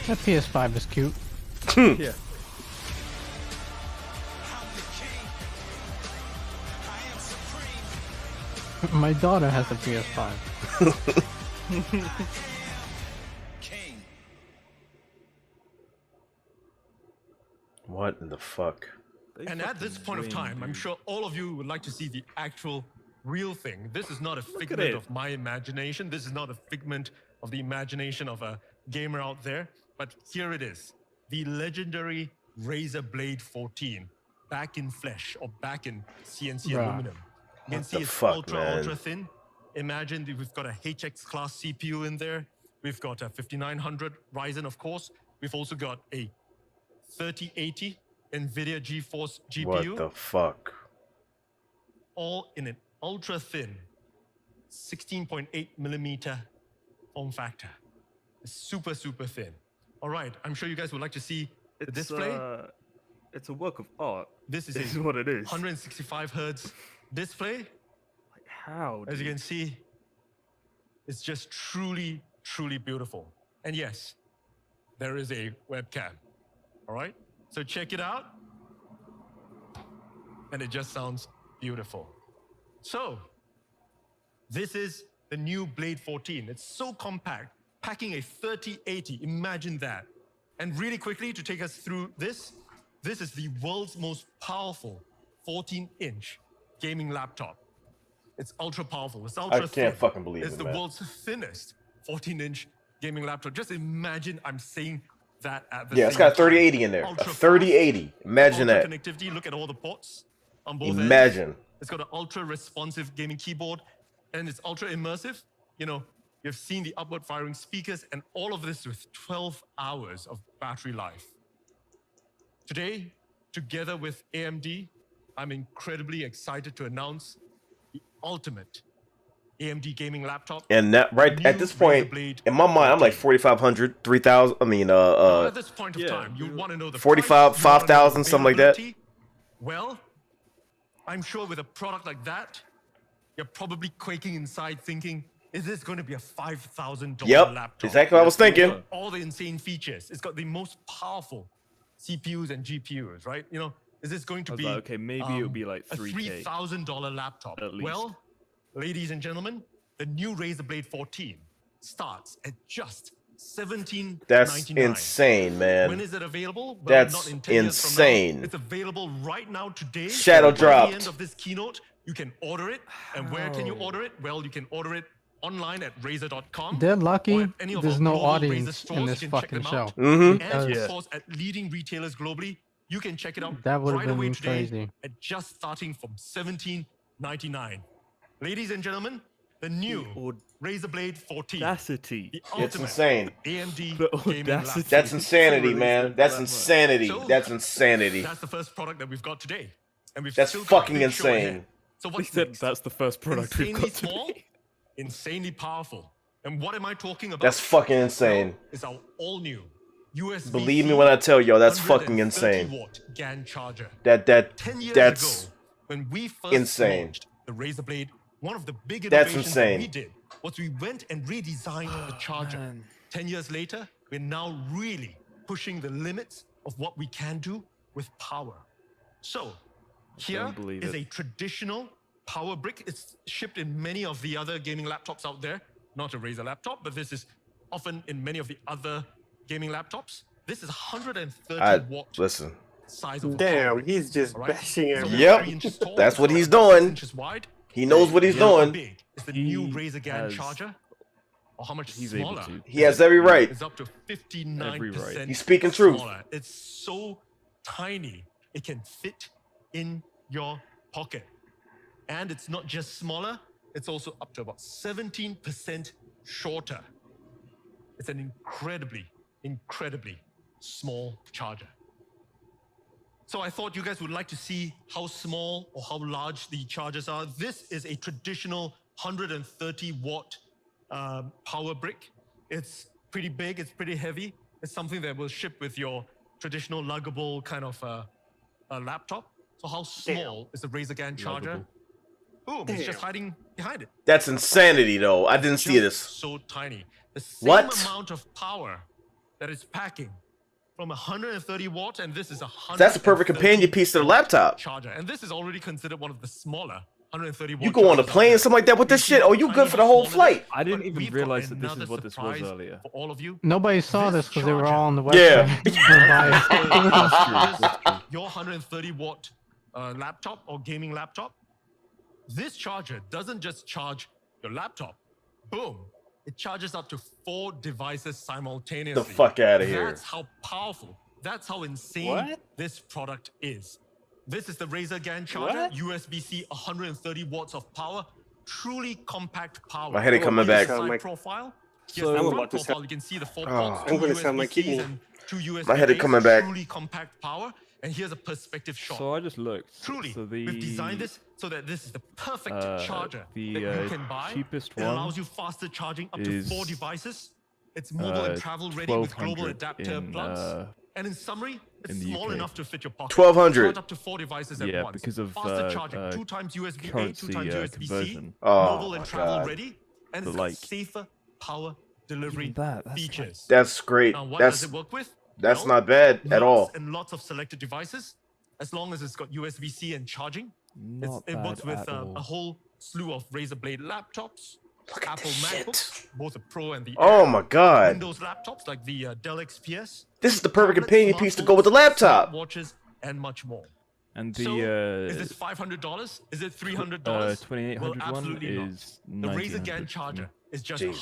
That PS5 is cute. Yeah. My daughter has a PS5. What in the fuck? And at this point of time, I'm sure all of you would like to see the actual real thing. This is not a figment of my imagination. This is not a figment of the imagination of a gamer out there. But here it is. The legendary Razer Blade 14. Back in flesh or back in CNC Bruh. aluminum. You can What see the it's fuck, ultra, man? ultra thin. Imagine that we've got a HX class CPU in there. We've got a 5900 Ryzen, of course. We've also got a 3080 NVIDIA GeForce GPU. What the fuck? All in an ultra thin 16.8 millimeter form factor. Super, super thin. All right, I'm sure you guys would like to see the display. It's a work of art. This is what it is. 165 hertz display. Like how? As you can see, it's just truly, truly beautiful. And yes, there is a webcam. All right, so check it out. And it just sounds beautiful. So, this is the new Blade 14. It's so compact, packing a 3080. Imagine that. And really quickly, to take us through this is the world's most powerful 14-inch gaming laptop. It's ultra powerful. It's ultra thin. can't fucking believe it's it, the man. world's thinnest 14-inch gaming laptop. Just imagine I'm saying that at the Yeah, same it's got a time. 3080 in there. A Ultra 3080. Imagine ultra that. connectivity. Look at all the ports on both ends. Imagine. It's got an ultra responsive gaming keyboard and it's ultra immersive. You know, you've seen the upward firing speakers and all of this with 12 hours of battery life. Today, together with AMD, I'm incredibly excited to announce the ultimate AMD gaming laptop. And that right at this point, in my mind, I'm like 4,500, 3,000. I mean, At this point of time, you want to know the 45, price, you wanna know 5,000, something like that. availability. Well, I'm sure with a product like that, you're probably quaking inside thinking, is this going to be a $5,000 Yep, laptop? exactly what I was thinking. All the insane features. It's got the most powerful CPUs and GPUs, right? You know, is this going to I was be like, okay, maybe it would be like a $3K $3,000 laptop? at least. Well, ladies and gentlemen, the new Razer Blade 14 starts at just $17.99. That's insane, man. When is it available? Well, That's not in 10 years from now. insane. It's available right now today. Shadow By dropped. the end of this keynote, you can order it. And where can you order it? Well, you can order it online at Razer.com. They're lucky any of there's our no global Razer audience stores, in you this can check fucking them show. out. Mhm. And Because of course, at leading retailers globally, you can check it out that would have right been away today crazy. at just starting from $17.99. Ladies and gentlemen, the new Razer Blade 14. Audacity. The It's ultimate insane. AMD The gaming audacity. laptop. That's insanity, man. That's insanity. So, That's insanity. That's the first product that we've got today. And we've That's still got a fucking big show ahead. insane. So He what's said next? that's the first product we've Insanely got small, today. insanely powerful. And what am I talking about? That's fucking insane. It's our all-new USB. Believe me when I tell y'all, that's fucking insane. 130-watt GAN charger. 10 years that's ago, when we first insane. launched the Razer Blade, one of the big That's innovations that insane. we did was we went and redesigned the charger. 10 years later, we're now really pushing the limits of what we can do with power. So, here don't believe is it. a traditional power brick. It's shipped in many of the other gaming laptops out there. Not a Razer laptop, but this is often in many of the other gaming laptops. This is 130 watt Listen. size of Damn, he's just bashing everything. Yep, that's what he's doing. He knows what he's doing. It's the new Razer GAN charger. Or how much He's able smaller? to. He has every right. It's up to 59% Every right. He's speaking truth. smaller. It's so tiny, it can fit in your pocket. And it's not just smaller, it's also up to about 17% shorter. It's an incredibly, incredibly small charger. So I thought you guys would like to see how small or how large the chargers are. This is a traditional 130 watt power brick. It's pretty big, it's pretty heavy. It's something that will ship with your traditional luggable kind of a laptop. So how small is the Razer GAN charger? Boom, it's just hiding behind it. That's insanity, though. I didn't see this. So tiny. The same What? amount of power that it's packing from 130 watt, and this is a 100. That's a perfect companion piece to the laptop. Charger, and this is already considered one of the smaller 130 watt. You go on a plane, something like that with this shit. Oh, you good for the whole flight. I didn't even realize that this is what this was earlier. For all of you, Nobody saw this because they were all on the Yeah. website. your 130 watt laptop or gaming laptop, this charger doesn't just charge your laptop. Boom. It charges up to 4 devices simultaneously. The fuck outta here. That's how powerful, that's how insane this product is. This is the Razer GAN charger, USB-C, 130 watts of power, truly compact power. My headache coming back. Side profile. Here's So- the I'm front about to profile. sell- You can see the 4 Oh. ports, I'm 2 gonna sell my USB-Cs kidney. and 2 USB. My headache coming back. Truly compact power. And here's a perspective shot. So I just looked. Truly, So the we've designed this so that this is the perfect charger the, that you can buy. cheapest It one allows you faster charging up to is, 4 devices. It's mobile and travel ready with global 1200 adapter in, plugs. And in summary, it's in the small UK. enough to fit your pocket. 1200. Charge up to 4 devices Yeah, at once. because of, faster charging, 2 times USB-A, 2 currency, times USB-C, conversion. Oh, mobile and my travel God. ready, and But it's got like, safer power delivery even that's features. That's great. Now, what That's does it work with? that's Well, not bad at all. Lots and lots of selected devices, as long as it's got USB-C and charging. Not It works bad with at all. a whole slew of Razer Blade laptops, Apple MacBooks, both the Pro and the Oh Air, my God. Windows laptops like the Dell XPS, This is the perfect tablets, companion piece to go with the smartphones, laptop. watches, and much more. And So, is the this $500? Is it $300? 2800 well, one absolutely not. is The Razer GAN 1900. charger is just Jesus.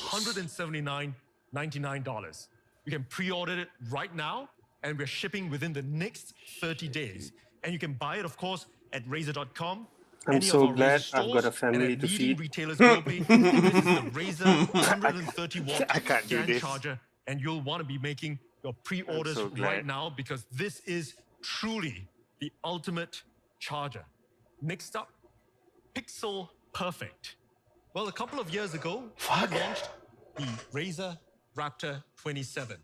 $179.99. You can pre-order it right now, and we're shipping within the next 30 days. And you can buy it, of course, at Razer.com. I'm any of so our glad Razer I've got a stores, family and to at leading feed. retailers globally. This is the Razer 130 watt I can't do GAN this. charger, and you'll want to be making your pre-orders so right glad. now because this is truly the ultimate charger. Next up, Pixel Perfect. Well, a couple of years ago, we launched the Razer Raptor 27.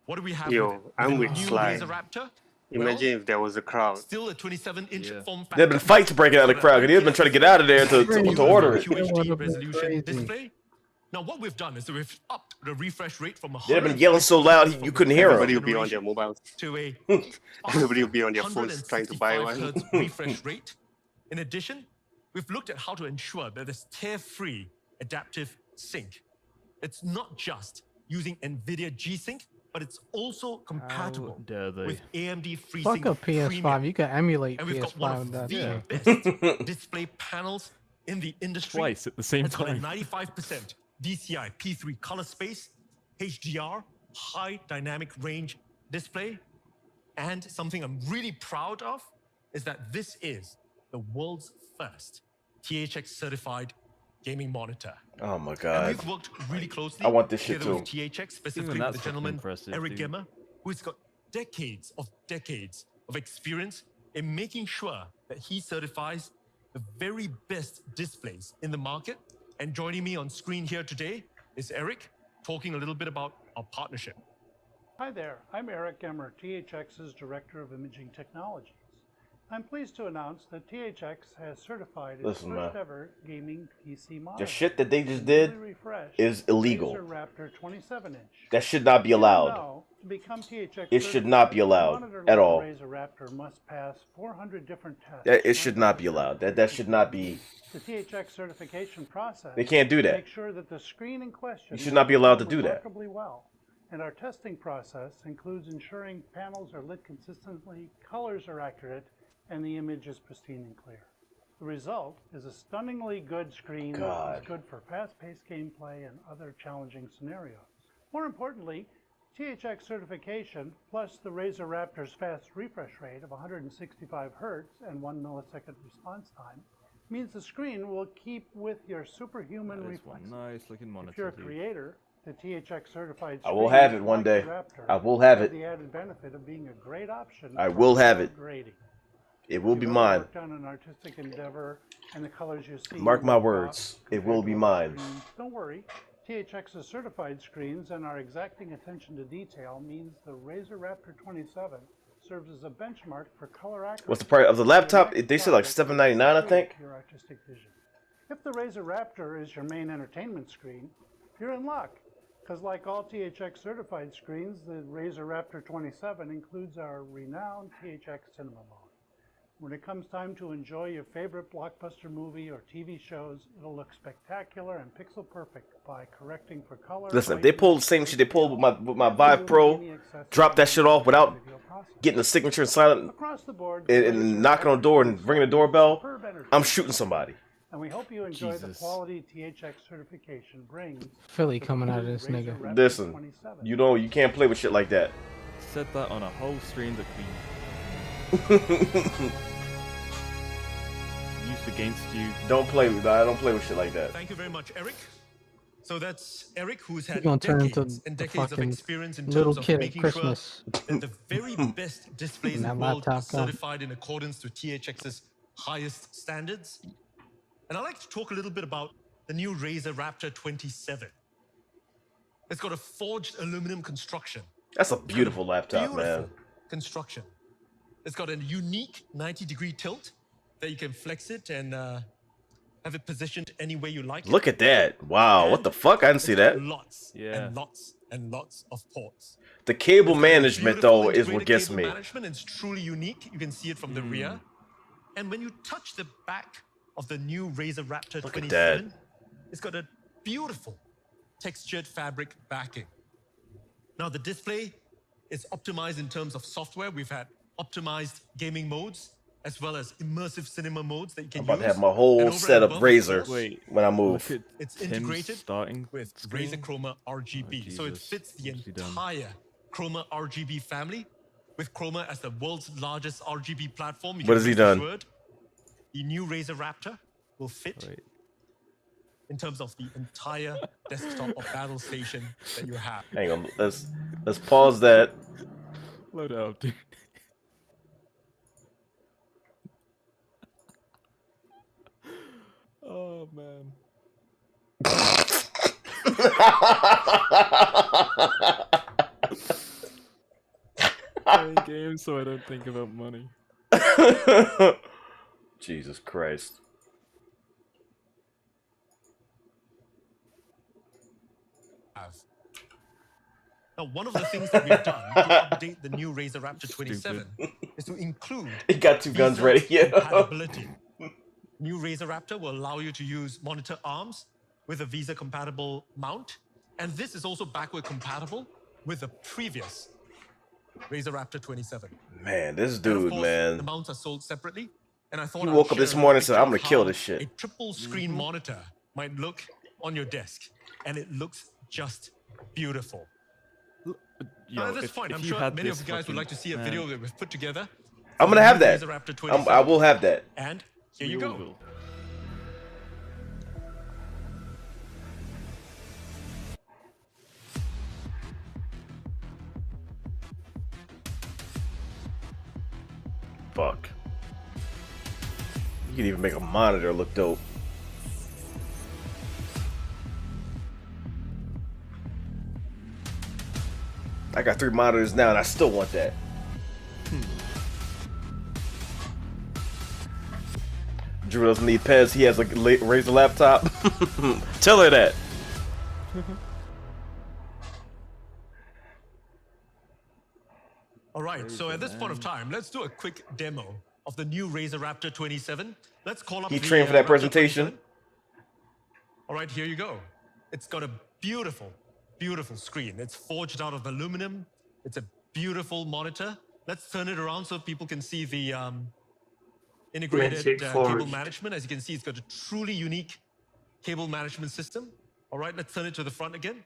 What do we have? Yo, with it? I'm The with new Sly. Razer Raptor. Imagine if there was a crowd. Still a 27-inch form factor. There've been fights breaking out of the crowd, and he's been trying to get out of there to order it. QHD resolution display, Now, what we've done is that we've upped the refresh rate from They've been yelling so loud you couldn't hear Everybody him. will be on their mobiles. To a Everybody will be on their phones trying to buy 165 one. hertz refresh rate. In addition, we've looked at how to ensure that there's tear-free adaptive sync. It's not just using NVIDIA G-Sync, but it's also compatible with AMD FreeSync Fuck a PS5. Premium. You can emulate And we've got one PS5 of with that. the Yeah. best display panels in the industry. Twice at the same It's got a time. 95% DCI P3 color space, HDR, high dynamic range display, and something I'm really proud of is that this is the world's first THX certified gaming monitor. Oh my And god. we've worked really closely I want this shit together with too. THX, specifically Even with that's the gentleman impressive, Eric dude. Gemmer, who's got decades of experience in making sure that he certifies the very best displays in the market. And joining me on screen here today is Eric, talking a little bit about our partnership. Hi there, I'm Eric Gemmer, THX's Director of Imaging Technologies. I'm pleased to announce that THX has certified its Listen, man. first ever gaming PC monitor. The shit that they just did Newly refreshed is illegal. Razer Raptor 27-inch. That should not be allowed. Now, to become THX It should not be certified, allowed the monitor at like all. the Razer Raptor must pass 400 different tests. It should not be allowed. That should not be. The THX certification process. They can't do that. Make sure that the screen in question. You should not be allowed to do that. Remarkably well. And our testing process includes ensuring panels are lit consistently, colors are accurate, and the image is pristine and clear. The result is a stunningly good screen that is good for fast-paced gameplay and other challenging scenarios. More importantly, THX certification plus the Razer Raptor's fast refresh rate of 165 Hz and 1 millisecond response time means the screen will keep with your superhuman That is one reflexes. nice looking monitor. If you're a dude. creator, the THX certified I will screen have it one like day. the Raptor I will have has it. the added benefit of being a great option I for will have it. grading. It will be You've mine. worked on an artistic endeavor, and the colors you see Mark my will pop words. It will be mine. screens. Don't worry. THX's certified screens and our exacting attention to detail means the Razer Raptor 27 serves as a benchmark for color accuracy. What's the price of the laptop? They said like $7.99, I think. Your artistic vision. If the Razer Raptor is your main entertainment screen, you're in luck. Because like all THX certified screens, the Razer Raptor 27 includes our renowned THX Cinema Mode. When it comes time to enjoy your favorite blockbuster movie or TV shows, it'll look spectacular and pixel perfect by correcting for color. Listen, if they pulled the same shit they pulled with my Vive Pro, drop that shit off without getting the signature and silent Across the board, and knocking on the door and ringing the doorbell, I'm shooting somebody. And we hope you enjoy the quality THX certification brings. Philly coming out of this nigga. Listen, you can't play with shit like that. Said that on a whole stream that we used against you. Don't play with that. I don't play with shit like that. Thank you very much, Eric. So that's Eric, who's He's had gonna turn into decades and the decades of fucking experience in little terms of kid at making Christmas. sure that the very best displays in the That world are laptop gone. certified in accordance to THX's highest standards. And I'd like to talk a little bit about the new Razer Raptor 27. It's got a forged aluminum construction. That's a beautiful laptop, man. Construction. It's got a unique 90-degree tilt that you can flex it and have it positioned any way you like. Look at that. Wow, what the fuck? I didn't see that. Lots and lots and lots of ports. The cable management, though, is Integrated what gets cable me. Management is truly unique. You can see it from the rear. And when you touch the back of the new Razer Raptor Look at 27, it's got a beautiful textured fabric backing. Now the display is optimized in terms of software. We've had optimized gaming modes as well as immersive cinema modes that you can I'm about use. to have my whole And over setup and above, Razer of course, when I move. it's integrated starting with screen. Razer Chroma RGB. So it Jesus. fits the What's he done? entire Chroma RGB family. With Chroma as the world's largest RGB platform, you What can has he rest done? assured the new Razer Raptor will fit in terms of the entire desktop or battle station that you have. Hang on, let's pause that. Load up, dude. Oh man. Playing games so I don't think about money. Jesus Christ. Now, one of the things that we've done to update the new Razer Raptor 27 is to include He got 2 guns Visa ready. Yeah. compatibility. New Razer Raptor will allow you to use monitor arms with a Visa compatible mount, and this is also backward compatible with the previous Razer Raptor 27. Man, this And of dude, course, man. the mounts are sold separately, and I thought He I'd woke up this share a morning and said, picture "I'm gonna of kill how this shit." A triple screen monitor might look on your desk, and it looks just beautiful. At this point, I'm sure many of you guys would like to see a video that we've put together. I'm gonna have that. Razer Raptor 27. I will have that. And here you go. Fuck. You can even make a monitor look dope. I got 3 monitors now and I still want that. Drew doesn't need Pez. He has a Razer laptop. Tell her that. All right, so at this point of time, let's do a quick demo of the new Razer Raptor 27. Let's call up He the, trained for that Raptor presentation. 27. All right, here you go. It's got a beautiful, beautiful screen. It's forged out of aluminum. It's a beautiful monitor. Let's turn it around so people can see the integrated cable management. As you can see, it's got a truly unique cable management system. All right, let's turn it to the front again.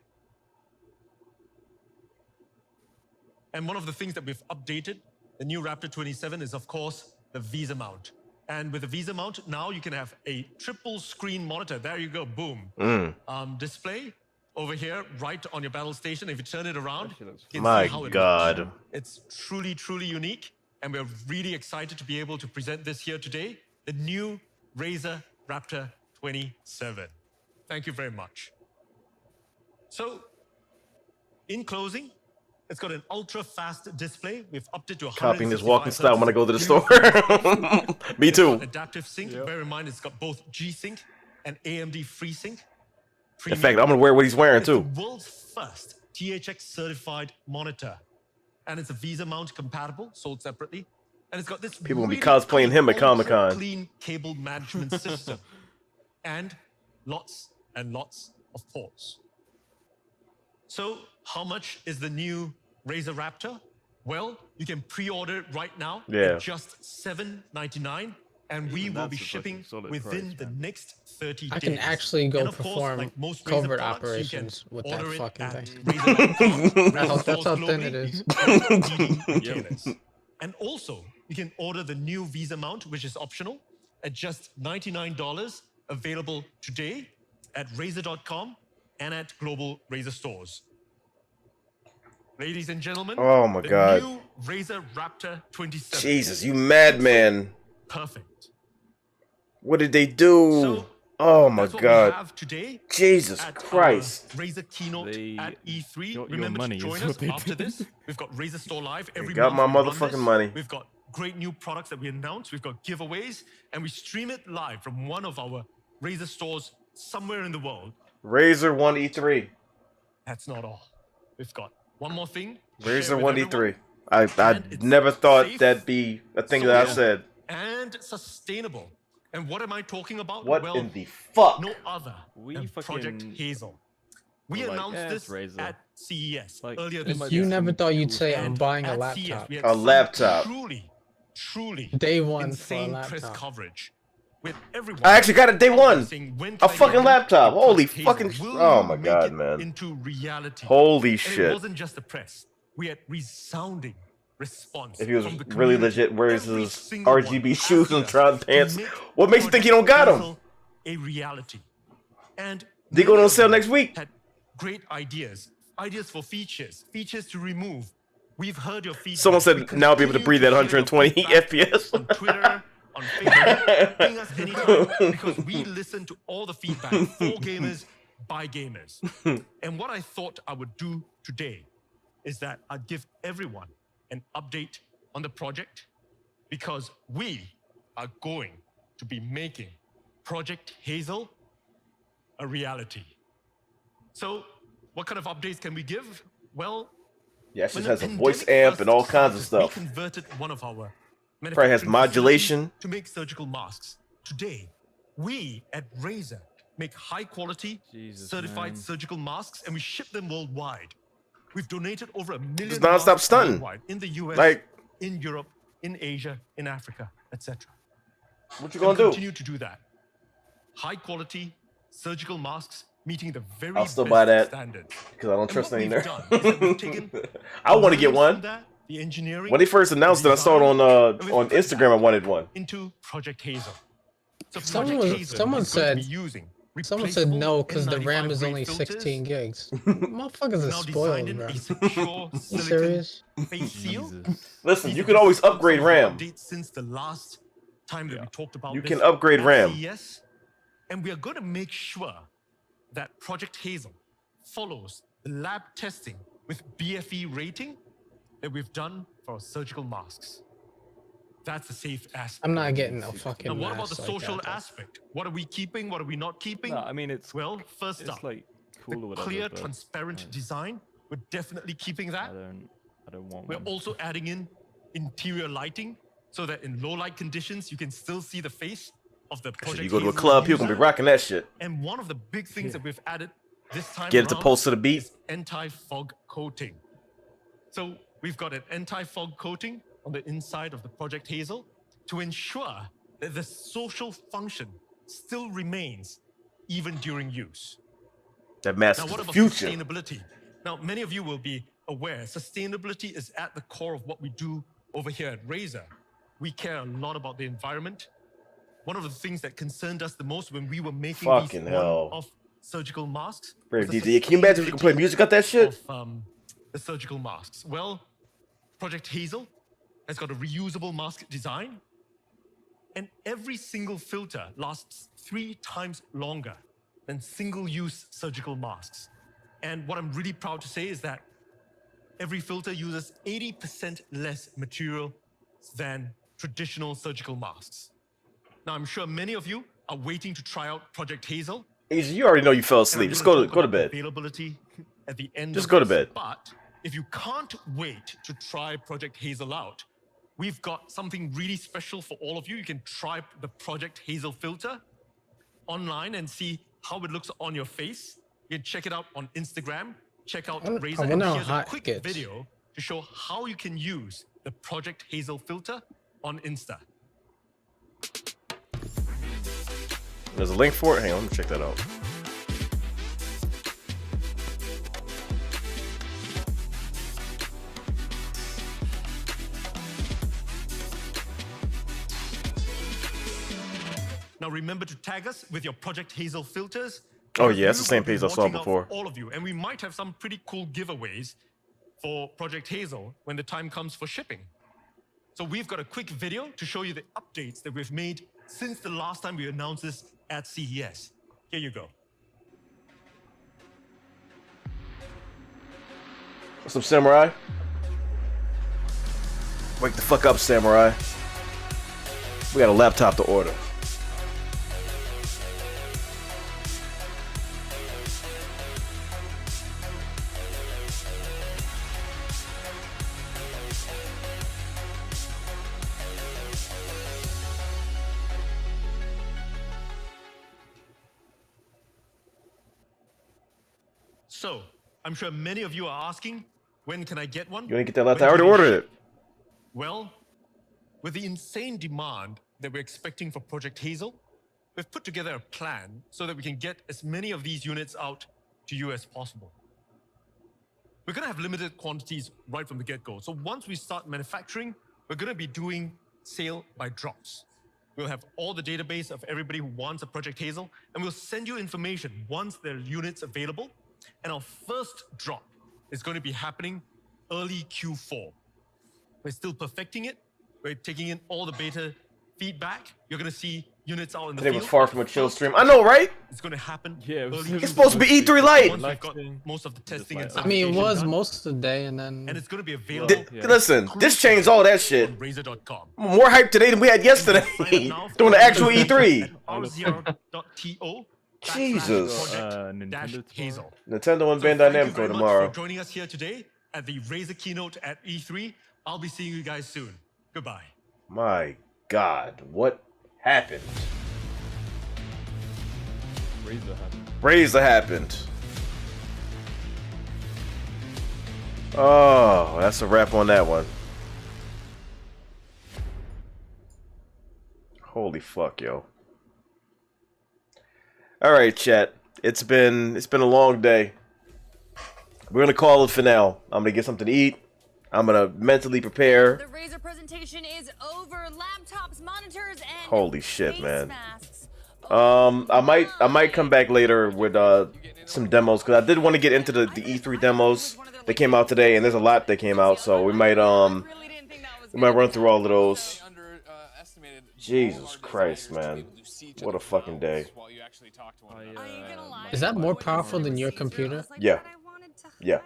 And one of the things that we've updated, the new Raptor 27, is of course the Visa mount. And with the Visa mount, now you can have a triple screen monitor. There you go, boom. Display over here, right on your battle station. If you turn it around, you can My see how it God. looks. It's truly, truly unique. And we're really excited to be able to present this here today, the new Razer Raptor 27. Thank you very much. So, in closing, it's got an ultra-fast display. We've upped it to 165 Copying his walking style when I go to the Hertz. store. Me It's too. got adaptive sync. Bear in mind, it's got both G-Sync and AMD FreeSync. In fact, I'm gonna wear what he's wearing It's too. the world's first THX certified monitor, and it's a Visa mount compatible, sold separately. And it's got this People will be really cosplaying him at ultra Comic-Con. clean cable management system, and lots and lots of ports. So, how much is the new Razer Raptor? Well, you can pre-order it right now Yeah. at just $7.99, and we will be shipping within the next 30 days. I can actually go And of course, perform like most Razer covert products, you can operations with that order it fucking at thing. Razer.com, That's how thin it globally, is. and leading retailers. And also, you can order the new Visa mount, which is optional, at just $99, available today at Razer.com and at global Razer stores. Ladies and gentlemen, Oh my the God. new Razer Raptor 27. Jesus, you madman. Perfect. What did they do? Oh my That's what we God. have today Jesus at our Christ. Razer keynote at E3. got your Remember money, to is join what us they after did. this. We've got Razer Store Live every got month. my we run motherfucking this. money. We've got great new products that we announce. We've got giveaways, and we stream it live from one of our Razer stores somewhere in the world. Razer 1E3. That's not all. We've got one more thing. to Razer share with 1E3. everyone. I never thought that'd be a thing that I said. And sustainable. And what am I talking about? What well, in the fuck? no other than Project fucking Hazel. We were like, announced "Yeah, this it's Razer." at CES Like, earlier it this might year. be You never some thought you'd cool say stuff. I'm buying a At laptop. CES, we had A some laptop. Truly Day one for a insane press laptop. coverage. With everyone I actually got it day one. saying, when A can I fucking get it? laptop. Holy Hazel, fucking. will Oh you my make God, it man. into reality? Holy And it shit. wasn't just the press. We had resounding response. If he was from the really community. legit, wears Every his single one RGB shoes asking and us trout to pants. make What makes you think you don't got Project them? Hazel a reality. And They go many on of sale you next week. Had great ideas for features to remove. We've heard your feedback. Someone said We now I'll be able to continue breathe at share your 120 feedback FPS. on Twitter, on Facebook. Ping us anytime because we listen to all the feedback for gamers by gamers. And what I thought I would do today is that I'd give everyone an update on the project because we are going to be making Project Hazel a reality. So, what kind of updates can we give? Well, Yeah, it When just the has a voice pandemic amp first and all kinds of started, stuff. We converted one of our Probably has manufacturing modulation. facilities to make surgical masks. Today, we at Razer make high quality, certified man. surgical masks, and we ship them worldwide. We've donated over 1 million Just nonstop masks stunting. worldwide in the US, Like, in Europe, in Asia, in Africa, etc. what you And gonna we do? continue to do that. High quality surgical masks meeting the very I'll still best buy that standards. because I don't And trust what any we've there. done is that we've taken I want to get learnings one. from that, the engineering, When they first announced it, I saw it on and we've on put Instagram. I wanted one. into Project Hazel. So Someone Project Hazel someone is going to be said using someone said no because the N95 RAM is grade only filters. 16 gigs. Motherfuckers are Now spoiled, designed in bro. a secure You silicon serious? face seal. Listen, These you are can just always some of upgrade the RAM. updates since the last time that we talked about You this can upgrade at RAM. CES, and we are going to make sure that Project Hazel follows the lab testing with BFE rating that we've done for our surgical masks. That's a safe aspect. I'm not getting a fucking Now, what about the mask like social that, though. aspect? What are we keeping? What are we not keeping? No, I mean it's well, first it's up, like cool or the whatever, clear, but transparent design. We're definitely keeping that. I don't want We're one. also adding in interior lighting so that in low light conditions you can still see the face of the So Project you go to a Hazel club, people gonna be user. rocking that shit. And one of the big things that we've added this time Get it to around pulse to the beat. is anti-fog coating. So we've got an anti-fog coating on the inside of the Project Hazel to ensure that the social function still remains even during use. That mask Now, is what the about future. sustainability? Now, many of you will be aware sustainability is at the core of what we do over here at Razer. We care a lot about the environment. One of the things that concerned us the most when we were making Fucking these hell. one-off surgical masks. Brave was the DJ, can you imagine if you can play music out that shit? Of, the surgical masks. Well, Project Hazel has got a reusable mask design, and every single filter lasts 3 times longer than single-use surgical masks. And what I'm really proud to say is that every filter uses 80% less material than traditional surgical masks. Now, I'm sure many of you are waiting to try out Project Hazel. Easy, you already know you fell And I'm asleep. Just gonna go to talk about bed. Availability at the end. Just of go to this. bed. But if you can't wait to try Project Hazel out, we've got something really special for all of you. You can try the Project Hazel filter online and see how it looks on your face. You can check it out on Instagram. Check out Razer. I And wonder how here's a hot it quick gets. video to show how you can use the Project Hazel filter on Insta. There's a link for it. Hang on, let me check that out. Now remember to tag us with your Project Hazel filters. Oh, because yeah, that's we the same will be page I saw watching out before. for all of you, and we might have some pretty cool giveaways for Project Hazel when the time comes for shipping. So we've got a quick video to show you the updates that we've made since the last time we announced this at CES. Here you go. What's up, Samurai? Wake the fuck up, Samurai. We got a laptop to order. So, I'm sure many of you are asking, when can I get one? You ain't get that laptop. I When already do they ordered ship? it. Well, with the insane demand that we're expecting for Project Hazel, we've put together a plan so that we can get as many of these units out to you as possible. We're going to have limited quantities right from the get-go. So once we start manufacturing, we're going to be doing sale by drops. We'll have all the database of everybody who wants a Project Hazel, and we'll send you information once there are units available. And our first drop is going to be happening early Q4. We're still perfecting it. We're taking in all the beta feedback. You're going to see units out in the Today field. was far from a chill stream. I know, right? It's going to happen. Yeah, It's supposed to be E3 Lite. Once we've got most of the testing and I mean, it was done. most of the day, and then. And it's going to be available. Listen, this changed all that shit. on Razer.com. I'm more hyped today than we had yesterday during the actual E3. r0.to Jesus. Project-Hazel. Nintendo and So Bandai thank you Namco very much tomorrow. for joining us here today. at the Razer keynote at E3. I'll be seeing you guys soon. Goodbye. My God, what happened? Razer happened. Oh, that's a wrap on that one. Holy fuck, yo. All right, chat. It's been a long day. We're gonna call it for now. I'm gonna get something to eat. I'm gonna mentally prepare. The Razer presentation is over. Laptops, monitors, and Holy shit, man. I might come back later with some demos because I did want to get into the E3 demos that came out today, and there's a lot that came out, so we might run through all of those. Jesus Christ, man. What a fucking day. Is that more powerful than your computer? Yeah. Yeah.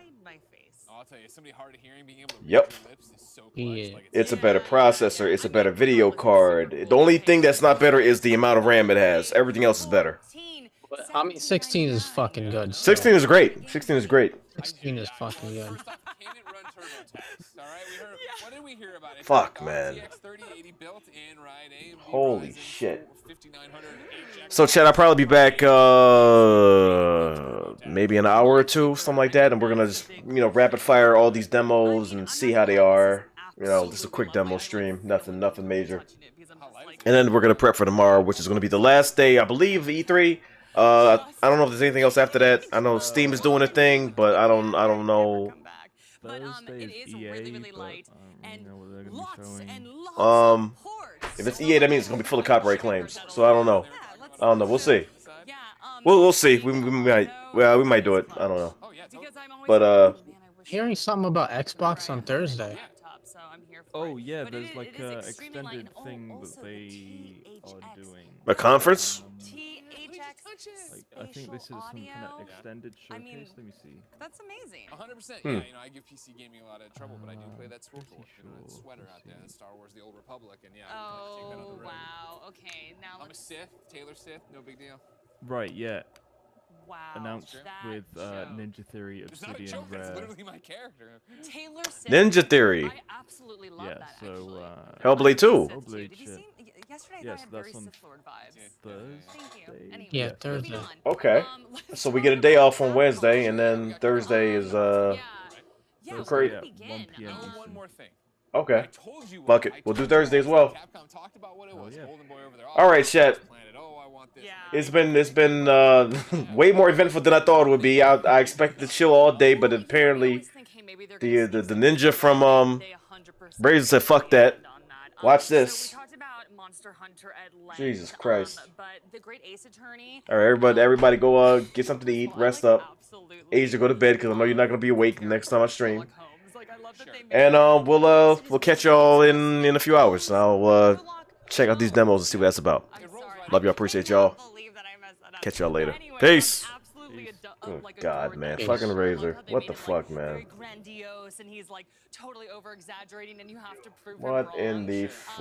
I'll tell you, somebody hard of hearing being able to read Yep. your lips is so clutch. Yeah. Like, It's a better processor. It's a better video card. The only thing that's not better is the amount of RAM it has. Everything else is better. But, I mean, 16 is fucking good. So 16 is great. 16 is great. 16 is fucking good. Can it run TurboTax? All right, we heard. What did we hear about it? Fuck, man. RTX 3080 built in, right? AMD Holy Ryzen shit. 5900 HX. So, Chad, I'll probably be back maybe an hour or two, something like that, and we're gonna just, rapid fire all these demos and see how they are. Just a quick demo stream, nothing major. And then we're gonna prep for tomorrow, which is gonna be the last day, I believe, of E3. I don't know if there's anything else after that. I know Steam is doing a thing, but I don't know. Thursday is EA, but I don't know what they're gonna be showing. If it's EA, that means it's gonna be full of copyright claims. So I don't know. We'll see. We'll see. We might do it. I don't know. But Hearing something about Xbox on Thursday. Oh yeah, there's like a extended thing that they are doing. A conference? Like, I think this is some kind of extended showcase. Let me see. That's amazing. 100%. Yeah, I give PC gaming a lot of trouble, but I do play that sweater out there, that's Star Wars: The Old Republic, and yeah, I take that on the road. Wow. Okay, now I'm a Sith, Taylor Sith, no big deal. Right, yeah. Wow. Announced with Ninja Theory, It's not a Obsidian, joke, that's Rare. literally my character. Taylor Swift. Ninja Theory. I absolutely love Yeah, that. so Hellblade 2. Hellblade Did you shit. see? Yesterday Yes, I had that's very on Sith Lord vibes. Thursday. Anyway, Yeah, Thursday. Okay. So we get a day off on Wednesday, and then Thursday is great. At 1 p.m. One more thing. Okay. Fuck it. We'll do Thursday as well. Capcom talked about what it was. Golden Boy over there. All right, chat. Oh, I want this. It's been way more eventful than I thought it would be. I expected to chill all day, but apparently the ninja from Razer said fuck that. Watch this. Jesus Christ. All right, everybody go get something to eat, rest up. Asia, go to bed because I know you're not gonna be awake next time I stream. And we'll catch y'all in a few hours. I'll check out these demos and see what that's about. Love y'all, appreciate y'all. Catch y'all later. Peace. Oh God, man, fucking Razer. What the fuck, man? Grandiose, and he's like totally over exaggerating, and you have to prove him What wrong. in the fuck?